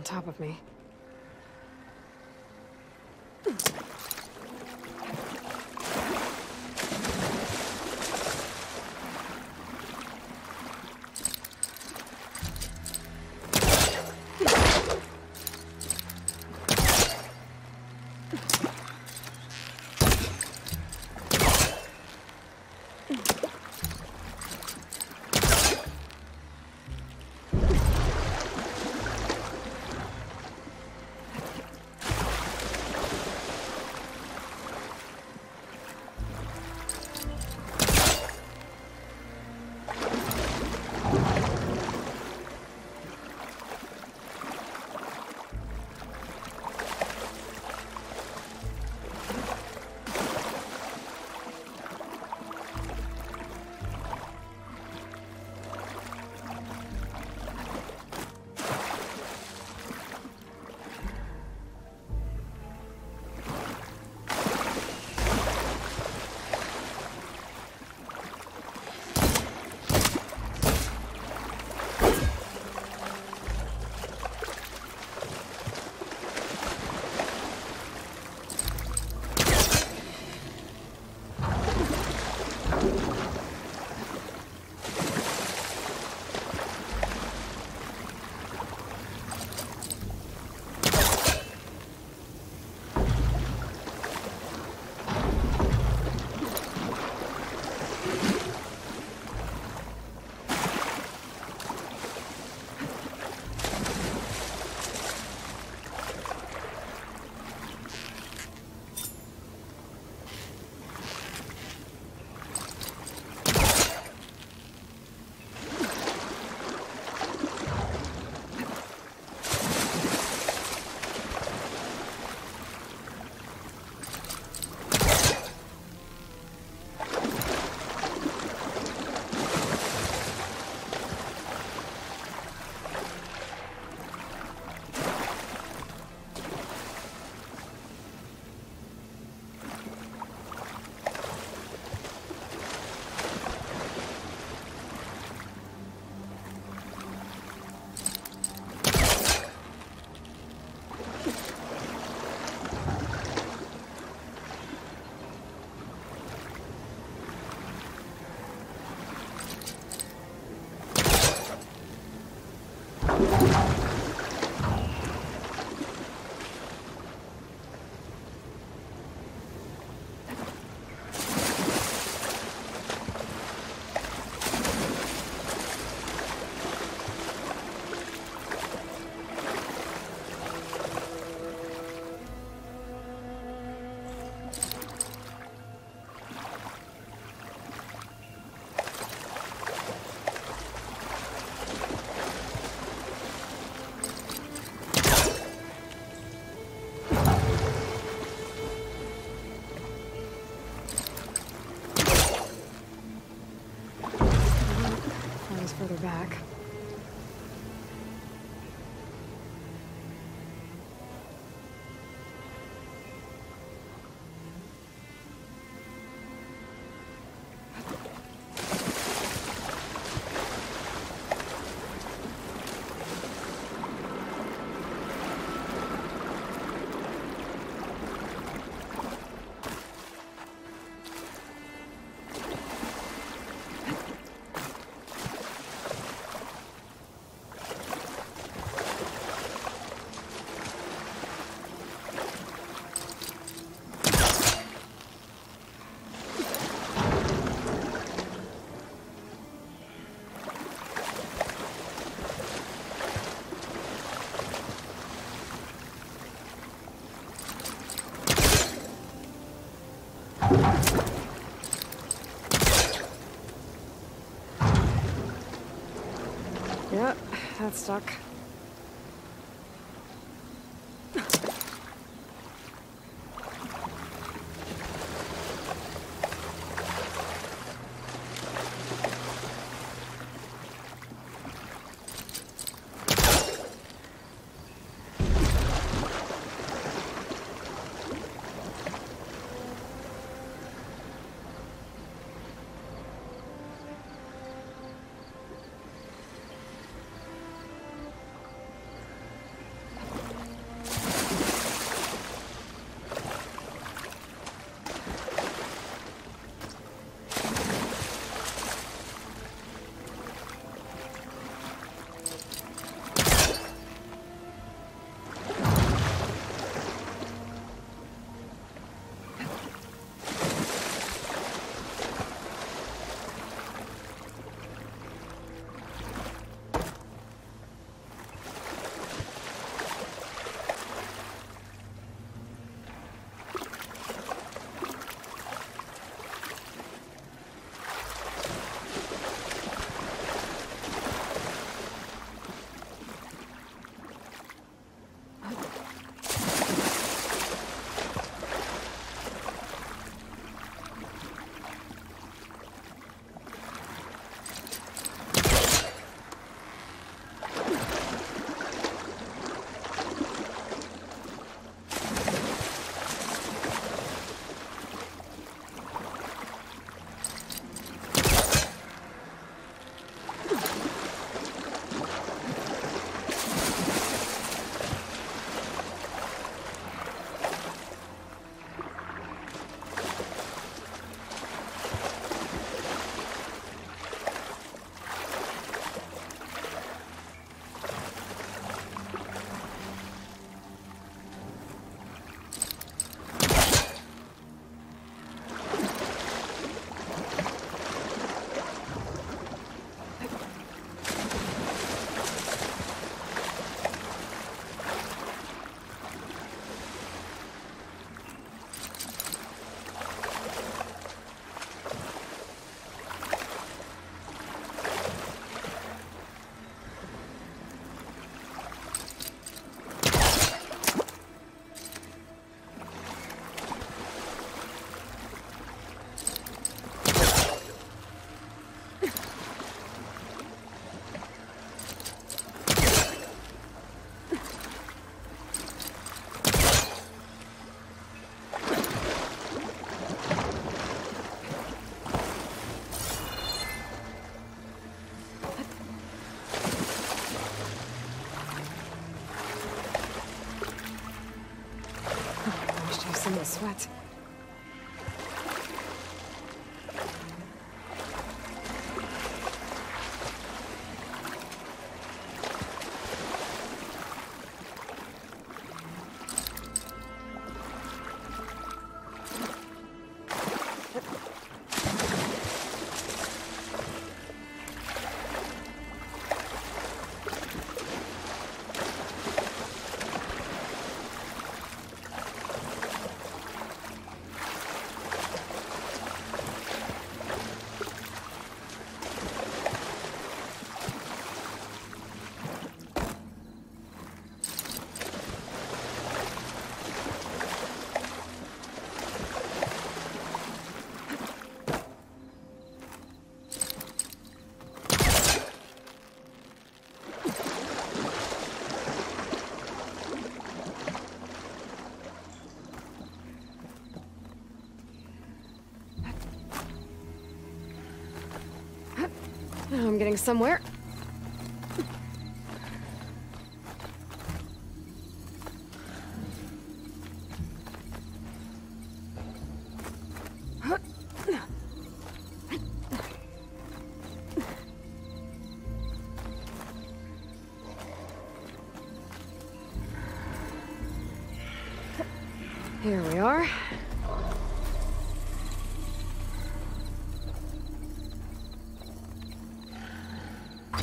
Top of me. Further back. Yep, that's stuck. The sweat. I'm getting somewhere. Here we are.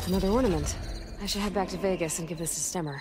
Another ornament. I should head back to Vegas and give this to Stemmer.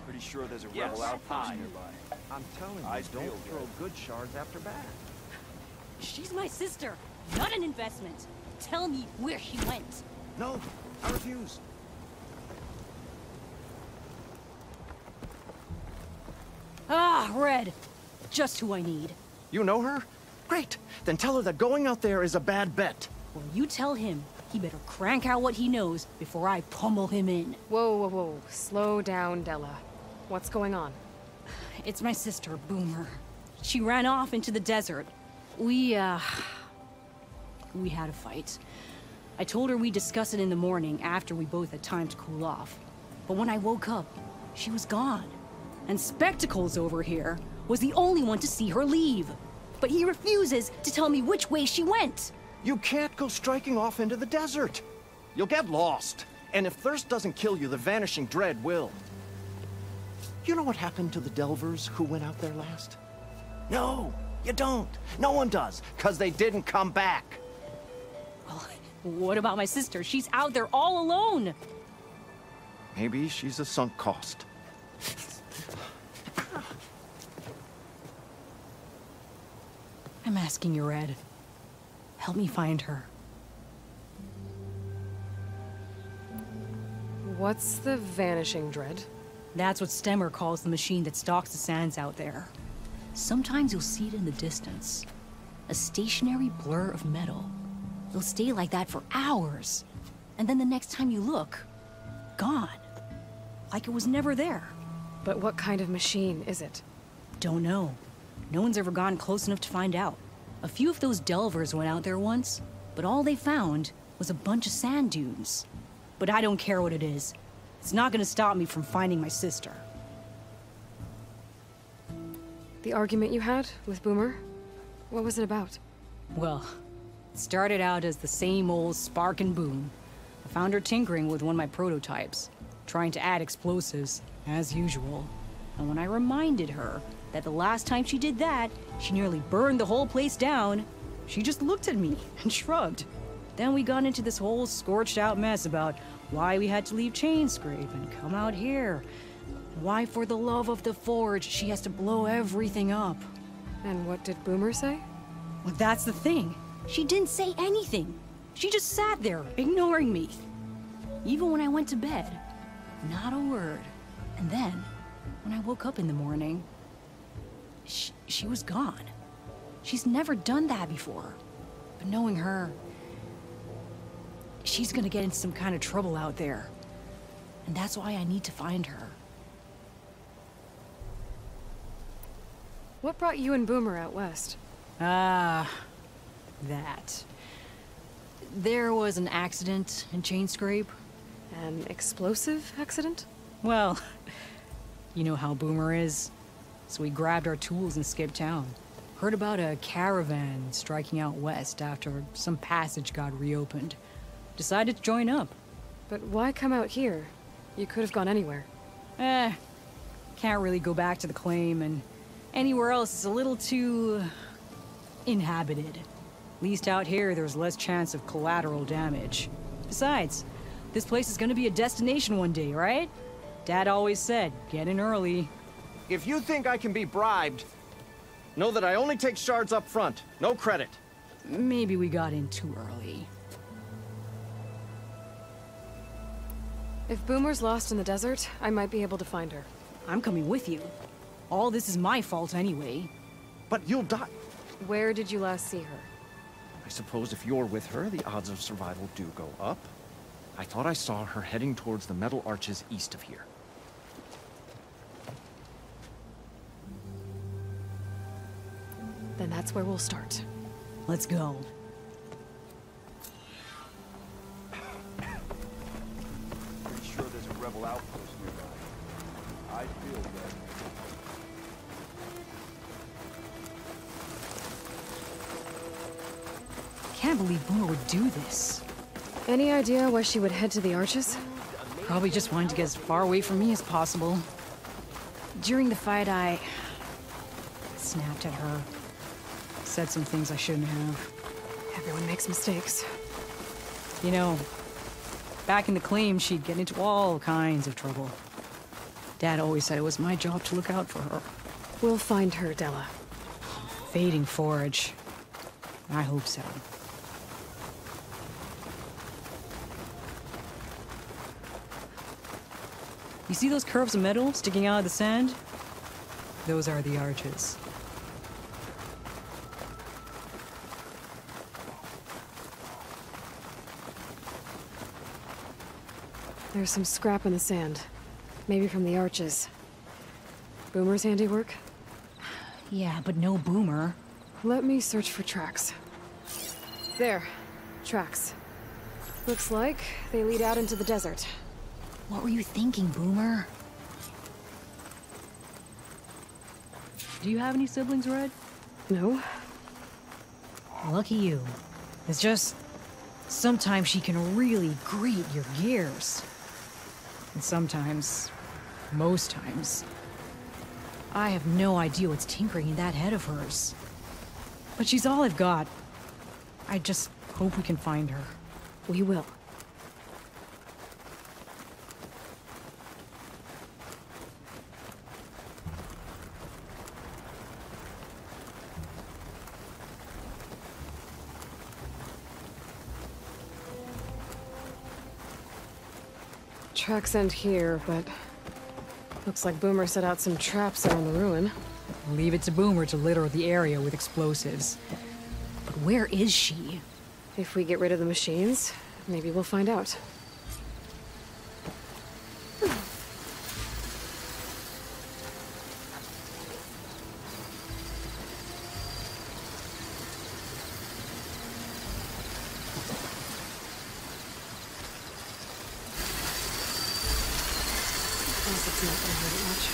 Pretty sure there's a rebel outpost nearby. I'm telling you, don't throw good shards after bad.
She's my sister, not an investment. Tell me where she went.
No, I refuse.
Ah, Red. Just who I need.
You know her? Great. Then tell her that going out there is a bad bet.
Well, you tell him. He better crank out what he knows before I pummel him in.
Whoa, whoa, whoa. Slow down, Della. What's going on?
It's my sister, Boomer. She ran off into the desert. We had a fight. I told her we'd discuss it in the morning after we both had time to cool off. But when I woke up, she was gone. And Spectacles over here was the only one to see her leave. But he refuses to tell me which way she went.
You can't go striking off into the desert. You'll get lost. And if thirst doesn't kill you, the vanishing dread will. You know what happened to the Delvers who went out there last? No, you don't. No one does, because they didn't come back.
Well, what about my sister? She's out there all alone.
Maybe she's a sunk cost.
I'm asking you, Red. Help me find her.
What's the vanishing dread?
That's what Stemmer calls the machine that stalks the sands out there. Sometimes you'll see it in the distance. A stationary blur of metal. It'll stay like that for hours. And then the next time you look, gone. Like it was never there.
But what kind of machine is it?
Don't know. No one's ever gotten close enough to find out. A few of those delvers went out there once, but all they found was a bunch of sand dunes. But I don't care what it is. It's not gonna stop me from finding my sister.
The argument you had with Boomer? What was it about?
Well, it started out as the same old spark and boom. I found her tinkering with one of my prototypes, trying to add explosives, as usual. And when I reminded her that the last time she did that, she nearly burned the whole place down, she just looked at me and shrugged. Then we got into this whole scorched out mess about why we had to leave Chainscrape and come out here. Why, for the love of the Forge, she has to blow everything up.
And what did Boomer say?
Well, that's the thing. She didn't say anything. She just sat there, ignoring me. Even when I went to bed, not a word. And then, when I woke up in the morning, she was gone. She's never done that before. But knowing her, she's gonna get into some kind of trouble out there. And that's why I need to find her.
What brought you and Boomer out west?
That. There was an accident in Chainscrape.
An explosive accident?
Well, you know how Boomer is. So we grabbed our tools and skipped town. Heard about a caravan striking out west after some passage got reopened. Decided to join up.
But why come out here? You could have gone anywhere.
Can't really go back to the claim, and anywhere else is a little too inhabited. At least out here, there's less chance of collateral damage. Besides, this place is gonna be a destination one day, right? Dad always said, get in early.
If you think I can be bribed, know that I only take shards up front, no credit.
maybe we got in too early.
If Boomer's lost in the desert, I might be able to find her.
I'm coming with you. All this is my fault anyway.
But you'll die.
Where did you last see her?
I suppose if you're with her, the odds of survival do go up. I thought I saw her heading towards the metal arches east of here.
Then that's where we'll start.
Let's go.
Pretty sure there's a rebel outpost nearby. I feel that.
Can't believe Boomer would do this.
Any idea why she would head to the arches?
Probably just wanting to get as far away from me as possible. During the fight, I snapped at her. Said some things I shouldn't have.
Everyone makes mistakes.
You know, back in the claim, she'd get into all kinds of trouble. Dad always said it was my job to look out for her.
We'll find her, Della.
Fading forage. I hope so. You see those curves of metal sticking out of the sand? Those are the arches.
There's some scrap in the sand. Maybe from the arches. Boomer's handiwork?
Yeah, but no Boomer.
Let me search for tracks. There. Tracks. Looks like they lead out into the desert.
What were you thinking, Boomer? Do you have any siblings, Red?
No.
Lucky you. It's just... sometimes she can really grate your gears. And sometimes... most times... I have no idea what's tinkering in that head of hers. But she's all I've got. I just hope we can find her.
We will. Tracks end here, but looks like Boomer set out some traps around the ruin.
Leave it to Boomer to litter the area with explosives. But where is she?
If we get rid of the machines, maybe we'll find out. It's not gonna hurt it much.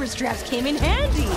Straps came in handy.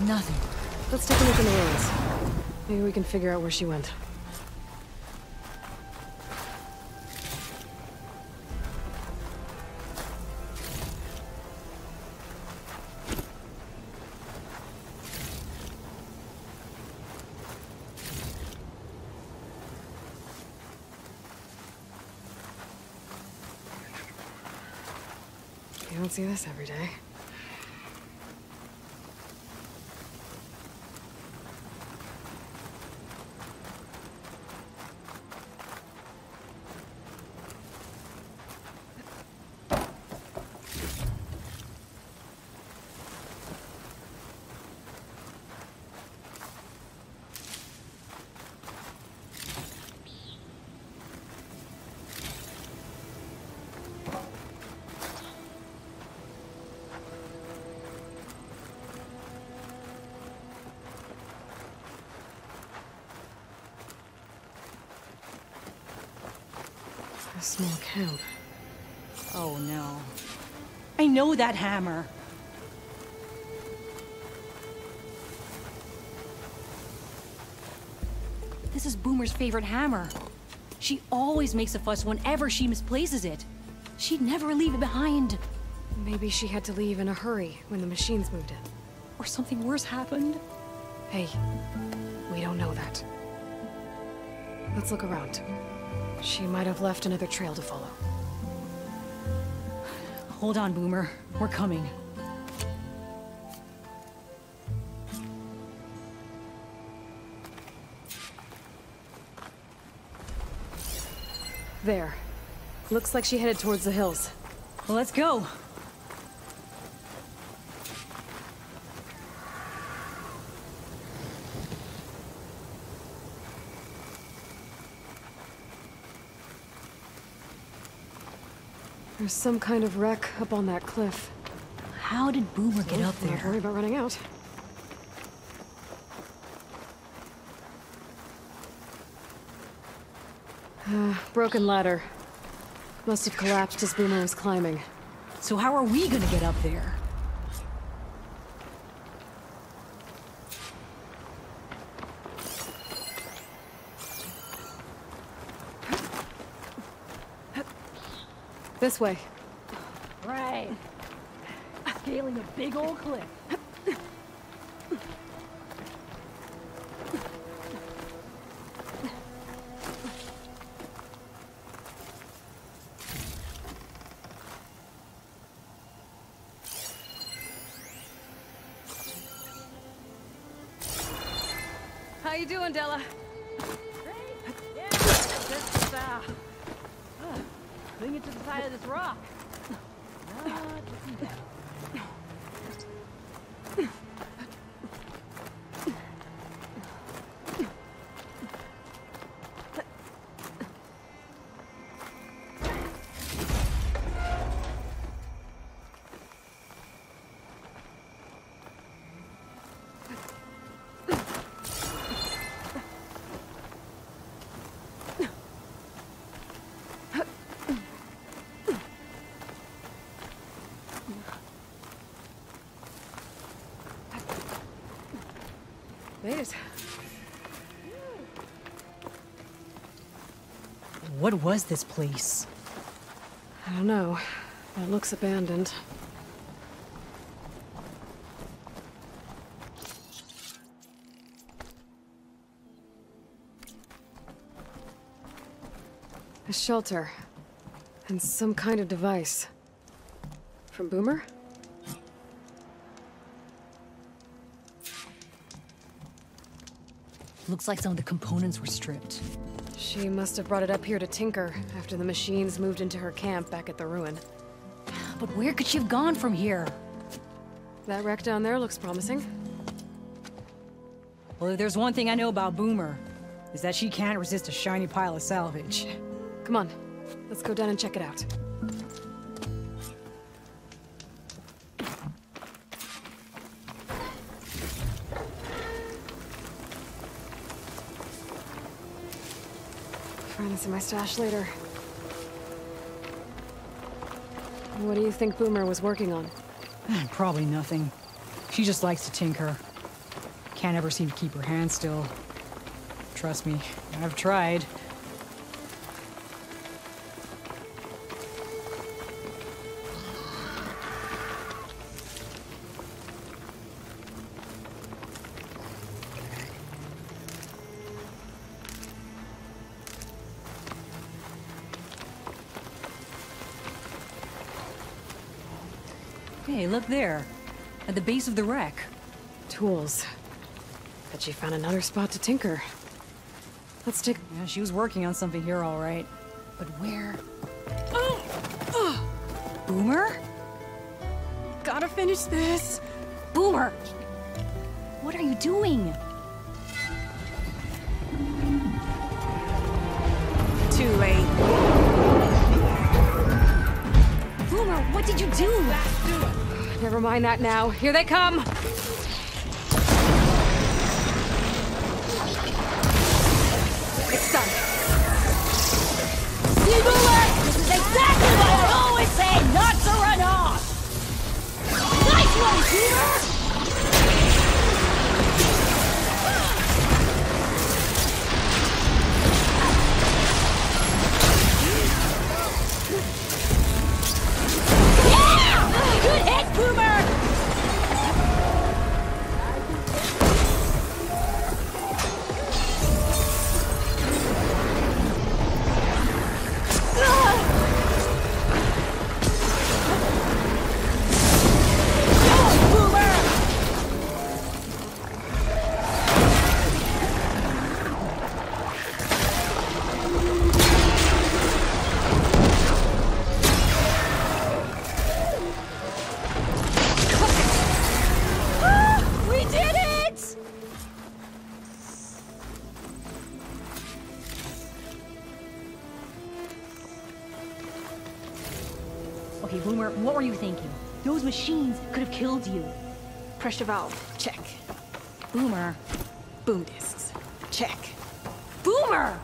Nothing.
Let's take a look in the ruins. Maybe we can figure out where she went. You don't see this every day. A small camp.
Oh no. I know that hammer. This is Boomer's favorite hammer. She always makes a fuss whenever she misplaces it. She'd never leave it behind.
Maybe she had to leave in a hurry when the machines moved in.
Or something worse happened.
Hey, we don't know that. Let's look around. She might have left another trail to follow.
Hold on, Boomer. We're coming.
There. Looks like she headed towards the hills.
Well, let's go.
There's some kind of wreck up on that cliff.
How did Boomer get up there?
Don't worry about running out. Broken ladder. Must have collapsed as Boomer was climbing.
So how are we gonna get up there?
This way.
Right. Scaling a big old cliff.
How you doing, Della? Great. Yeah. Just bring it to the side of this rock.
Made it.
What was this place?
I don't know. It looks abandoned. A shelter. And some kind of device. From Boomer?
Looks like some of the components were stripped.
She must have brought it up here to tinker after the machines moved into her camp back at the ruin.
But where could she have gone from here?
That wreck down there looks promising.
Well, if there's one thing I know about Boomer, is that she can't resist a shiny pile of salvage.
Come on, let's go down and check it out. Find this in my stash later. What do you think Boomer was working on?
Probably nothing. She just likes to tinker. can't ever seem to keep her hand still. Trust me, I've tried. Hey, look there. At the base of the wreck.
Tools. Bet she found another spot to tinker. Let's take...
Yeah, she was working on something here, all right. But where? Boomer?
Gotta finish this.
Boomer! What are you doing?
Too late.
Boomer, what did you do?
Never mind that now. Here they come! It's done.
See, Boomer? This is exactly what I always say not to run off! Nice one, Boomer! Good hit, Boomer!
Okay, Boomer, what were you thinking? Those machines could have killed you.
Pressure valve, check.
Boomer.
Boom discs, check.
Boomer!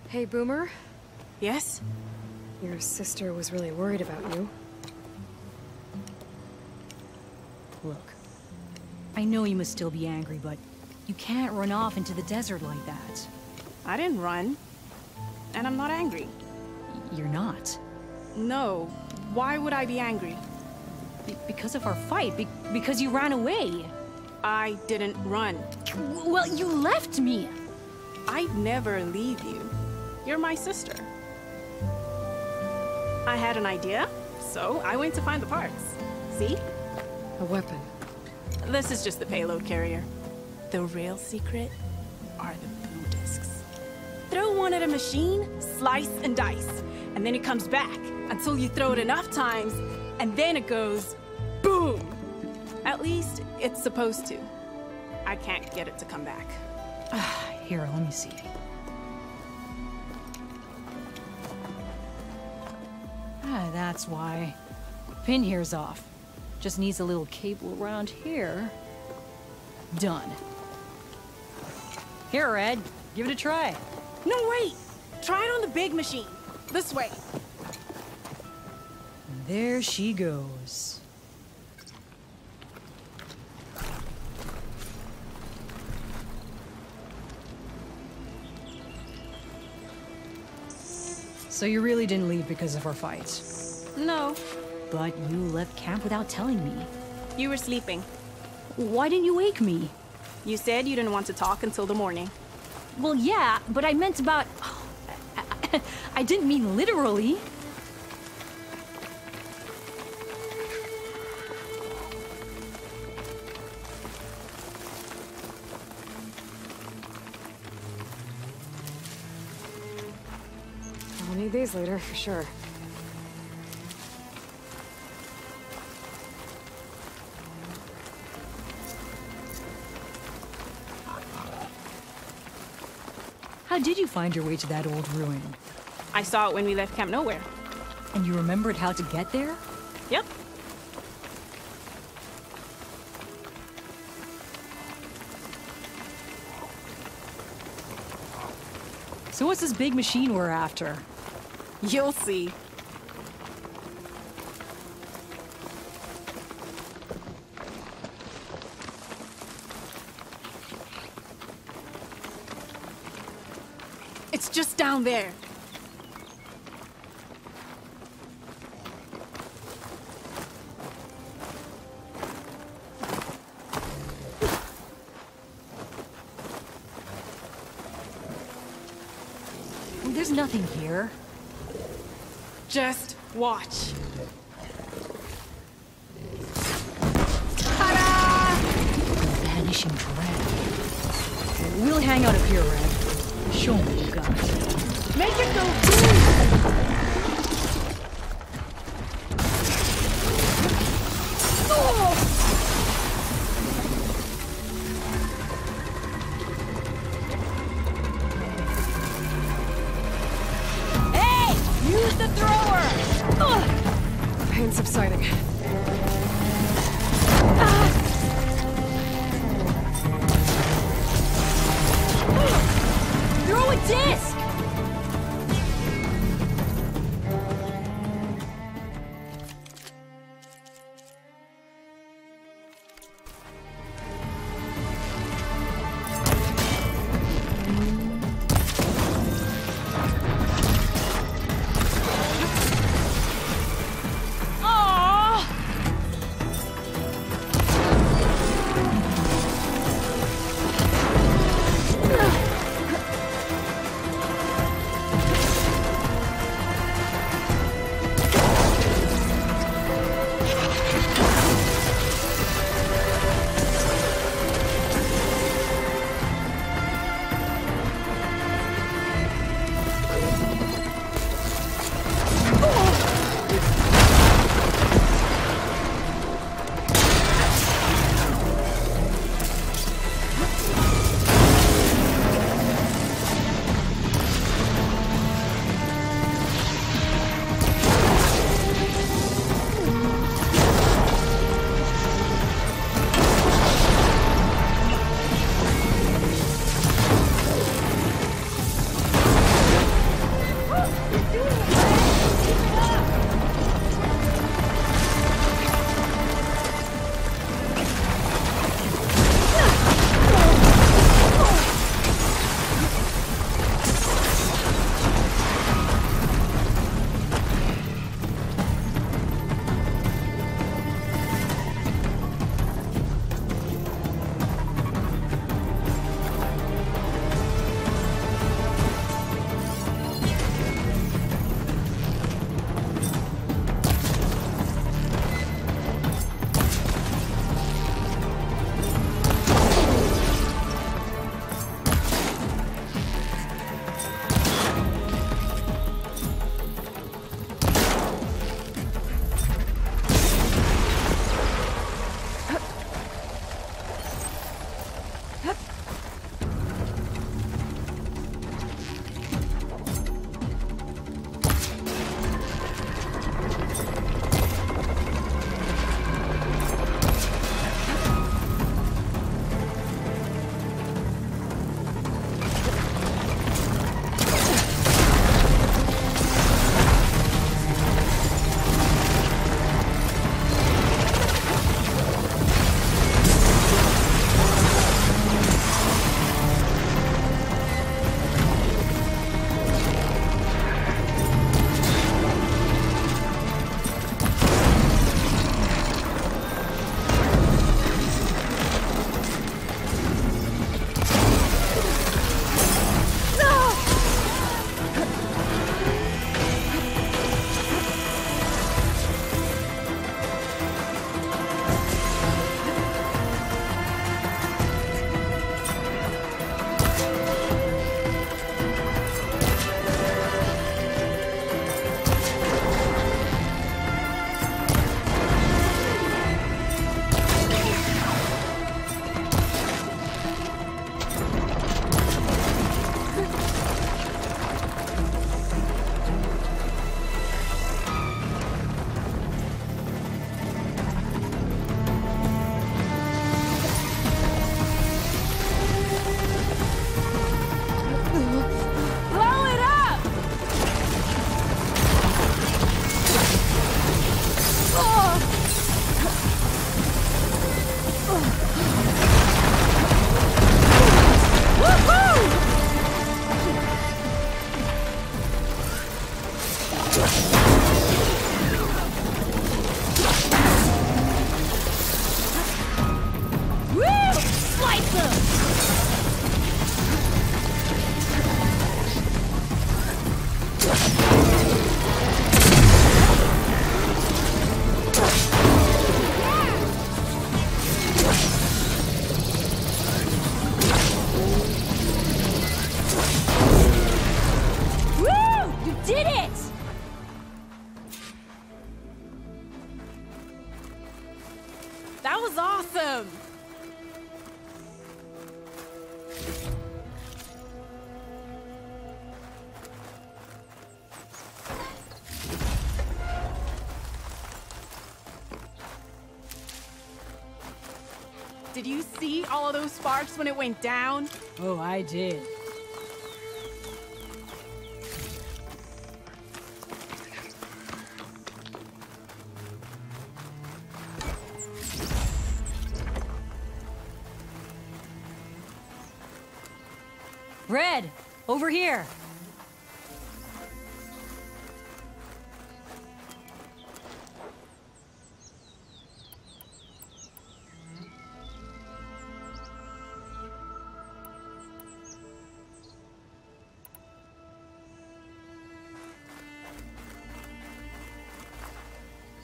Hey, Boomer?
Yes?
Your sister was really worried about you.
Look, I know you must still be angry, but you can't run off into the desert like that.
I didn't run. And I'm not angry.
You're not?
No. Why would I be angry?
Because of our fight. Because you ran away.
I didn't run.
Well, you left me.
I'd never leave you. You're my sister. I had an idea, so I went to find the parts. See?
A weapon.
This is just the payload carrier. The real secret are the boom discs. Throw one at a machine, slice and dice, and then it comes back until you throw it enough times, and then it goes boom! At least it's supposed to. I can't get it to come back.
Here, let me see. That's why. Pin here's off. Just needs a little cable around here. Done. Here, Red. Give it a try.
No, wait! Try it on the big machine. This way.
There she goes. So you really didn't leave because of our fight?
No.
But you left camp without telling me.
You were sleeping.
Why didn't you wake me?
You said you didn't want to talk until the morning.
Well, yeah, but I meant about... I didn't mean literally.
I'll need these later, for sure.
How did you find your way to that old ruin?
I saw it when we left Camp Nowhere.
And you remembered how to get there?
Yep.
So what's this big machine we're after?
You'll see. It's just down there.
There's nothing here.
Just watch.
Vanishing dread. We'll hang out up here, Red. Show me you got it.
Make it go
Use the thrower!
Pain subsiding.
Throw a disc!
Did you see all of those sparks when it went down?
Oh, I did. Red, over here.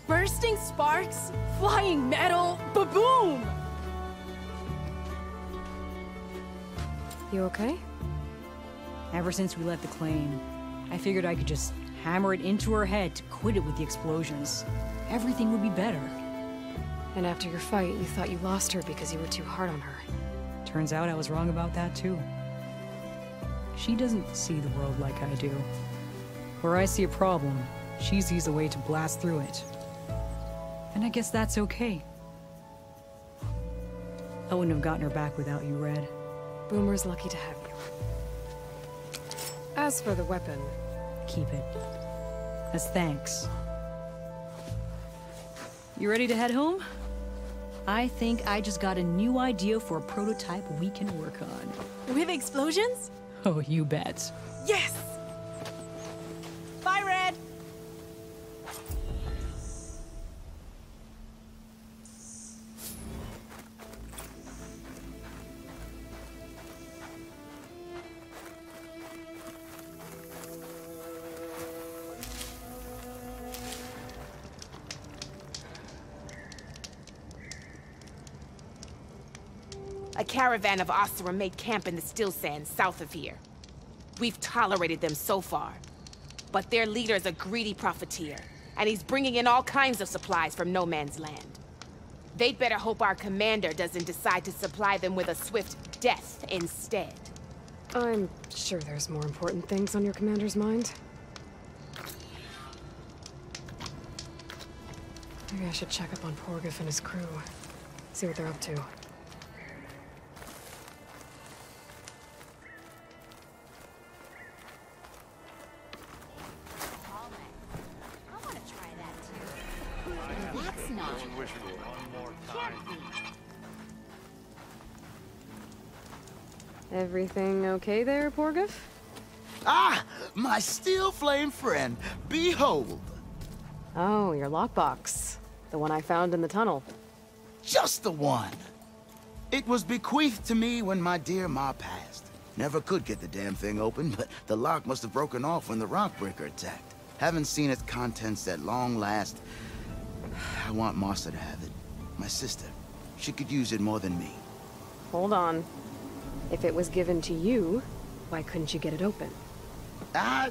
Bursting sparks, flying metal, ba-boom!
You okay?
Ever since we left the claim, I figured I could just hammer it into her head to quit it with the explosions. Everything would be better.
And after your fight, you thought you lost her because you were too hard on her.
Turns out I was wrong about that too. She doesn't see the world like I do. Where I see a problem, she sees a way to blast through it. And I guess that's okay. I wouldn't have gotten her back without you, Red.
Boomer's lucky to have you. As for the weapon...
Keep it. As thanks. You ready to head home? I think I just got a new idea for a prototype we can work on.
With explosions?
Oh, you bet.
Yes! Bye, Red! A caravan of Osira made camp in the still sands south of here. We've tolerated them so far. But their leader's a greedy profiteer, and he's bringing in all kinds of supplies from no man's land. They'd better hope our commander doesn't decide to supply them with a swift death instead.
I'm sure there's more important things on your commander's mind. Maybe I should check up on Porgif and his crew. See what they're up to. Everything okay there, Porgif?
Ah! My steel flame friend! Behold!
Oh, your lockbox. The one I found in the tunnel.
Just the one! It was bequeathed to me when my dear ma passed. Never could get the damn thing open, but the lock must have broken off when the rockbreaker attacked. Haven't seen its contents at long last. I want Martha to have it. My sister. She could use it more than me.
Hold on. If it was given to you, why couldn't you get it open?
I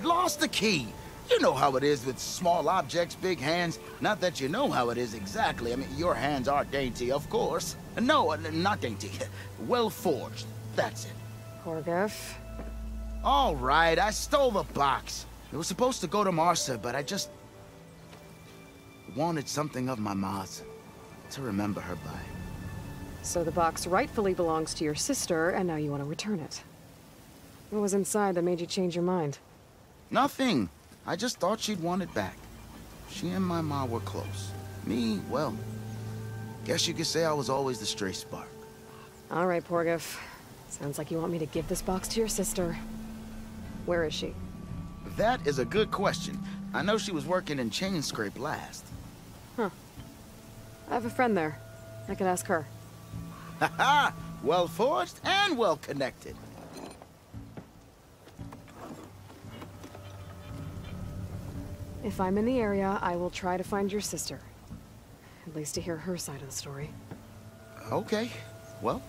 lost the key. You know how it is with small objects, big hands. Not that you know how it is exactly. I mean, your hands are dainty, of course. No, not dainty. Well forged. That's it.
Porgif.
All right, I stole the box. It was supposed to go to Martha, but I just wanted something of my ma's to remember her by.
So the box rightfully belongs to your sister, and now you want to return it. What was inside that made you change your mind?
Nothing. I just thought she'd want it back. She and my ma were close. Me, well, guess you could say I was always the stray spark.
All right, Porgif. Sounds like you want me to give this box to your sister. Where is she?
That is a good question. I know she was working in Chainscrape last.
Huh. I have a friend there. I could ask her.
Ha-ha! Well forged and well connected.
If I'm in the area, I will try to find your sister. At least to hear her side of the story.
Okay. Well,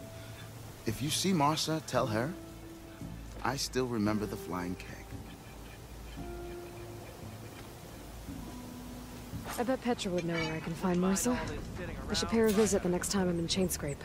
if you see Martha, tell her I still remember the flying keg.
I bet Petra would know where I can find Martha. I should pay her a visit the next time I'm in Chainscrape.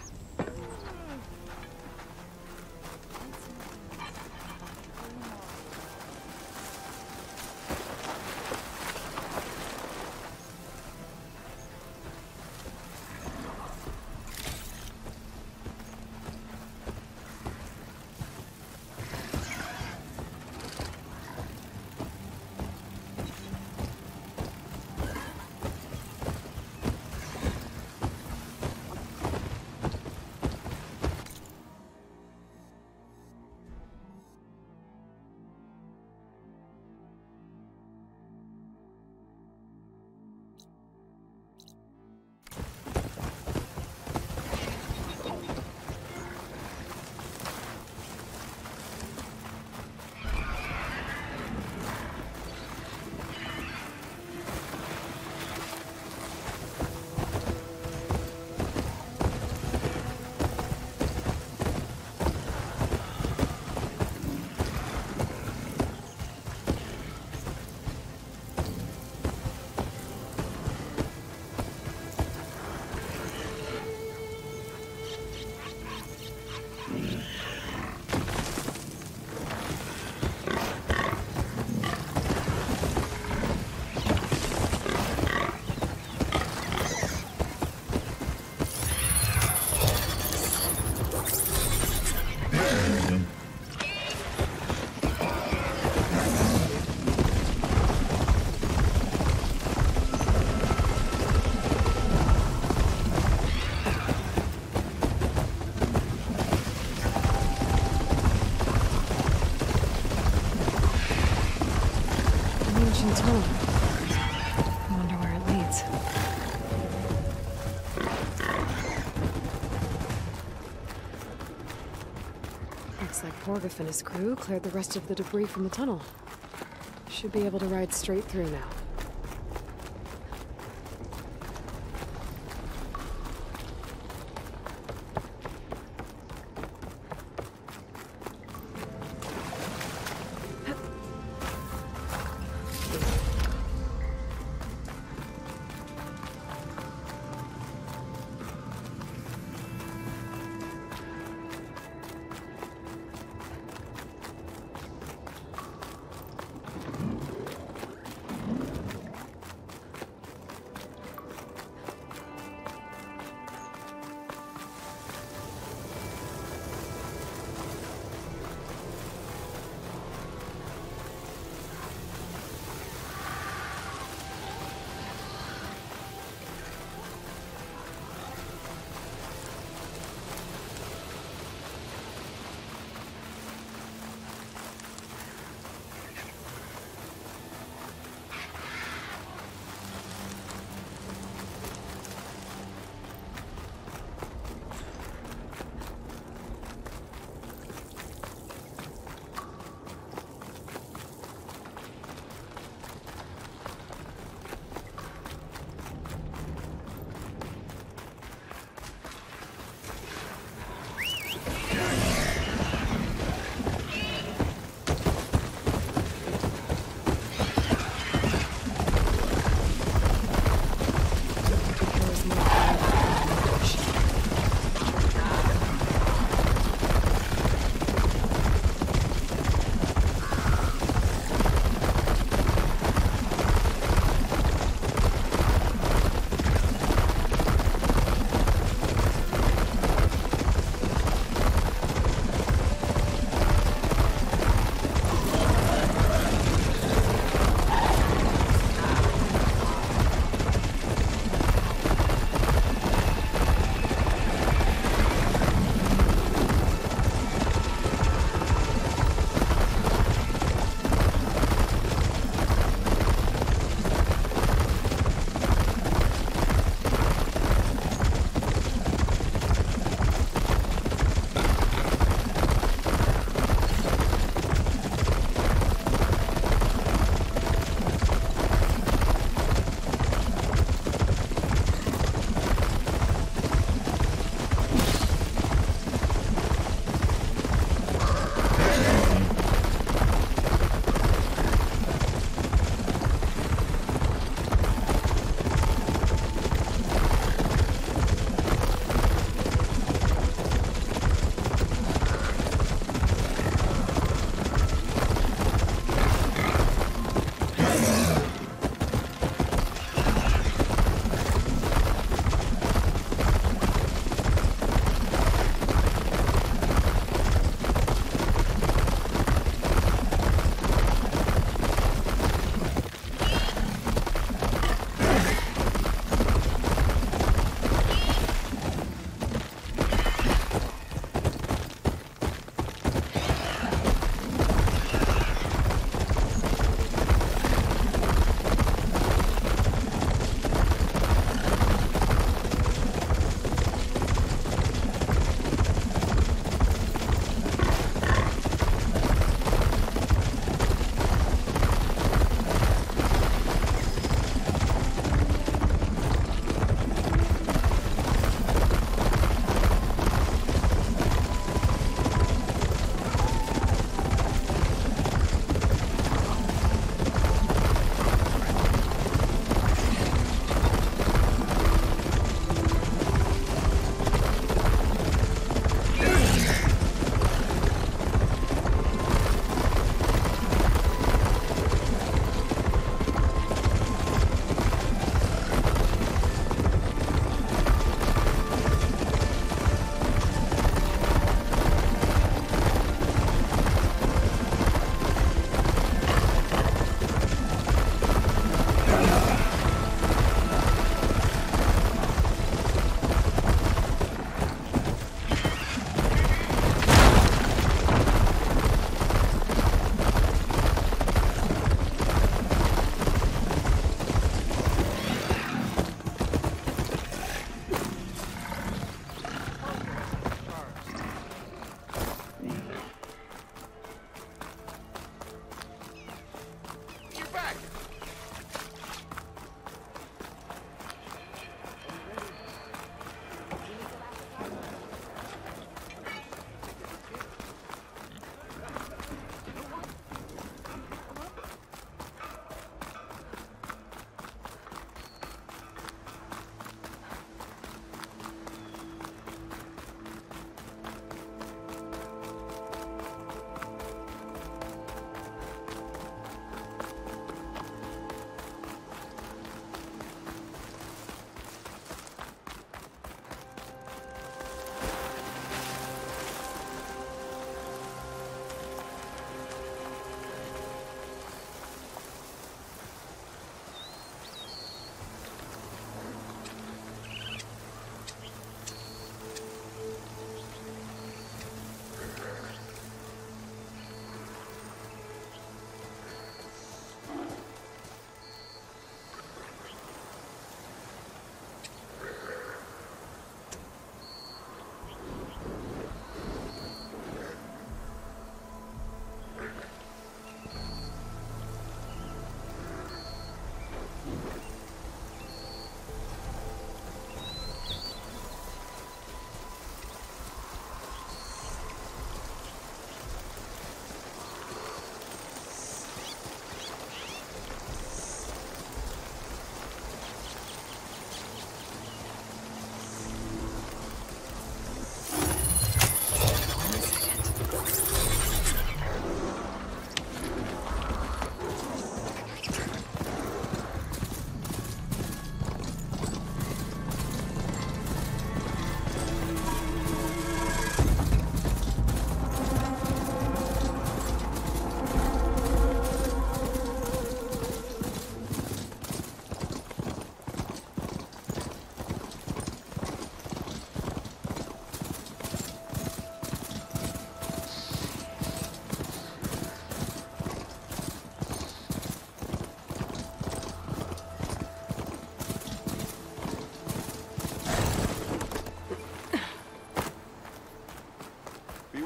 tunnel. I wonder where it leads. Looks like Porgif and his crew cleared the rest of the debris from the tunnel. Should be able to ride straight through now.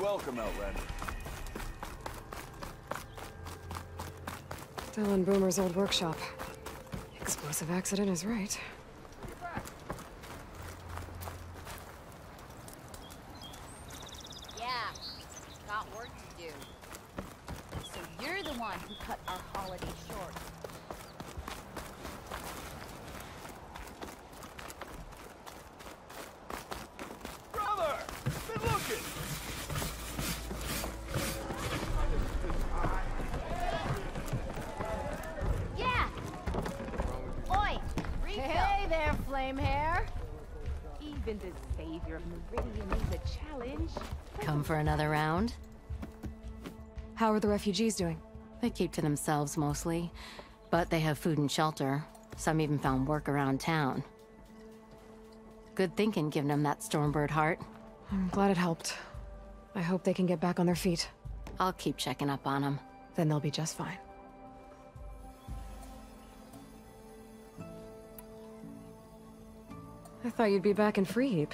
welcome, Outlander.
Still in Boomer's old workshop. Explosive accident is right.
Yeah, got work to do. So you're the one who cut our holiday short.
Brother! Been looking!
Yeah! Oi! Refill! Hey there, flame hair!
Even the savior of Meridian needs a challenge.
Come for another round?
How are the refugees doing?
They keep to themselves mostly, but they have food and shelter. Some even found work around town. Good thinking, giving them that Stormbird heart.
I'm glad it helped. I hope they can get back on their feet.
I'll keep checking up on them.
Then they'll be just fine. I thought you'd be back in Freeheap.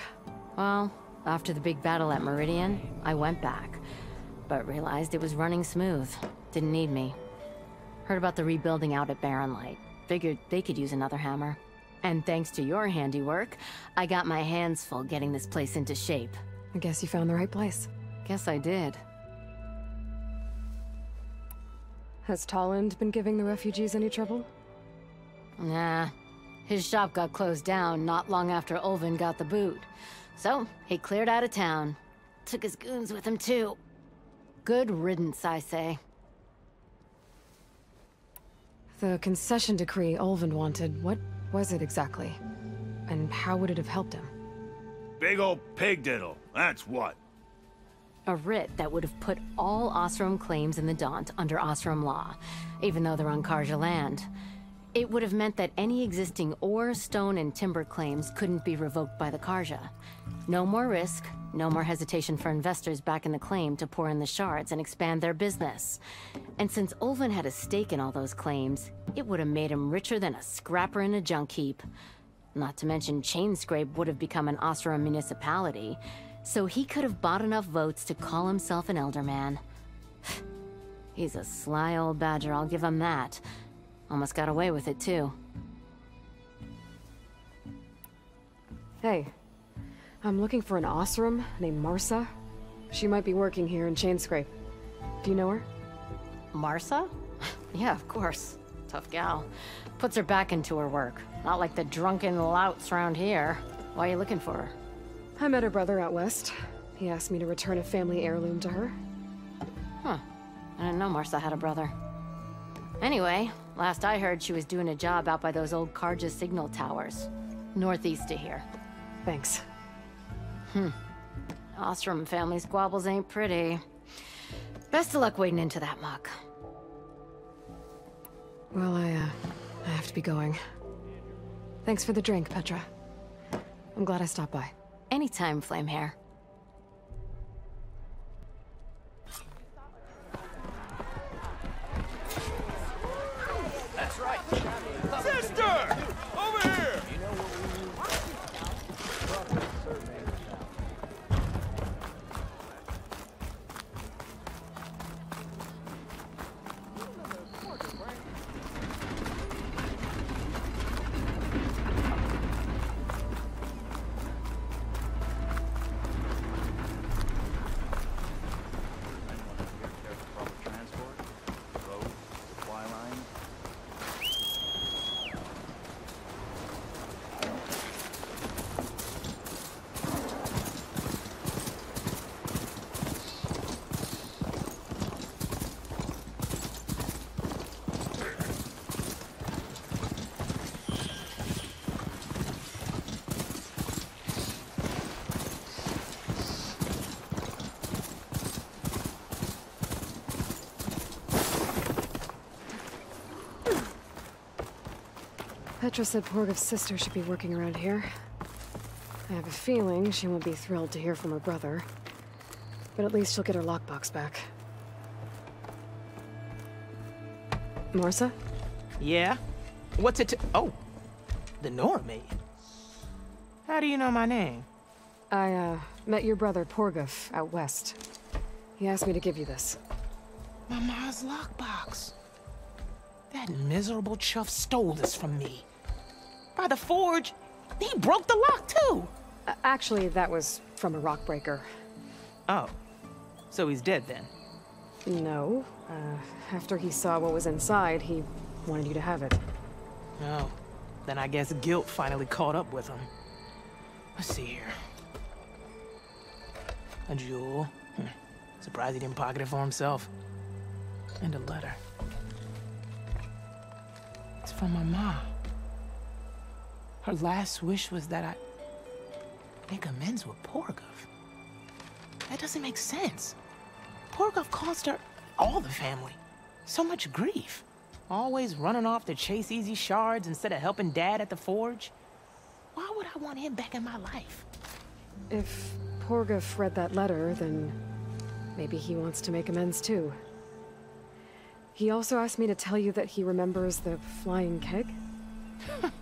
Well, after the big battle at Meridian, I went back, but realized it was running smooth. Didn't need me. Heard about the rebuilding out at Barren Light. Figured they could use another hammer. And thanks to your handiwork, I got my hands full getting this place into shape.
I guess you found the right place.
Guess I did.
Has Tolland been giving the refugees any trouble?
Nah. His shop got closed down not long after Ulvin got the boot. So, he cleared out of town. Took his goons with him, too. Good riddance, I say.
The concession decree Ulvin wanted, what was it exactly? And how would it have helped him?
Big old pig diddle, that's what.
A writ that would have put all Osram claims in the Daunt under Osram law, even though they're on Karja land. It would have meant that any existing ore, stone, and timber claims couldn't be revoked by the Karja. No more risk, no more hesitation for investors backing the claim to pour in the shards and expand their business. And since Ulvin had a stake in all those claims, it would have made him richer than a scrapper in a junk heap. Not to mention Chainscrape would have become an Osram municipality, so he could have bought enough votes to call himself an elderman. He's a sly old badger, I'll give him that. Almost got away with it, too.
Hey, I'm looking for an Osram named Marsa. She might be working here in Chainscrape. Do you know her?
Marsa? Yeah, of course. Tough gal. Puts her back into her work. Not like the drunken louts around here. Why are you looking for her?
I met her brother out west. He asked me to return a family heirloom to her.
Huh. I didn't know Marsa had a brother. Anyway, last I heard she was doing a job out by those old Karja signal towers. Northeast of here.
Thanks.
Osram family squabbles ain't pretty. Best of luck wading into that muck.
Well, I have to be going. Thanks for the drink, Petra. I'm glad I stopped by.
Anytime, Flamehair.
That's right. Sister! Over here!
Petra said Porgov's sister should be working around here. I have a feeling she won't be thrilled to hear from her brother. But at least she'll get her lockbox back. Marsa?
Yeah? What's it to— oh, the Nora maid. How do you know my name?
I, met your brother Porgov out west. He asked me to give you this.
My ma's lockbox. That miserable chuff stole this from me. By the forge, he broke the lock too.
Actually, that was from a rock breaker.
Oh, so he's dead then?
No. After he saw what was inside, he wanted you to have it.
Oh, then I guess guilt finally caught up with him. Let's see here. A jewel. Surprised he didn't pocket it for himself. And a letter. It's from my mom. Her last wish was that I make amends with Porgov. That doesn't make sense. Porgov caused her, all the family, so much grief. Always running off to chase easy shards instead of helping Dad at the forge. Why would I want him back in my life?
If Porgov read that letter, then maybe he wants to make amends too. He also asked me to tell you that he remembers the flying keg.
Look.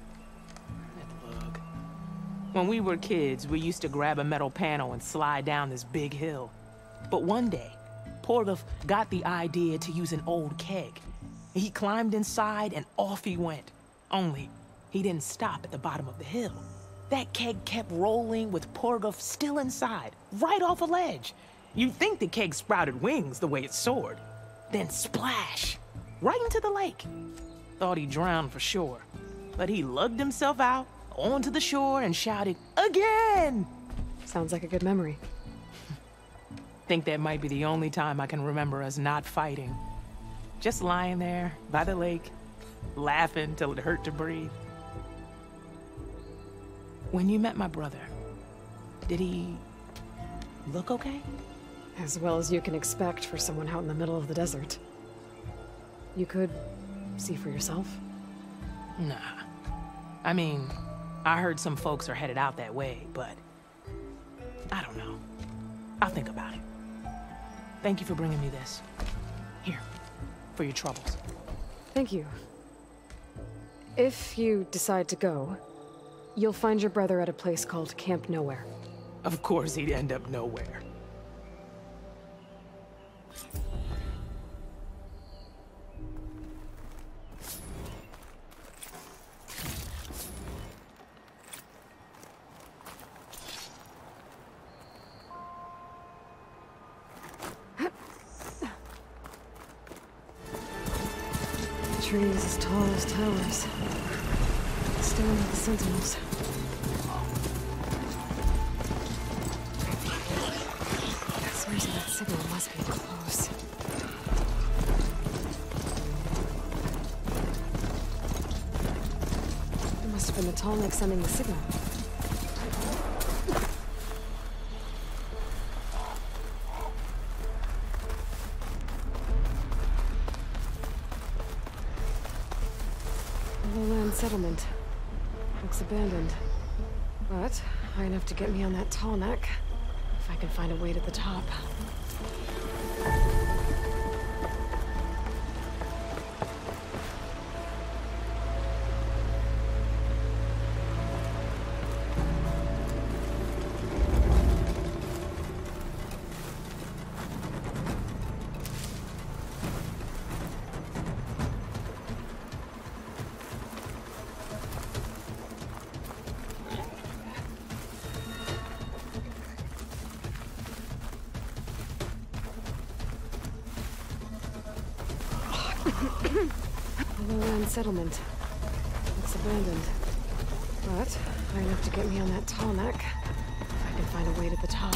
When we were kids, we used to grab a metal panel and slide down this big hill. But one day, Porgov got the idea to use an old keg. He climbed inside and off he went. Only, he didn't stop at the bottom of the hill. That keg kept rolling with Porgov still inside, right off a ledge. You'd think the keg sprouted wings the way it soared. Then splash! Right into the lake. Thought he drowned for sure. But he lugged himself out, onto the shore, and shouted, "Again!"
Sounds like a good memory.
Think that might be the only time I can remember us not fighting. Just lying there, by the lake, laughing till it hurt to breathe. When you met my brother, did he look okay?
As well as you can expect for someone out in the middle of the desert. You could see for yourself.
Nah. I mean, I heard some folks are headed out that way, but I don't know. I'll think about it. Thank you for bringing me this. Here, for your troubles.
Thank you. If you decide to go, you'll find your brother at a place called Camp Nowhere.
Of course he'd end up nowhere.
Trees as tall as towers. Staring at the sentinels. That source of that signal must be close. It must have been the Tallneck sending the signal. Settlement. Looks abandoned. But high enough to get me on that Tallneck. If I can find a way to the top. Lowland settlement. Looks abandoned. But high enough to get me on that Tallneck. If I can find a way to the top.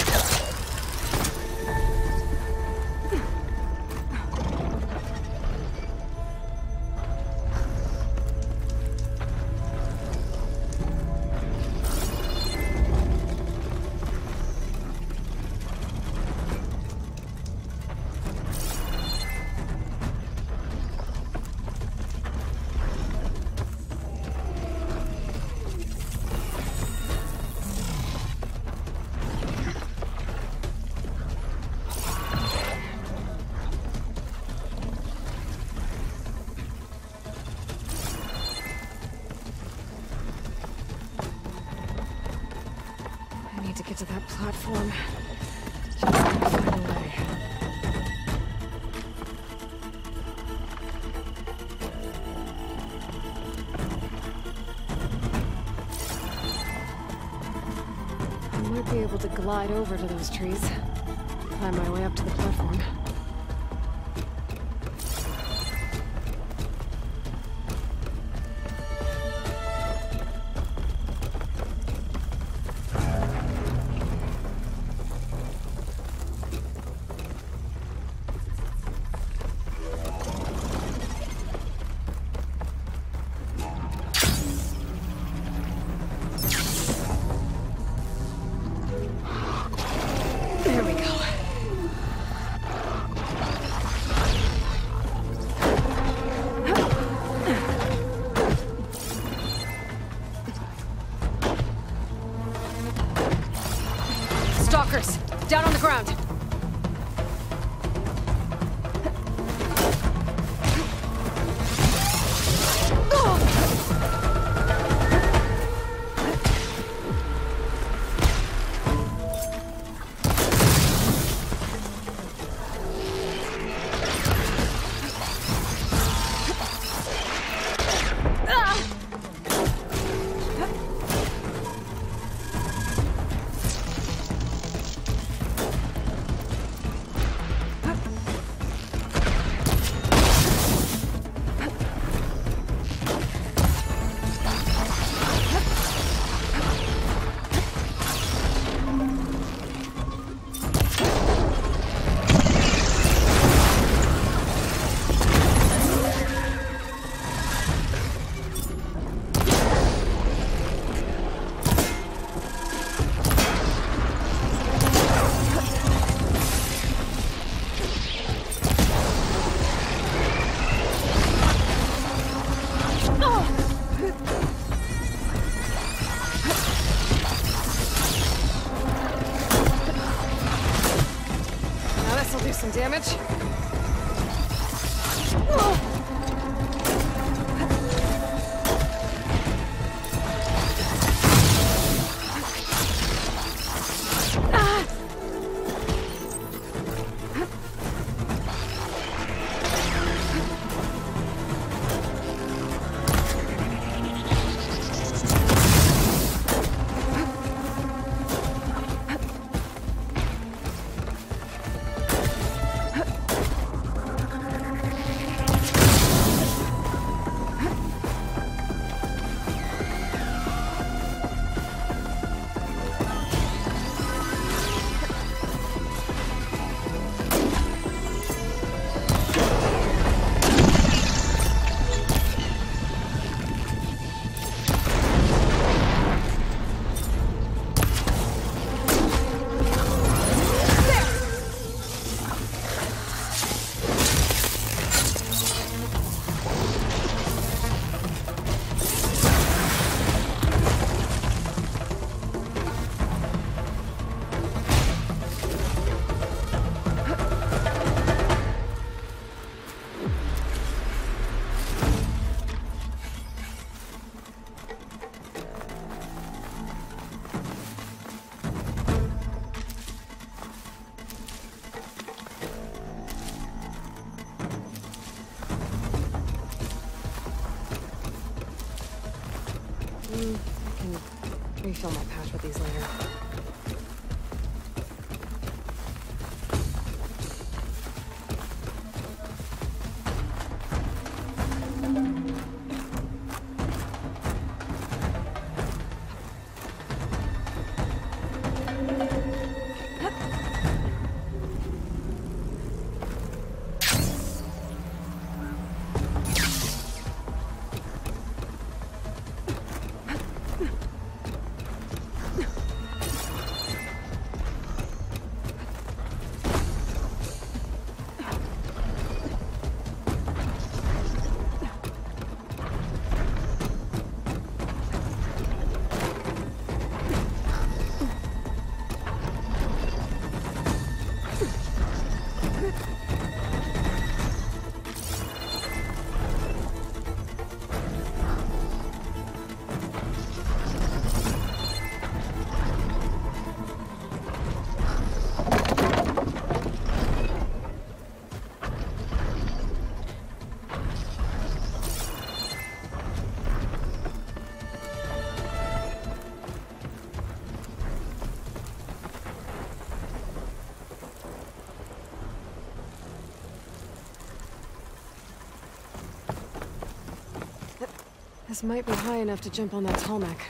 Get to that platform. Just gotta find a way. slide over to those trees. Climb my way up to the platform. There we go. Stalkers, down on the ground. Some damage. I can refill my pouch with these later. This might be high enough to jump on that tarmac.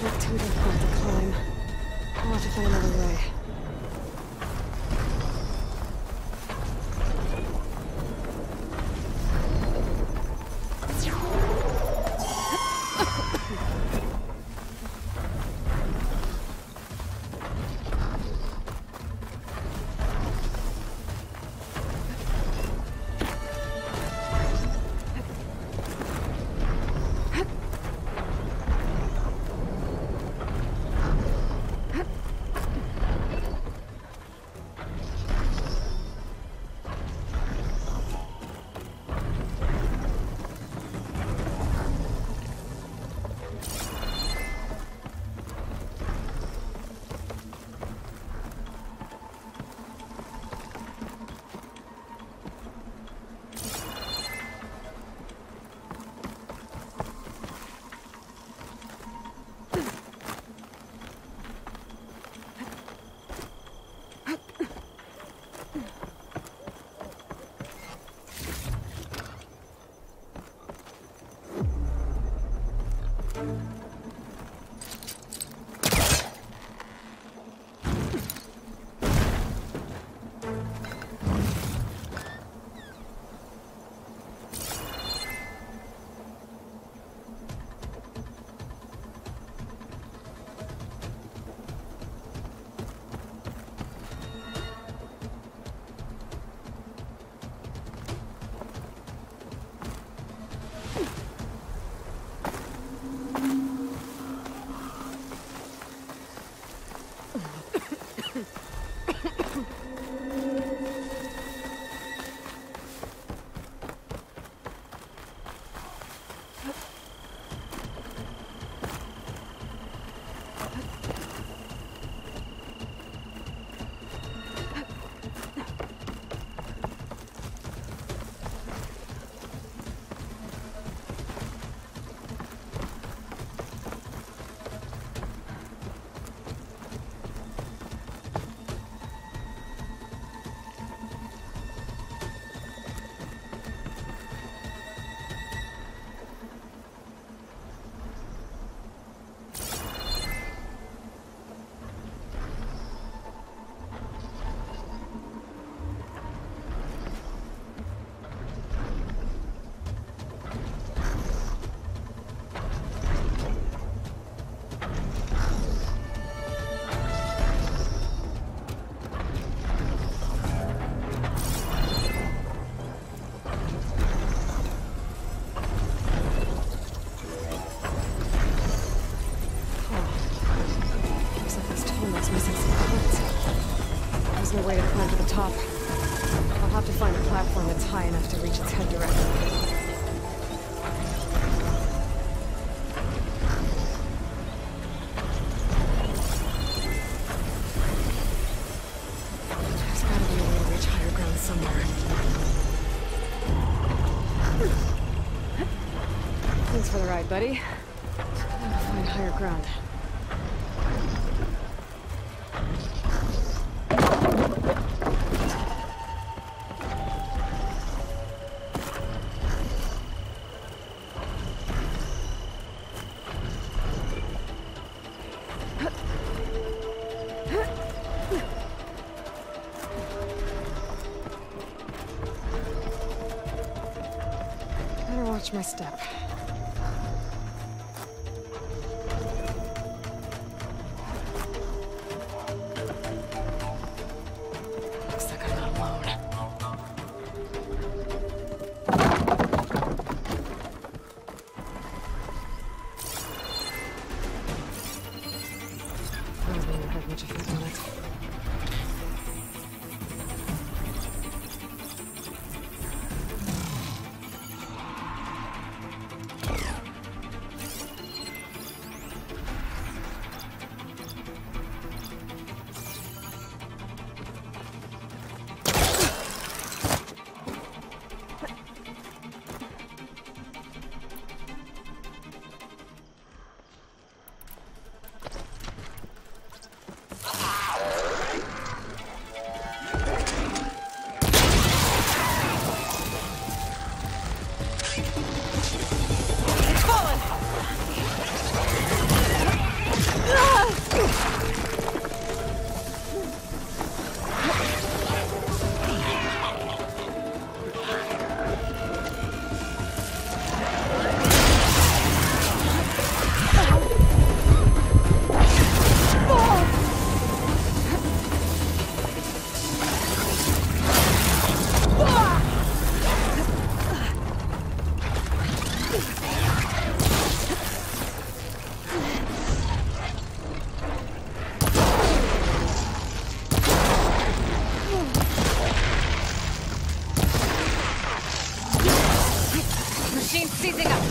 Look too difficult to climb. I'll have to find another way. no way to climb to the top. I'll have to find a platform that's high enough to reach its head directly. for the ride, buddy. I'll find higher ground. Better watch my step. Looks like I'm not alone. I don't think I've had much effect on it.
Seizing up.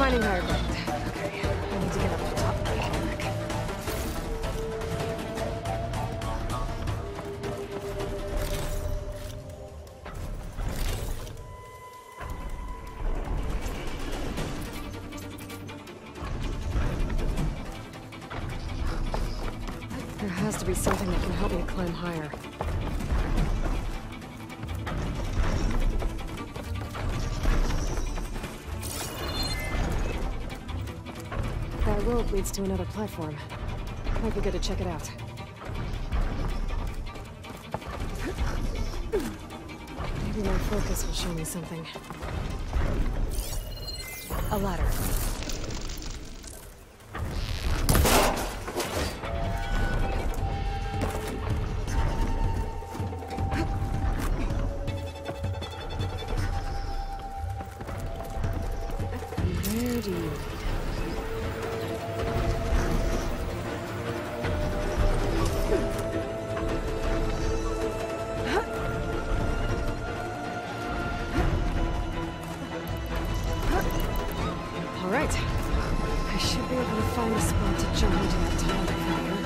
Finding higher ground. Okay, I need to get up to the top. There has to be something that can help me climb higher. That rope leads to another platform. Might be good to check it out. Maybe my focus will show me something. A ladder. Where do you... Alright. I should be able to find a spot to jump into that tunnel fire.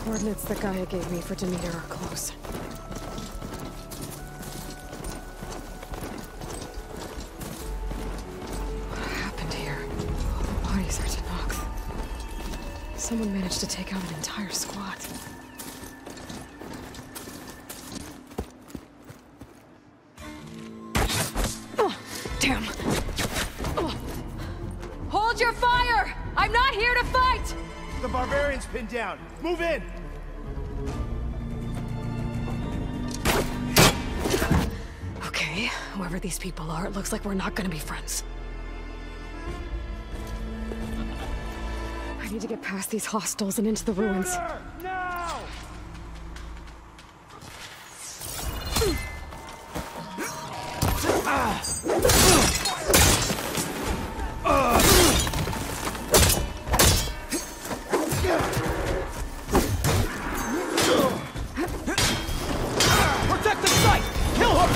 Coordinates that Gaia gave me for Demeter are close. What happened here? All the bodies are Tanakh. Someone managed to take out an entire squad. Oh, damn. Oh.
Hold your fire! I'm not here to fight!
The barbarian's pinned down. Move in!
Okay, whoever these people are, it looks like we're not gonna be friends. I need to get past these hostels and into the ruins.
Now!
Protect the site! Kill her!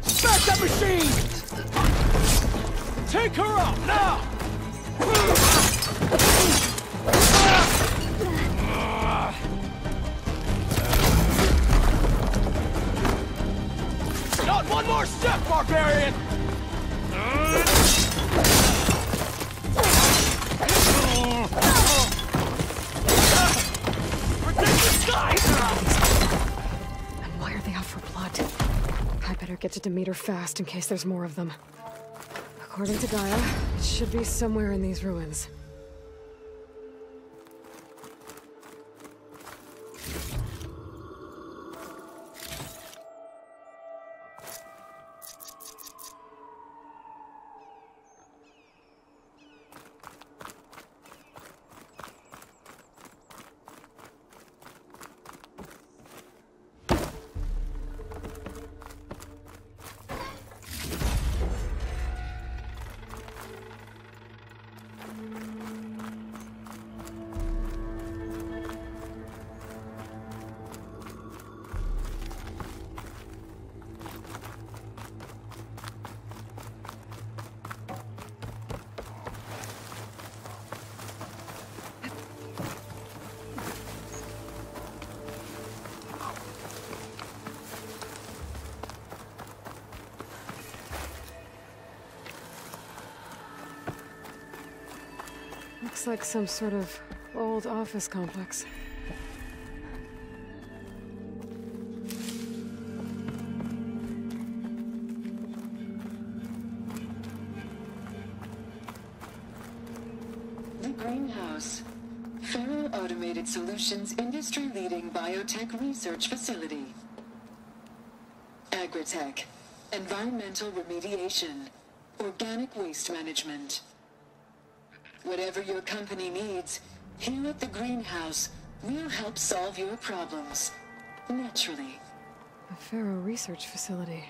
Smash that machine! Take her out, now! Not one more step, barbarian! Protect the sky!
And why are they out for blood? I better get to Demeter fast in case there's more of them. According to Gaia, it should be somewhere in these ruins. Looks like some sort of old office complex.
The Greenhouse. Federal Automated Solutions industry-leading biotech research facility. Agritech. Environmental remediation. Organic waste management. Whatever your company needs, here at the Greenhouse, we'll help solve your problems. Naturally.
A Pharaoh research facility.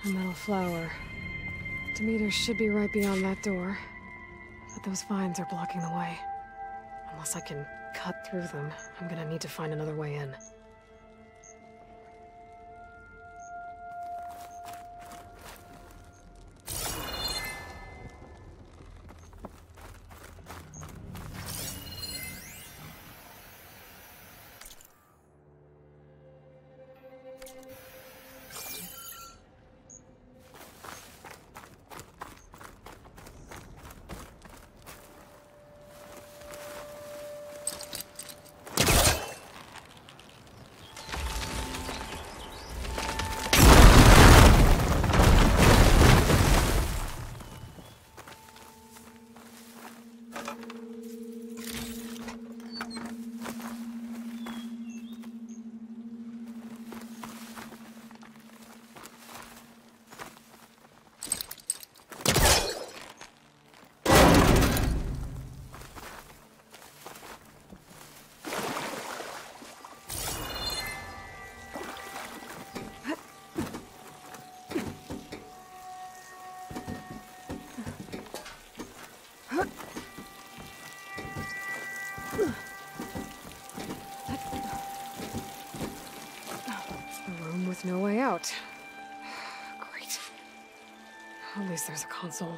A metal flower. Demeter should be right beyond that door. But those vines are blocking the way. Unless I can cut through them, I'm gonna need to find another way in. No way out. Great. At least there's a console.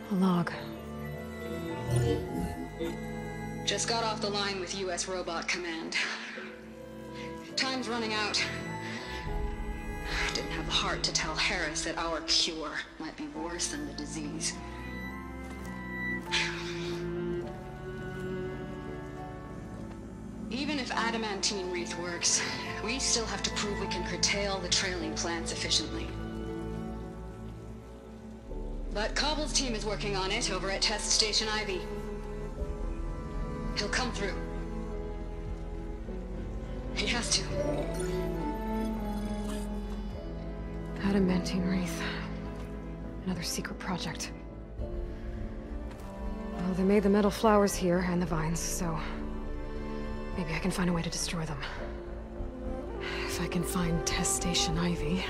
A log.
Just got off the line with U.S. Robot Command. Time's running out. Didn't have the heart to tell Harris that our cure might be worse than the disease. Even if adamantine wreath works, we still have to prove we can curtail the trailing plants efficiently. But Cobble's team is working on it over at Test Station Ivy. He'll come through. He has to.
Adamantine wreath. Another secret project. Well, they made the metal flowers here and the vines, so maybe I can find a way to destroy them. If I can find Test Station Ivy.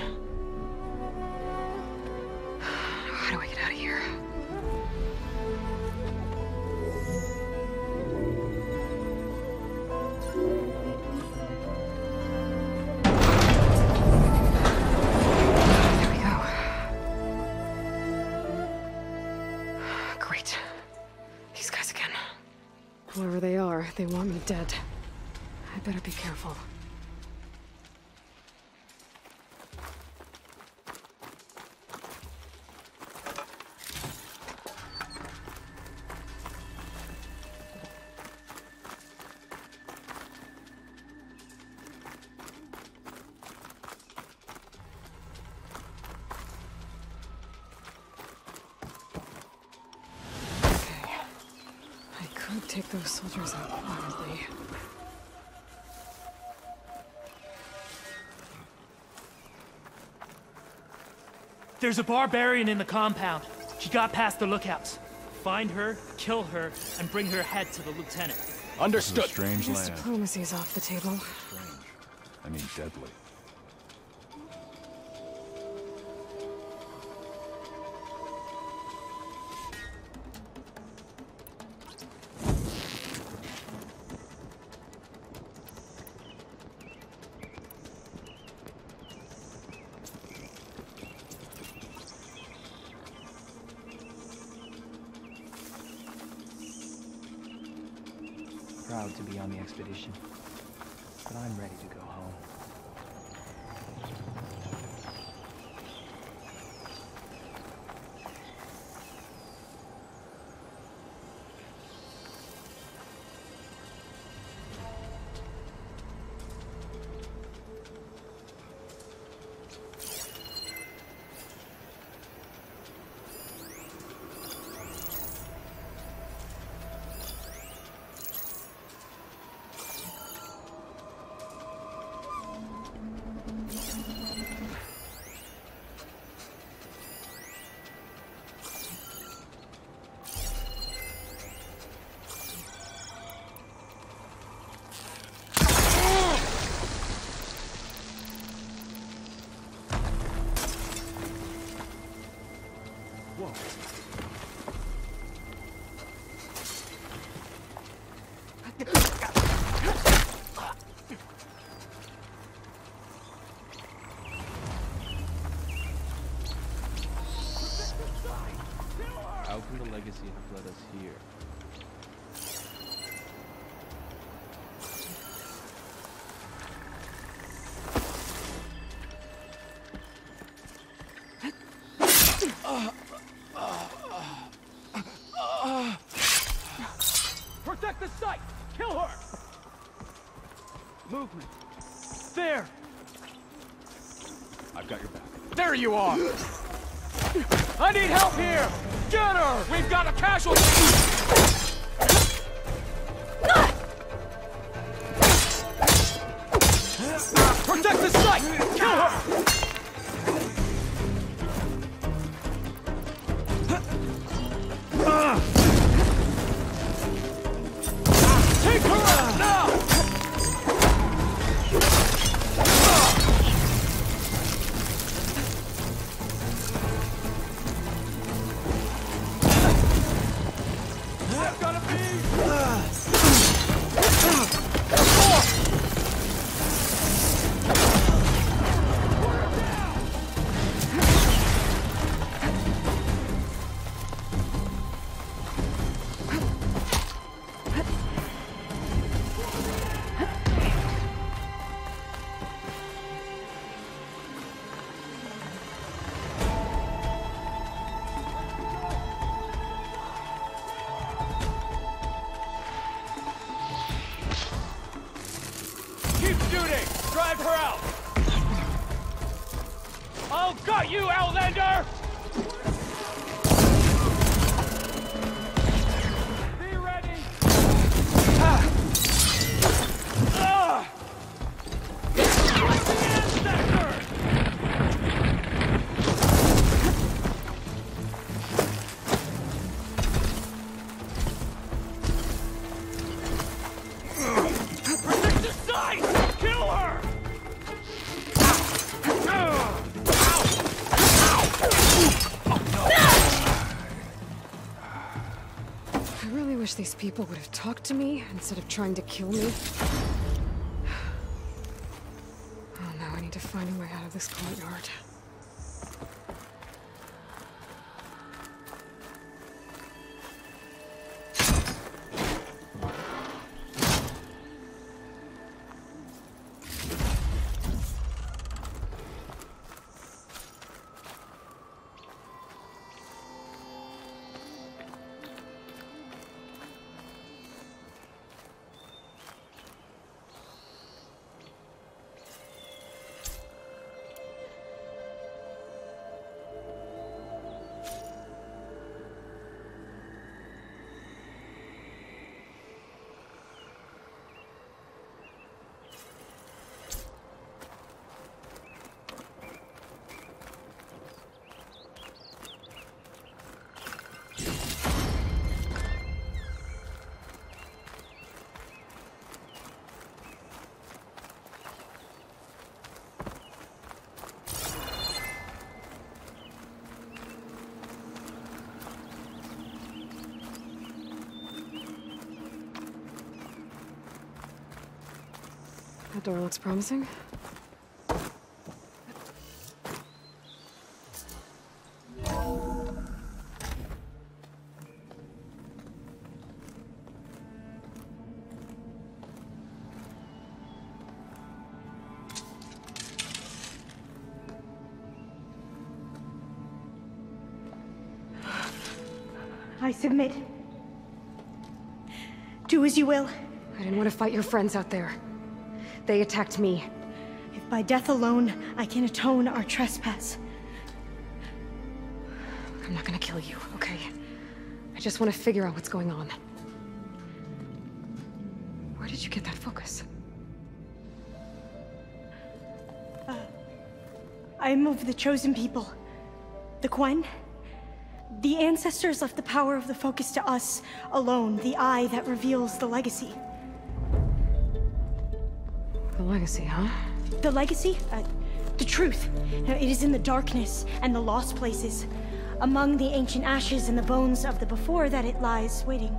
How do I get out of here? There we go. Great. These guys again. Whoever they are, they want me dead. I better be careful. Take those soldiers out quietly.
There's a barbarian in the compound. She got past the lookouts. Find her, kill her, and bring her head to the lieutenant.
Understood. Strange
This
land.
diplomacy's off the table.
Strange. I mean deadly.
Proud to be on the expedition, but I'm ready to go home. How can the legacy have led us here?
Protect the site! Kill her! Movement. There!
I've got your back.
There you are! I need help here! Get her! We've got a casualty! Protect the site! Kill her! Take her out now! drive her out! Oh, got you, Outlander! Be ready!
I wish these people would have talked to me instead of trying to kill me. Oh, now I need to find a way out of this courtyard. That door looks promising.
I submit. Do as you will.
I didn't want to fight your friends out there. They attacked me.
If by death alone I can atone our trespass.
I'm not gonna kill you, okay? I just want to figure out what's going on. Where did you get that focus?
I moved the chosen people. The Quen. The ancestors left the power of the focus to us alone, the eye that reveals the legacy.
The legacy, huh?
The legacy? The truth. It is in the darkness and the lost places. Among the ancient ashes and the bones of the before that it lies waiting.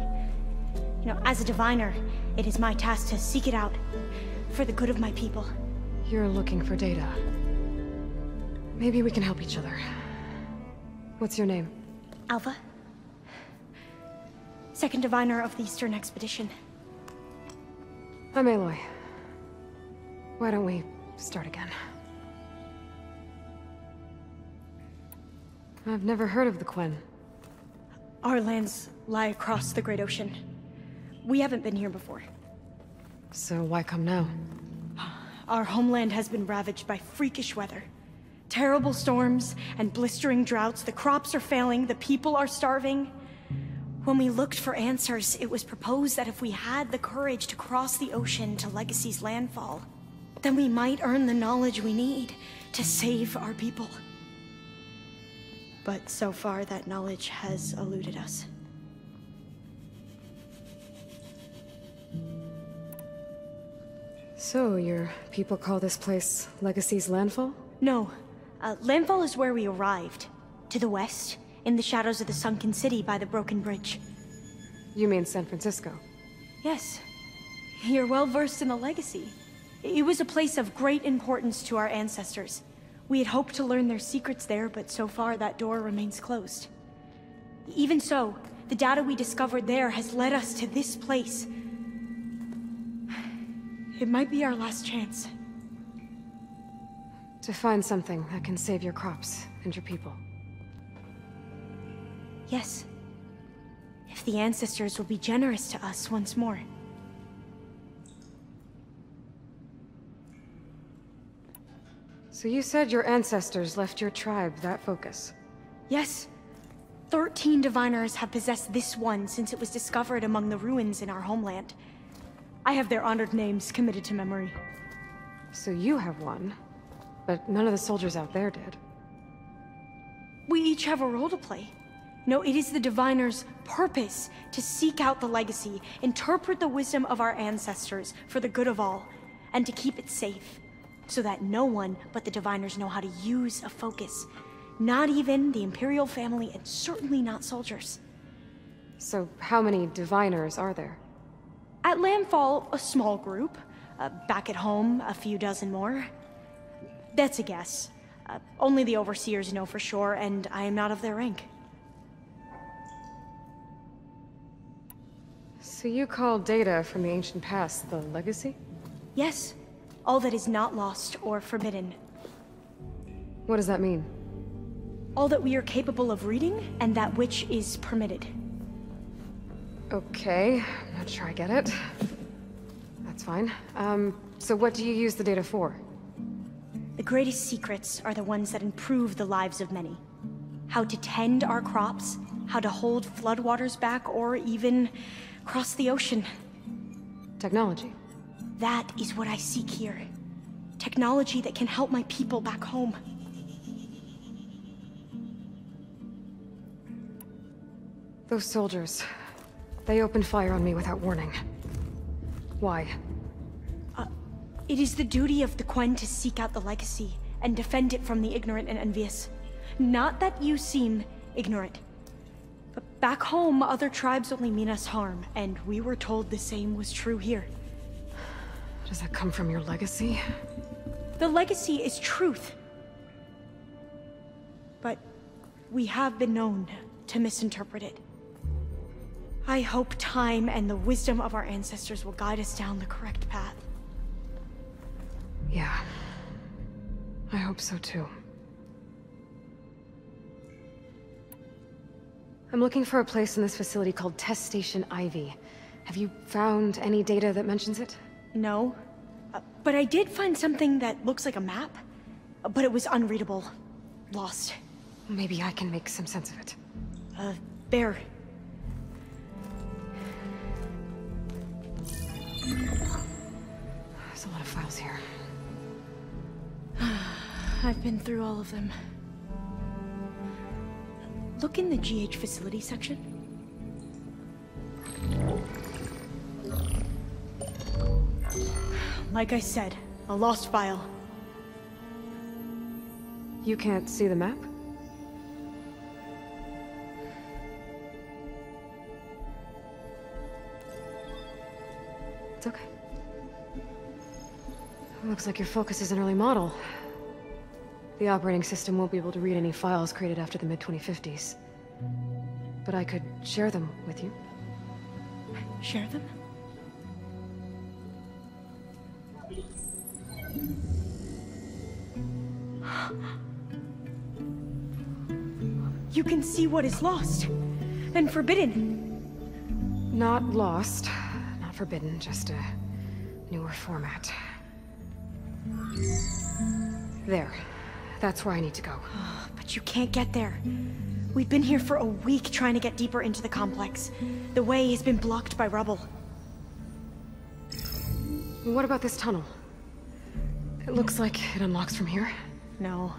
As a diviner, it is my task to seek it out. For the good of my people.
You're looking for data. Maybe we can help each other. What's your name?
Alva. Second diviner of the Eastern Expedition.
I'm Aloy. Why don't we start again? I've never heard of the Quen.
Our lands lie across the Great Ocean. We haven't been here before.
So why come now?
Our homeland has been ravaged by freakish weather. Terrible storms and blistering droughts. The crops are failing, the people are starving. When we looked for answers, it was proposed that if we had the courage to cross the ocean to Legacy's landfall, then we might earn the knowledge we need to save our people. But so far, that knowledge has eluded us.
So, your people call this place Legacy's landfall?
No. Landfall is where we arrived. To the west, in the shadows of the sunken city by the broken bridge.
You mean San Francisco?
Yes. You're well versed in the Legacy. It was a place of great importance to our ancestors. We had hoped to learn their secrets there, but so far that door remains closed. Even so, the data we discovered there has led us to this place. It might be our last chance.
To find something that can save your crops and your people.
Yes. If the ancestors will be generous to us once more.
So you said your ancestors left your tribe that focus?
Yes. 13 diviners have possessed this one since it was discovered among the ruins in our homeland. I have their honored names committed to memory.
So you have one, but none of the soldiers out there did.
We each have a role to play. No, it is the diviner's purpose to seek out the legacy, interpret the wisdom of our ancestors for the good of all, and to keep it safe, so that no one but the diviners know how to use a focus. Not even the Imperial family, and certainly not soldiers.
So how many diviners are there?
At Landfall, a small group. Back at home, a few dozen more. That's a guess. Only the overseers know for sure, and I am not of their rank.
So you call data from the ancient past the legacy?
Yes. All that is not lost or forbidden.
What does that mean?
All that we are capable of reading, and that which is permitted.
Okay, I'm not sure I get it. That's fine. So what do you use the data for?
The greatest secrets are the ones that improve the lives of many. How to tend our crops, how to hold floodwaters back, or even cross the ocean.
Technology.
That is what I seek here. Technology that can help my people back home.
Those soldiers, they opened fire on me without warning. Why?
It is the duty of the Quen to seek out the legacy and defend it from the ignorant and envious. Not that you seem ignorant. But back home, other tribes only mean us harm, and we were told the same was true here.
Does that come from your legacy?
The legacy is truth. But we have been known to misinterpret it. I hope time and the wisdom of our ancestors will guide us down the correct path.
Yeah. I hope so too. I'm looking for a place in this facility called Test Station Ivy. Have you found any data that mentions it?
No. But I did find something that looks like a map. But it was unreadable. Lost.
Maybe I can make some sense of it.
Bear.
There's a lot of files here.
I've been through all of them. Look in the GH facility section. Like I said, a lost file.
You can't see the map? It's okay. Looks like your focus is an early model. The operating system won't be able to read any files created after the mid-2050s. But I could share them with you.
Share them? You can see what is lost and forbidden.
Not lost, not forbidden, just a newer format. There. That's where I need to go.
But you can't get there. We've been here for a week trying to get deeper into the complex. The way has been blocked by rubble.
What about this tunnel? It looks like it unlocks from here.
No.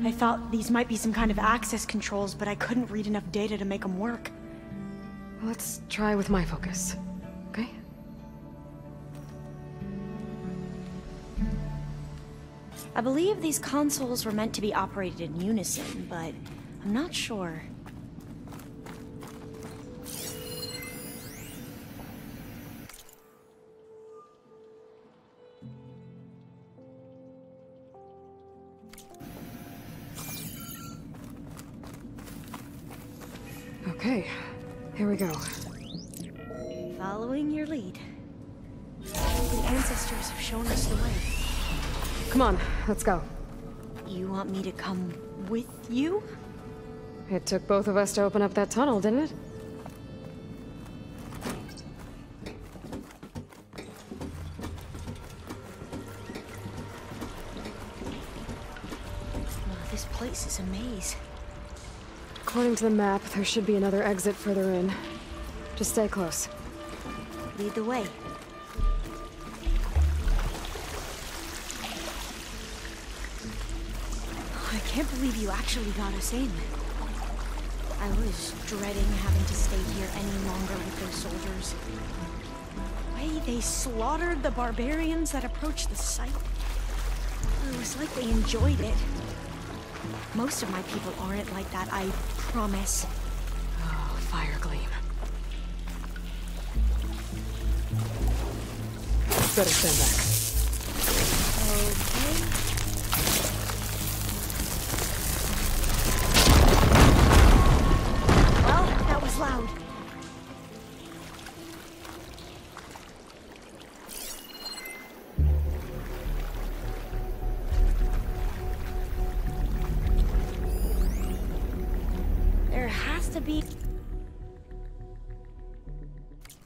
I thought these might be some kind of access controls, but I couldn't read enough data to make them work.
Let's try with my focus, okay?
I believe these consoles were meant to be operated in unison, but I'm not sure.
Okay, here we go.
Following your lead. The ancestors have shown us the way.
Come on, let's go.
You want me to come with you?
It took both of us to open up that tunnel, didn't it? According to the map, there should be another exit further in. Just stay close.
Lead the way. I can't believe you actually got us in. I was dreading having to stay here any longer with those soldiers. The way they slaughtered the barbarians that approached the site. It was like they enjoyed it. Most of my people aren't like that, I promise.
Oh, fire gleam. Better stand back.
Okay. Well, that was loud. There has to be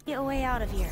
a way out of here.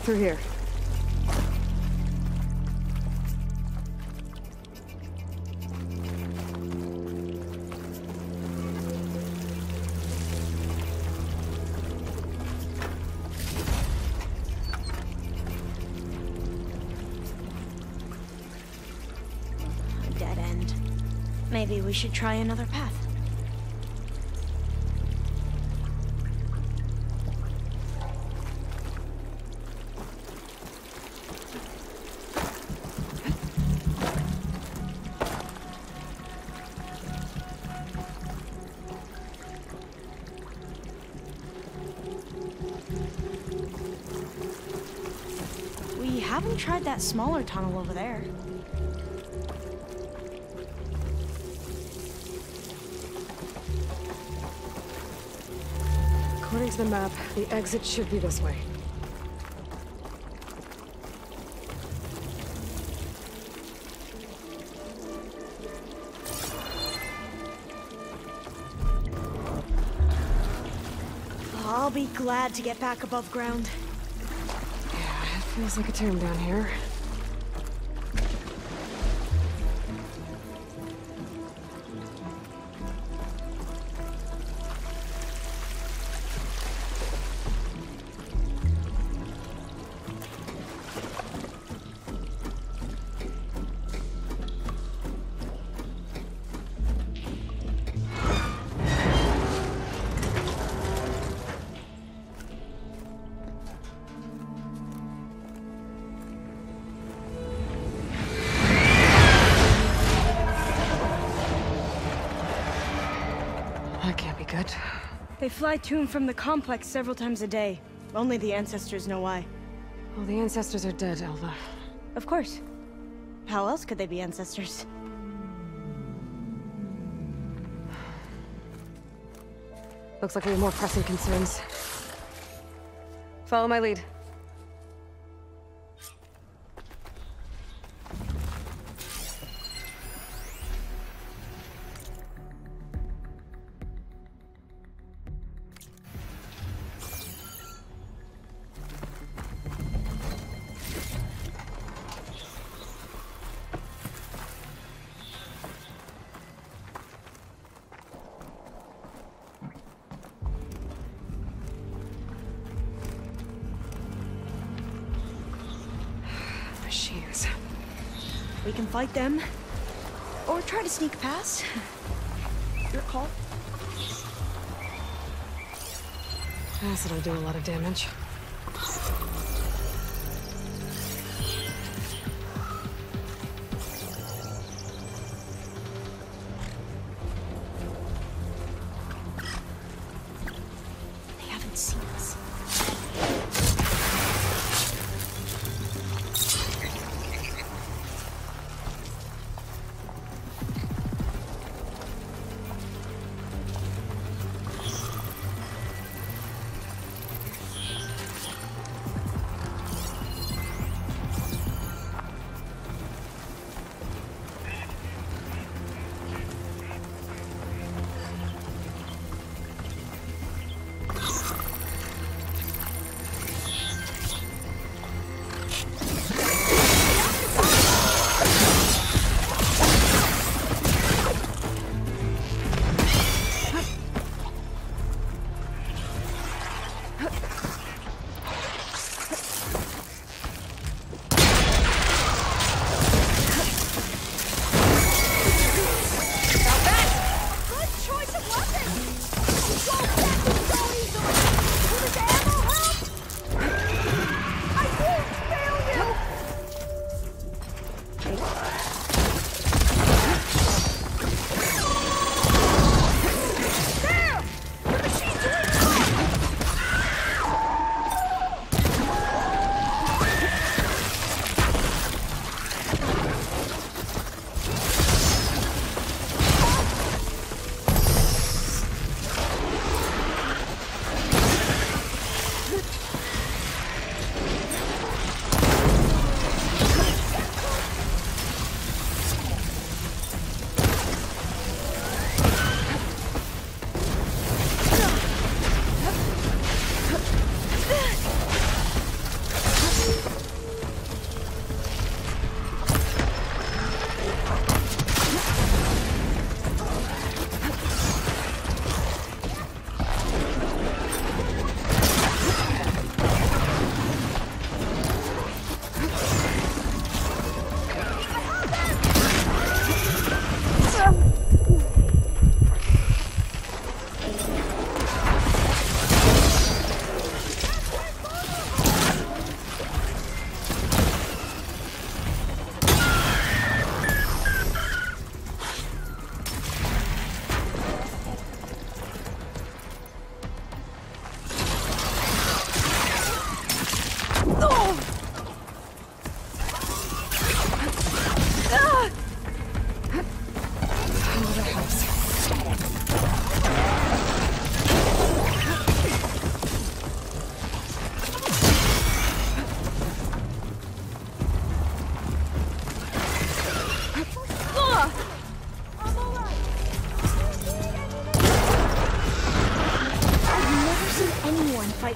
Through here.
A dead end. Maybe we should try another path. Haven't tried that smaller tunnel over there.
According to the map, the exit should be this way.
I'll be glad to get back above ground.
Feels like a tomb down here.
They fly to and from the complex several times a day. Only the ancestors know why.
Well, the ancestors are dead, Elva.
Of course. How else could they be ancestors?
Looks like we have more pressing concerns. Follow my lead. Machines.
We can fight them, or try to sneak past. Your call.
Acid'll do a lot of damage.
They haven't seen us.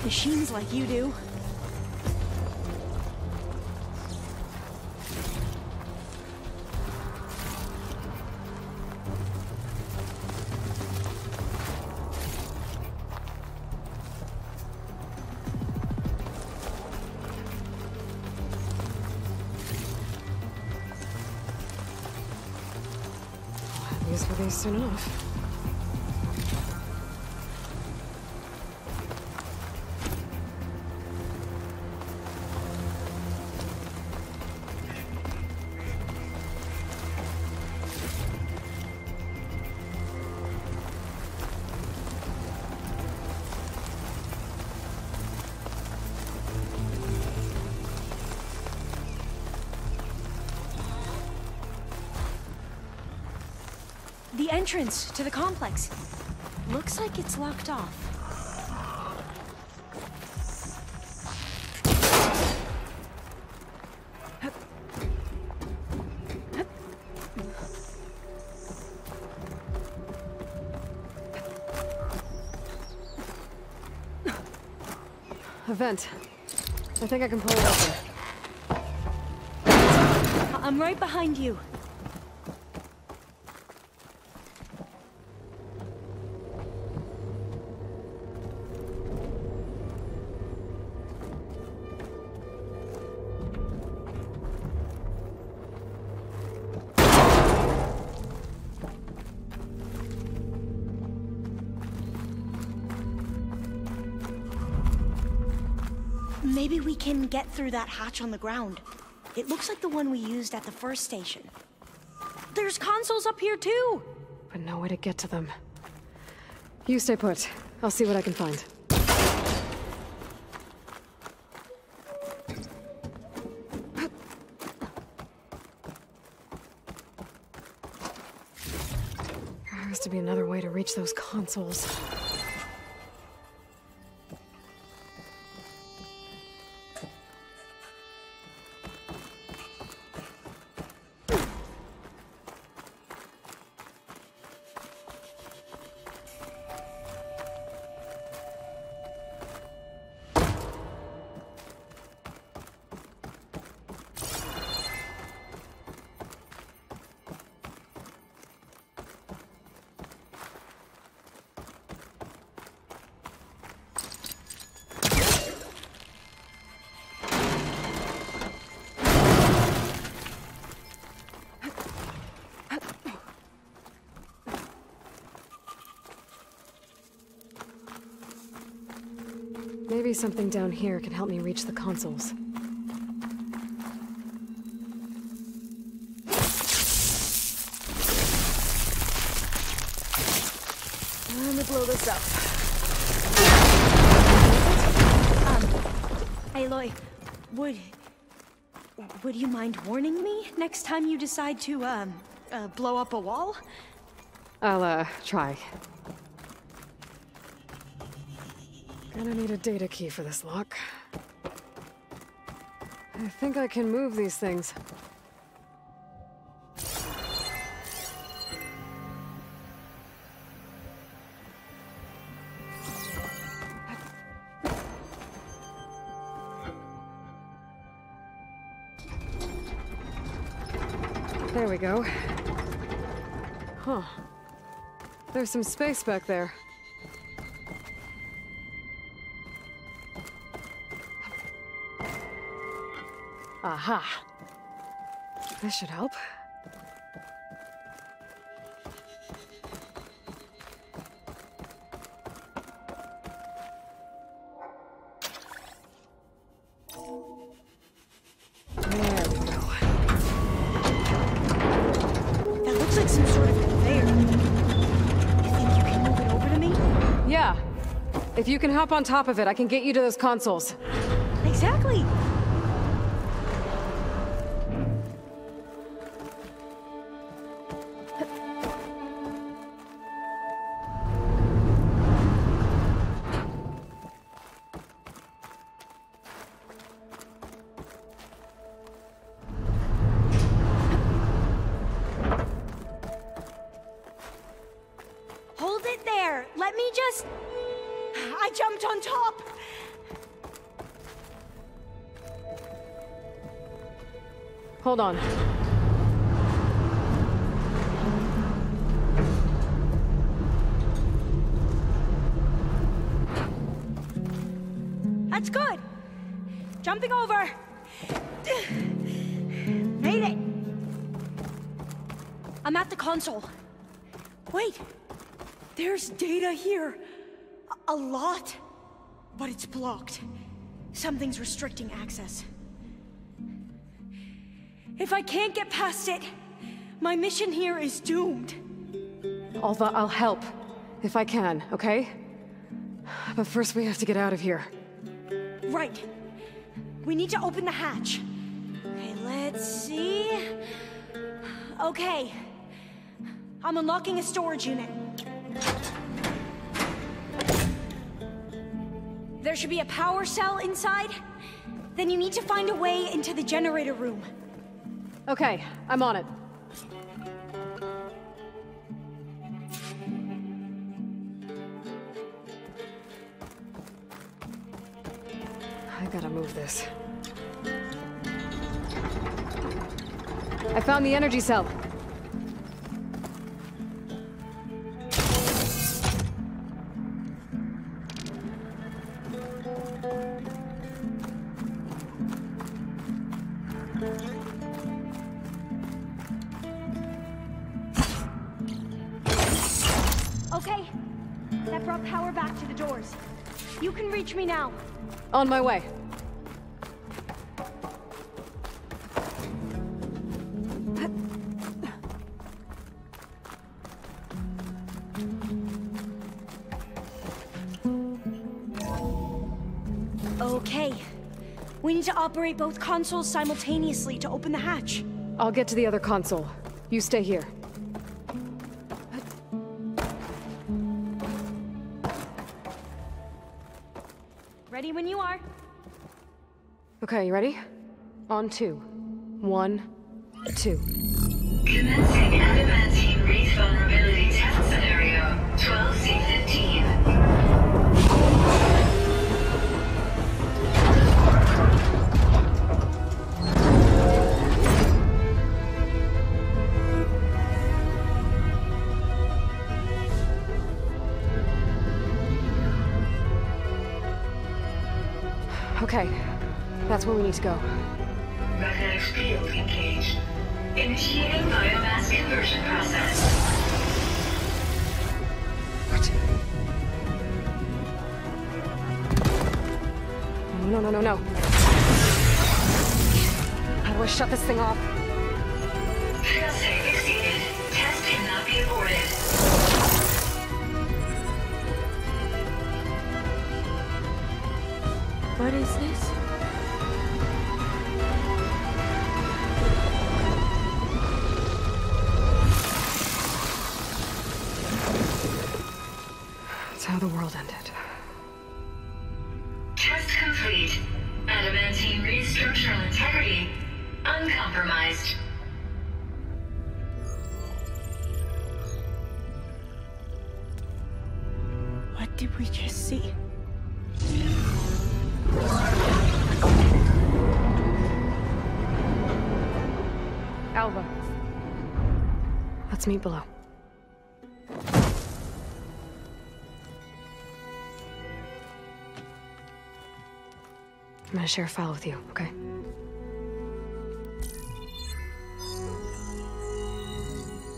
Machines like you do.
I'll have use for these soon enough.
The entrance to the complex. Looks like it's locked off.
A vent. I think I can pull it open.
I'm right behind you. Maybe we can get through that hatch on the ground. It looks like the one we used at the first station. There's consoles up here too!
But no way to get to them. You stay put. I'll see what I can find. There has to be another way to reach those consoles. Maybe something down here can help me reach the consoles. Let me blow this up.
Aloy, would you mind warning me next time you decide to, blow up a wall?
I'll, try. Gonna need a data key for this lock. I think I can move these things. There we go. Huh. There's some space back there. Aha! This should help. There we go.
That looks like some sort of conveyor. You think you can move it over to me?
Yeah. If you can hop on top of it, I can get you to those consoles.
Exactly! I jumped on top!
Hold on.
That's good! Jumping over! Made it! I'm at the console. Wait! There's data here. A lot. But it's blocked. Something's restricting access. If I can't get past it, my mission here is doomed.
Alva, I'll help. If I can, okay? But first we have to get out of here.
Right. We need to open the hatch. Okay, let's see... Okay. I'm unlocking a storage unit. There should be a power cell inside. Then you need to find a way into the generator room.
Okay, I'm on it. I gotta move this. I found the energy cell.
Okay, that brought power back to the doors. You can reach me now.
On my way.
We need to operate both consoles simultaneously to open the hatch.
I'll get to the other console. You stay here.
Ready when you are.
Okay, you ready? On 2. 1, 2.
Commencing adamantine wreath vulnerability test scenario 12C15.
Okay, that's where we need to go.
Magnetic field engaged. Initiating biomass conversion process.
What? No. How do I shut this thing off?
Failsafe exceeded. Test cannot be aborted.
What is this?
That's how the world ended.
Test complete. Adamantine wreath structural integrity uncompromised.
What did we just see?
Alva. Let's meet below. I'm gonna share a file with you, okay?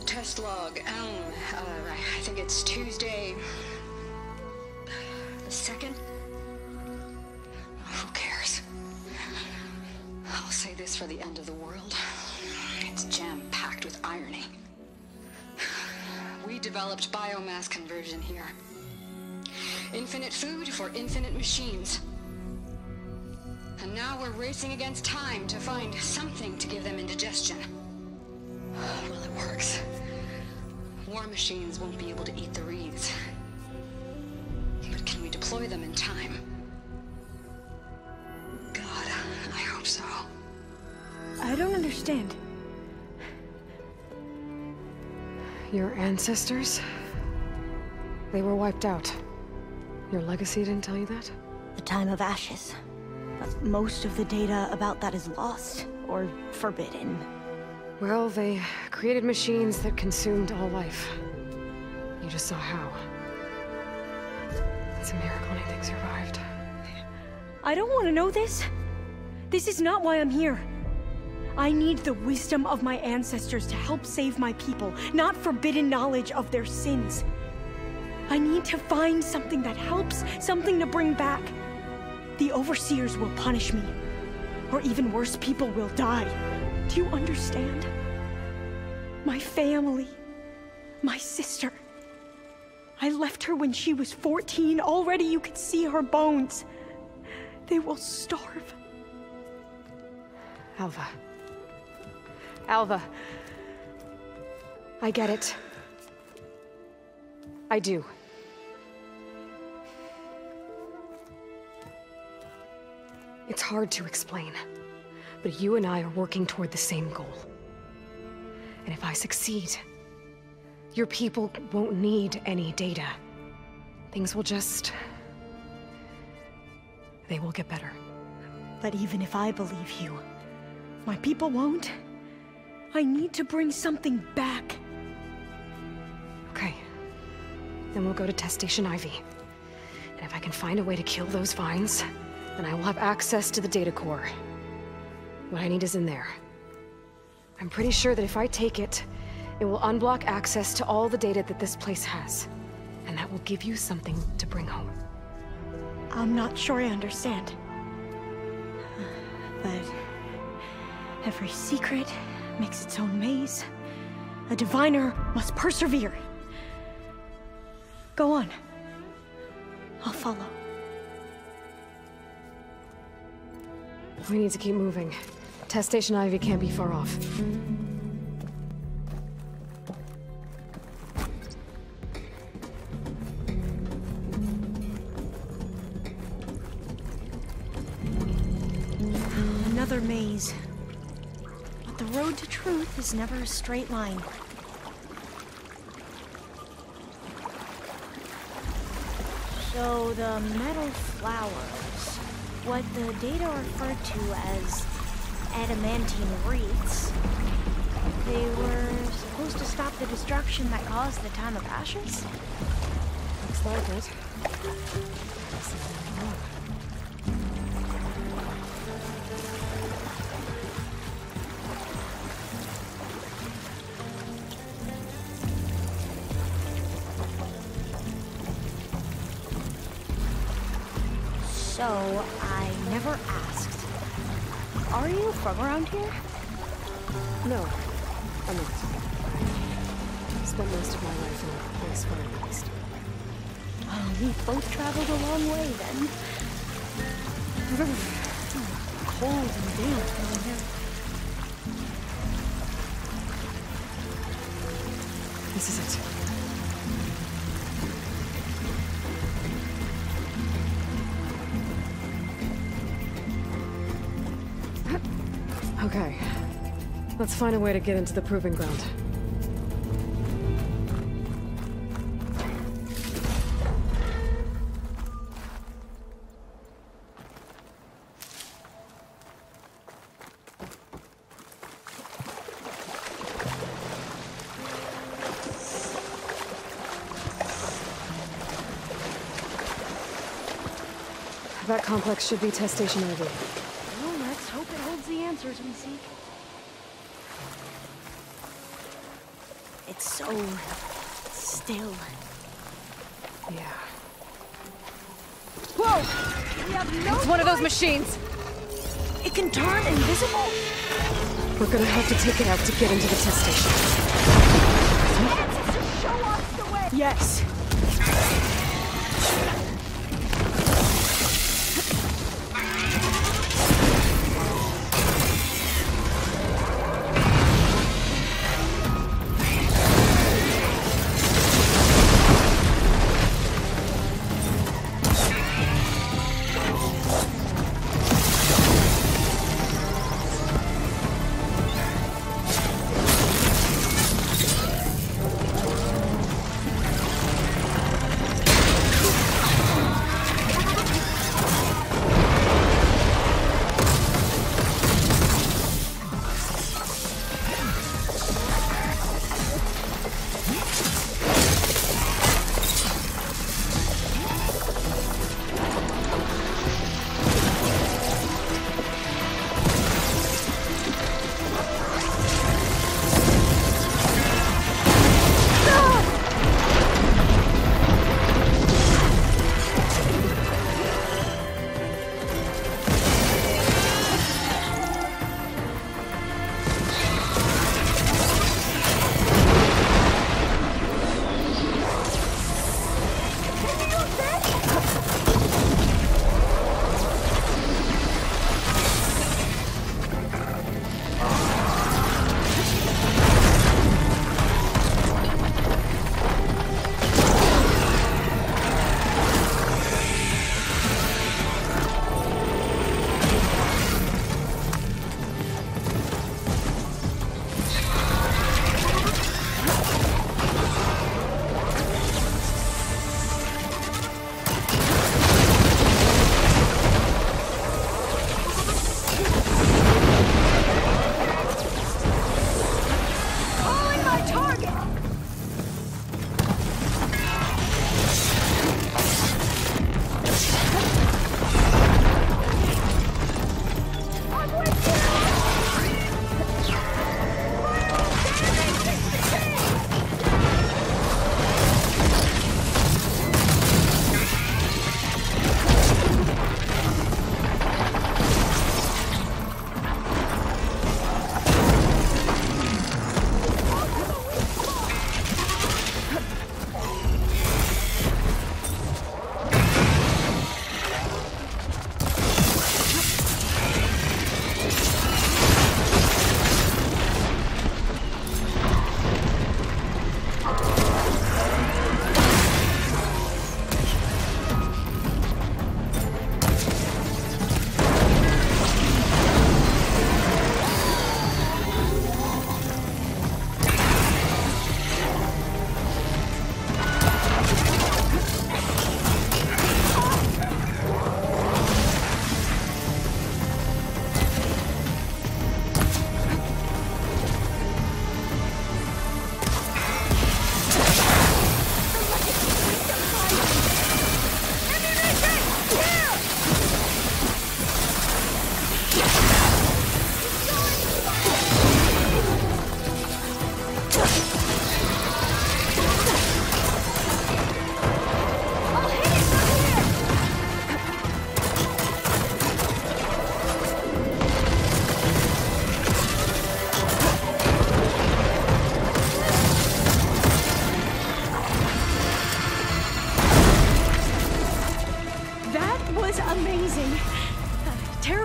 Test log, I think it's Tuesday the 2nd? Who cares? I'll say this for the end of the world. It's jam-packed with irony. We developed biomass conversion here. Infinite food for infinite machines. And now we're racing against time to find something to give them indigestion. Well, it works. War machines won't be able to eat the wreaths. But can we deploy them in time? God, I hope so.
I don't understand.
Your ancestors? They were wiped out. Your legacy didn't tell you that?
The time of ashes. But most of the data about that is lost, or forbidden.
Well, they created machines that consumed all life. You just saw how. It's a miracle anything survived.
I don't want to know this. This is not why I'm here. I need the wisdom of my ancestors to help save my people, not forbidden knowledge of their sins. I need to find something that helps, something to bring back. The overseers will punish me. Or even worse, people will die. Do you understand? My family. My sister. I left her when she was 14. Already you could see her bones. They will starve.
Alva. Alva. I get it. I do. It's hard to explain, but you and I are working toward the same goal. And if I succeed, your people won't need any data. Things will just... they will get better.
But even if I believe you, my people won't. I need to bring something back.
Okay. Then we'll go to Test Station Ivy. And if I can find a way to kill those vines, then I will have access to the data core. What I need is in there. I'm pretty sure that if I take it, it will unblock access to all the data that this place has. And that will give you something to bring home.
I'm not sure I understand. But every secret makes its own maze. A diviner must persevere. Go on. I'll follow.
We need to keep moving. Test Station Ivy can't be far off.
Another maze. But the road to truth is never a straight line. So the metal flowers, what the data referred to as adamantine wreaths, they were supposed to stop the destruction that caused the Time of Ashes?
Looks like it.
So, I never asked. Are you from around here?
No, I'm not. I spent most of my life in a place far in the east.
Oh, we both traveled a long way then. Cold and damp over here.
This is it. Okay. Let's find a way to get into the proving ground. That complex should be Test Station Ivy.
Well, let's hope it holds the answers we seek. It's so still.
Yeah.
Whoa! We have no
It's one of those machines!
It can turn invisible?
We're gonna have to take it out to get into the test station.
Just show us the way! Yes.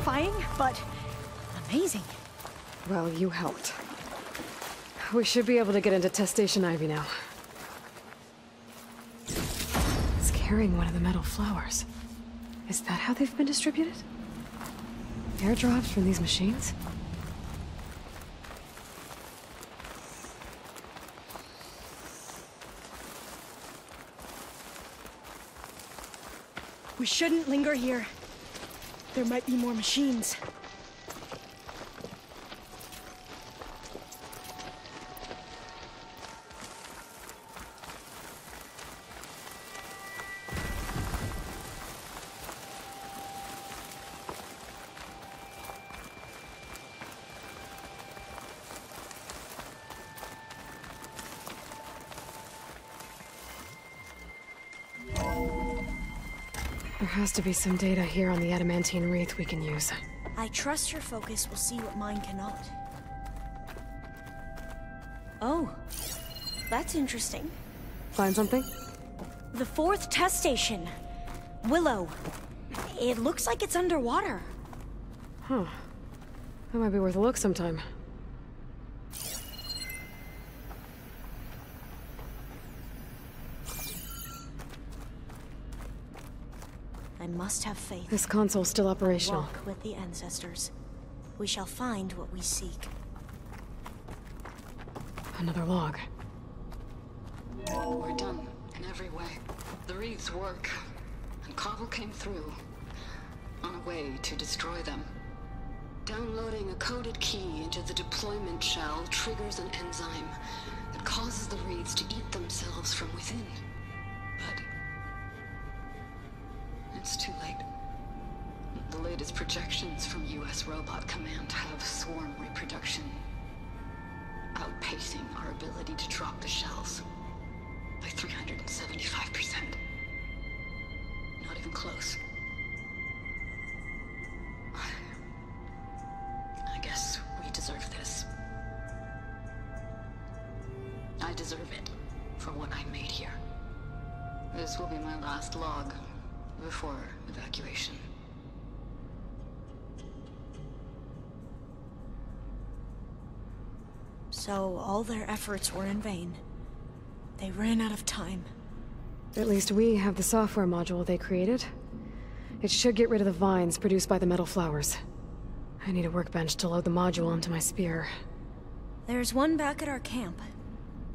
terrifying, but amazing.
Well, you helped. We should be able to get into test station Ivy now. It's carrying one of the metal flowers. Is that how they've been distributed? Airdrops from these machines?
We shouldn't linger here. There might be more machines.
There has to be some data here on the adamantine wreath we can use.
I trust your focus will see what mine cannot. Oh, that's interesting.
Find something?
The 4th test station. Willow. It looks like it's underwater.
Huh. That might be worth a look sometime.
I must have faith.
This console's still operational.
Walk with the ancestors. We shall find what we seek.
Another log.
We're done in every way. The wreaths work, and Cobble came through on a way to destroy them. Downloading a coded key into the deployment shell triggers an enzyme that causes the wreaths to eat themselves from within. But it's too late. The latest projections from US Robot Command have swarm reproduction outpacing our ability to drop the shells by 375%. Not even close. I guess we deserve this. I deserve it for what I made here. This will be my last log before evacuation.
So all their efforts were in vain. They ran out of time.
At least we have the software module they created. It should get rid of the vines produced by the metal flowers. I need a workbench to load the module onto my spear.
There's one back at our camp.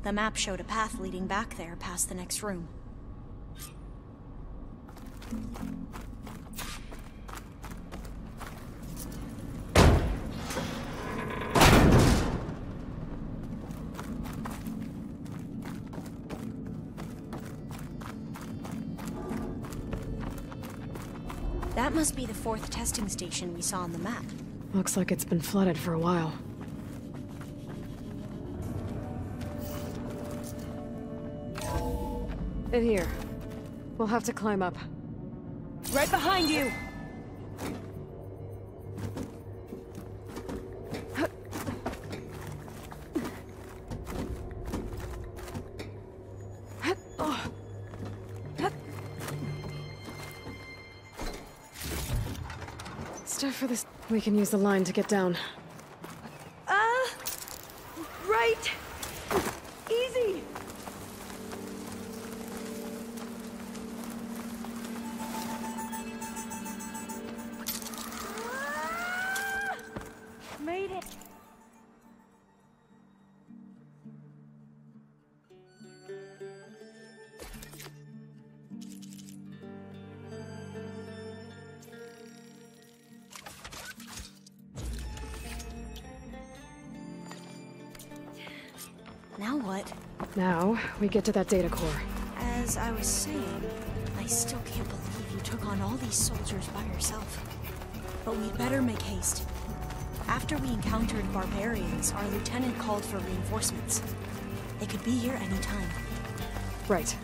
The map showed a path leading back there past the next room. That must be the 4th testing station we saw on the map.
Looks like it's been flooded for a while. In here. We'll have to climb up.
Right behind you!
Stuff for this. We can use the line to get down.
Right! Easy! Made it! Now what?
Now, we get to that data core.
As I was saying, I still can't believe you took on all these soldiers by yourself. But we'd better make haste. After we encountered barbarians, our lieutenant called for reinforcements. They could be here any time.
Right.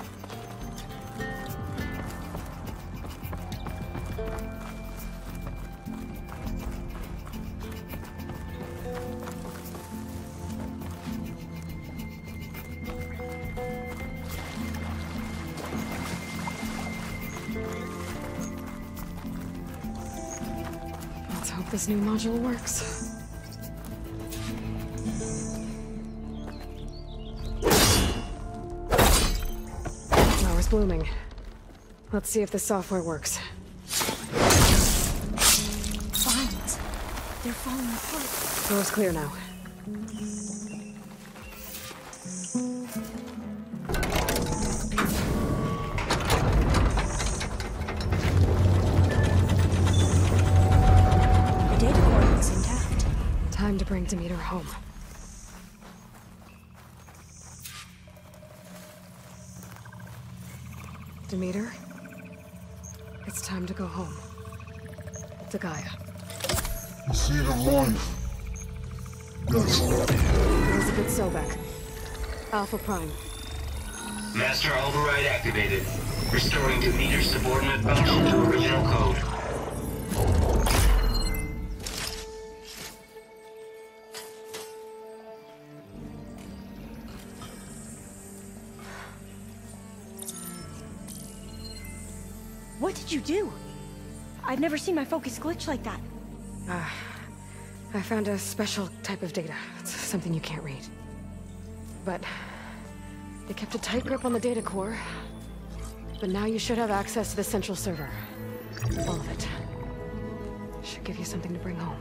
This new module works. Flower's blooming. Let's see if the software works.
Vines. They're falling apart.
Door's clear now.
The data core looks intact.
Time to bring Demeter home. Demeter, it's time to go home. To Gaia.
The seed of life. That's right.
Elizabeth Sobek. Alpha Prime.
Master override activated. Restoring Demeter's subordinate function to original code.
What did you do? I've never seen my focus glitch like that.
I found a special type of data. It's something you can't read. But it kept a tight grip on the data core. But now you should have access to the central server. All of it. Should give you something to bring home.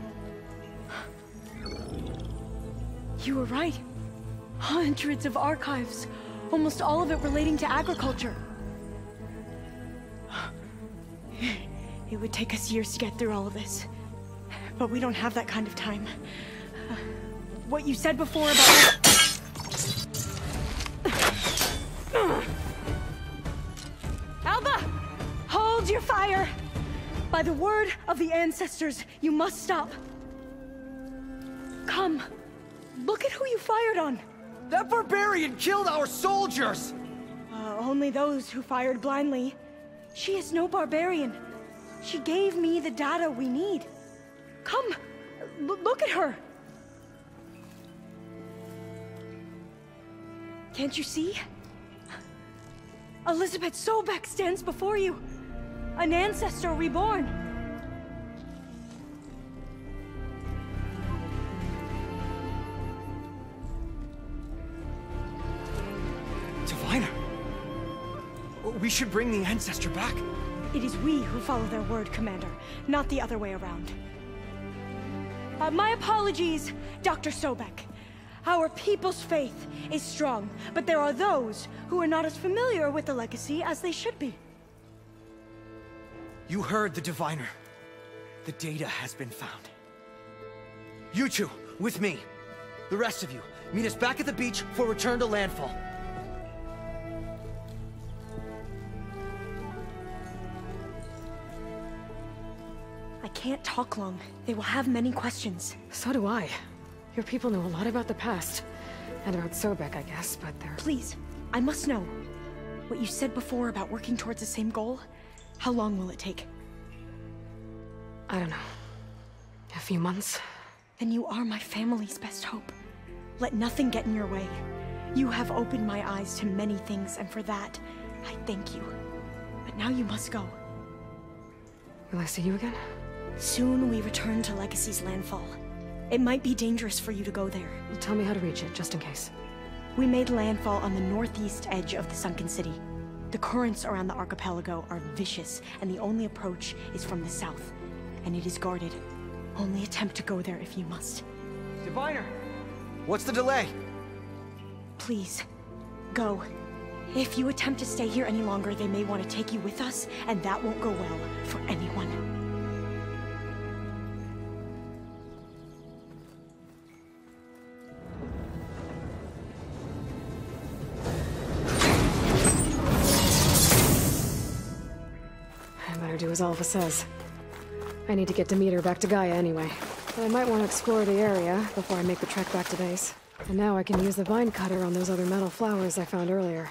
You were right. Hundreds of archives. Almost all of it relating to agriculture. It would take us years to get through all of this. But we don't have that kind of time. What you said before about... Alva! Hold your fire! By the word of the ancestors, you must stop. Come. Look at who you fired on.
That barbarian killed our soldiers!
Only those who fired blindly. She is no barbarian. She gave me the data we need. Come, look at her. Can't you see? Elizabeth Sobek stands before you. An ancestor reborn.
Diviner! We should bring the ancestor back.
It is we who follow their word, Commander, not the other way around. My apologies, Dr. Sobek. Our people's faith is strong, but there are those who are not as familiar with the legacy as they should be.
You heard the diviner. The data has been found. You two, with me. The rest of you, meet us back at the beach for return to landfall.
I can't talk long. They will have many questions.
So do I. Your people know a lot about the past. And about Sobek, I guess, but they're...
Please, I must know. What you said before about working towards the same goal, how long will it take?
I don't know. A few months?
Then you are my family's best hope. Let nothing get in your way. You have opened my eyes to many things, and for that, I thank you. But now you must go.
Will I see you again?
Soon we return to Legacy's landfall. It might be dangerous for you to go there.
Tell me how to reach it, just in case.
We made landfall on the northeast edge of the sunken city. The currents around the archipelago are vicious, and the only approach is from the south. And it is guarded. Only attempt to go there if you must.
Diviner! What's the delay?
Please, go. If you attempt to stay here any longer, they may want to take you with us, and that won't go well for anyone.
I better do as Alpha says. I need to get Demeter back to Gaia anyway. But I might want to explore the area before I make the trek back to base. And now I can use the vine cutter on those other metal flowers I found earlier.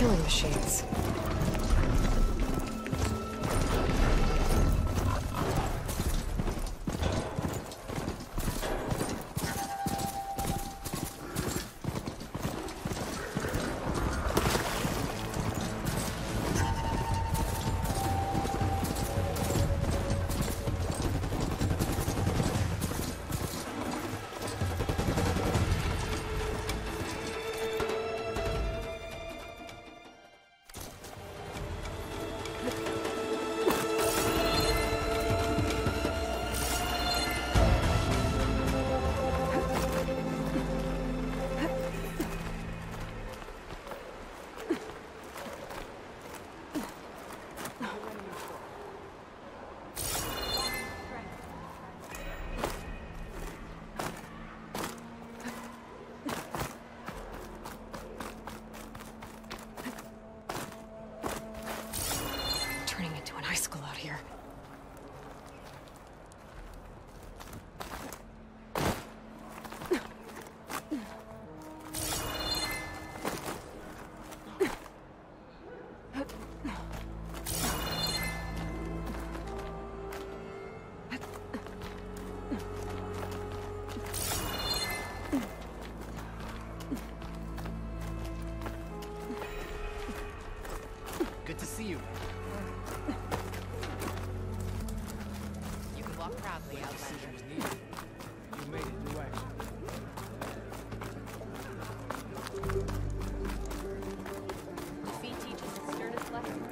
killing machines.
Good to see you. You can walk proudly out there.
You made it to action.
Defeat teaches the sternest lesson.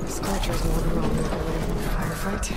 Scorcher's more than well moved away from the firefight.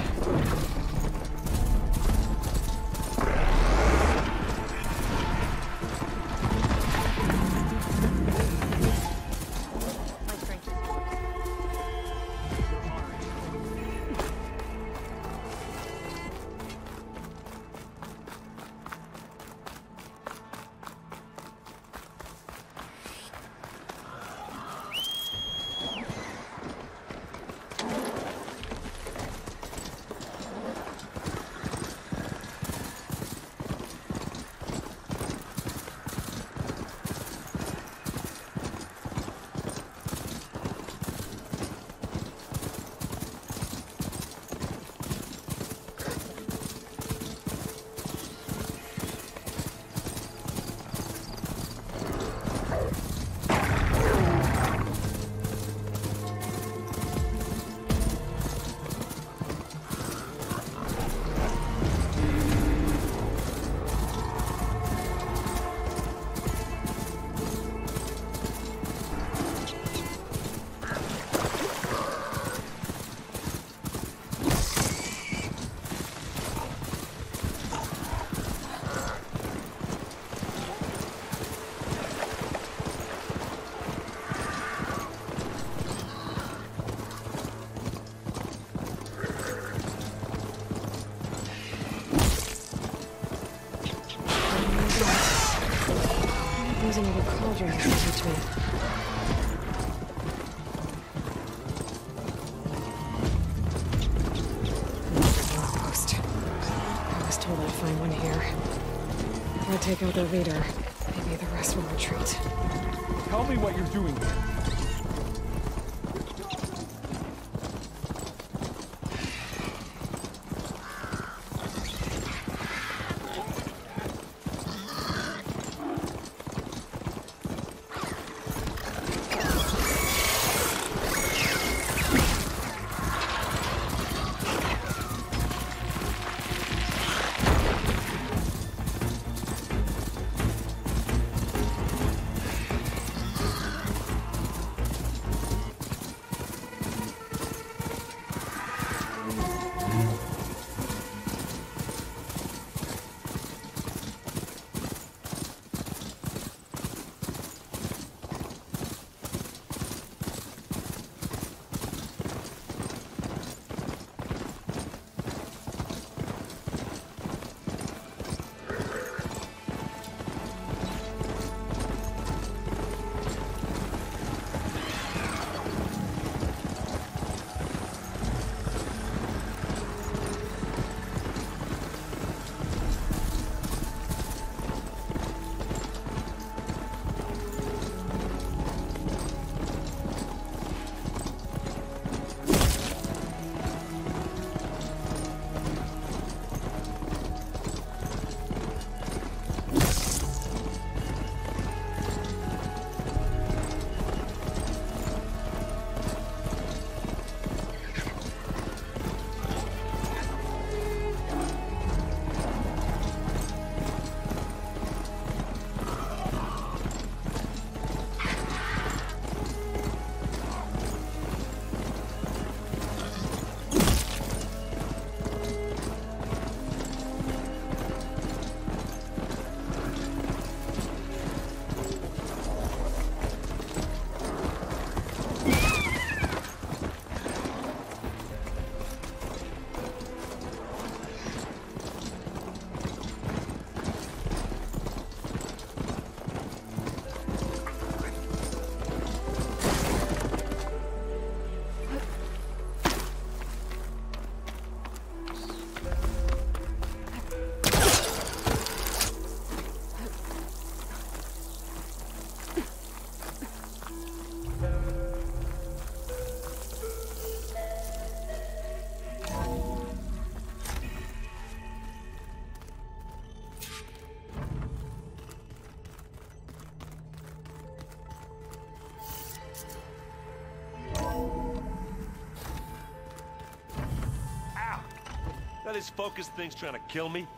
There's another cauldron to teach me. Outpost. I was told I'd find one here. If I take out their leader, maybe the rest will retreat.
Tell me what you're doing here.
That this focused thing's trying to kill me?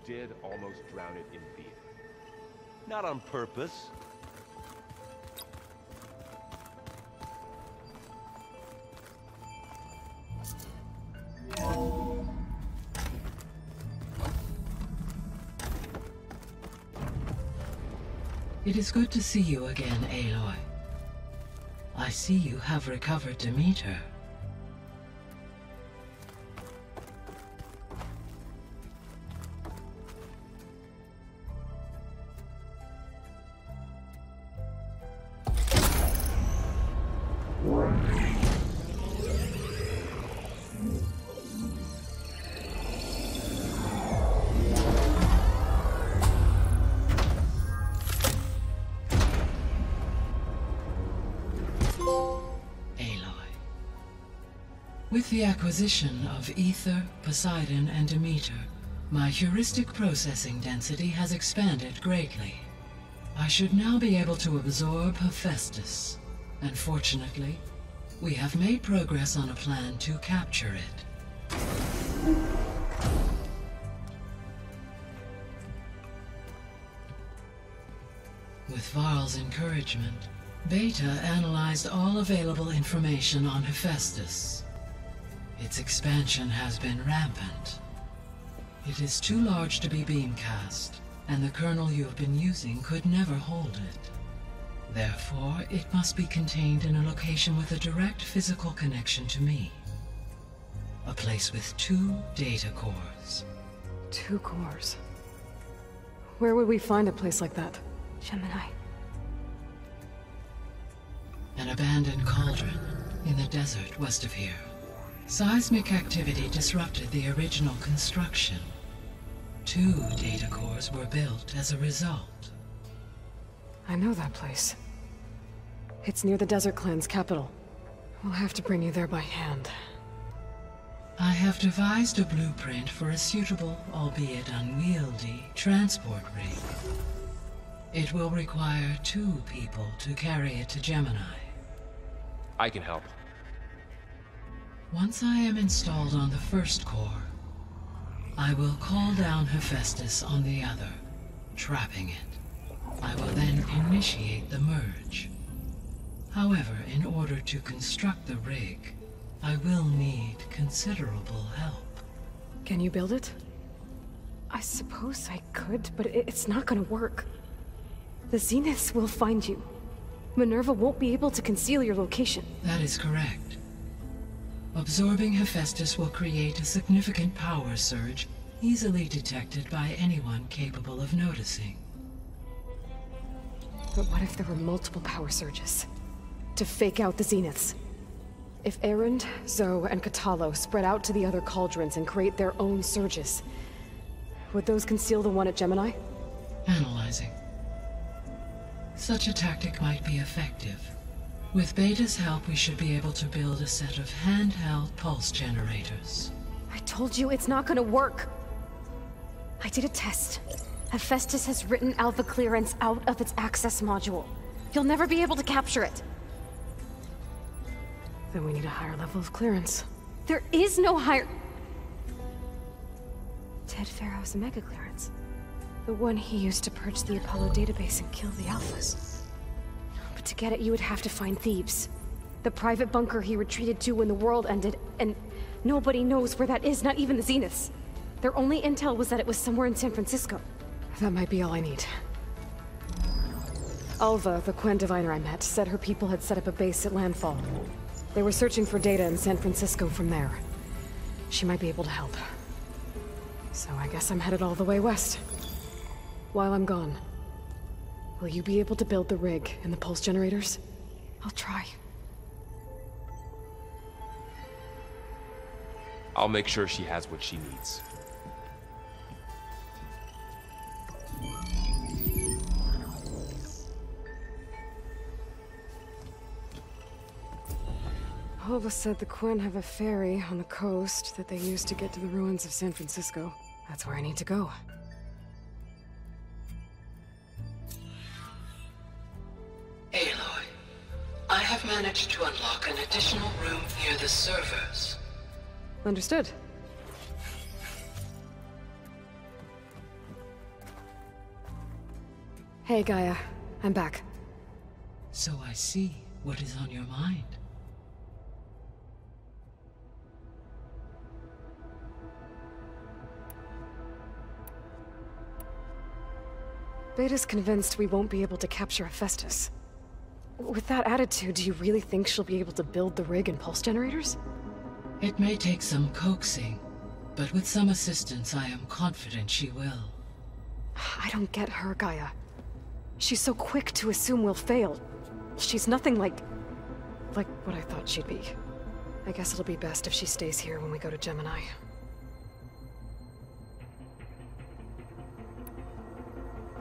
You did almost drown it in beer.
Not on purpose.
It is good to see you again, Aloy. I see you have recovered Demeter. With the acquisition of Ether, Poseidon, and Demeter, my heuristic processing density has expanded greatly. I should now be able to absorb Hephaestus, and fortunately, we have made progress on a plan to capture it. With Varl's encouragement, Beta analyzed all available information on Hephaestus. Its expansion has been rampant. It is too large to be beamcast, and the kernel you have been using could never hold it. Therefore, it must be contained in a location with a direct physical connection to me. A place with 2 data cores.
2 cores? Where would we find a place like that?
Gemini.
An abandoned cauldron in the desert west of here. Seismic activity disrupted the original construction. 2 data cores were built as a result.
I know that place. It's near the Desert Clan's capital. We'll have to bring you there by hand.
I have devised a blueprint for a suitable, albeit unwieldy, transport rig. It will require 2 people to carry it to Gemini.
I can help.
Once I am installed on the first core, I will call down Hephaestus on the other, trapping it. I will then initiate the merge. However, in order to construct the rig, I will need considerable help.
Can you build it? I suppose I could, but it's not gonna work. The Zeniths will find you. Minerva won't be able to conceal your location.
That is correct. Absorbing Hephaestus will create a significant power surge, easily detected by anyone capable of noticing.
But what if there were multiple power surges? To fake out the Zeniths? If Erend, Zoe, and Katalo spread out to the other cauldrons and create their own surges, would those conceal the one at Gemini?
Analyzing. Such a tactic might be effective. With Beta's help, we should be able to build a set of handheld pulse generators.
I told you it's not gonna work. I did a test. Hephaestus has written alpha clearance out of its access module. You'll never be able to capture it. Then we need a higher level of clearance. There is no higher... Ted Pharaoh's mega clearance. The one he used to purge the Apollo database and kill the Alphas. But to get it, you would have to find Thebes. The private bunker he retreated to when the world ended, and nobody knows where that is, not even the Zeniths. Their only intel was that it was somewhere in San Francisco. That might be all I need. Alva, the Quen diviner I met, said her people had set up a base at landfall. They were searching for data in San Francisco from there. She might be able to help. So I guess I'm headed all the way west. While I'm gone, will you be able to build the rig and the pulse generators? I'll try.
I'll make sure she has what she needs.
Alva said the Quen have a ferry on the coast that they use to get to the ruins of San Francisco. That's where I need to go.
Aloy, I have managed to unlock an additional room near the servers.
Understood. Hey, Gaia. I'm back.
So I see what is on your mind.
Beta's convinced we won't be able to capture Hephaestus. With that attitude, do you really think she'll be able to build the rig and pulse generators?
It may take some coaxing, but with some assistance, I am confident she will.
I don't get her, Gaia. She's so quick to assume we'll fail. She's nothing like what I thought she'd be. I guess it'll be best if she stays here when we go to Gemini.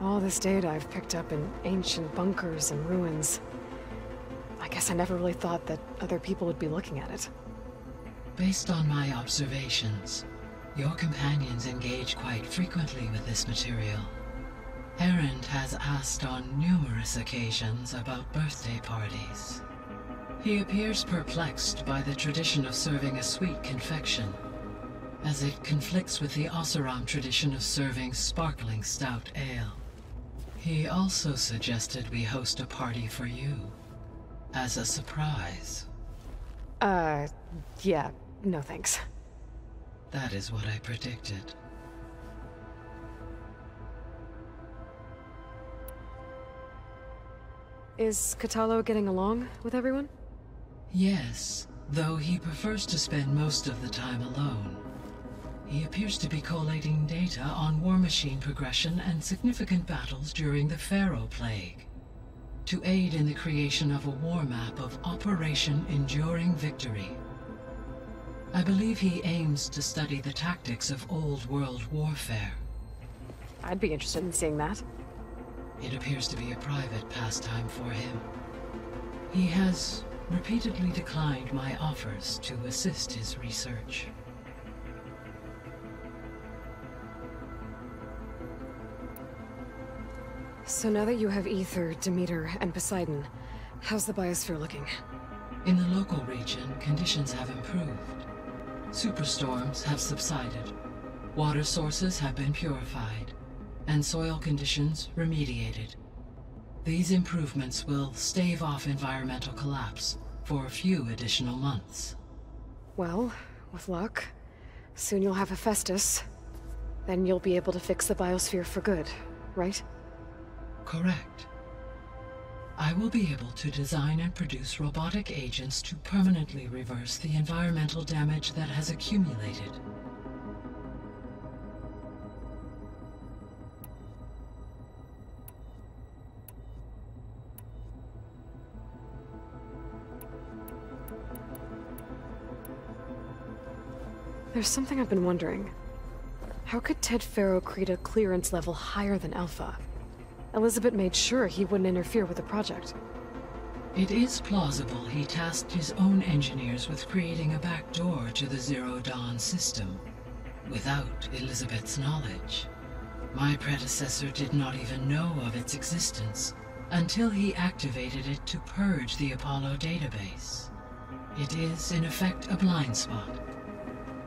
All this data I've picked up in ancient bunkers and ruins. I guess I never really thought that other people would be looking at it.
Based on my observations, your companions engage quite frequently with this material. Erend has asked on numerous occasions about birthday parties. He appears perplexed by the tradition of serving a sweet confection, as it conflicts with the Oseram tradition of serving sparkling stout ale. He also suggested we host a party for you, as a surprise.
Yeah, no thanks.
That is what I predicted.
Is Katalo getting along with everyone?
Yes, though he prefers to spend most of the time alone. He appears to be collating data on war machine progression and significant battles during the Pharaoh Plague, to aid in the creation of a war map of Operation Enduring Victory. I believe he aims to study the tactics of old world warfare.
I'd be interested in seeing that.
It appears to be a private pastime for him. He has repeatedly declined my offers to assist his research.
So now that you have Ether, Demeter, and Poseidon, how's the biosphere looking?
In the local region, conditions have improved. Superstorms have subsided. Water sources have been purified, and soil conditions remediated. These improvements will stave off environmental collapse for a few additional months.
Well, with luck, soon you'll have Hephaestus. Then you'll be able to fix the biosphere for good, right?
Correct. I will be able to design and produce robotic agents to permanently reverse the environmental damage that has accumulated.
There's something I've been wondering. How could Ted Faro create a clearance level higher than Alpha? Elizabeth made sure he wouldn't interfere with the project.
It is plausible he tasked his own engineers with creating a backdoor to the Zero Dawn system, without Elizabeth's knowledge. My predecessor did not even know of its existence until he activated it to purge the Apollo database. It is, in effect, a blind spot.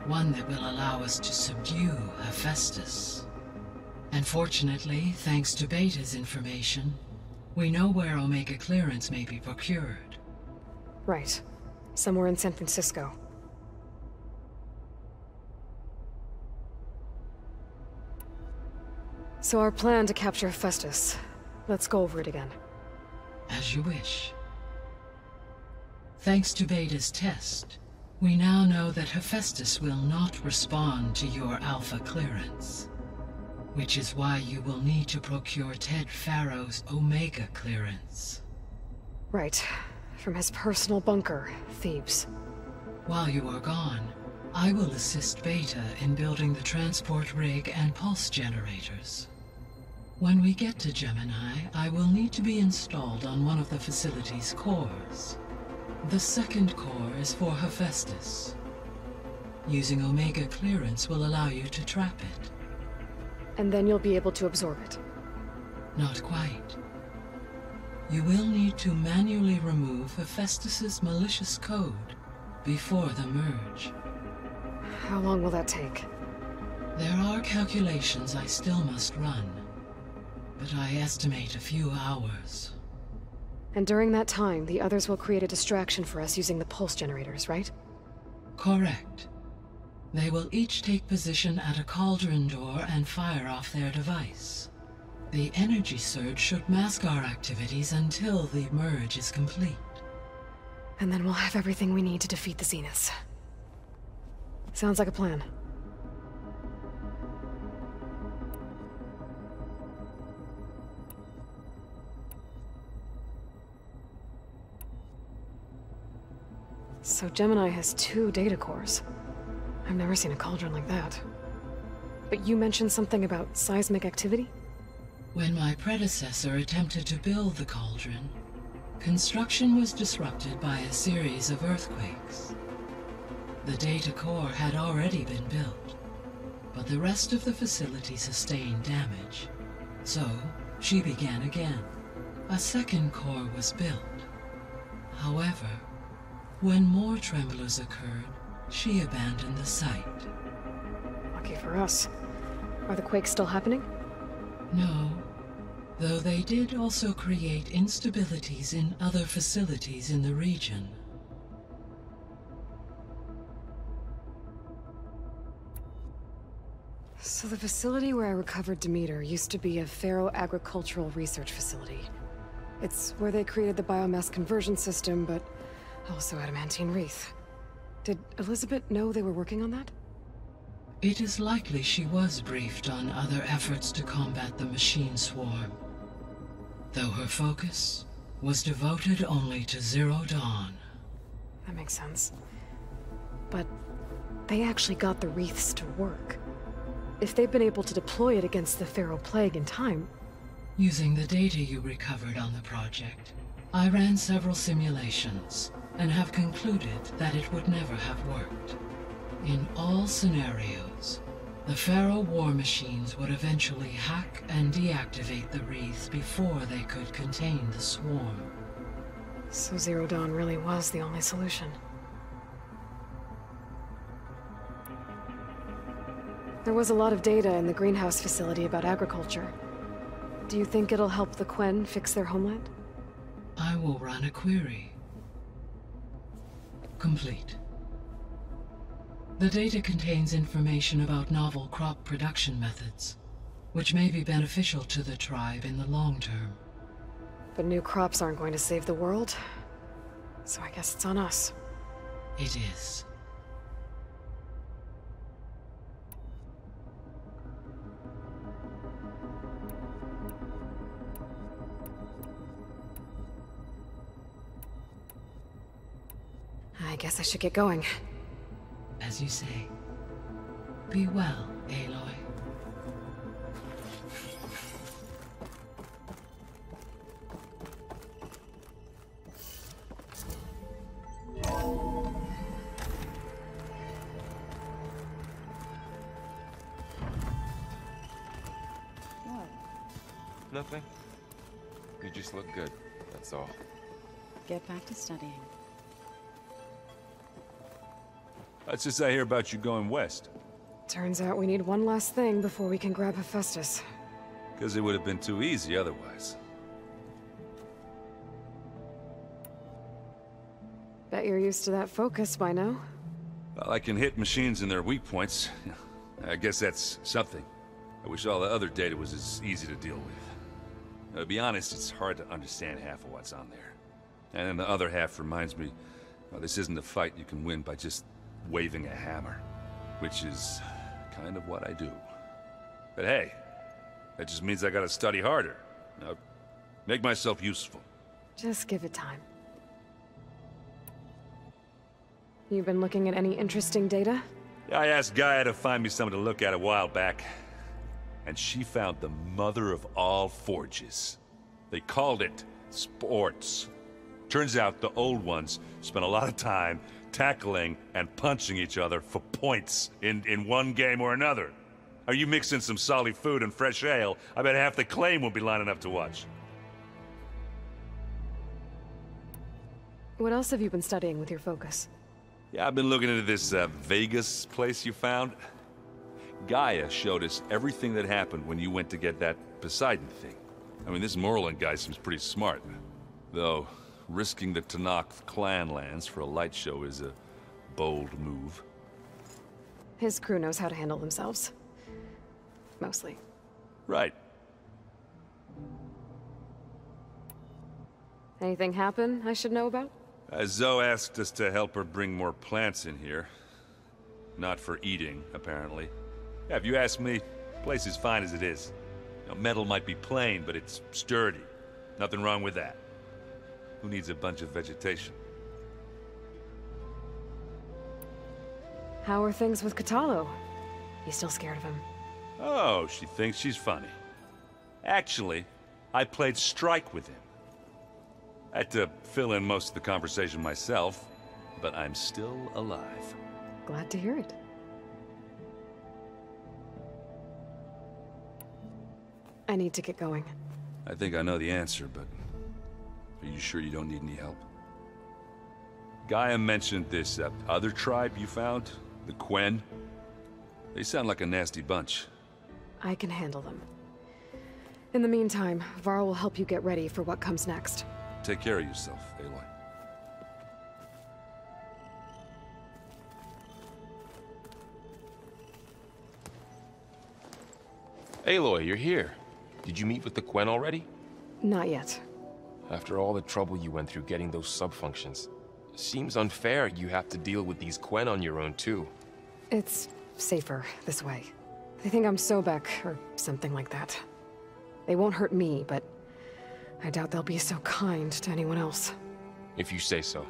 One that will allow us to subdue Hephaestus. And fortunately, thanks to Beta's information, we know where Omega clearance may be procured.
Right. Somewhere in San Francisco. So our plan to capture Hephaestus. Let's go over it again.
As you wish. Thanks to Beta's test, we now know that Hephaestus will not respond to your Alpha clearance. Which is why you will need to procure Ted Faro's Omega clearance.
Right. From his personal bunker, Thebes.
While you are gone, I will assist Beta in building the transport rig and pulse generators. When we get to Gemini, I will need to be installed on one of the facility's cores. The second core is for Hephaestus. Using Omega clearance will allow you to trap it.
And then you'll be able to absorb it.
Not quite. You will need to manually remove Hephaestus's malicious code before the merge.
How long will that take?
There are calculations I still must run. but I estimate a few hours.
And during that time, the others will create a distraction for us using the pulse generators, right?
Correct. They will each take position at a cauldron door and fire off their device. The energy surge should mask our activities until the merge is complete.
And then we'll have everything we need to defeat the Zeniths. Sounds like a plan. So Gemini has 2 data cores. I've never seen a cauldron like that. But you mentioned something about seismic activity?
When my predecessor attempted to build the cauldron, construction was disrupted by a series of earthquakes. The data core had already been built, but the rest of the facility sustained damage. So, she began again. A second core was built. However, when more tremblers occurred, she abandoned the site.
Lucky for us. Are the quakes still happening?
No, though they did also create instabilities in other facilities in the region.
So the facility where I recovered Demeter used to be a Pharaoh agricultural research facility. It's where they created the biomass conversion system, but also adamantine wreath. Did Elizabeth know they were working on that?
It is likely she was briefed on other efforts to combat the machine swarm, though her focus was devoted only to Zero Dawn.
That makes sense. But they actually got the wreaths to work. If they've been able to deploy it against the Pharaoh Plague in time...
Using the data you recovered on the project, I ran several simulations and have concluded that it would never have worked. In all scenarios, the Pharaoh war machines would eventually hack and deactivate the wreaths before they could contain the swarm.
So Zero Dawn really was the only solution. There was a lot of data in the greenhouse facility about agriculture. Do you think it'll help the Quen fix their homeland?
I will run a query. Complete. The data contains information about novel crop production methods, which may be beneficial to the tribe in the long term.
But new crops aren't going to save the world, so I guess it's on us.
It is.
I guess I should get going.
As you say. Be well, Aloy.
What? Nothing. You just look good, that's all.
Get back to studying.
That's just I hear about you going west.
Turns out we need one last thing before we can grab Hephaestus.
Because it would have been too easy otherwise.
Bet you're used to that focus by now.
Well, I can hit machines in their weak points. I guess that's something. I wish all the other data was as easy to deal with. To be honest, it's hard to understand half of what's on there. And then the other half reminds me, well, this isn't a fight you can win by just waving a hammer, which is kind of what I do. But hey, that just means I gotta study harder. Make myself useful.
Just give it time. You been looking at any interesting data?
I asked Gaia to find me something to look at a while back, and she found the mother of all forges. They called it sports. Turns out the old ones spent a lot of time tackling and punching each other for points in one game or another. Are you mixing some solid food and fresh ale? I bet half the claim will be lining up to watch.
What else have you been studying with your focus?
Yeah, I've been looking into this Vegas place you found. Gaia showed us everything that happened when you went to get that Poseidon thing. I mean, this Moreland guy seems pretty smart. Though, risking the Tanakh clan lands for a light show is a bold move.
His crew knows how to handle themselves. Mostly.
Right.
Anything happen I should know about?
Zoe asked us to help her bring more plants in here. Not for eating, apparently. Yeah, if you ask me, the place is fine as it is. You know, metal might be plain, but it's sturdy. Nothing wrong with that. Who needs a bunch of vegetation?
How are things with Katalo? You still scared of him?
Oh, she thinks she's funny. Actually, I played strike with him. I had to fill in most of the conversation myself, but I'm still alive.
Glad to hear it. I need to get going.
I think I know the answer, but are you sure you don't need any help? Gaia mentioned this other tribe you found, the Quen. They sound like a nasty bunch.
I can handle them. In the meantime, Varl will help you get ready for what comes next.
Take care of yourself, Aloy.
Aloy, you're here. Did you meet with the Quen already?
Not yet.
After all the trouble you went through getting those subfunctions, seems unfair you have to deal with these Quen on your own too.
It's safer this way. They think I'm Sobek, or something like that. They won't hurt me, but I doubt they'll be so kind to anyone else.
If you say so.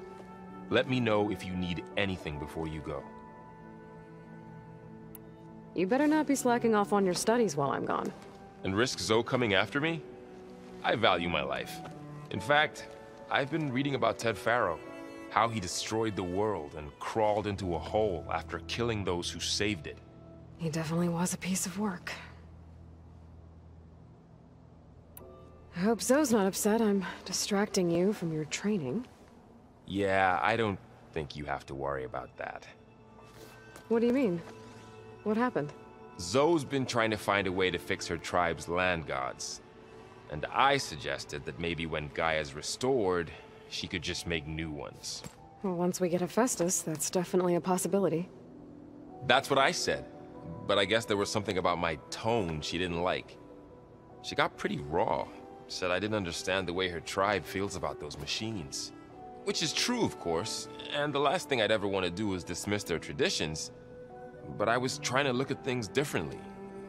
Let me know if you need anything before you go.
You better not be slacking off on your studies while I'm gone.
And risk Zoe coming after me? I value my life. In fact, I've been reading about Ted Faro. How he destroyed the world and crawled into a hole after killing those who saved it.
He definitely was a piece of work. I hope Zoe's not upset I'm distracting you from your training.
Yeah, I don't think you have to worry about that.
What do you mean? What happened?
Zoe's been trying to find a way to fix her tribe's land gods. And I suggested that maybe when Gaia's restored, she could just make new ones.
Well, once we get Hephaestus, that's definitely a possibility.
That's what I said. But I guess there was something about my tone she didn't like. She got pretty raw. Said I didn't understand the way her tribe feels about those machines. Which is true, of course, and the last thing I'd ever want to do is dismiss their traditions. But I was trying to look at things differently.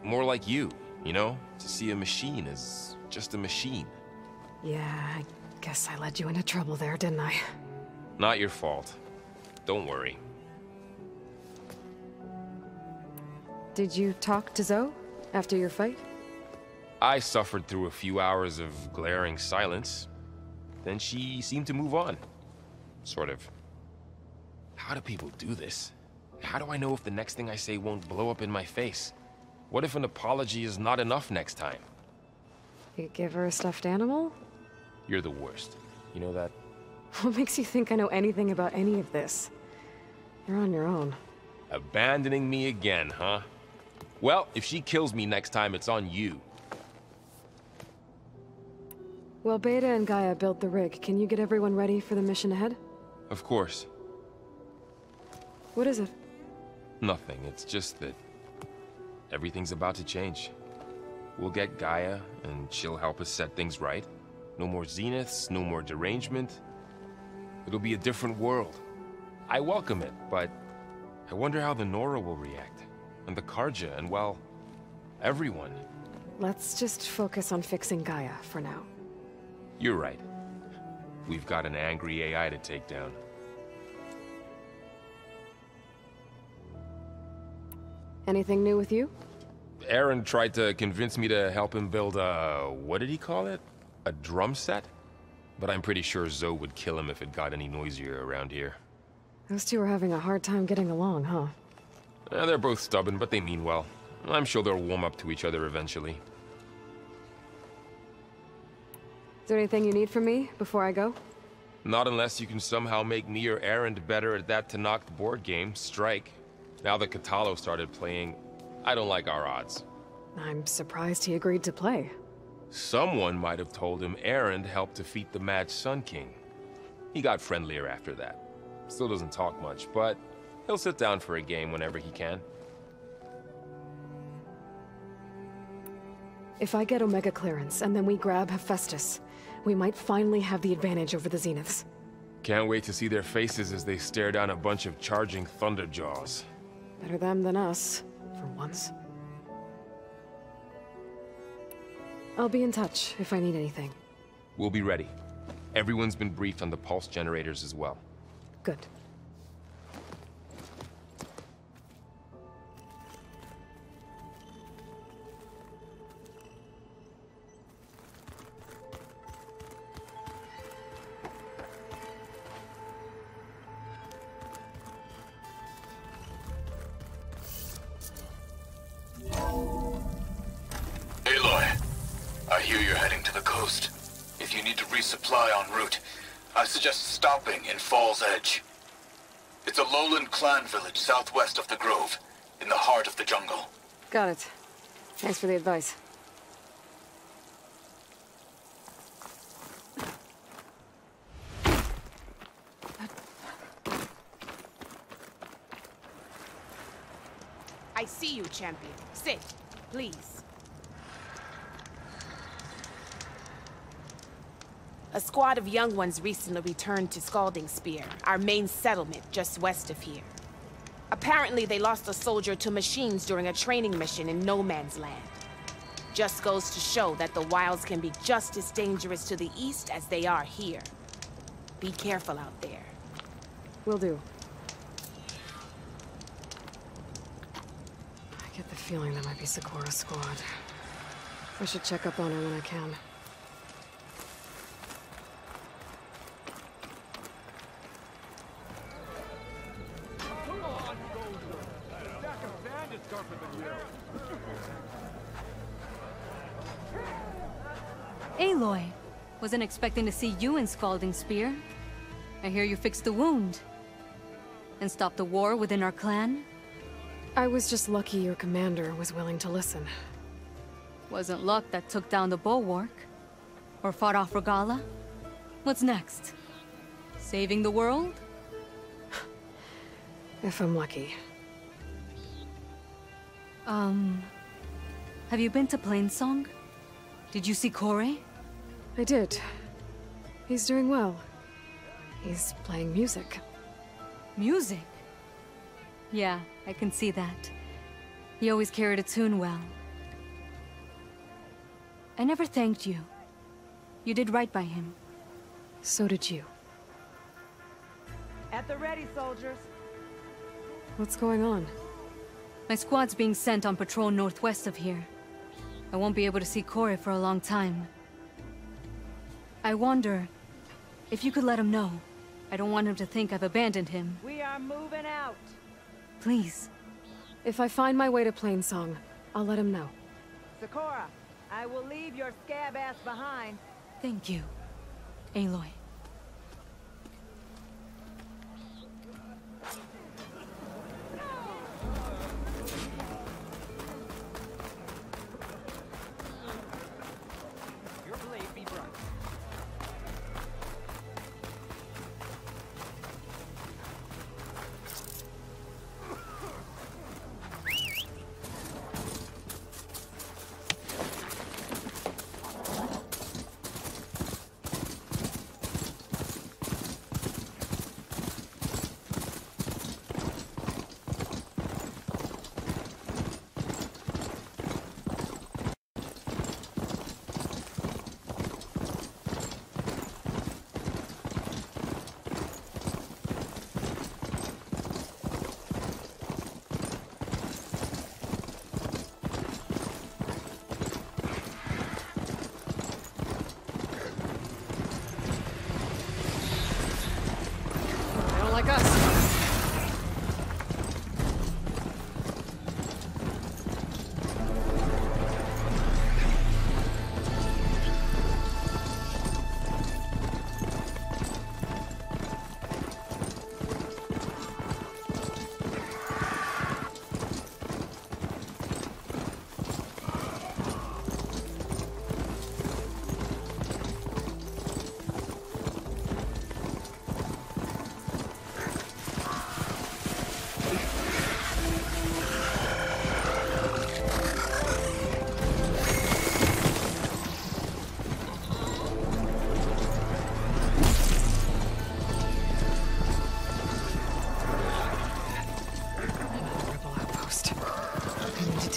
More like you know? To see a machine as just a machine.
Yeah, I guess I led you into trouble there, didn't I?
Not your fault. Don't worry.
Did you talk to Zoe after your fight?
I suffered through a few hours of glaring silence. Then she seemed to move on. Sort of. How do people do this? How do I know if the next thing I say won't blow up in my face? What if an apology is not enough next time?
You give her a stuffed animal?
You're the worst. You know that?
What makes you think I know anything about any of this? You're on your own.
Abandoning me again, huh? Well, if she kills me next time, it's on you.
Well, Beta and Gaia built the rig. Can you get everyone ready for the mission ahead?
Of course.
What is it?
Nothing. It's just that everything's about to change. We'll get Gaia, and she'll help us set things right. No more zeniths, no more derangement. It'll be a different world. I welcome it, but I wonder how the Nora will react. And the Karja, and well, everyone.
Let's just focus on fixing Gaia for now.
You're right. We've got an angry AI to take down.
Anything new with you?
Aaron tried to convince me to help him build a... what did he call it? A drum set? But I'm pretty sure Zoe would kill him if it got any noisier around here.
Those two are having a hard time getting along, huh?
They're both stubborn, but they mean well. I'm sure they'll warm up to each other eventually.
Is there anything you need from me before I go?
Not unless you can somehow make me or Aaron better at that Tanakh board game, Strike. Now that Katalo started playing, I don't like our odds.
I'm surprised he agreed to play.
Someone might have told him Erend helped defeat the Mad Sun King. He got friendlier after that. Still doesn't talk much, but he'll sit down for a game whenever he can.
If I get Omega clearance, and then we grab Hephaestus, we might finally have the advantage over the Zeniths.
Can't wait to see their faces as they stare down a bunch of charging Thunderjaws.
Better them than us, for once. I'll be in touch if I need anything.
We'll be ready. Everyone's been briefed on the pulse generators as well.
Good.
Aloy, I hear you're heading to the coast. If you need to resupply en route, I suggest stopping in Fall's Edge. It's a lowland clan village southwest of the Grove, in the heart of the jungle.
Got it. Thanks for the advice.
I see you, champion. Sit, please. A squad of young ones recently returned to Scalding Spear, our main settlement just west of here. Apparently, they lost a soldier to machines during a training mission in No Man's Land. Just goes to show that the wilds can be just as dangerous to the east as they are here. Be careful out there.
Will do. I get the feeling that might be Sikora's squad. I should check up on her when I can.
Aloy, wasn't expecting to see you in Scalding Spear. I hear you fixed the wound. And stopped the war within our clan?
I was just lucky your commander was willing to listen.
Wasn't luck that took down the bulwark? Or fought off Regala? What's next? Saving the world?
If I'm lucky.
Have you been to Plainsong? Did you see Corey?
I did. He's doing well. He's playing music.
Music? Yeah, I can see that. He always carried a tune well. I never thanked you. You did right by him.
So did you.
At the ready, soldiers.
What's going on?
My squad's being sent on patrol northwest of here. I won't be able to see Corey for a long time. I wonder if you could let him know. I don't want him to think I've abandoned him.
We are moving out.
Please.
If I find my way to Plainsong, I'll let him know.
Sakura, I will leave your scab ass behind.
Thank you, Aloy.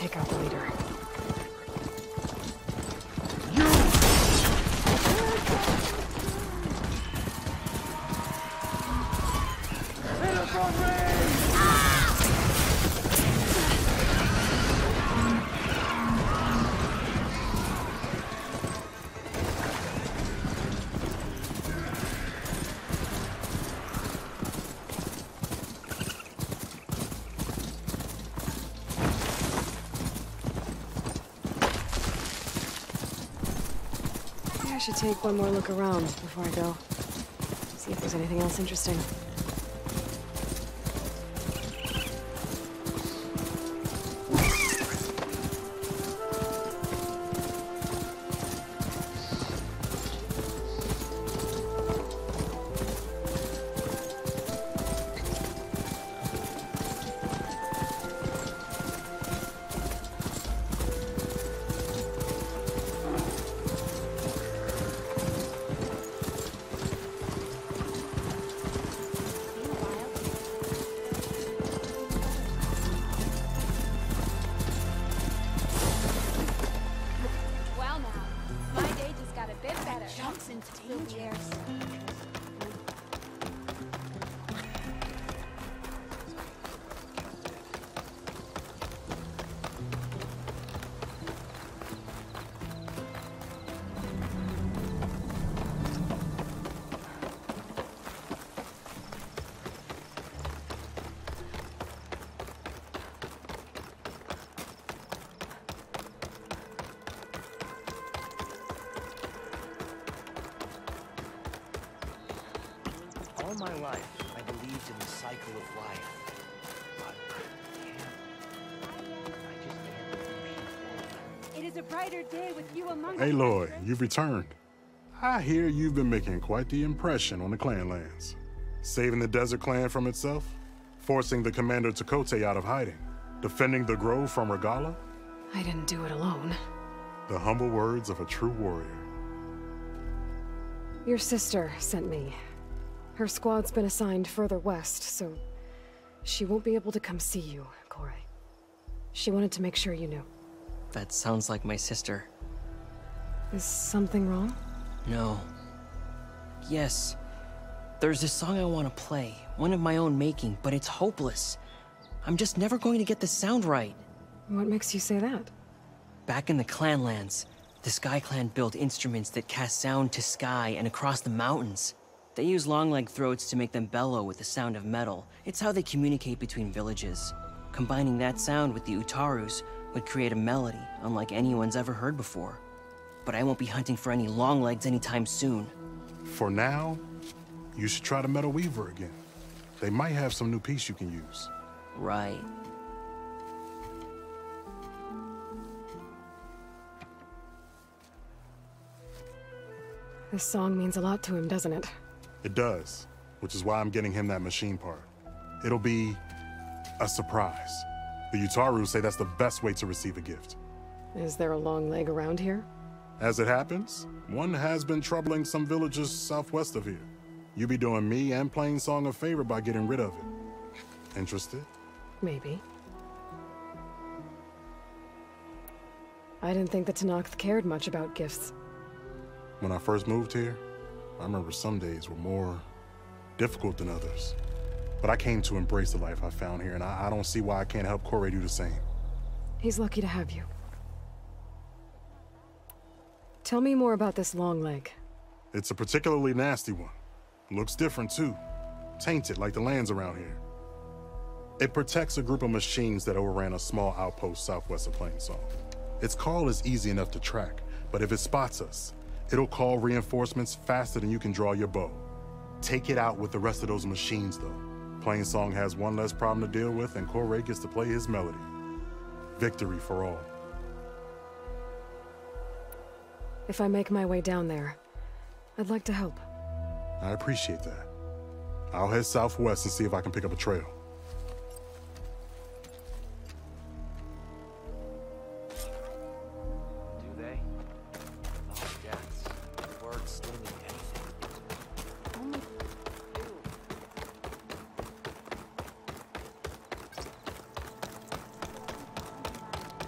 take out the leader. I should take one more look around before I go. See if there's anything else interesting.
All my life, I believed in the cycle of life. But
It is a brighter day with you among
Hey, Aloy, you've returned. I hear you've been making quite the impression on the clan lands. Saving the desert clan from itself, forcing the commander Takote out of hiding, defending the grove from Regala.
I didn't do it alone.
The humble words of a true warrior.
Your sister sent me. Her squad's been assigned further west, so she won't be able to come see you, Corey. She wanted to make sure you knew.
That sounds like my sister.
Is something wrong?
No. Yes. There's this song I want to play, one of my own making, but it's hopeless. I'm just never going to get the sound right.
What makes you say that?
Back in the Clanlands, the Sky Clan built instruments that cast sound to sky and across the mountains. They use long-leg throats to make them bellow with the sound of metal. It's how they communicate between villages. Combining that sound with the Utarus would create a melody unlike anyone's ever heard before. But I won't be hunting for any long legs anytime soon.
For now, you should try the Metal Weaver again. They might have some new piece you can use.
Right.
This song means a lot to him, doesn't it?
It does, which is why I'm getting him that machine part. It'll be a surprise. The Utaru say that's the best way to receive a gift.
Is there a long leg around here?
As it happens, one has been troubling some villages southwest of here. You be doing me and Plainsong a favor by getting rid of it. Interested?
Maybe. I didn't think the Tenakth cared much about gifts.
When I first moved here, I remember some days were more difficult than others. But I came to embrace the life I found here, and I don't see why I can't help Corey do the same.
He's lucky to have you. Tell me more about this long leg.
It's a particularly nasty one. Looks different, too. Tainted, like the lands around here. It protects a group of machines that overran a small outpost southwest of Plainsong. Its call is easy enough to track, but if it spots us, it'll call reinforcements faster than you can draw your bow. Take it out with the rest of those machines, though. Plainsong has one less problem to deal with, and Corey gets to play his melody. Victory for all.
If I make my way down there, I'd like to help.
I appreciate that. I'll head southwest and see if I can pick up a trail.
Do they? Oh, yes. Words still mean anything.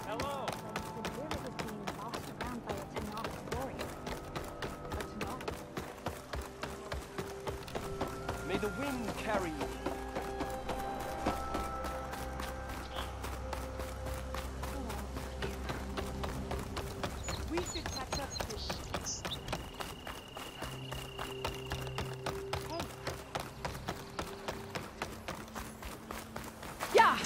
Only
the wind carry you.
We should catch up to
Yeah!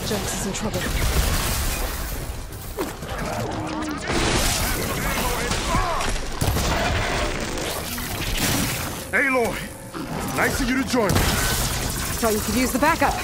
Jax is in trouble.
Aloy! Nice of you to join me.
Thought you could use the backup.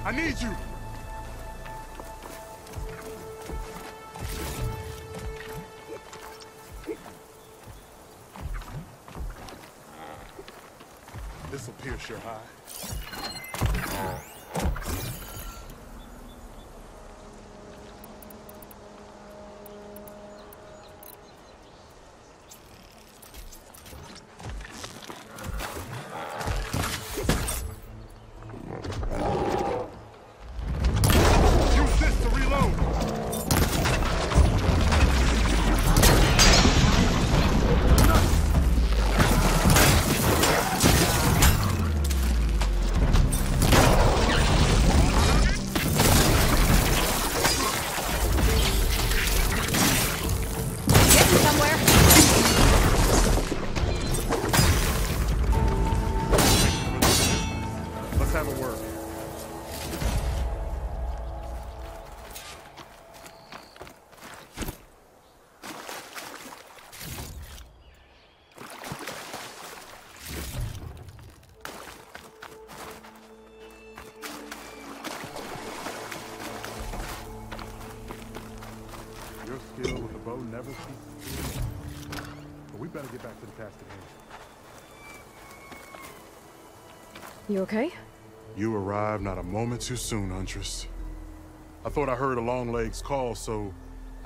I need you! This'll pierce your hide. Your skill with the bow never ceases. But we better get back to the task at hand.
You okay?
You arrived not a moment too soon, Huntress. I thought I heard a Longleg's call, so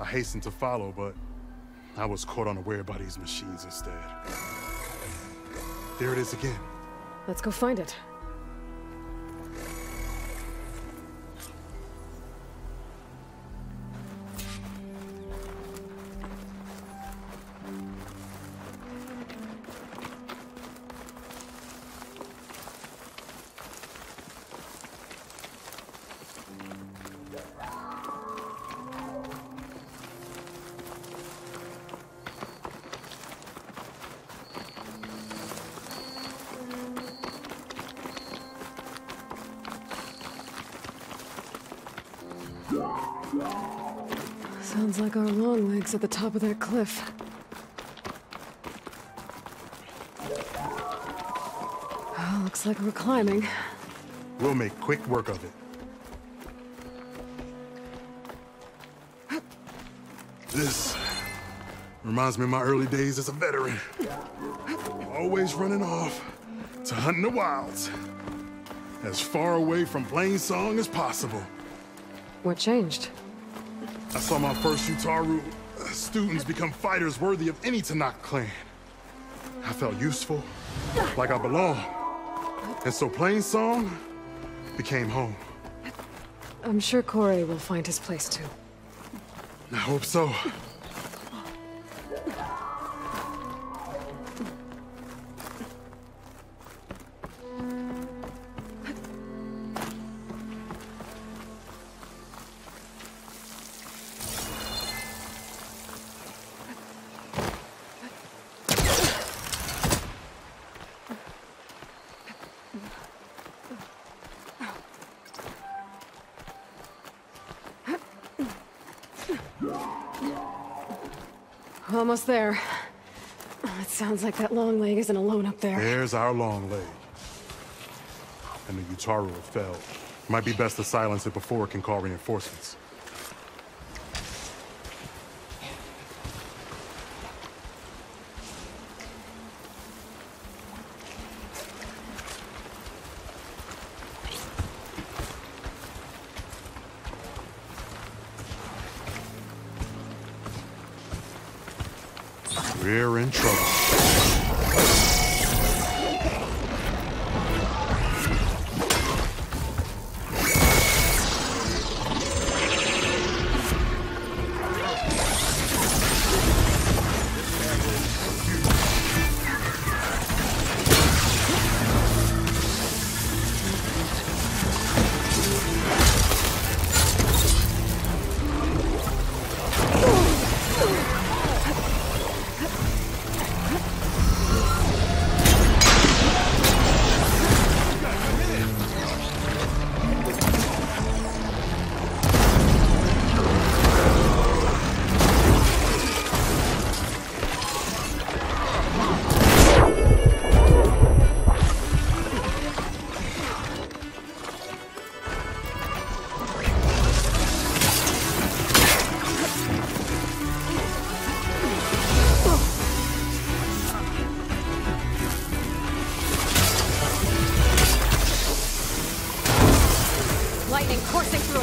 I hastened to follow, but I was caught unaware by these machines instead. There it is again.
Let's go find it. Sounds like our Longlegs at the top of that cliff. Oh, looks like we're climbing.
We'll make quick work of it. This reminds me of my early days as a veteran. Always running off to hunt in the wilds. As far away from plain song as possible.
What changed?
I saw my first Utaru students become fighters worthy of any Tanakh clan. I felt useful, like I belonged. And so plain song became home.
I'm sure Corey will find his place too.
I hope so.
Almost there. It sounds like that long leg isn't alone up there.
There's our long leg. And the Utaru fell. Might be best to silence it before it can call reinforcements. We're in trouble.
Lightning coursing through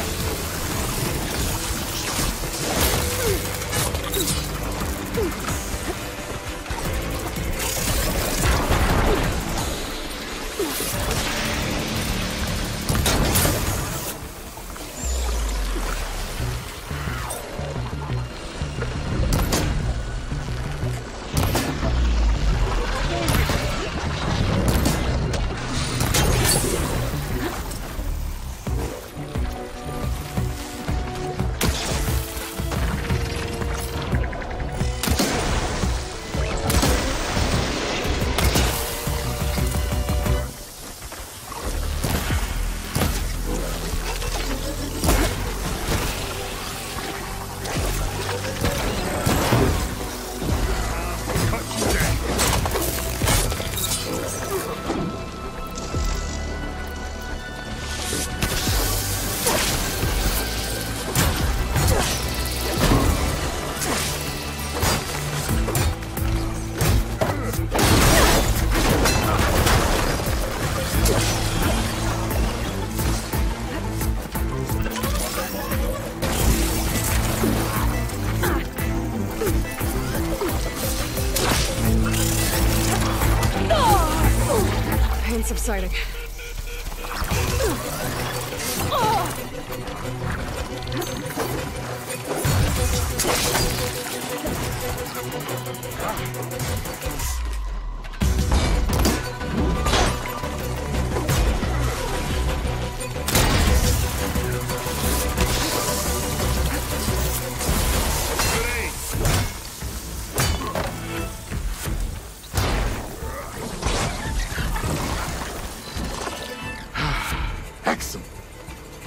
subsiding.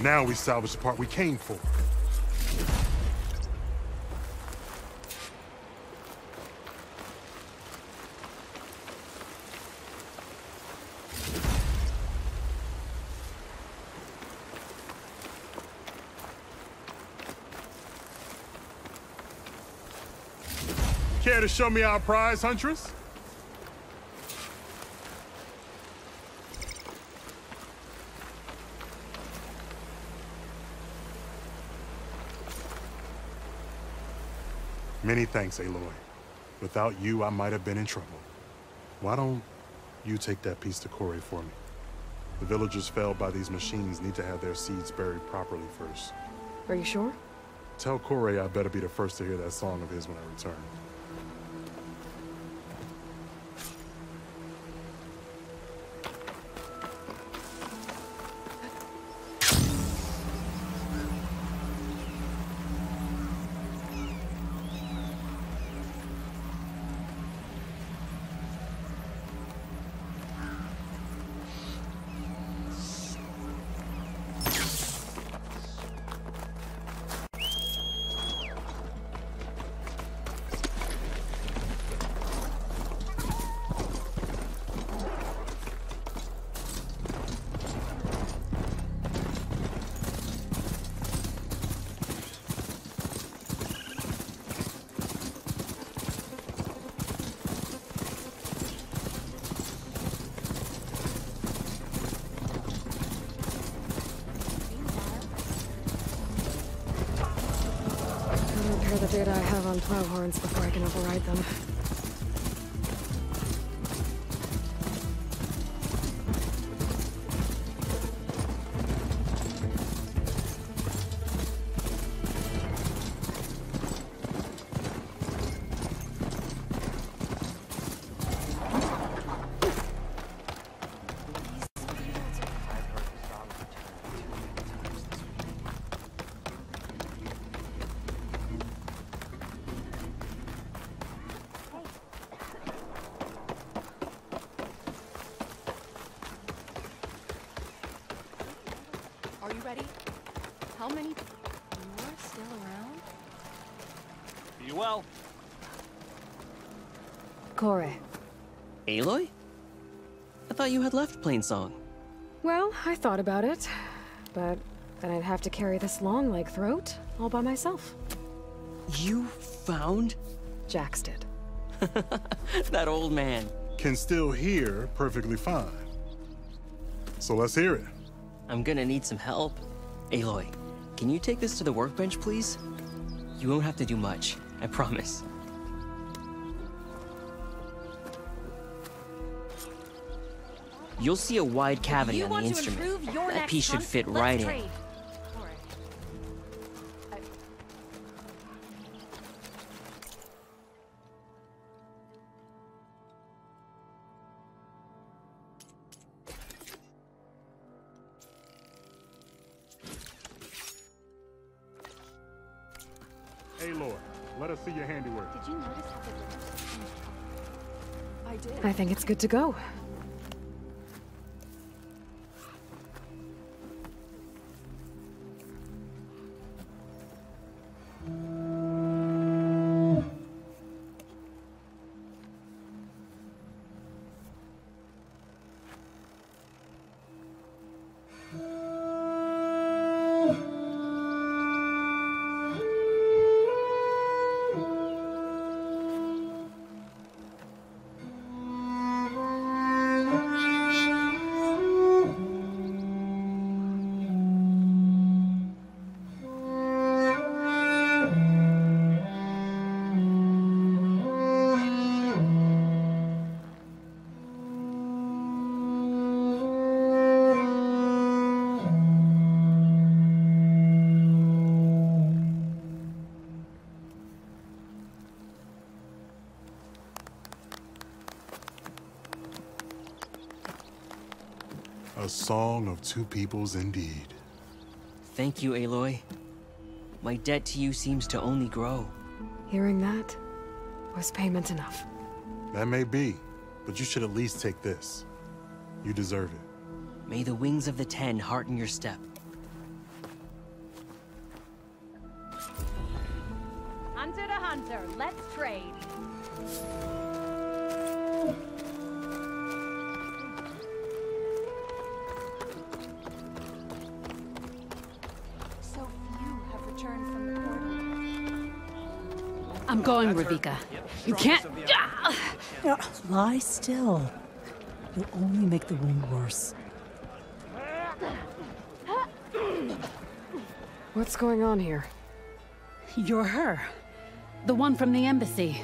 Now we salvage the part we came for. Care to show me our prize, Huntress? Many thanks, Aloy. Without you, I might have been in trouble. Why don't you take that piece to Corey for me? The villagers felled by these machines need to have their seeds buried properly first.
Are you sure?
Tell Corey I better be the first to hear that song of his when I return.
The data I have on plow horns before I can override them.
Are you ready? How many more still around?
Be well.
Corey.
Aloy? I thought you had left Plainsong.
Well, I thought about it, but then I'd have to carry this long leg throat all by myself.
You found?
Jax did.
That old man.
Can still hear perfectly fine. So let's hear it.
I'm gonna need some help. Aloy, can you take this to the workbench, please? You won't have to do much, I promise. You'll see a wide cavity on the instrument. That piece should fit right in.
Aloy, let us see your handiwork.
Did you notice how the lips changed color? I did.
I think it's good to go.
A song of two peoples indeed.
Thank you, Aloy. My debt to you seems to only grow.
Hearing that was payment enough.
That may be, but you should at least take this. You deserve it.
May the wings of the Ten hearten your step.
Hunter to hunter, let's trade. So few have returned from the portal.
I'm going, Ravika. You can't...
Lie still. You'll only make the wound worse.
What's going on here?
You're her. The one from the embassy.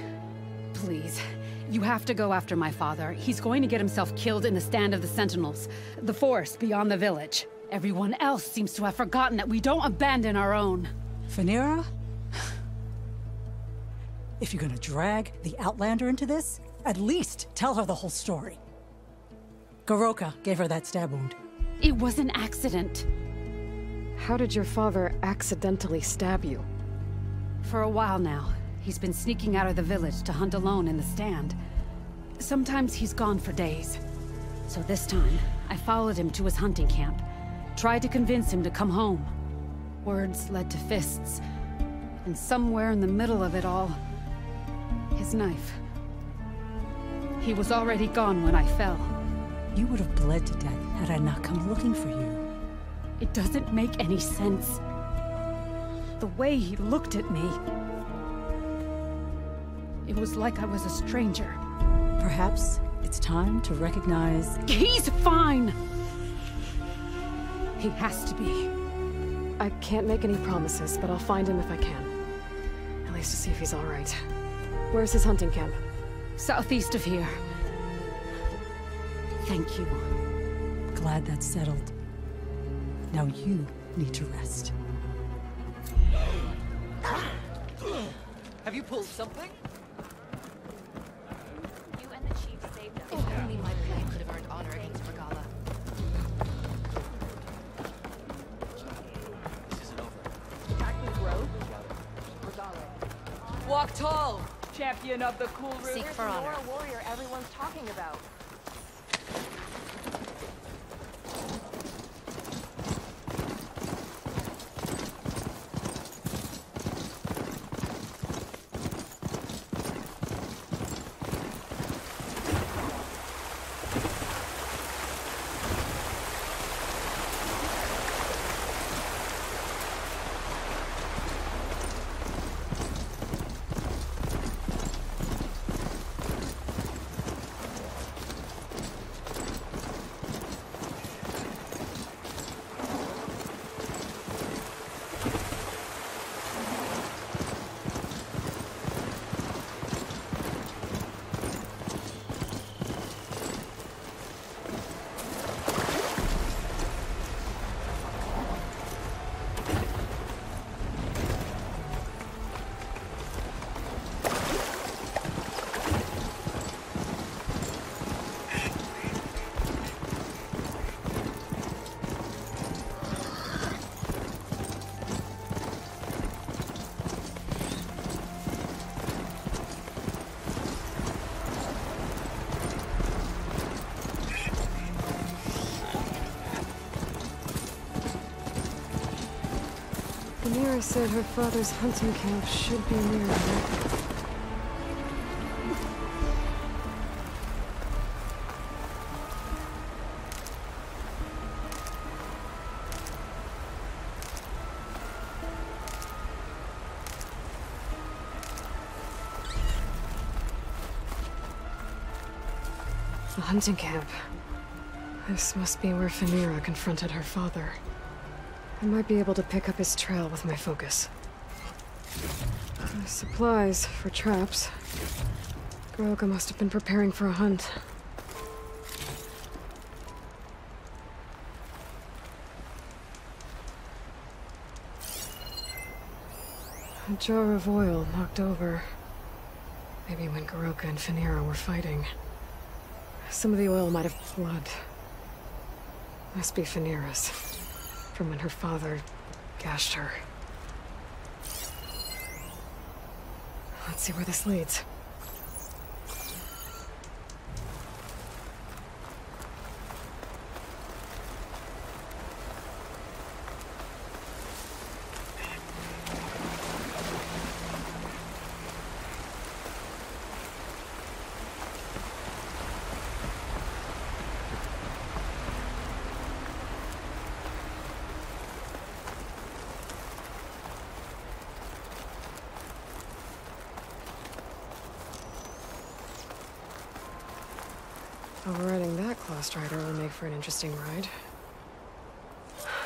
Please, You have to go after my father. He's going to get himself killed in the stand of the Sentinels. The forest beyond the village. Everyone else seems to have forgotten that we don't abandon our own.
Phaneara? If you're gonna drag the Outlander into this, at least tell her the whole story. Goroka gave her that stab wound.
It was an accident.
How did your father accidentally stab you?
For a while now, he's been sneaking out of the village to hunt alone in the stand. Sometimes he's gone for days. So this time, I followed him to his hunting camp. Tried to convince him to come home. Words led to fists. And somewhere in the middle of it all, his knife. He was already gone when I fell.
You would have bled to death had I not come looking for you.
It doesn't make any sense. The way he looked at me... It was like I was a stranger.
Perhaps it's time to recognize...
He's fine! He has to be.
I can't make any promises, but I'll find him if I can. At least to see if he's all right. Where's his hunting camp?
Southeast of here. Thank you.
Glad that's settled. Now you need to rest.
Have you pulled something?
You and the chief saved us. If only my pay could have earned honor against Regala.
This isn't over.
Active growth.
Walk tall!
Champion of the cool room.
Seek for honor.
You're a warrior everyone's talking about.
Phaneara said her father's hunting camp should be near her. The hunting camp. This must be where Phaneara confronted her father. I might be able to pick up his trail with my focus. Supplies for traps. Goroka must have been preparing for a hunt. A jar of oil knocked over. Maybe when Goroka and Phaneara were fighting. Some of the oil might have blood. Must be Phaneara's. From when her father gashed her. Let's see where this leads. Overriding that Clawstrider will make for an interesting ride.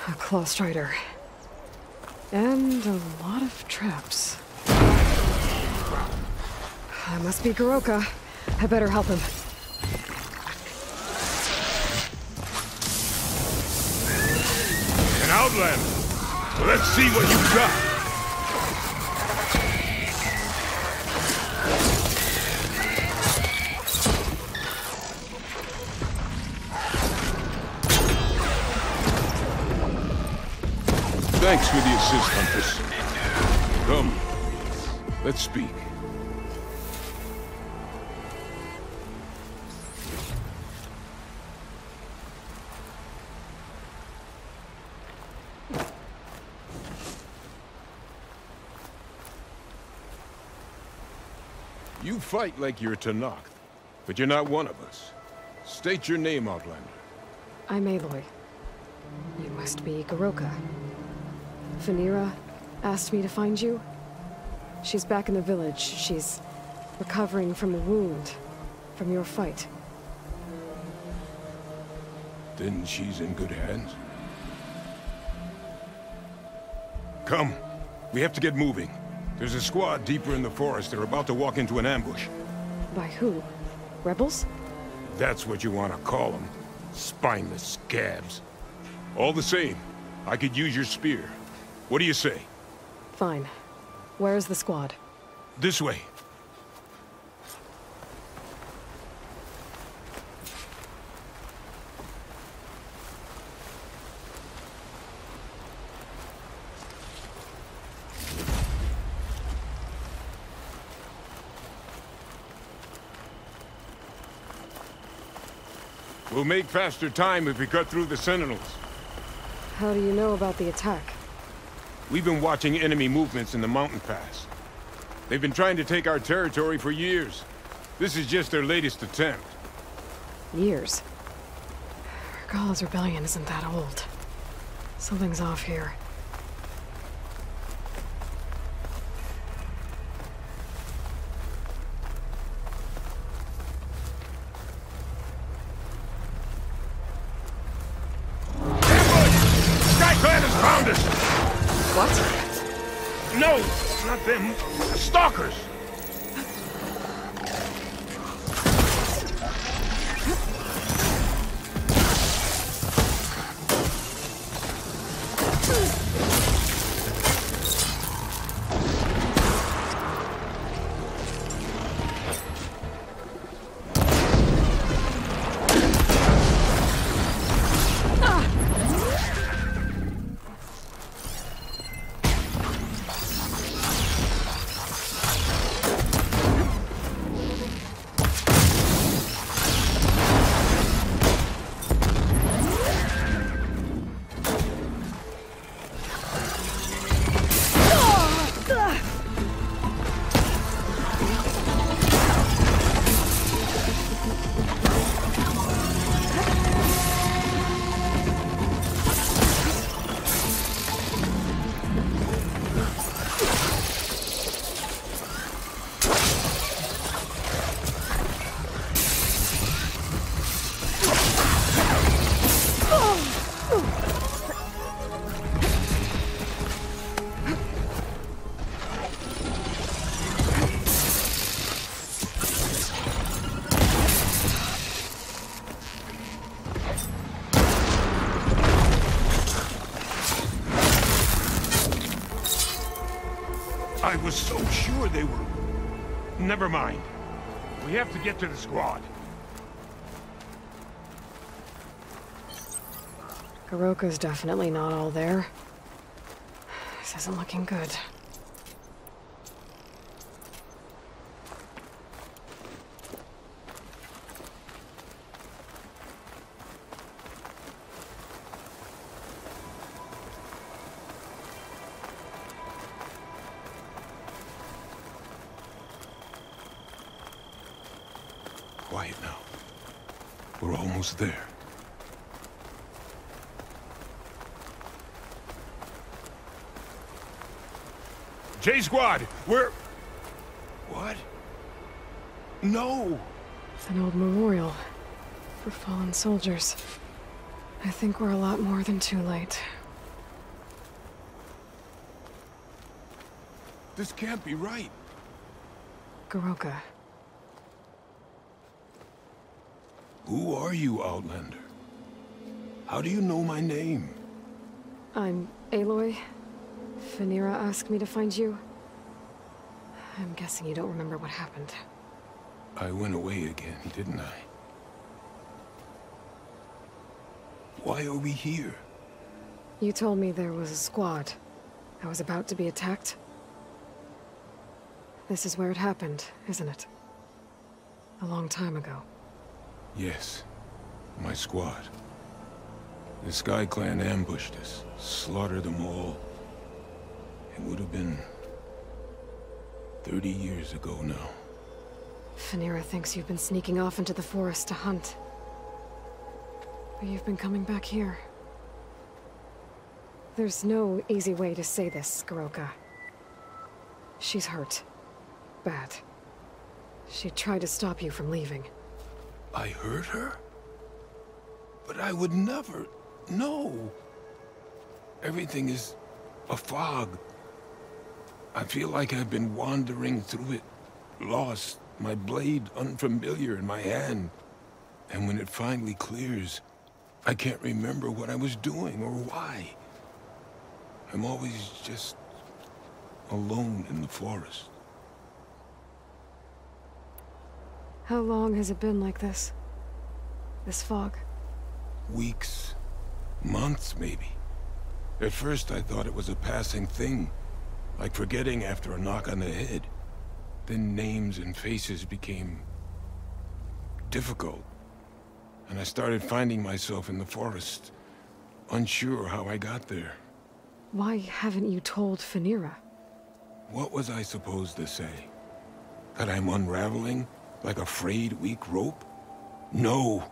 A Clawstrider. And a lot of traps. That must be Goroka. I better help him.
An outlander. Let's see what you've got. Thanks for the assist, Huntress. Come, let's speak. You fight like you're Tanakh, but you're not one of us. State your name, Outlander.
I'm Aloy. You must be Goroka. Vanira asked me to find you. She's back in the village. She's recovering from a wound from your fight.
Then she's in good hands. Come. We have to get moving. There's a squad deeper in the forest. They're about to walk into an ambush.
By who? Rebels?
That's what you want to call them. Spineless scabs. All the same, I could use your spear. What do you say?
Fine. Where's the squad?
This way. We'll make faster time if we cut through the sentinels.
How do you know about the attack?
We've been watching enemy movements in the mountain pass. They've been trying to take our territory for years. This is just their latest attempt.
Years? Regala's rebellion isn't that old. Something's off here.
What? No, not them. Stalkers! I was so sure they were... Never mind. We have to get to the squad.
Goroka's definitely not all there. This isn't looking good.
Quiet now. We're almost there. J Squad, we're... What? No!
An old memorial for fallen soldiers. I think we're a lot more than too late.
This can't be right.
Goroka.
Who are you, Outlander? How do you know my name?
I'm Aloy. Fanira asked me to find you. I'm guessing you don't remember what happened.
I went away again, didn't I? Why are we here?
You told me there was a squad. I was about to be attacked. This is where it happened, isn't it? A long time ago.
Yes. My squad. The Sky Clan ambushed us, slaughtered them all. It would have been 30 years ago now.
Fanira thinks you've been sneaking off into the forest to hunt. But you've been coming back here. There's no easy way to say this, Garoka. She's hurt. Bad. She tried to stop you from leaving.
I hurt her? But I would never... No! Everything is a fog. I feel like I've been wandering through it, lost, my blade unfamiliar in my hand. And when it finally clears, I can't remember what I was doing or why. I'm always just alone in the forest.
How long has it been like this? This fog?
Weeks. Months, maybe. At first, I thought it was a passing thing. Like forgetting after a knock on the head. Then names and faces became... difficult. And I started finding myself in the forest, unsure how I got there.
Why haven't you told Fanira?
What was I supposed to say? That I'm unraveling? Like a frayed, weak rope? No!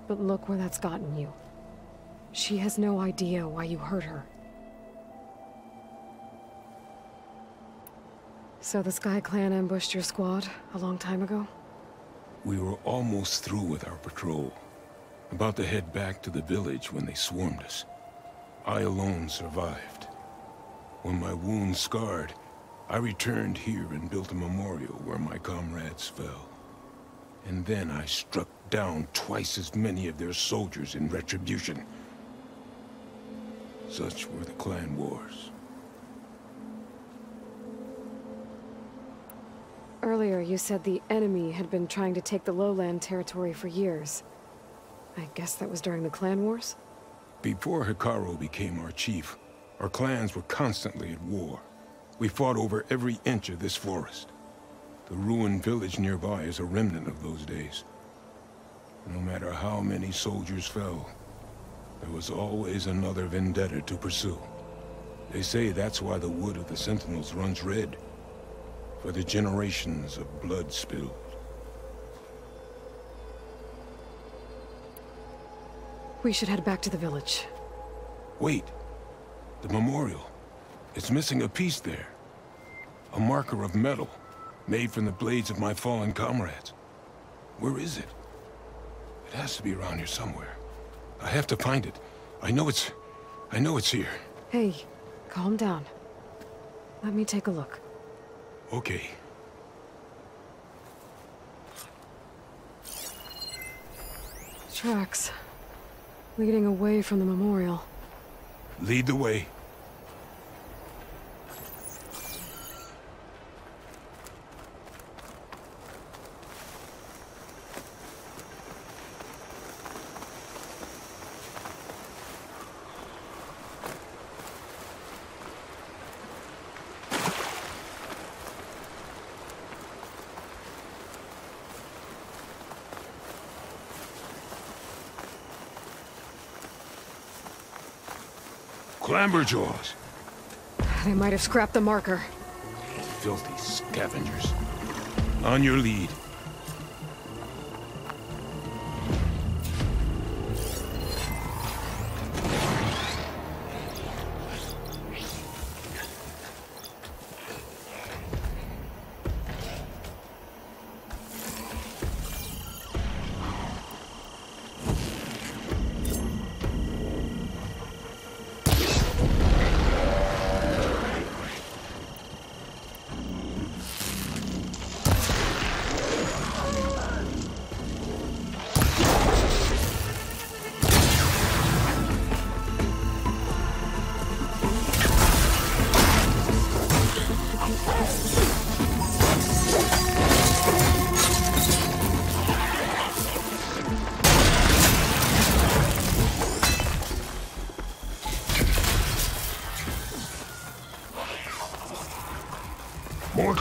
But look where that's gotten you. She has no idea why you hurt her. So the Sky Clan ambushed your squad a long time ago?
We were almost through with our patrol. About to head back to the village when they swarmed us. I alone survived. When my wounds scarred, I returned here and built a memorial where my comrades fell. And then I struck down twice as many of their soldiers in retribution. Such were the clan wars.
Earlier, you said the enemy had been trying to take the lowland territory for years. I guess that was during the clan wars?
Before Hikaru became our chief, our clans were constantly at war. We fought over every inch of this forest. The ruined village nearby is a remnant of those days. No matter how many soldiers fell, there was always another vendetta to pursue. They say that's why the wood of the Sentinels runs red. For the generations of blood spilled.
We should head back to the village.
Wait. The memorial. It's missing a piece there. A marker of metal, made from the blades of my fallen comrades. Where is it? It has to be around here somewhere. I have to find it. I know it's here.
Hey, calm down. Let me take a look.
Okay.
Tracks. Leading away from the memorial.
Lead the way. Clamberjaws.
They might have scrapped the marker.
Filthy scavengers. On your lead.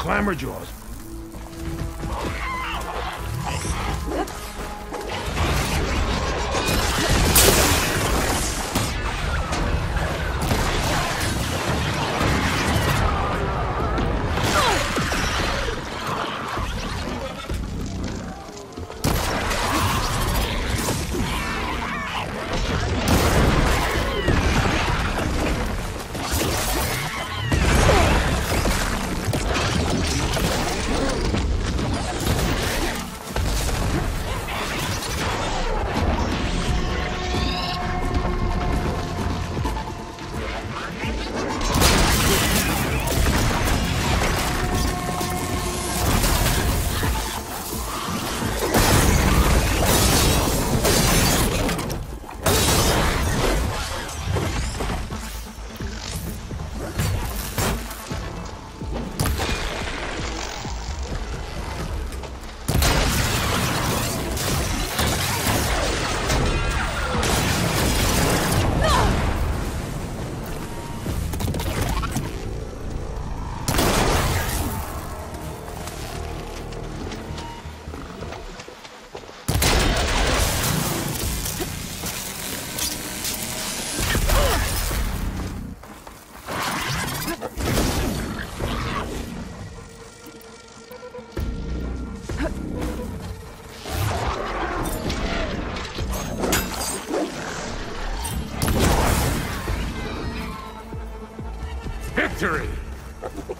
clamorjaws.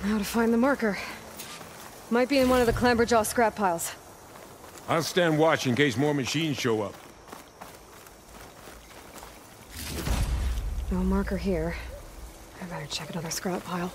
Now to find the marker. Might be in one of the clamberjaw scrap piles.
I'll stand watch in case more machines show up.
No marker here. I better check another scrap pile.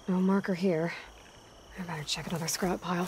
No marker here. I better check another scrap pile.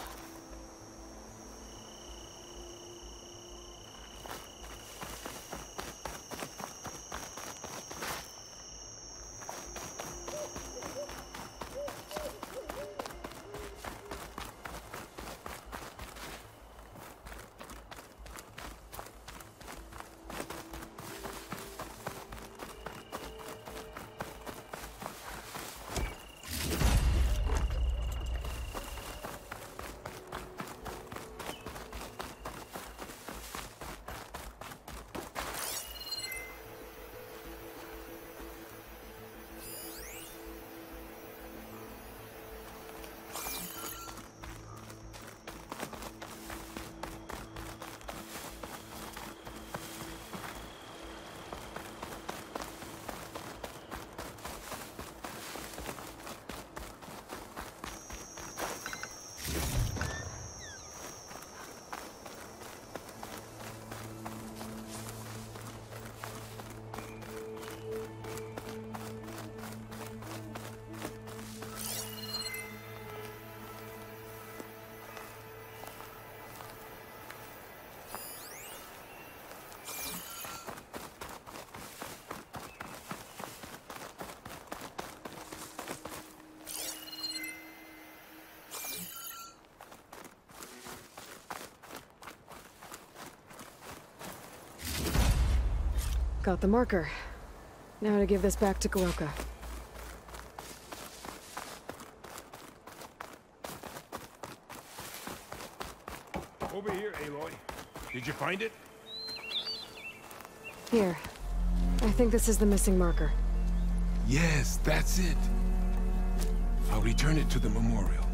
Got the marker. Now to give this back to Goroka.
Did you find it?
Here. I think this is the missing marker.
Yes, that's it. I'll return it to the memorial.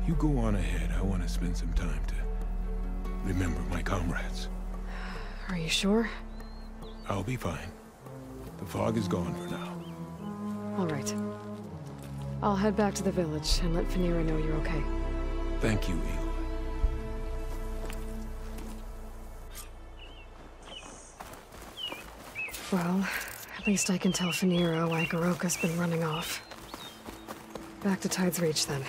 You go on ahead. I want to spend some time to remember my comrades.
Are you sure?
I'll be fine. The fog is gone for now.
All right. I'll head back to the village and let Fanira know you're okay.
Thank you, Aloy.
Well, at least I can tell Fanira why Goroka's been running off. Back to Tide's Reach, then.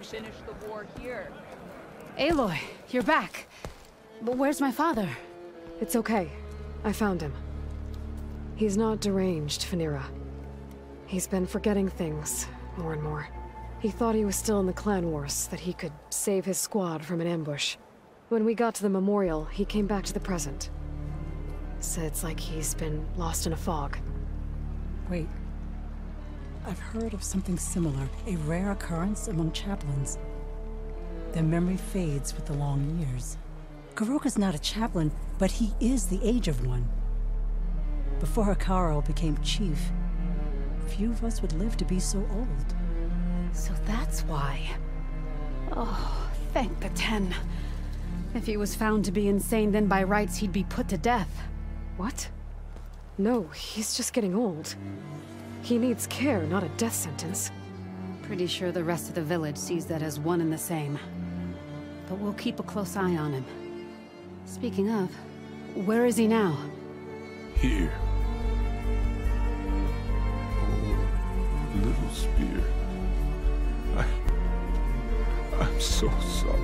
Finish the war here.
Aloy, you're back. But where's my father?
It's okay. I found him. He's not deranged, Fanira. He's been forgetting things, more and more. He thought he was still in the clan wars, that he could save his squad from an ambush. When we got to the memorial, he came back to the present. So it's like he's been lost in a fog.
Wait. I've heard of something similar, a rare occurrence among chaplains. Their memory fades with the long years. Goroka's not a chaplain, but he is the age of one. Before Hikaru became chief, few of us would live to be so old.
So that's why. Oh, thank the 10. If he was found to be insane, then by rights he'd be put to death.
What? No, he's just getting old. He needs care, not a death sentence.
Pretty sure the rest of the village sees that as one and the same. But we'll keep a close eye on him. Speaking of, where is he now?
Here. Oh, little spear. I'm so sorry.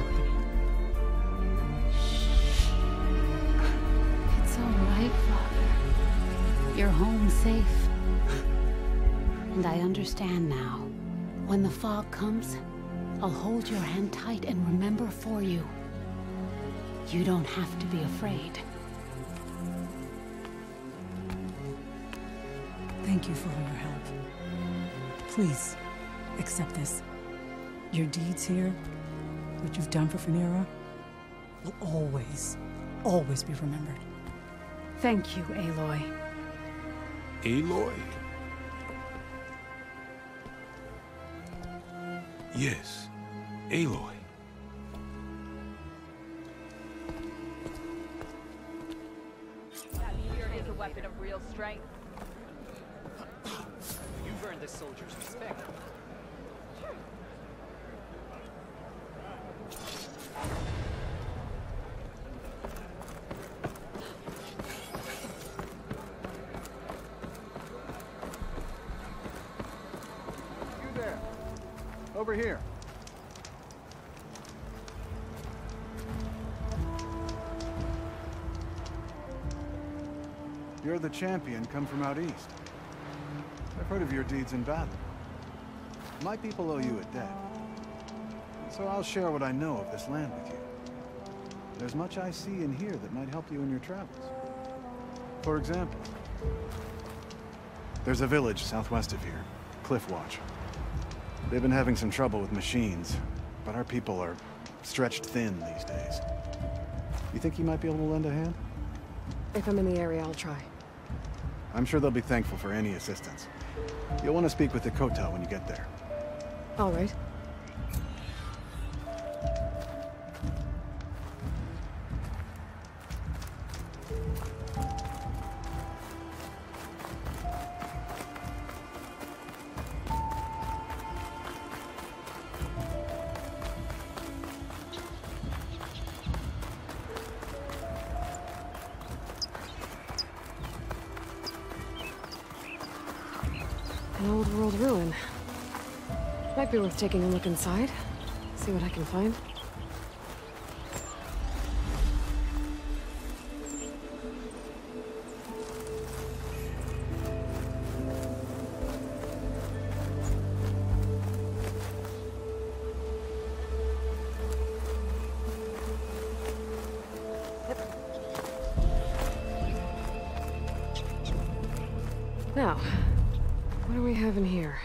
It's all right, Father. You're home safe. And I understand now. When the fog comes, I'll hold your hand tight and remember for you. You don't have to be afraid.
Thank you for all your help. Please, accept this. Your deeds here, what you've done for Fanira, will always, always be remembered.
Thank you, Aloy.
Aloy? Yes, Aloy.
That spear is a weapon of real strength.
You've earned this soldier's respect.
You there. Over here. You're the champion come from out east. I've heard of your deeds in battle. My people owe you a debt. So I'll share what I know of this land with you. There's much I see and hear that might help you in your travels. For example, there's a village southwest of here, Cliffwatch. They've been having some trouble with machines, but our people are stretched thin these days. You think you might be able to lend a hand?
If I'm in the area, I'll try.
I'm sure they'll be thankful for any assistance. You'll want to speak with the Kota when you get there.
All right. An old world ruin. Might be worth taking a look inside. See what I can find. Now, what do we have in here?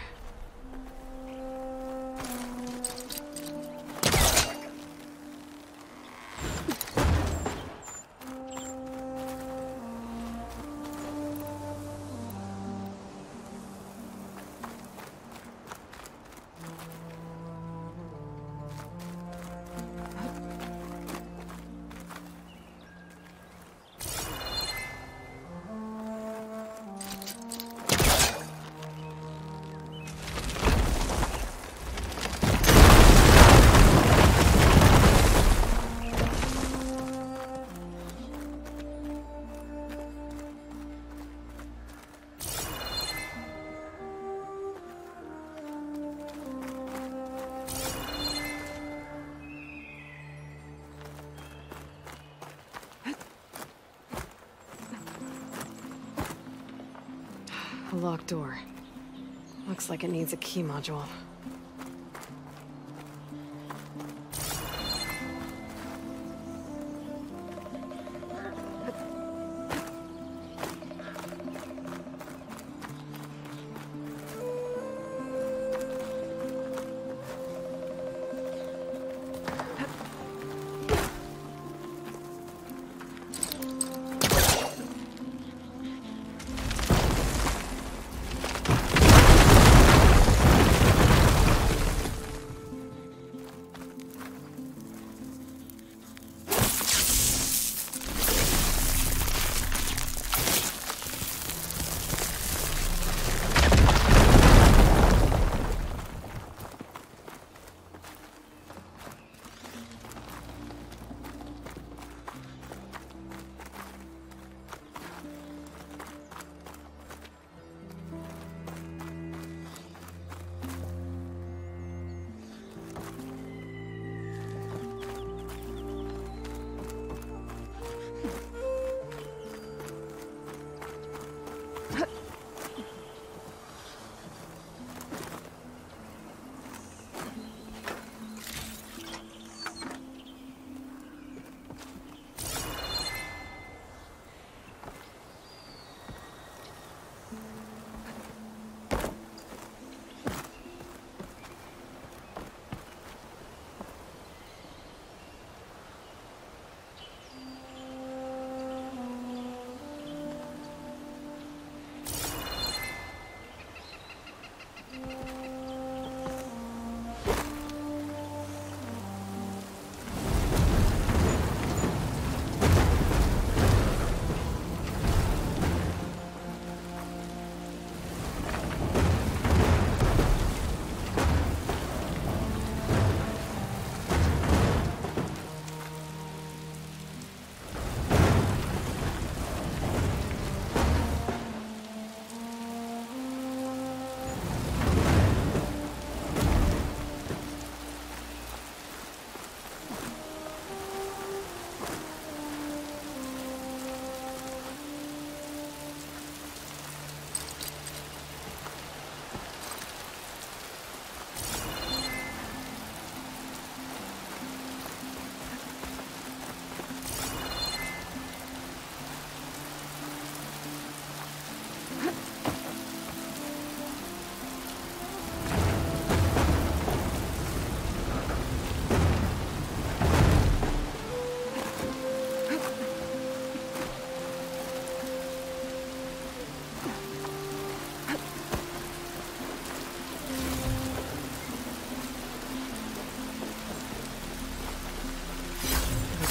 A locked door. Looks like it needs a key module.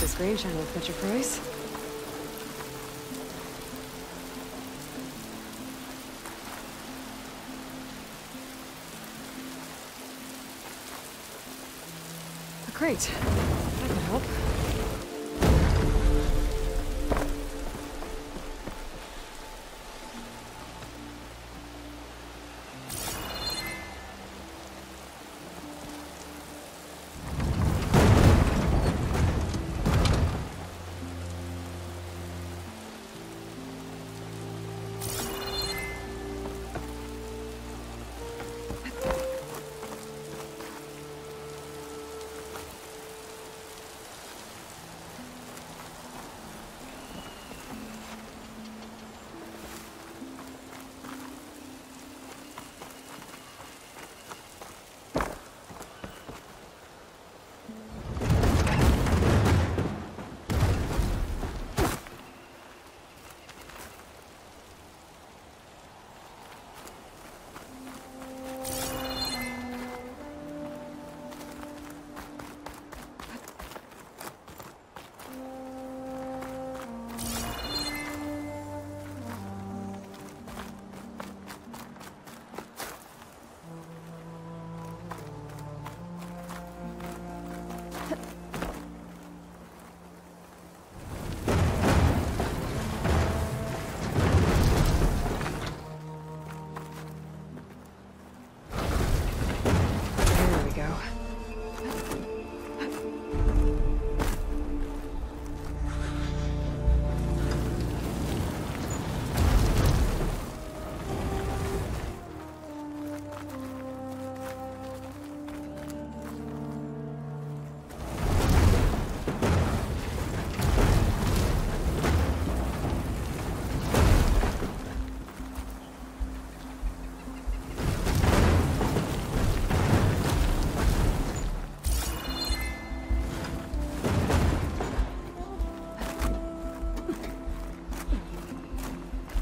Screen shine will fit your price. A crate. That could help.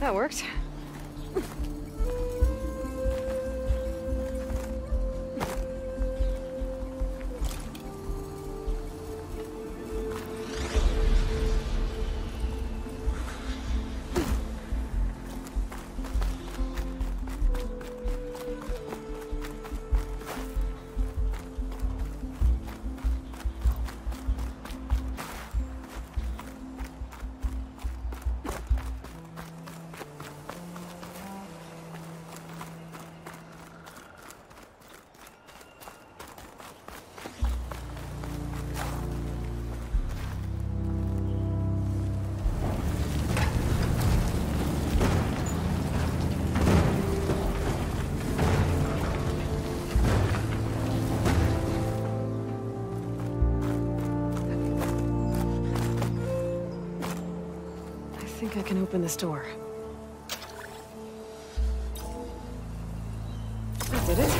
That worked. I think I can open this door. I did it.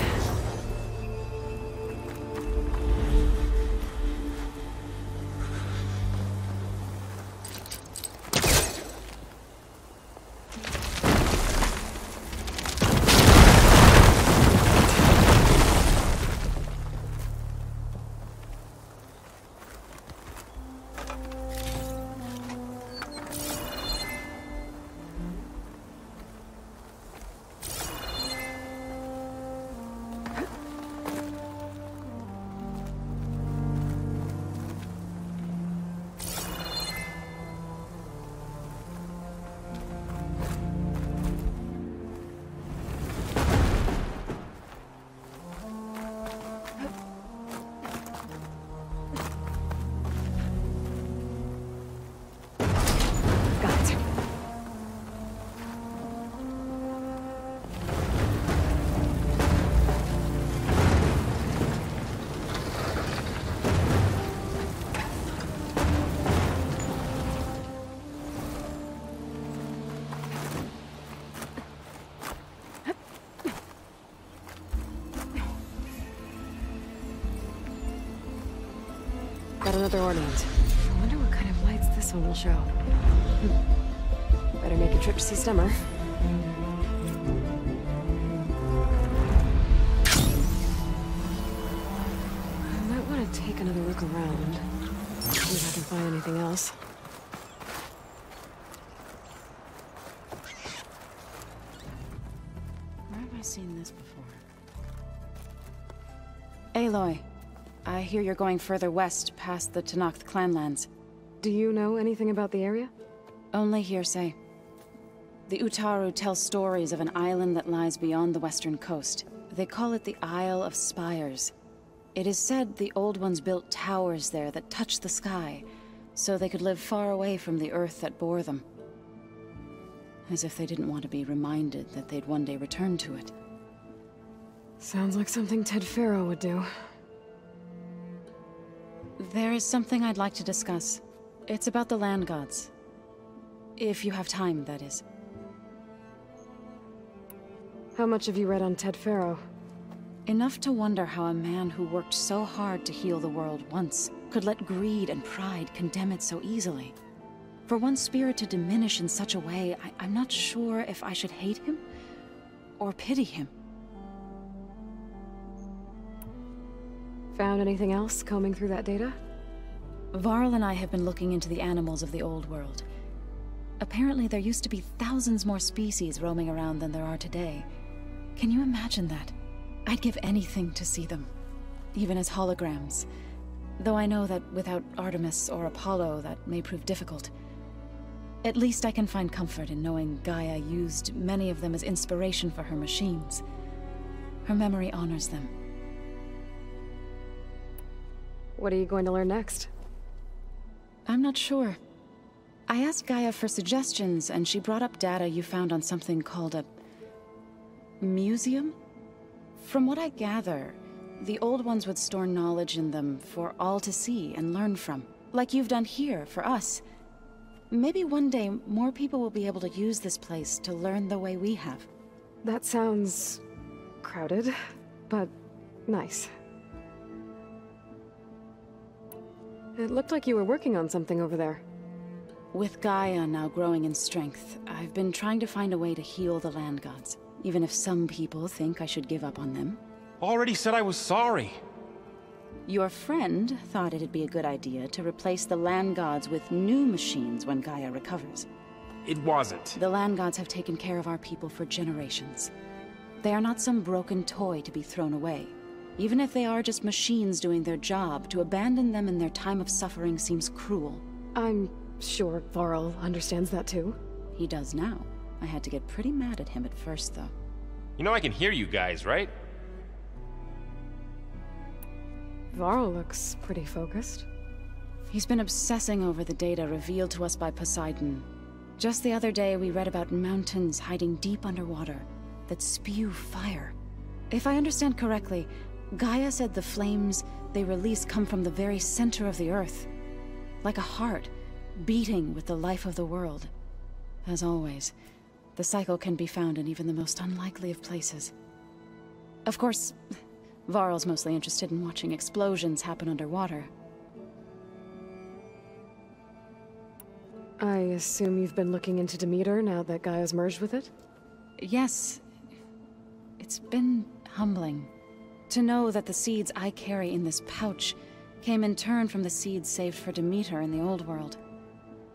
Got another ornament. I wonder what kind of lights this one will show. Better make a trip to see Stemmer. I might want to take another look around. See if I can find anything else.
Where have I seen this before? Aloy. I hear you're going further west, past the Tenakth clanlands.
Do you know anything about the area?
Only hearsay. The Utaru tell stories of an island that lies beyond the western coast. They call it the Isle of Spires. It is said the Old Ones built towers there that touch the sky, so they could live far away from the earth that bore them. As if they didn't want to be reminded that they'd one day return to it.
Sounds like something Ted Faro would do.
There is something I'd like to discuss. It's about the land gods. If you have time, that is.
How much have you read on Ted Faro?
Enough to wonder how a man who worked so hard to heal the world once could let greed and pride condemn it so easily. For one spirit to diminish in such a way, I'm not sure if I should hate him or pity him.
Found anything else combing through that data?
Varl and I have been looking into the animals of the old world. Apparently there used to be thousands more species roaming around than there are today. Can you imagine that? I'd give anything to see them, even as holograms. Though I know that without Artemis or Apollo, that may prove difficult. At least I can find comfort in knowing Gaia used many of them as inspiration for her machines. Her memory honors them.
What are you going to learn next?
I'm not sure. I asked Gaia for suggestions, and she brought up data you found on something called a museum? From what I gather, the Old Ones would store knowledge in them for all to see and learn from, like you've done here for us. Maybe one day more people will be able to use this place to learn the way we have.
That sounds crowded, but nice. It looked like you were working on something over there.
With Gaia now growing in strength, I've been trying to find a way to heal the land gods, even if some people think I should give up on them.
Already said I was sorry.
Your friend thought it'd be a good idea to replace the land gods with new machines when Gaia recovers.
It wasn't.
The land gods have taken care of our people for generations. They are not some broken toy to be thrown away. Even if they are just machines doing their job, to abandon them in their time of suffering seems cruel.
I'm sure Varl understands that too.
He does now. I had to get pretty mad at him at first, though.
You know I can hear you guys, right?
Varl looks pretty focused.
He's been obsessing over the data revealed to us by Poseidon. Just the other day, we read about mountains hiding deep underwater that spew fire. If I understand correctly, Gaia said the flames they release come from the very center of the earth. Like a heart, beating with the life of the world. As always, the cycle can be found in even the most unlikely of places. Of course, Varl's mostly interested in watching explosions happen underwater.
I assume you've been looking into Demeter now that Gaia's merged with it?
Yes. It's been humbling to know that the seeds I carry in this pouch came in turn from the seeds saved for Demeter in the old world.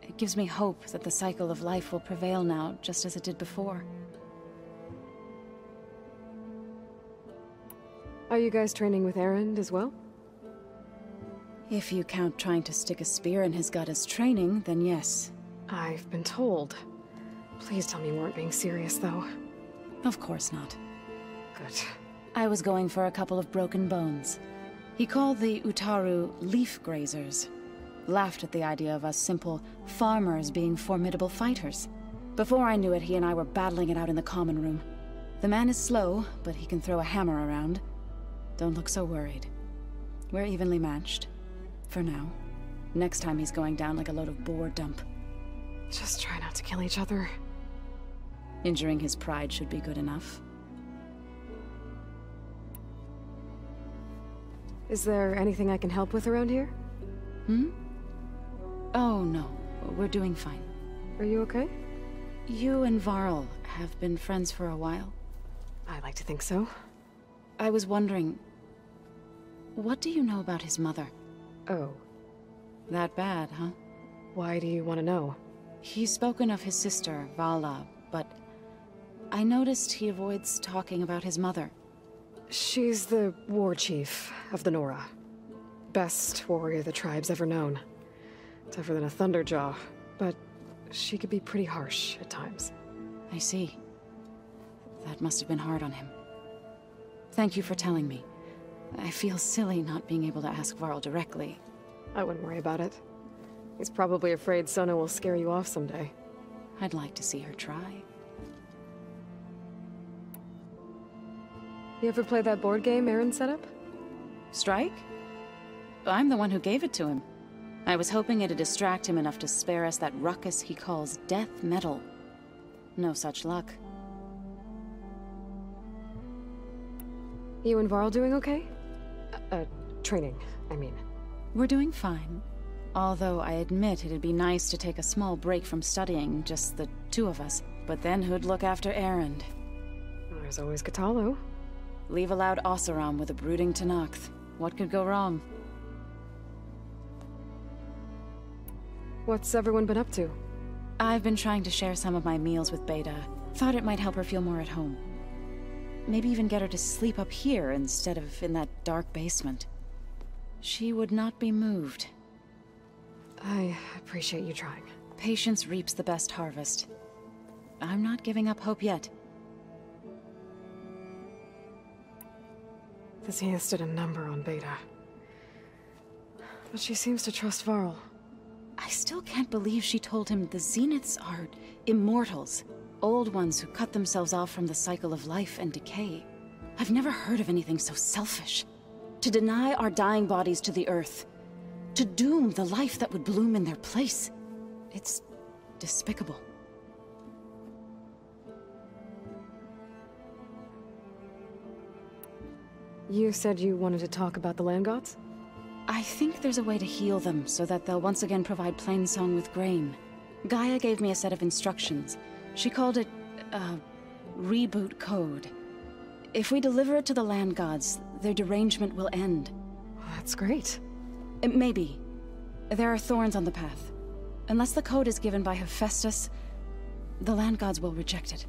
It gives me hope that the cycle of life will prevail now, just as it did before.
Are you guys training with Erend as well?
If you count trying to stick a spear in his gut as training, then yes.
I've been told. Please tell me you weren't being serious, though.
Of course not.
Good.
I was going for a couple of broken bones. He called the Utaru leaf grazers. Laughed at the idea of us simple farmers being formidable fighters. Before I knew it, he and I were battling it out in the common room. The man is slow, but he can throw a hammer around. Don't look so worried. We're evenly matched. For now. Next time he's going down like a load of boar dump.
Just try not to kill each other.
Injuring his pride should be good enough.
Is there anything I can help with around here?
Oh, no. We're doing fine.
Are you okay?
You and Varl have been friends for a while.
I like to think so.
I was wondering, what do you know about his mother?
Oh.
That bad, huh?
Why do you want to know?
He's spoken of his sister, Vala, but I noticed he avoids talking about his mother.
She's the war chief of the Nora. Best warrior the tribe's ever known. Tougher than a Thunderjaw, but she could be pretty harsh at times.
I see. That must have been hard on him. Thank you for telling me. I feel silly not being able to ask Varl directly.
I wouldn't worry about it. He's probably afraid Sona will scare you off someday.
I'd like to see her try.
You ever play that board game Erend set up?
Strike? I'm the one who gave it to him. I was hoping it'd distract him enough to spare us that ruckus he calls death metal. No such luck.
You and Varl doing okay? Training, I mean.
We're doing fine. Although I admit it'd be nice to take a small break from studying, just the two of us. But then who'd look after Erend?
There's always Katalo.
Leave a loud Oseram with a brooding Tenakth. What could go wrong?
What's everyone been up to?
I've been trying to share some of my meals with Beta. Thought it might help her feel more at home. Maybe even get her to sleep up here instead of in that dark basement. She would not be moved.
I appreciate you trying.
Patience reaps the best harvest. I'm not giving up hope yet.
The Zeniths did a number on Beta. But she seems to trust Varl.
I still can't believe she told him the Zeniths are immortals. Old ones who cut themselves off from the cycle of life and decay. I've never heard of anything so selfish. To deny our dying bodies to the earth. To doom the life that would bloom in their place. It's despicable.
You said you wanted to talk about the land gods?
I think there's a way to heal them so that they'll once again provide Plainsong with grain. Gaia gave me a set of instructions. She called it, reboot code. If we deliver it to the land gods, their derangement will end.
That's great.
Maybe. There are thorns on the path. Unless the code is given by Hephaestus, the land gods will reject it.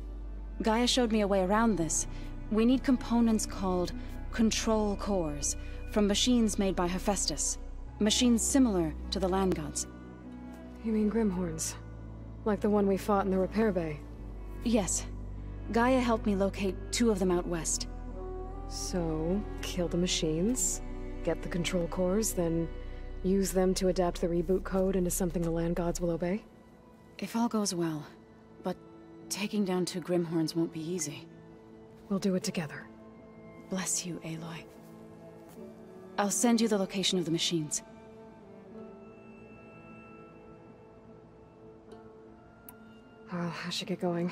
Gaia showed me a way around this. We need components called control cores, from machines made by Hephaestus. Machines similar to the land gods.
You mean Grimhorns? Like the one we fought in the repair bay?
Yes. Gaia helped me locate 2 of them out west.
So, kill the machines, get the control cores, then use them to adapt the reboot code into something the land gods will obey?
If all goes well. But taking down 2 Grimhorns won't be easy.
We'll do it together.
Bless you, Aloy. I'll send you the location of the machines.
Well, I should get going.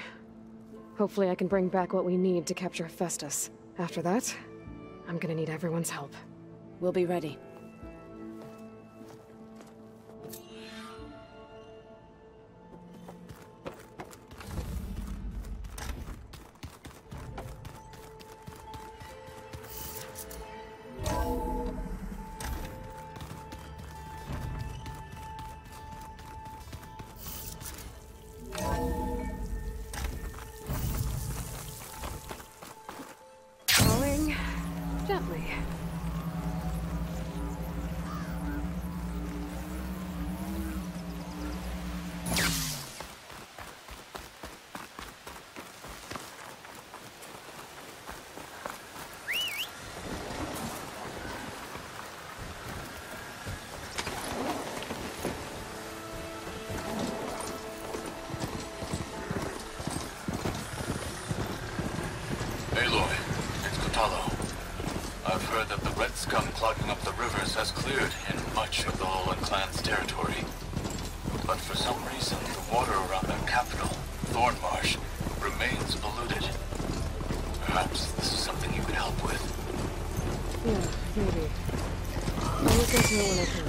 Hopefully I can bring back what we need to capture Hephaestus. After that, I'm gonna need everyone's help.
We'll be ready.
Falling gently.
Aloy, it's Kotalo. I've heard that the red scum clogging up the rivers has cleared in much of the Lowland clan's territory. But for some reason, the water around their capital, Thornmarsh, remains polluted. Perhaps this is something you could help with.
Yeah, maybe. I'll look into it when I can.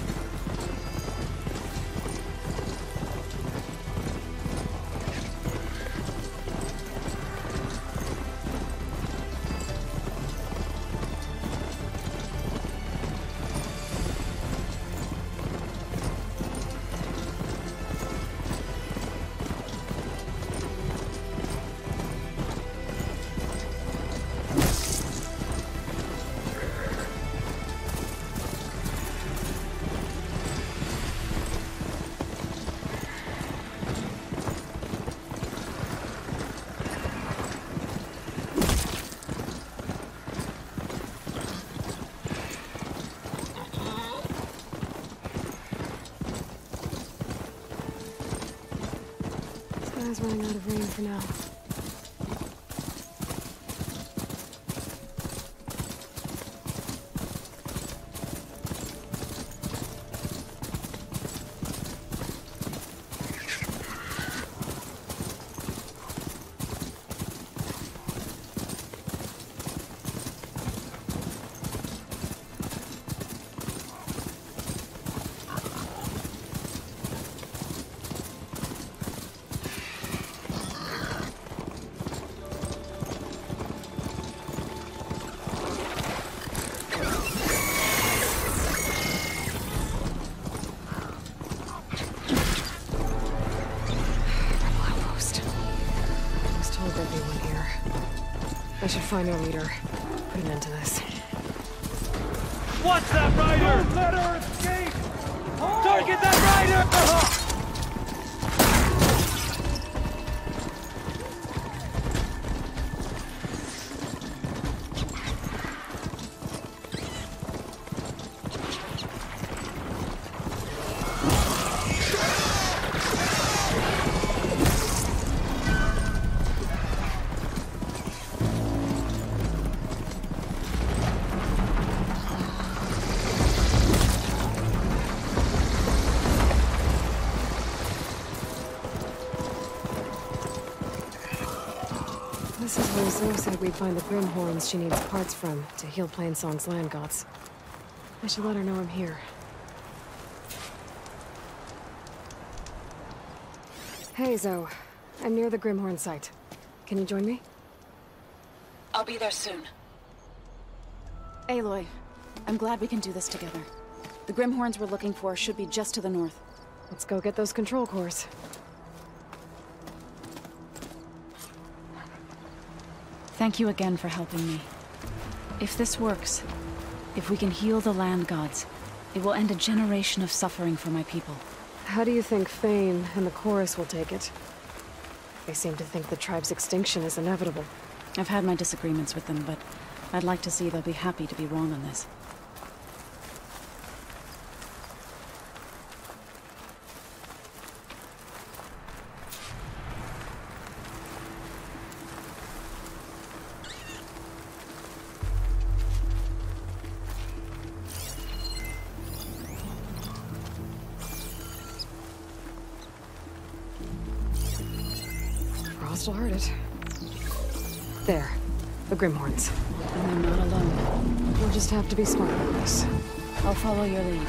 Sky's running out of rain for now. I should find their leader. Put an end to this.
Watch that rider! Don't let her escape! Target that rider!
This is where Zoe said we'd find the Grimhorns she needs parts from to heal Plainsong's land gods. I should let her know I'm here. Hey, Zoe. I'm near the Grimhorn site. Can you join me?
I'll be there soon. Aloy, I'm glad we can do this together. The Grimhorns we're looking for should be just to the north.
Let's go get those control cores.
Thank you again for helping me. If this works, if we can heal the land gods, it will end a generation of suffering for my people.
How do you think Fane and the chorus will take it? They seem to think the tribe's extinction is inevitable.
I've had my disagreements with them, but I'd like to see they'll be happy to be wrong on this.
Still heard it. There. The Grimhorns.
And they're not alone.
We'll just have to be smart about this.
I'll follow your lead.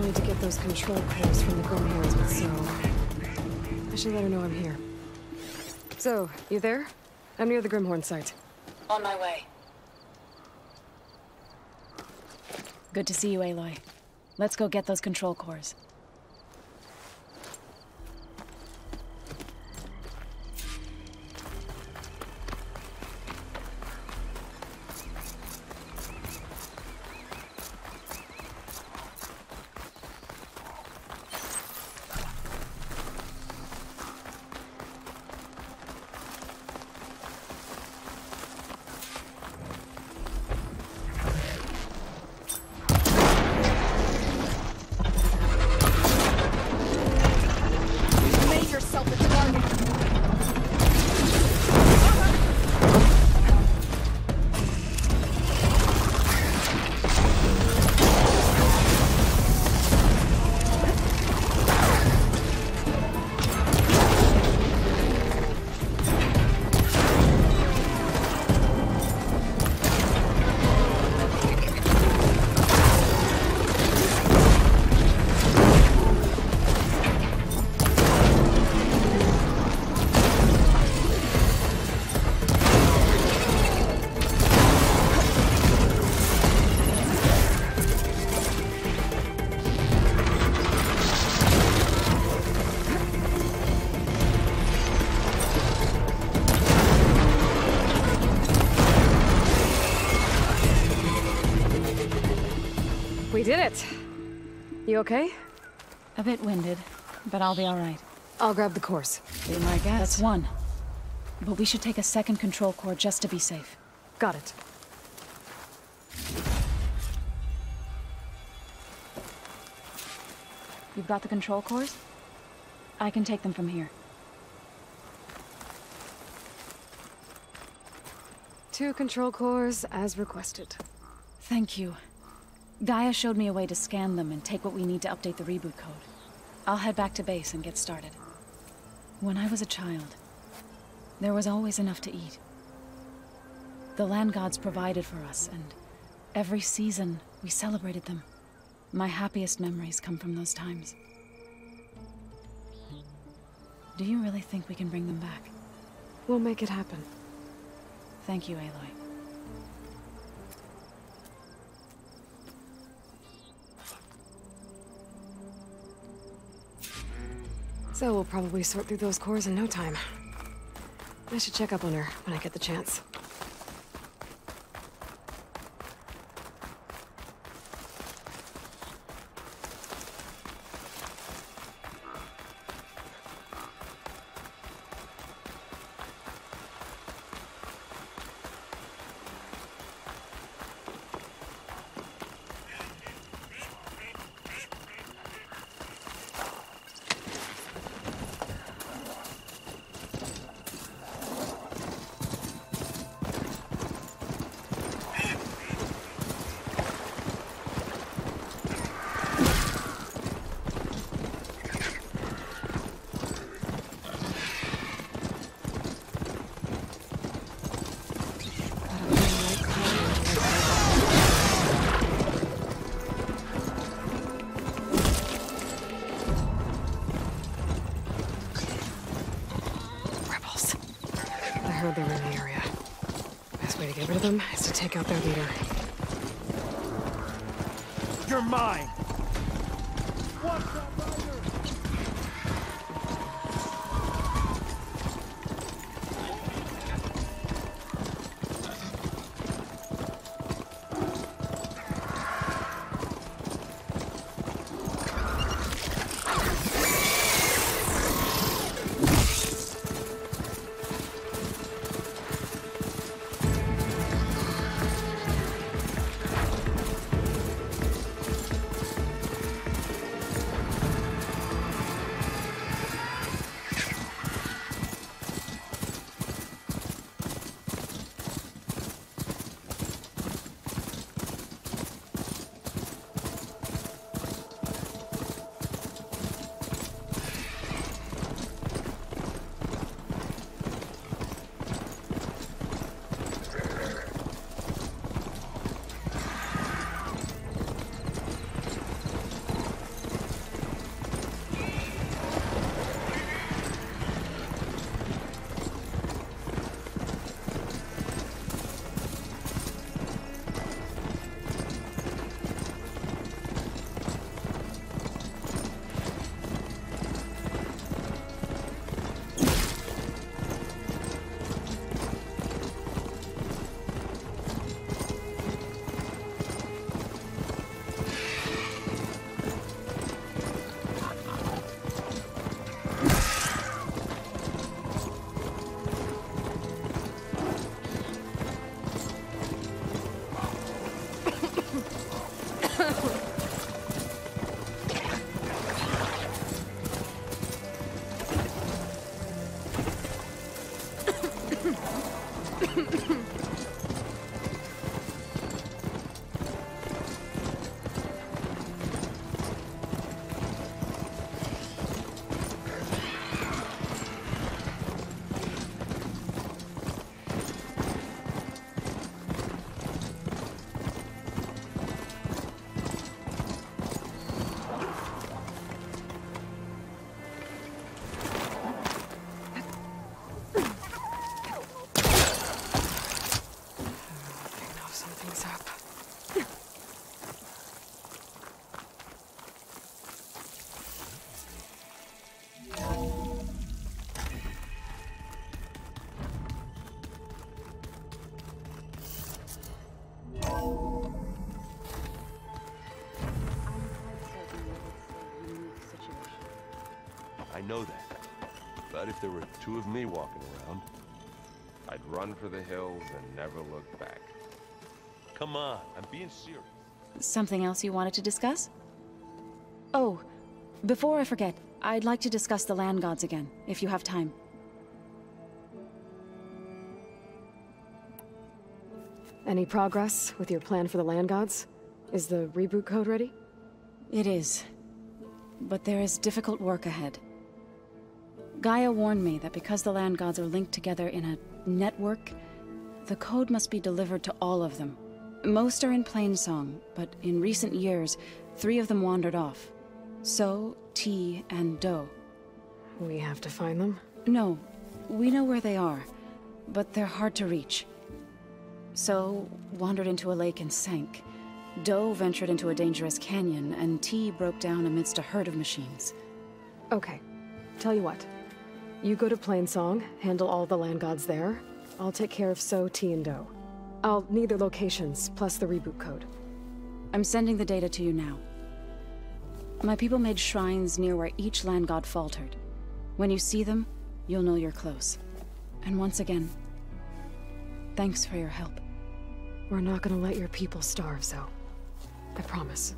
need to get those control cores from the Grimhorns with So. I should let her know I'm here. So, you there? I'm near the Grimhorn site.
On my way. Good to see you, Aloy. Let's go get those control cores.
We did it! You okay?
A bit winded, but I'll be all right.
I'll grab the cores.
Be my guest. That's one. But we should take a second control core just to be safe.
Got it.
You've got the control cores? I can take them from here.
2 control cores, as requested.
Thank you. Gaia showed me a way to scan them and take what we need to update the reboot code. I'll head back to base and get started. When I was a child, there was always enough to eat. The land gods provided for us, and every season we celebrated them. My happiest memories come from those times. Do you really think we can bring them back?
We'll make it happen.
Thank you, Aloy.
So we'll probably sort through those cores in no time. I should check up on her when I get the chance. They were in the area. Best way to get rid of them is to take out their leader.
You're mine! Watch that rider!
I know that. But if there were two of me walking around,
I'd run for the hills and never look back.
Come on, I'm being serious.
Something else you wanted to discuss? Oh, before I forget, I'd like to discuss the land gods again, if you have time.
Any progress with your plan for the land gods? Is the reboot code ready?
It is. But there is difficult work ahead. Gaia warned me that because the land gods are linked together in a network, the code must be delivered to all of them. Most are in plainsong, but in recent years, 3 of them wandered off. So, T, and Do.
We have to find them?
No, we know where they are, but they're hard to reach. So, wandered into a lake and sank. Do ventured into a dangerous canyon, and T broke down amidst a herd of machines.
Okay. Tell you what. You go to Plainsong, handle all the land gods there. I'll take care of So, T, and Do. I'll need their locations, plus the reboot code.
I'm sending the data to you now. My people made shrines near where each land god faltered. When you see them, you'll know you're close. And once again, thanks for your help.
We're not gonna let your people starve, Zo. I promise.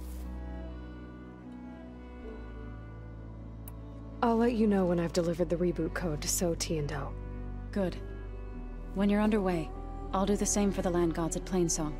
I'll let you know when I've delivered the reboot code to So, T, and Do.
Good. When you're underway, I'll do the same for the land gods at Plainsong.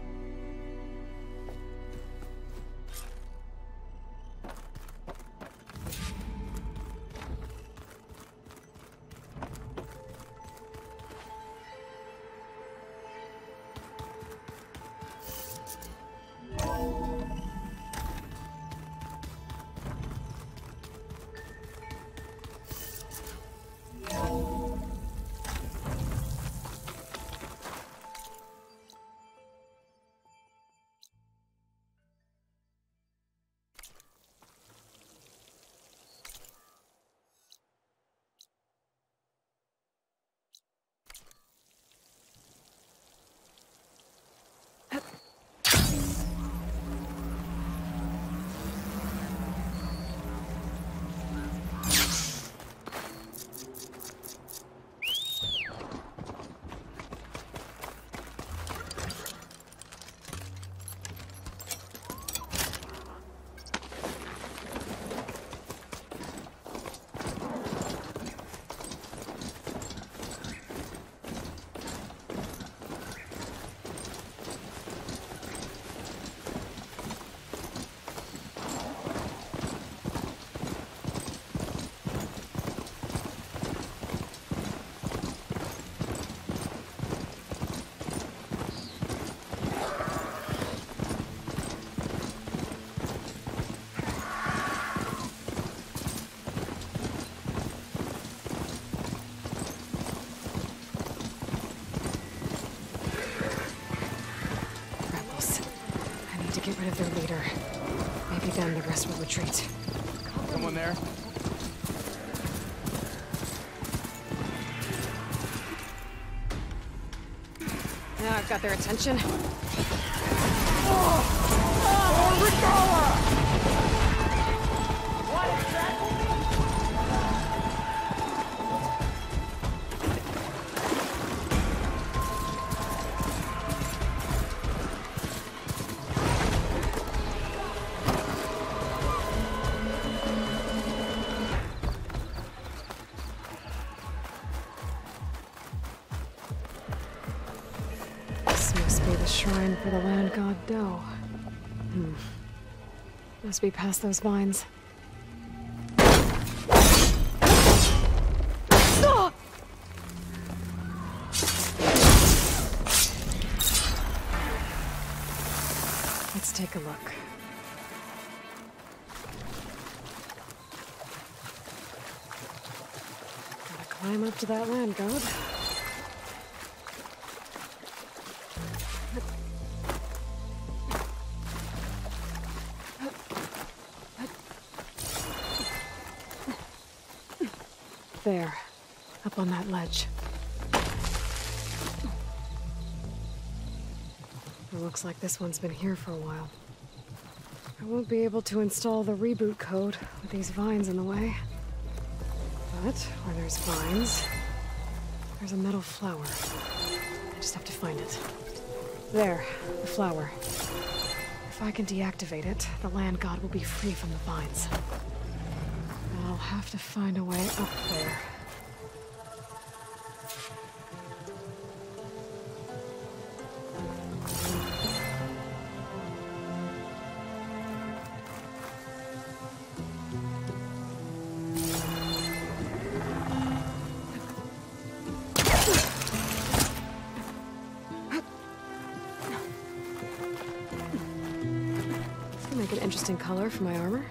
Get rid of their leader. Maybe then the rest will retreat.
Someone there?
Now I've got their attention. the shrine for the land god Do. Must be past those vines. Ah! Let's take a look. Gotta climb up to that land god. There, up on that ledge. It looks like this one's been here for a while. I won't be able to install the reboot code with these vines in the way. But where there's vines, there's a metal flower. I just have to find it. There, the flower. If I can deactivate it, the land god will be free from the vines. I'll have to find a way up there. Make an interesting color for my armor.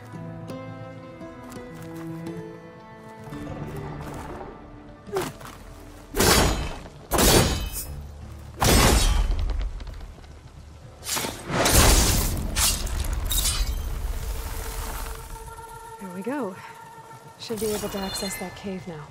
There we go. Should be able to access that cave now.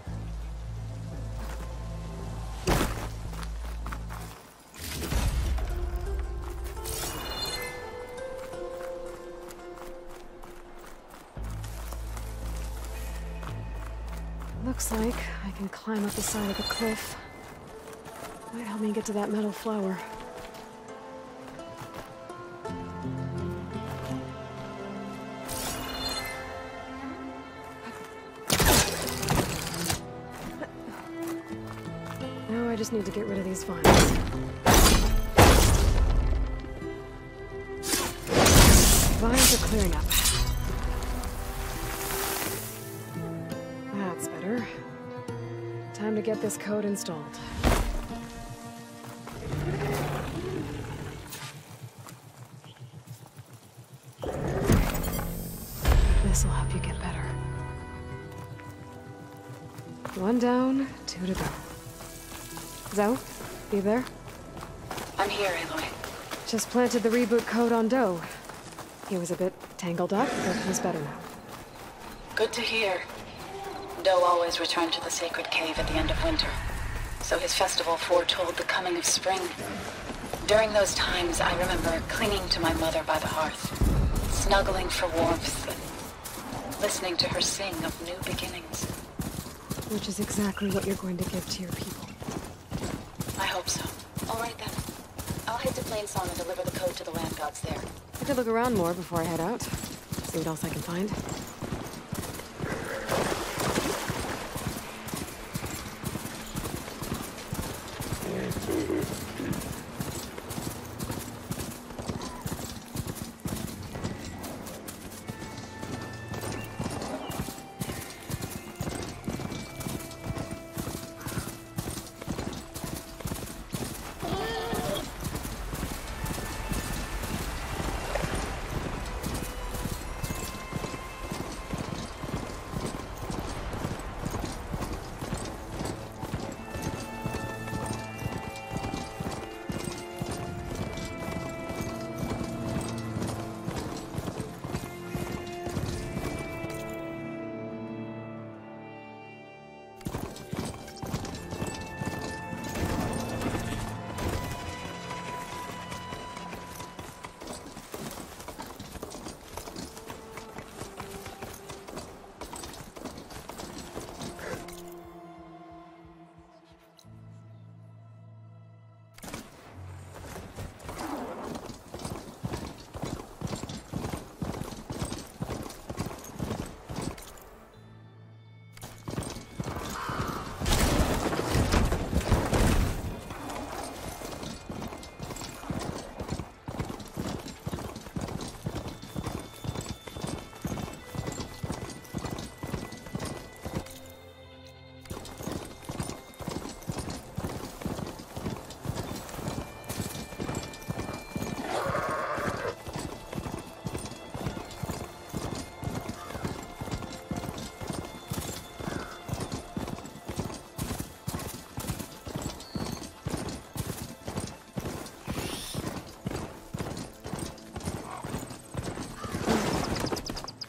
Looks like I can climb up the side of the cliff. Might help me get to that metal flower. Now I just need to get rid of these vines. Vines are clearing up. That's better. Time to get this code installed. This'll help you get better. One down, two to go. Zoe, you there?
I'm here, Aloy.
Just planted the reboot code on Do. He was a bit tangled up, but he's better now.
Good to hear. Do always returned to the sacred cave at the end of winter, so his festival foretold the coming of spring. During those times, I remember clinging to my mother by the hearth, snuggling for warmth, and listening to her sing of new beginnings.
Which is exactly what you're going to give to your people.
I hope so. All right then. I'll head to Plainsong and deliver the code to the land gods there.
I could look around more before I head out. See what else I can find.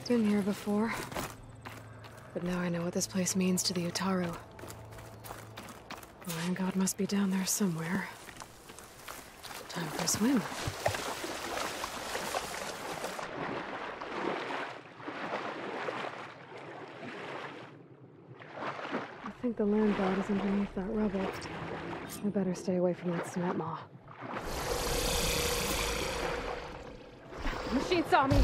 Been here before. But now I know what this place means to the Utaru. The Land God must be down there somewhere. Time for a swim. I think the Land God is underneath that rubble. I better stay away from that snap maw. Machine saw me!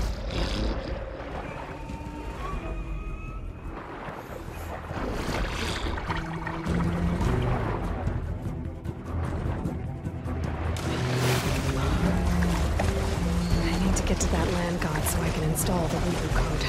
I need to get to that Land God so I can install the reboot code.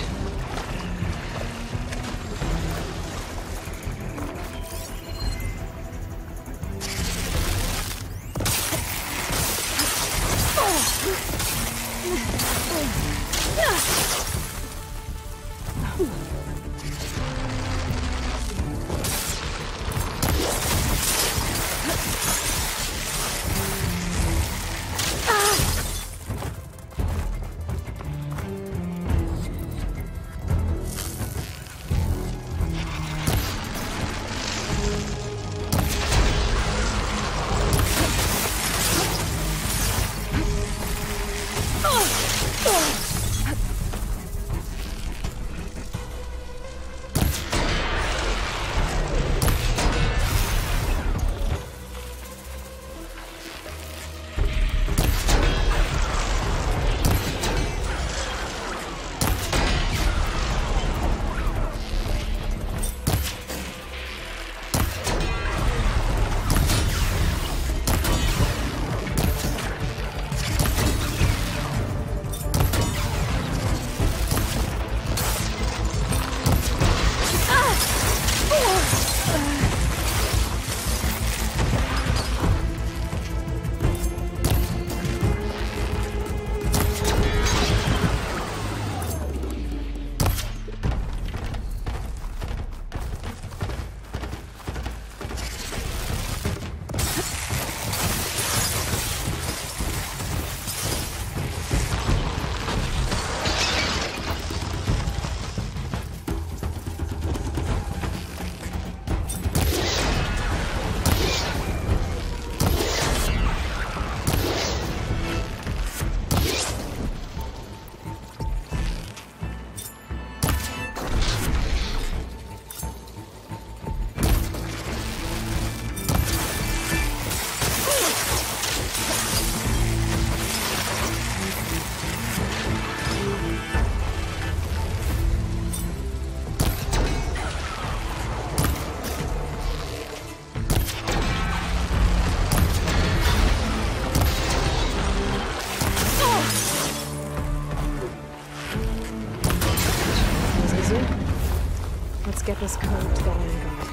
Get this code to the Land God.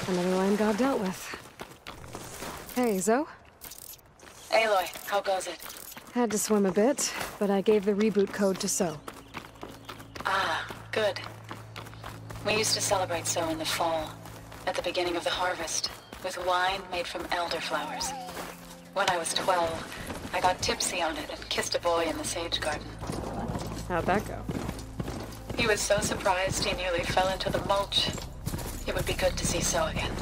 Another Land God dealt with. Hey, Zoe?
Aloy, how goes it?
Had to swim a bit, but I gave the reboot code to So.
Ah, good. We used to celebrate So in the fall, at the beginning of the harvest, with wine made from elderflowers. When I was 12, I got tipsy on it and kissed a boy in the sage garden.
How'd that go?
He was so surprised he nearly fell into the mulch. It would be good to see So again.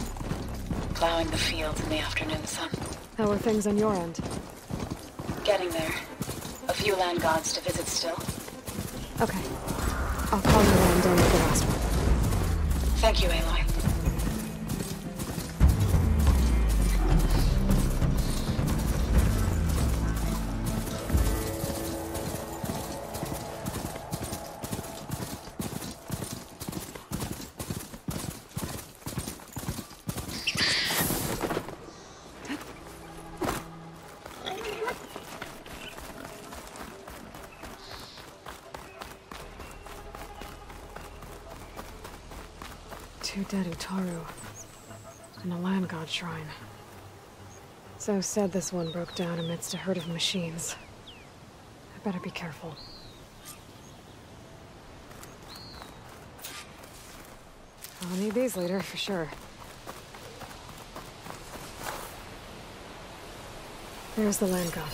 Plowing the fields in the afternoon sun.
How are things on your end?
Getting there. A few Land Gods to visit still.
Okay. I'll call you when I'm done with the last one.
Thank you, Aloy.
Two dead Utaru, and a land god shrine. So said this one broke down amidst a herd of machines. I better be careful. I'll need these later, for sure. There's the land god.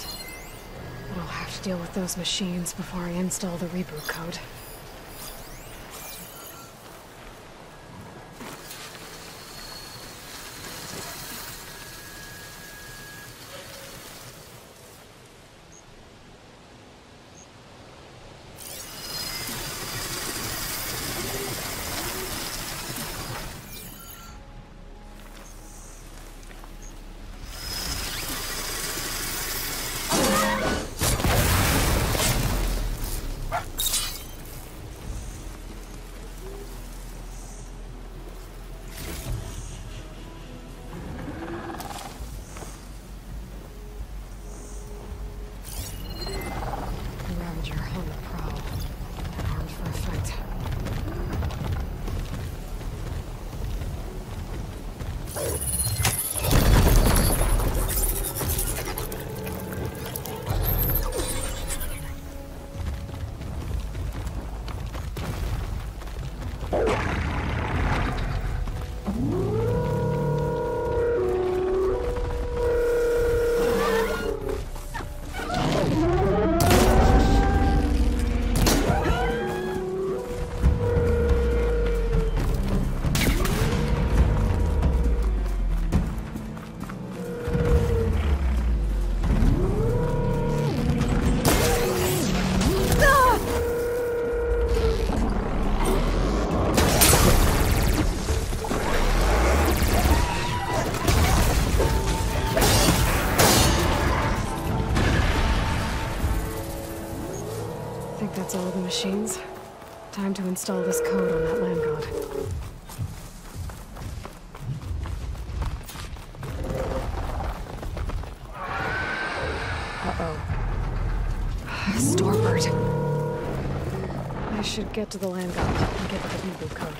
But I'll have to deal with those machines before I install the reboot code. That's all the machines. Time to install this code on that land god. Uh-oh. Starbird. I should get to the land god and give it the reboot code.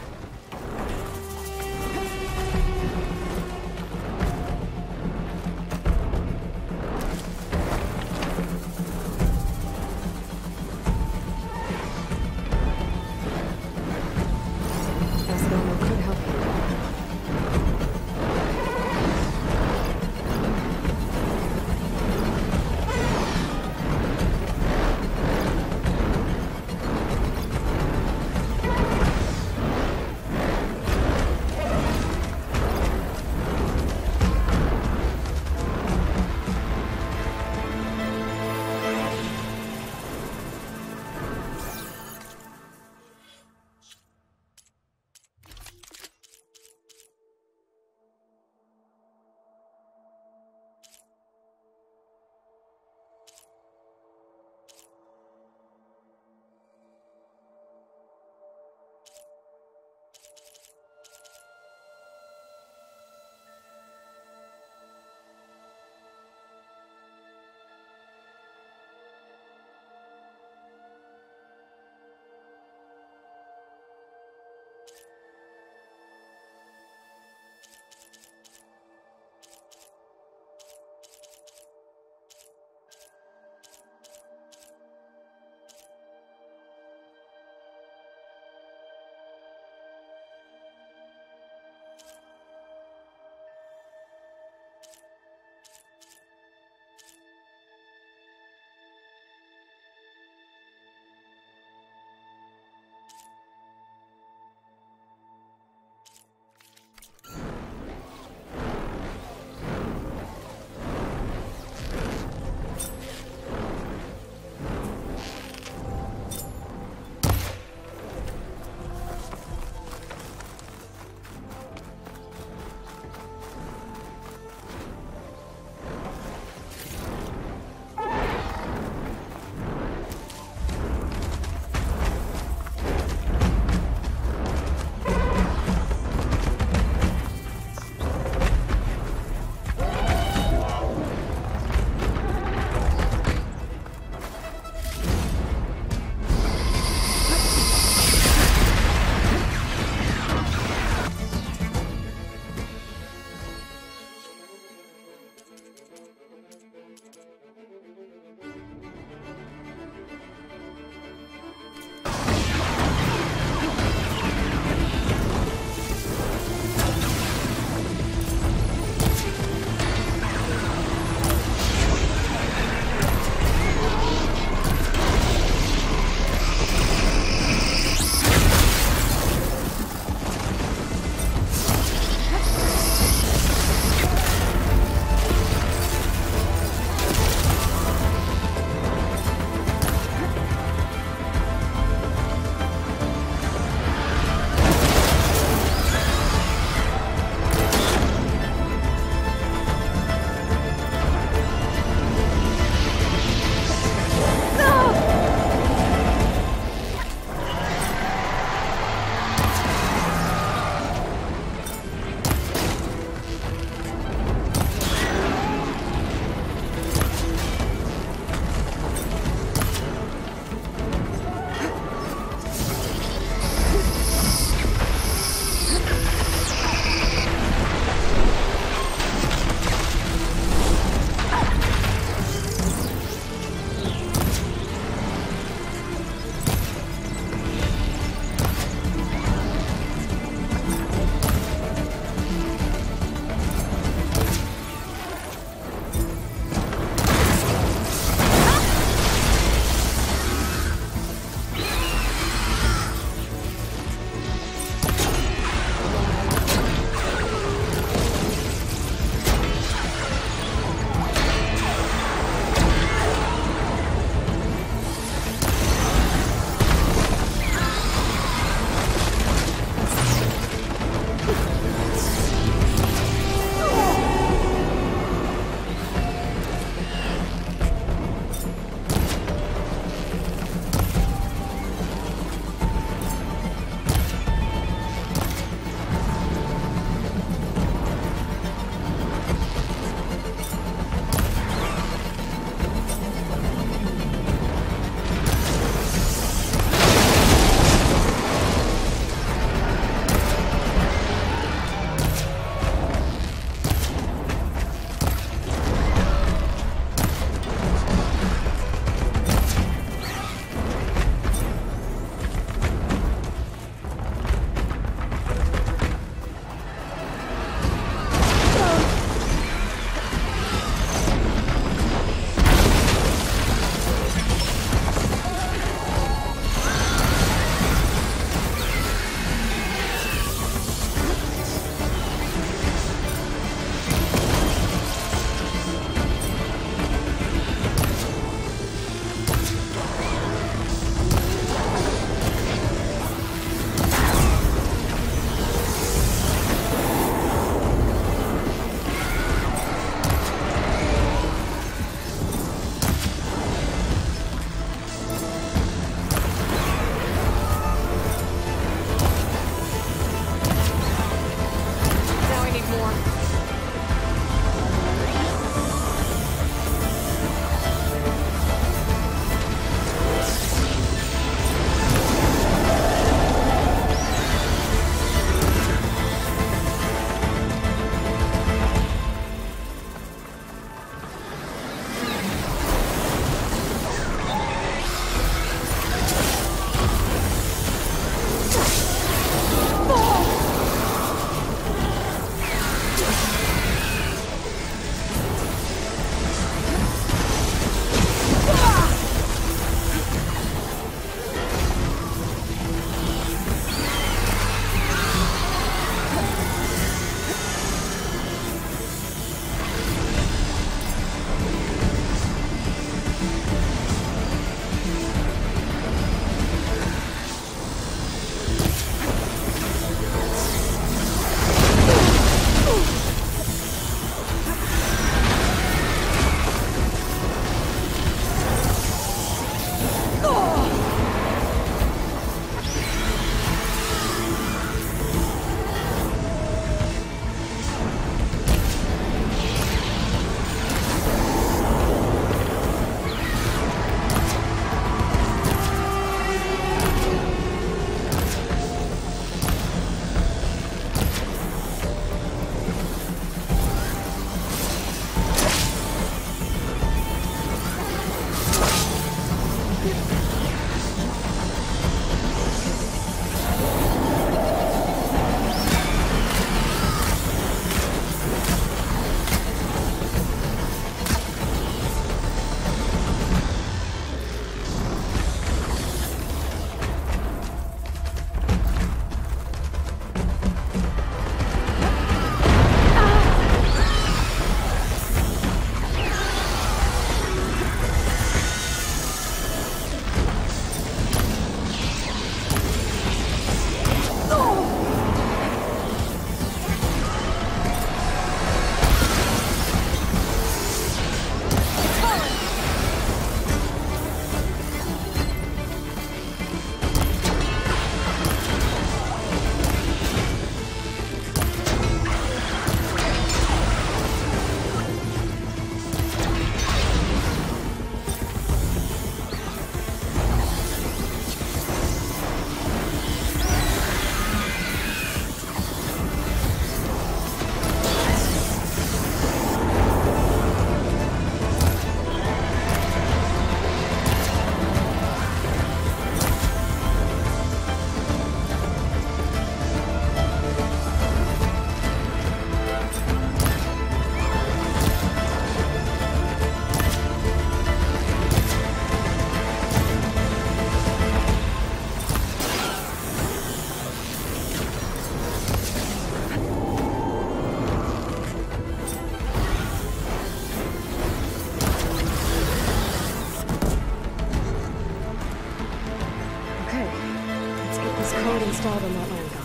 code installed on that land god.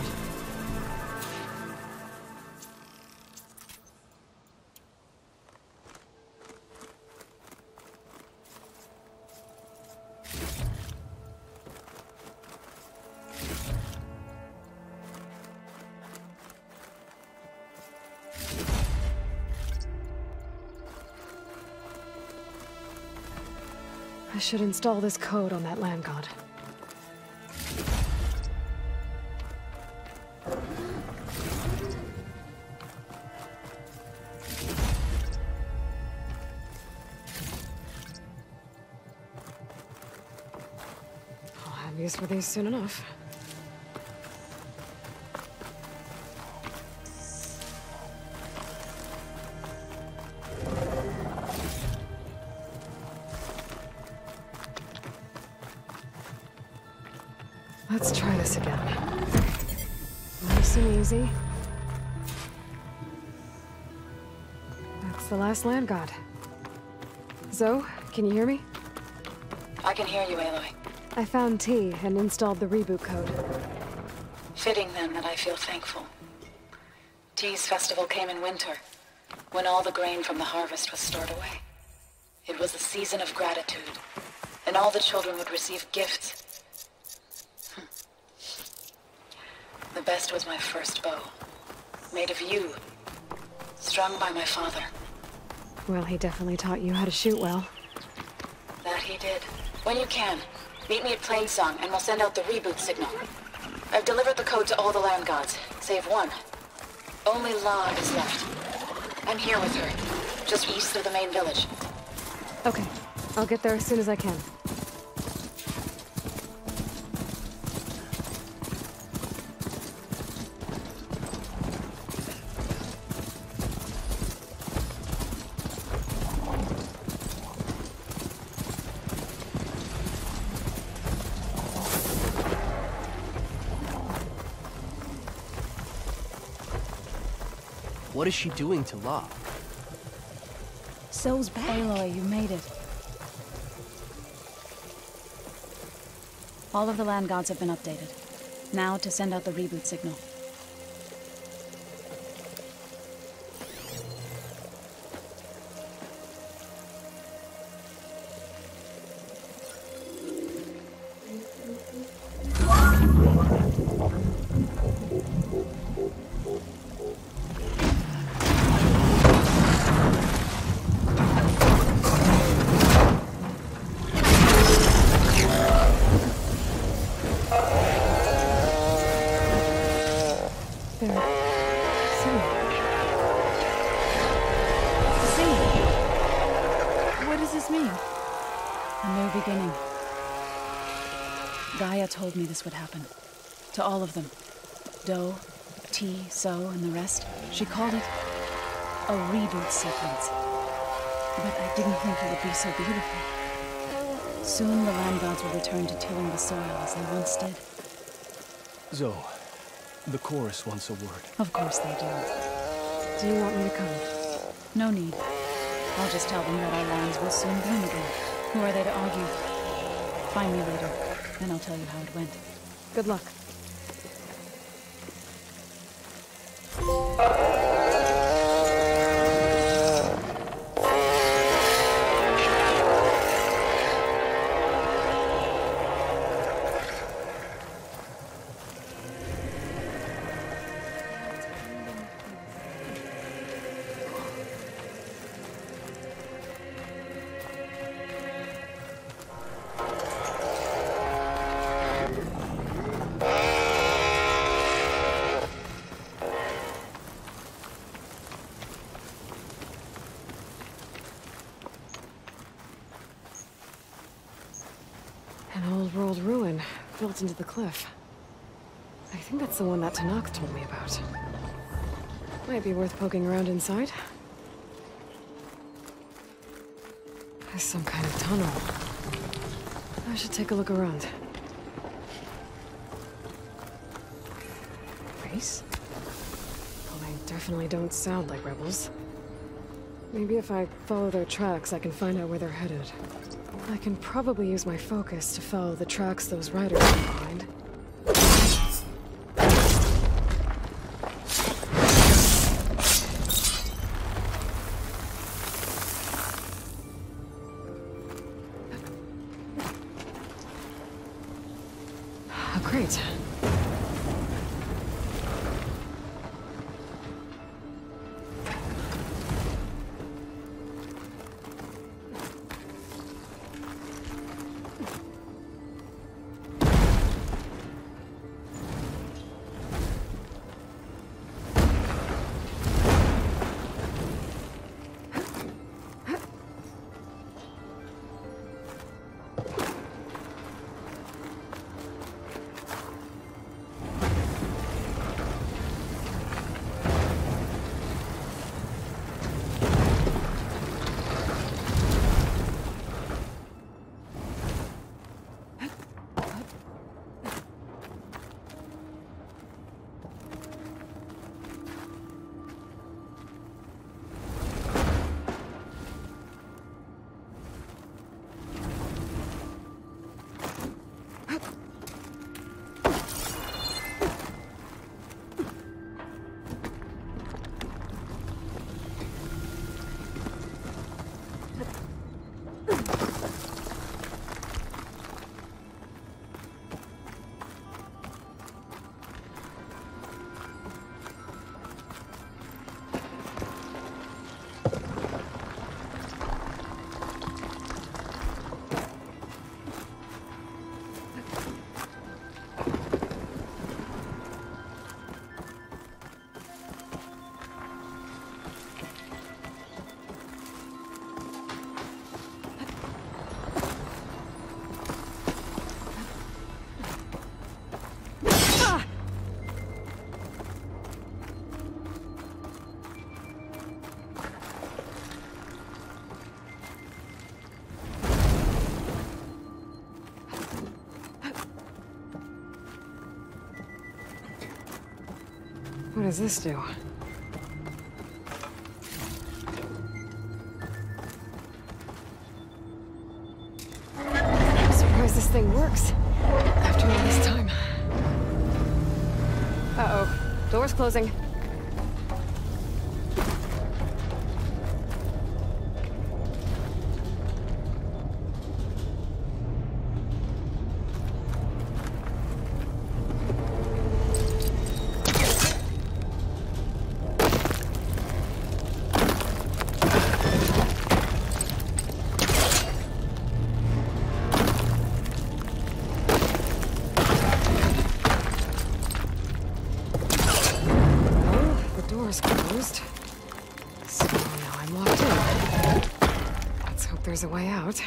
I should install this code on that land god. I'll have use for these soon enough. Let's try this again. Nice and easy. That's the last land god. Zoe, can you hear me?
I can hear you, Aloy.
I found T and installed the reboot code.
Fitting then that I feel thankful. T's festival came in winter, when all the grain from the harvest was stored away. It was a season of gratitude, and all the children would receive gifts. The best was my first bow, made of yew, strung by my father.
Well, he definitely taught you how to shoot well.
That he did. When you can, meet me at Plainsong and we'll send out the reboot signal. I've delivered the code to all the land gods, save one. Only La is left. I'm here with her, just east of the main village.
Okay, I'll get there as soon as I can.
What is she doing to La?
Zoe's back. Aloy, you made it. All of the land gods have been updated. Now to send out the reboot signal. Told me this would happen. To all of them. Doe, T, So, and the rest. She called it a reboot sequence. But I didn't think it would be so beautiful. Soon the land gods will return to tilling the soil as they once did.
Zoe, the chorus wants a word.
Of course they do.
Do you want me to come?
No need. I'll just tell them that our lands will soon bloom again. Who are they to argue? Find me later. Then I'll tell you how it went.
Good luck. Old-world ruin built into the cliff. I think that's the one that Tanakh told me about. Might be worth poking around inside. There's some kind of tunnel. I should take a look around. Base? Well, they definitely don't sound like rebels. Maybe if I follow their tracks, I can find out where they're headed. I can probably use my focus to follow the tracks those riders left behind. Great. What does this do? I'm surprised this thing works after all this time. Uh-oh. Door's closing. There's a way out.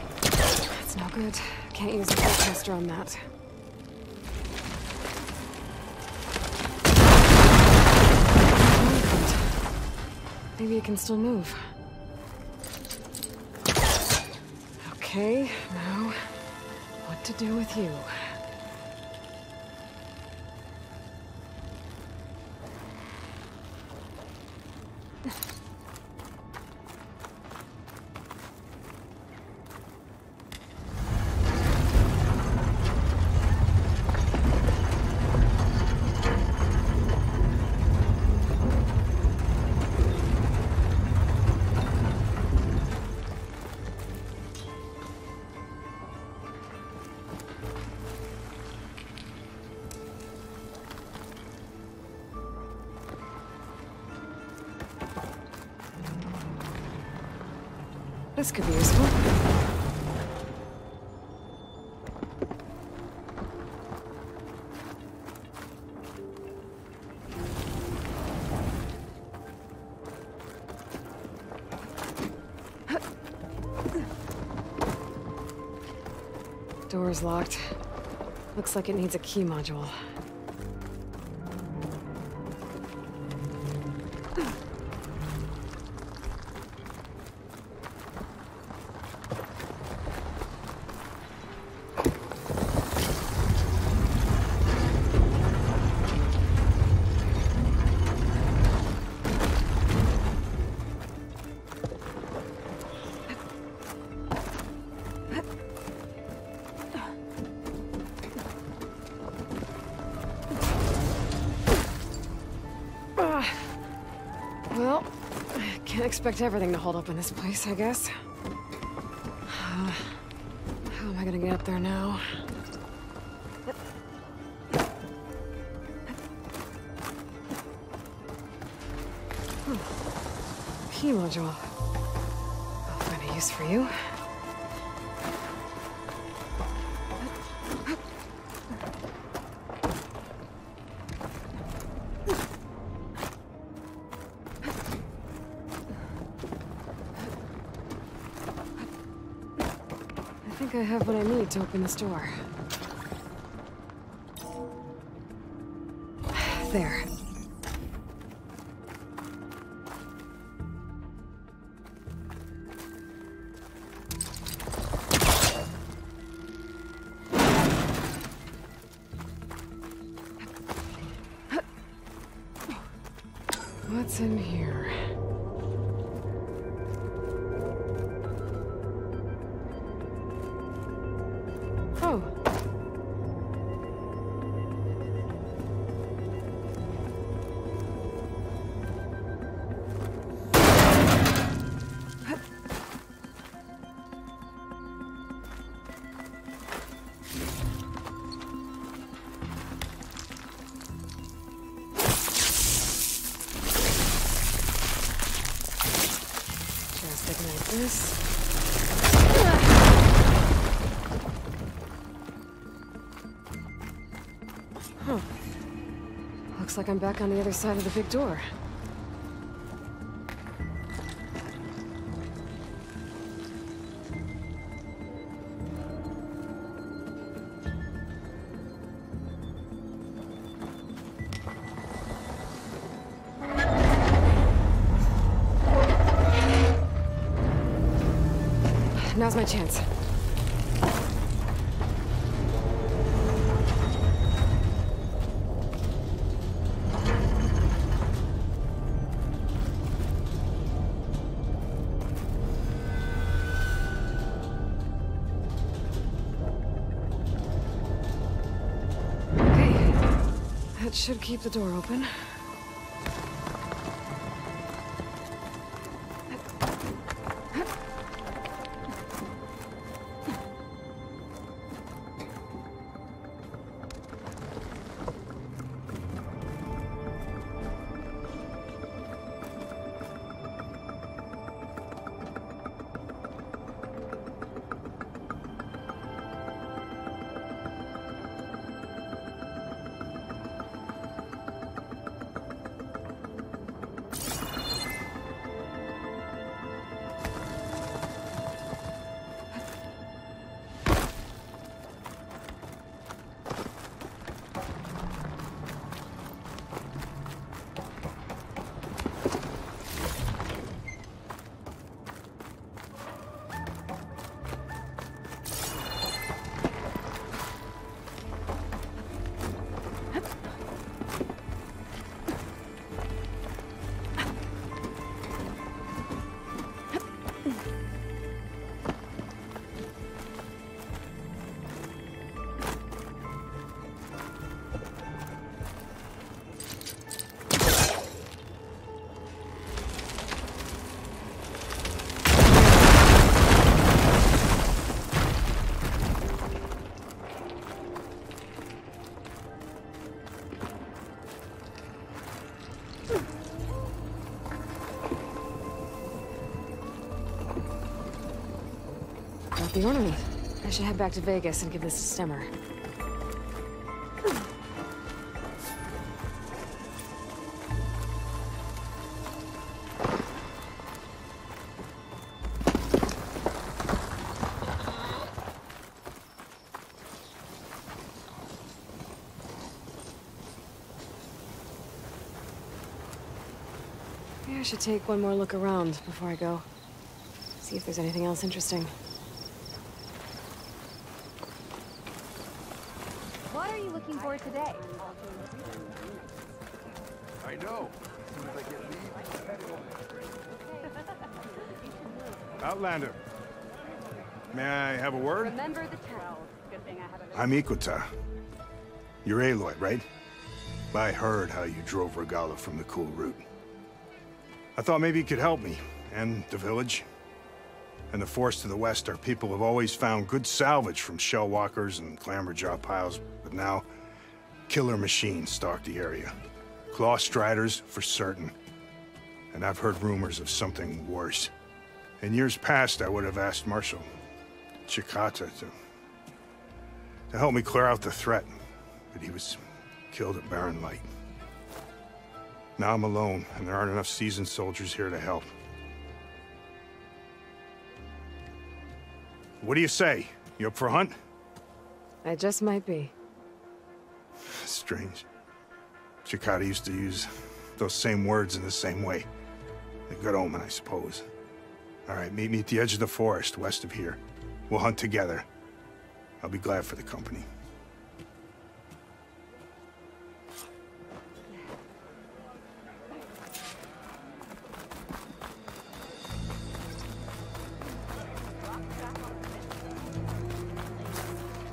That's no good. Can't use the tester on that. Maybe it can still move. Okay, now what to do with you? This could be useful. Door's locked. Looks like it needs a key module. Well, I can't expect everything to hold up in this place, I guess. How am I gonna get up there now? Key module. I'll find a use for you. I think I have what I need to open this door. There. What's in here? Oh. Huh. Looks like I'm back on the other side of the big door. Now's my chance. Okay. That should keep the door open. The ornament. I should head back to Vegas and give this a stemmer. Maybe I should take one more look around before I go. See if there's anything else interesting.
What are you looking for today?
I know. Outlander. May I have a word?
Remember the town. Good thing I have a...
I'm Ikuta. You're Aloy, right? I heard how you drove Regala from the cool route. I thought maybe you could help me, and the village. And the force to the west, our people have always found good salvage from shell walkers and clamberjaw piles, but now killer machines stalk the area. Claw striders for certain. And I've heard rumors of something worse. In years past, I would have asked Marshal Chikata to help me clear out the threat, but he was killed at Barren Light. Now I'm alone, and there aren't enough seasoned soldiers here to help. What do you say? You up for a hunt?
I just might be.
Strange. Chikata used to use those same words in the same way. A good omen, I suppose. All right, meet me at the edge of the forest, west of here. We'll hunt together. I'll be glad for the company.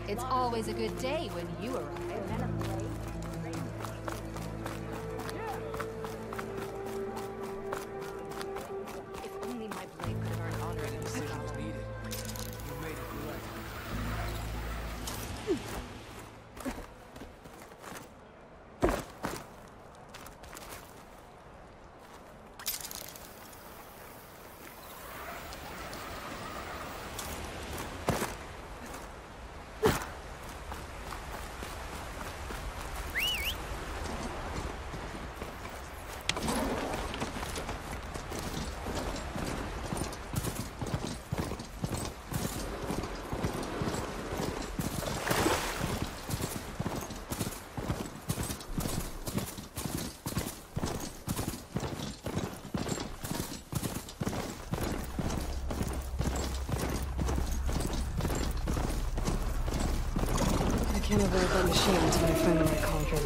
It's always a good day when you arrive. If only my blade could earn honor. The decision was needed. You made it right.
I can't avoid that machine until I find the right cauldron.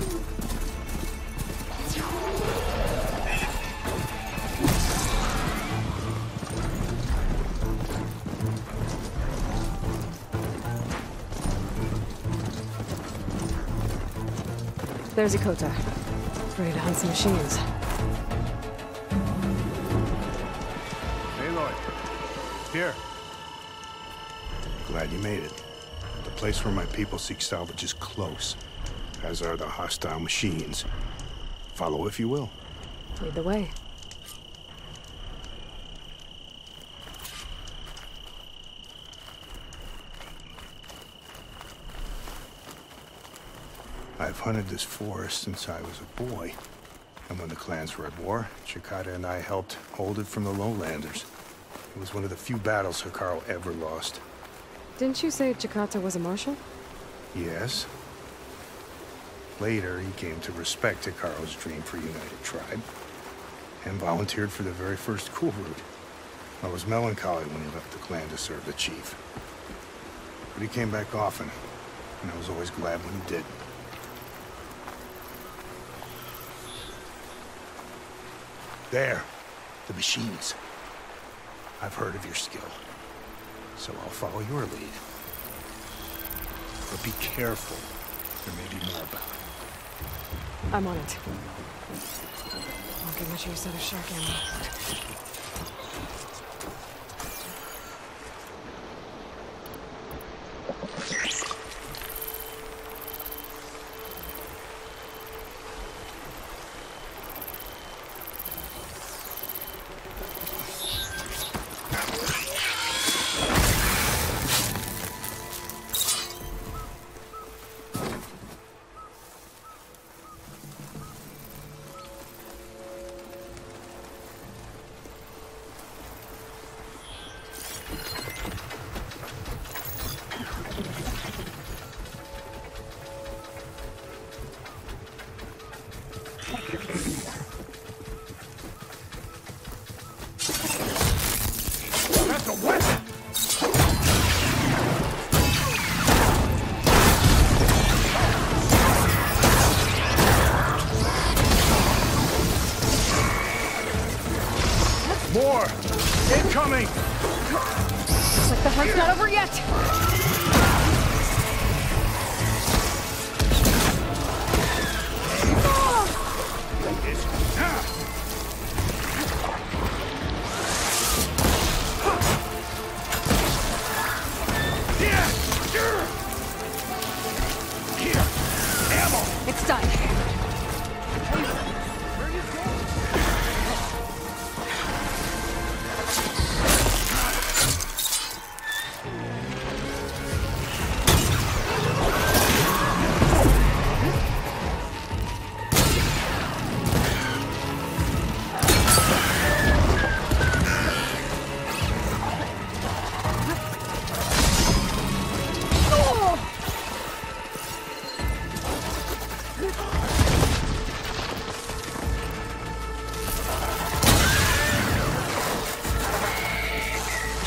There's Ikota. Ready to hunt some machines.
Aloy. Here. Glad you made it. The place where my people seek salvage is close, as are the hostile machines. Follow if you will.
Lead the way.
I've hunted this forest since I was a boy. And when the clans were at war, Chikata and I helped hold it from the lowlanders. It was one of the few battles Hikaru ever lost.
Didn't you say Chikata was a marshal?
Yes. Later, he came to respect Hikaru's dream for a united tribe, and volunteered for the very first cool route. I was melancholy when he left the clan to serve the chief. But he came back often, and I was always glad when he did. There, the machines. I've heard of your skill, so I'll follow your lead. But be careful. There may be more about it.
I'm on it. Won't get much use out of shark ammo.
More! Incoming!
Looks like the hunt's not over yet!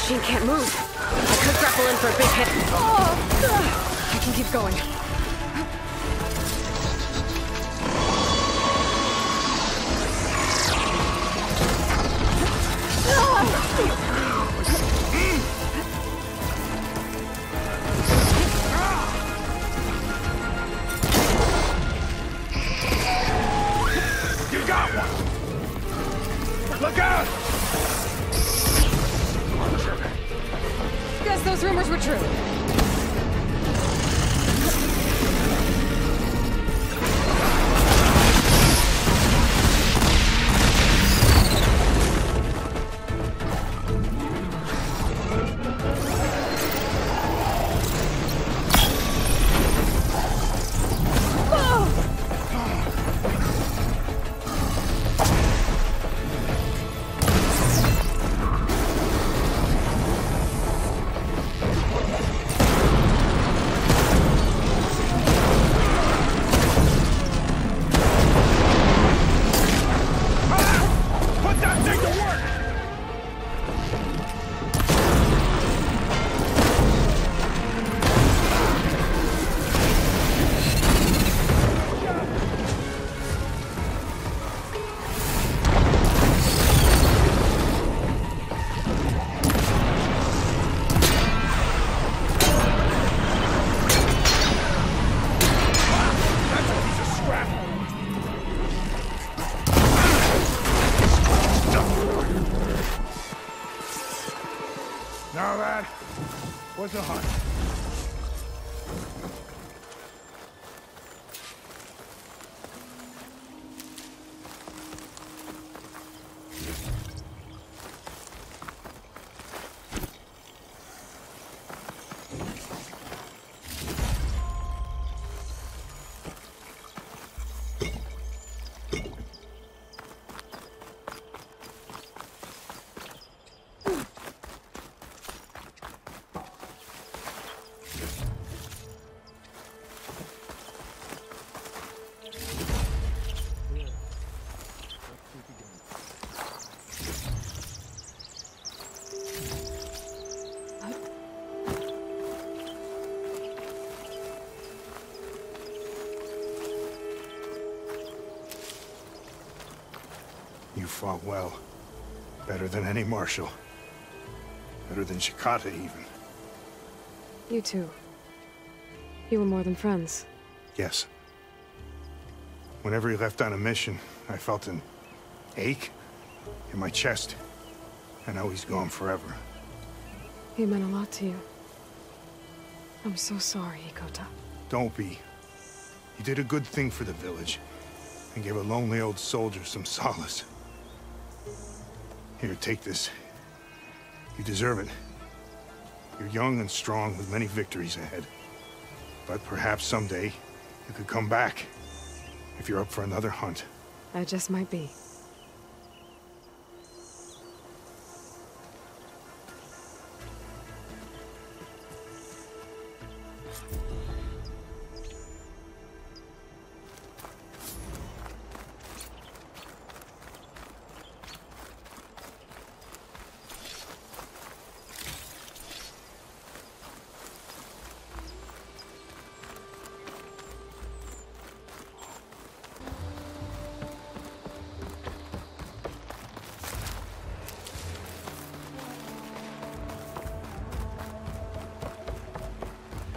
machine can't move. I could grapple in for a big hit. I can keep going.
You got one! Look out!
Guess those rumors were true.
Now that was a hunt.
You fought well. Better than any marshal. Better than Shikata, even.
You too. You were more than friends.
Yes. Whenever he left on a mission, I felt an ache in my chest. And now he's gone forever.
He meant a lot to you. I'm so sorry, Ikota.
Don't be. You did a good thing for the village. And gave a lonely old soldier some solace. Here, take this. You deserve it. You're young and strong with many victories ahead. But perhaps someday, you could come back. If you're up for another hunt.
I just might be.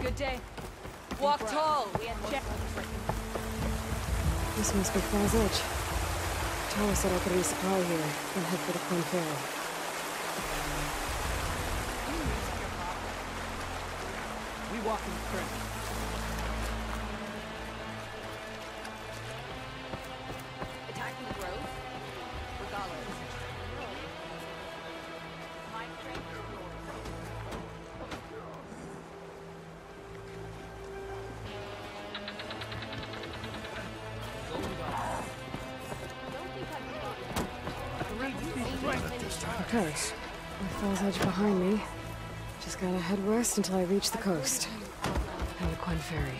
Good day. Walk tall. We had check.
This must be Falls Edge. Tara said I could resupply here and head for the Quinn Ferry.
We walk in the current.
Attacking growth? Regardless. My strength is yours.
Okay, with Falls Edge behind me, just gotta head west until I reach the coast. And the Quinn Ferry.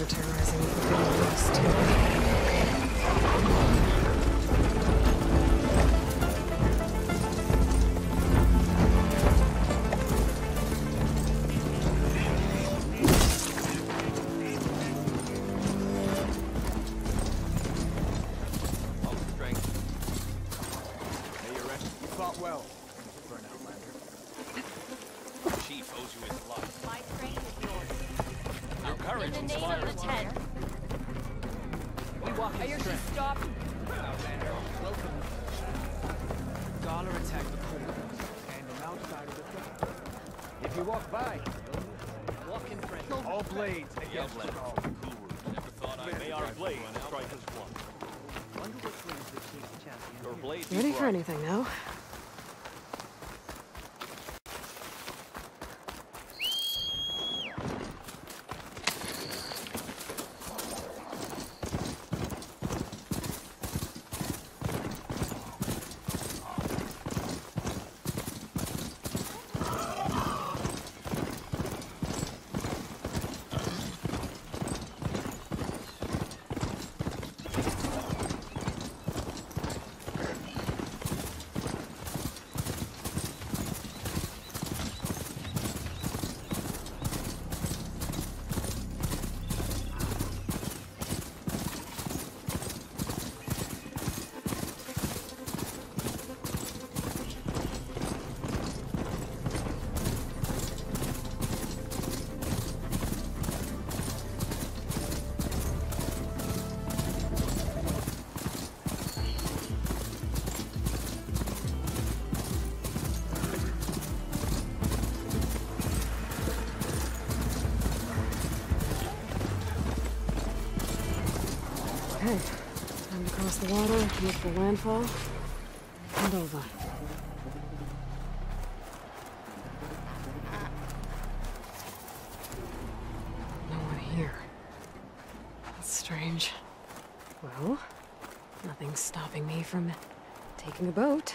are terrorizing the Forbidden West, too. Ready for anything now? Okay, time to cross the water, look for landfall, and over. No one here. That's strange. Well, nothing's stopping me from taking a boat.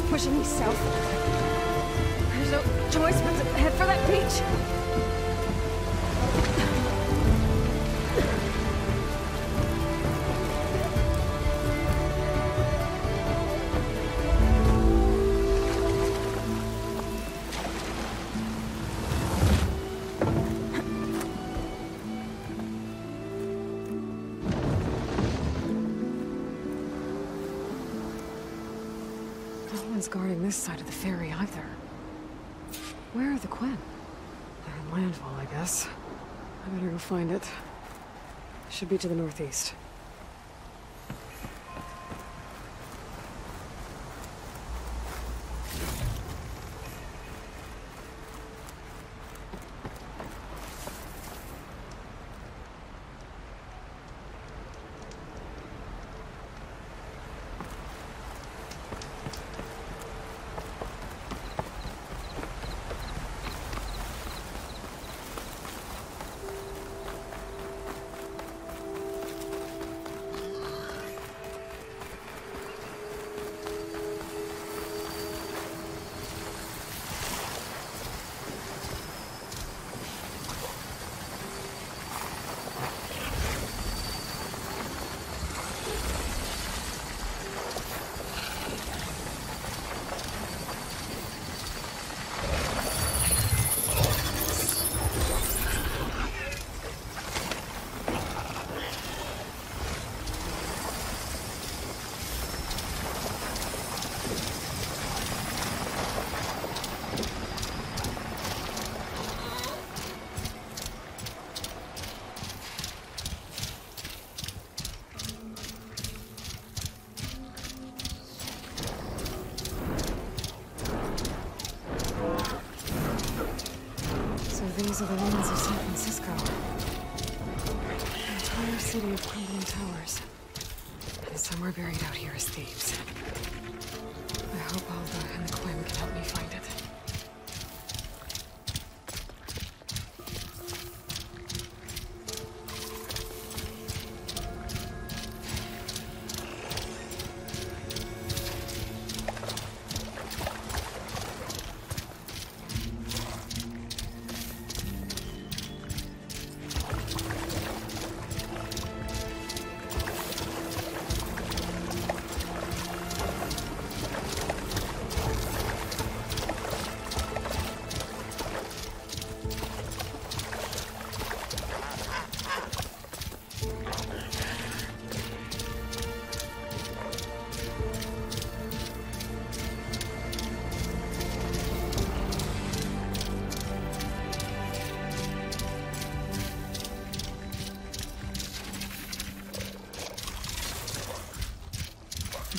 Pushing me south. There's no choice but to head for that beach. Guarding this side of the ferry either. Where are the Kmeny? They're in landfall, I guess. I better go find it. Should be to the northeast. city of crumbling towers. And somewhere buried out here is thieves. I hope Alva and the Quinn can help me find it.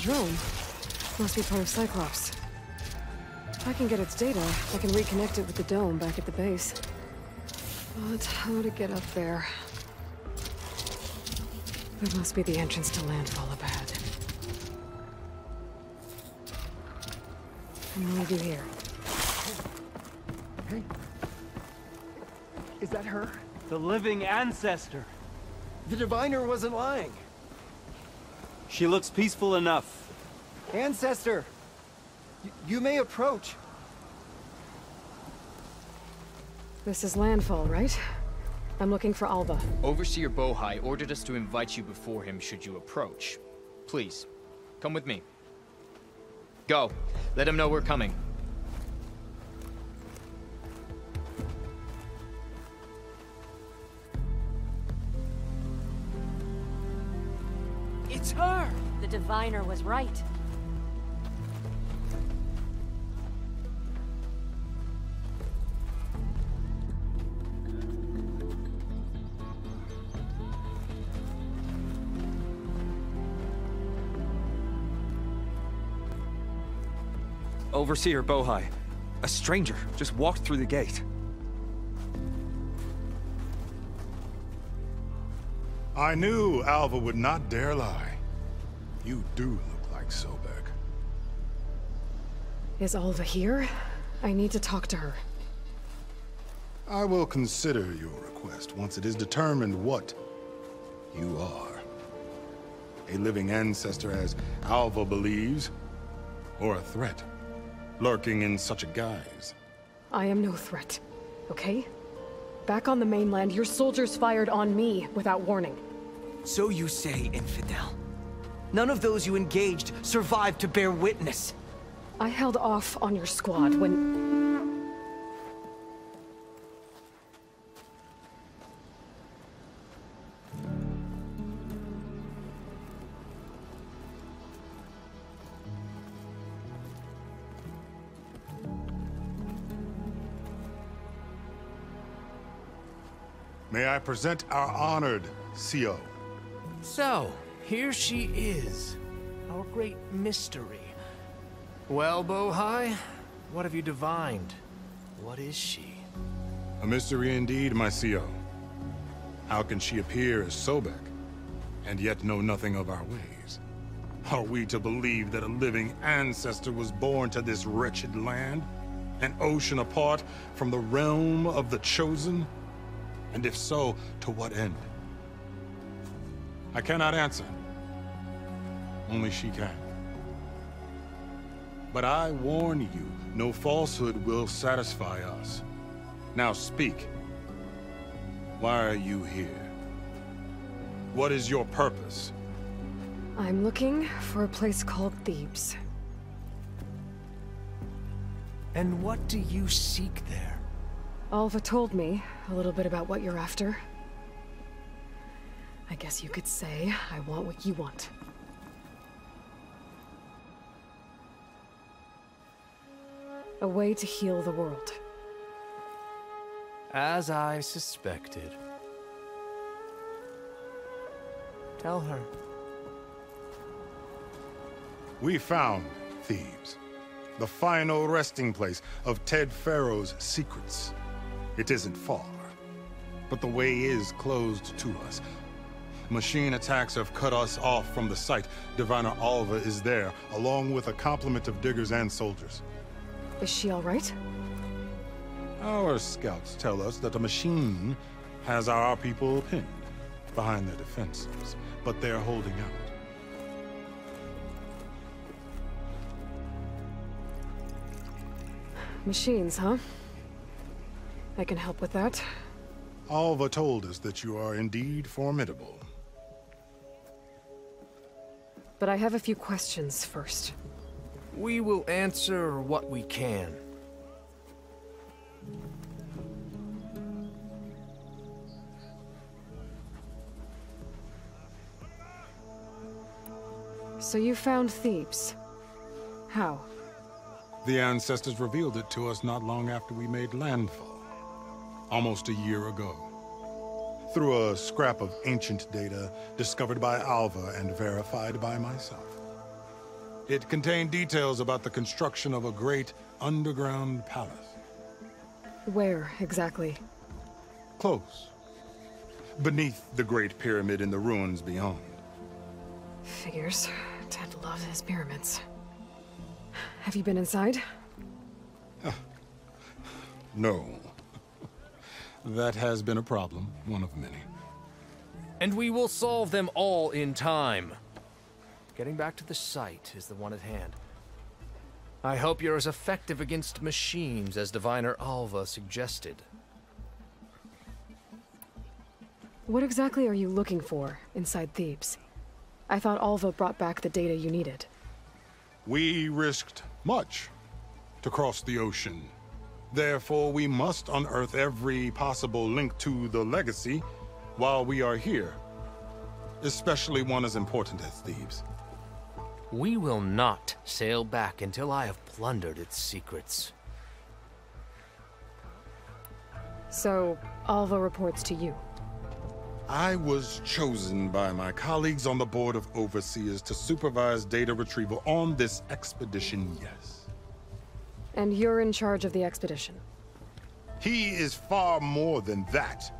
Drone? Must be part of Cyclops. If I can get its data, I can reconnect it with the dome back at the base. But how to get up there? There must be the entrance to landfall up ahead. And what do we do here?
Hey. Is that her? The living ancestor. The diviner wasn't lying. She looks peaceful enough. Ancestor! You may approach.
This is landfall, right? I'm looking for Alva.
Overseer Bohai ordered us to invite you before him should you approach. Please, come with me. Go. Let him know we're coming.
It's her!
The diviner was right.
Overseer Bohai. A stranger just walked through the gate.
I knew Alva would not dare lie. You do look like Sobek.
Is Alva here? I need to talk to her.
I will consider your request once it is determined what you are. A living ancestor, as Alva believes, or a threat, lurking in such a guise.
I am no threat, okay? Back on the mainland, your soldiers fired on me without warning.
So you say, infidel. None of those you engaged survived to bear witness.
I held off on your squad when...
May I present our honored CO.
So, here she is. Our great mystery. Well, Bohai, what have you divined? What is she?
A mystery indeed, my CO. How can she appear as Sobek, and yet know nothing of our ways? Are we to believe that a living ancestor was born to this wretched land? An ocean apart from the realm of the Chosen? And if so, to what end? I cannot answer. Only she can. But I warn you, no falsehood will satisfy us. Now speak. Why are you here? What is your purpose?
I'm looking for a place called Thebes.
And what do you seek there?
Alva told me a little bit about what you're after. I guess you could say I want what you want. A way to heal the world.
As I suspected. Tell her.
We found Thebes, the final resting place of Ted Pharaoh's secrets. It isn't far, but the way is closed to us. Machine attacks have cut us off from the site. Diviner Alva is there, along with a complement of diggers and soldiers.
Is she all right?
Our scouts tell us that the machine has our people pinned behind their defenses, but they're holding out.
Machines, huh? I can help with that.
Alva told us that you are indeed formidable.
But I have a few questions first.
We will answer what we can.
So you found Thebes. How?
The ancestors revealed it to us not long after we made landfall. Almost a year ago. Through a scrap of ancient data discovered by Alva and verified by myself. It contained details about the construction of a great underground palace.
Where, exactly?
Close. Beneath the Great Pyramid in the ruins beyond.
Figures. Dad loves his pyramids. Have you been inside?
No. That has been a problem, one of many.
And we will solve them all in time. Getting back to the site is the one at hand. I hope you're as effective against machines as Diviner Alva suggested.
What exactly are you looking for inside Thebes? I thought Alva brought back the data you needed.
We risked much to cross the ocean. Therefore, we must unearth every possible link to the legacy while we are here. Especially one as important as Thebes.
We will not sail back until I have plundered its secrets.
So, Alva reports to you?
I was chosen by my colleagues on the Board of Overseers to supervise data retrieval on this expedition, yes.
And you're in charge of the expedition?
He is far more than that.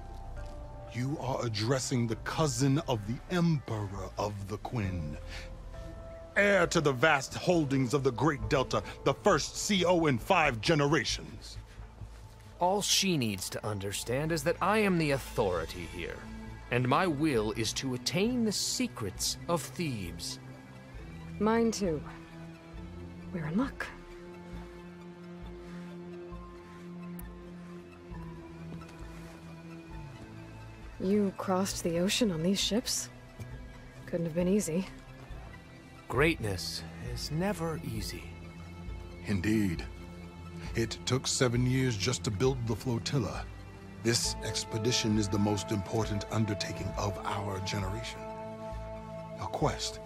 You are addressing the cousin of the Emperor of the Quinn. Heir to the vast holdings of the Great Delta, the first CO in 5 generations.
All she needs to understand is that I am the authority here. And my will is to attain the secrets of Thebes.
Mine too. We're in luck. You crossed the ocean on these ships? Couldn't have been easy.
Greatness is never easy.
Indeed. It took 7 years just to build the flotilla. This expedition is the most important undertaking of our generation. A quest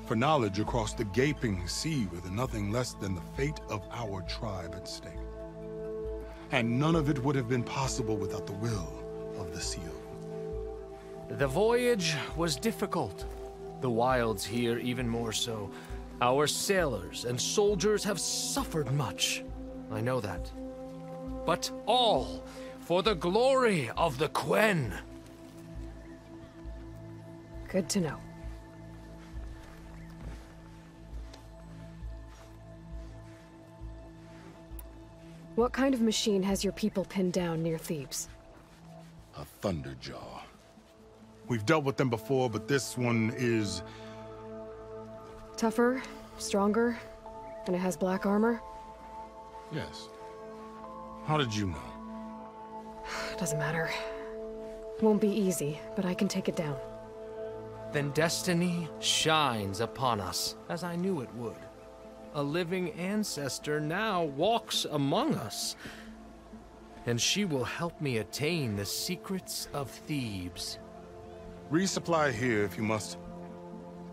for knowledge across the gaping sea with nothing less than the fate of our tribe at stake. And none of it would have been possible without the will of the CO.
The voyage was difficult. The wilds here even more so. Our sailors and soldiers have suffered much. I know that. But all for the glory of the Quen.
Good to know. What kind of machine has your people pinned down near Thebes?
A Thunderjaw. We've dealt with them before, but this one is...
Tougher, stronger, and it has black armor?
Yes. How did you know?
Doesn't matter. Won't be easy, but I can take it down.
Then destiny shines upon us, as I knew it would. A living ancestor now walks among us. And she will help me attain the secrets of Thebes.
Resupply here if you must.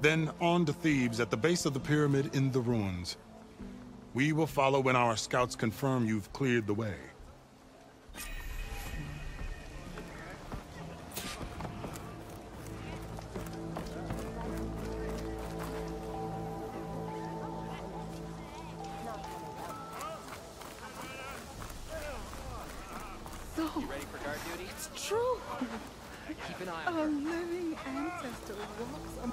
Then on to Thebes at the base of the pyramid in the ruins. We will follow when our scouts confirm you've cleared the way.
So,
You ready for guard duty?
it's true.
Keep
an eye
A
on her.
living ancestor walks on...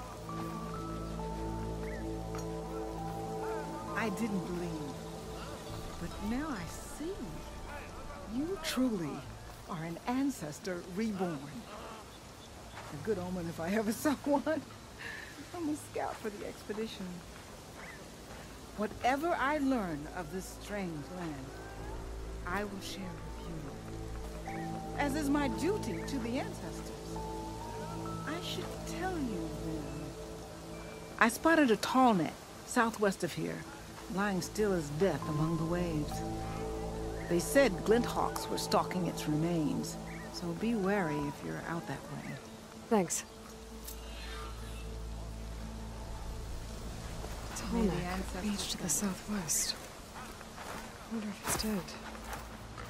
I didn't believe, but now I see. You truly are an ancestor reborn. A good omen if I ever saw one. I'm a scout for the expedition. Whatever I learn of this strange land, I will share with you, as is my duty to the ancestors. I should tell you then. I spotted a tall net southwest of here, lying still as death among the waves. They said glinthawks were stalking its remains, so be wary if you're out that way.
Thanks. Tallneck, beach to the southwest. Wonder if it's dead.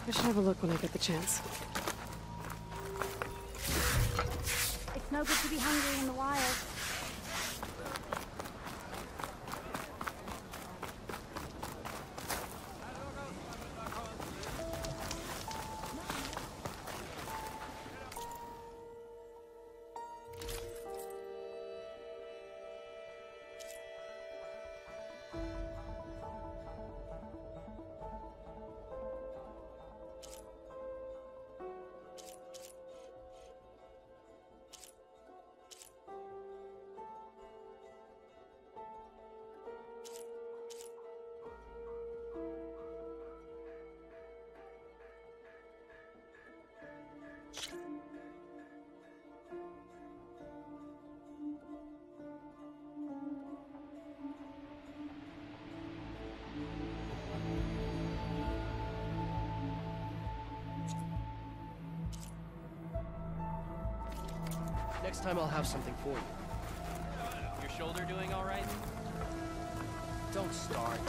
I should have a look when I get the chance.
It's no good to be hungry in the wild.
Next time I'll have something for you.
Your shoulder doing all right?
Don't start.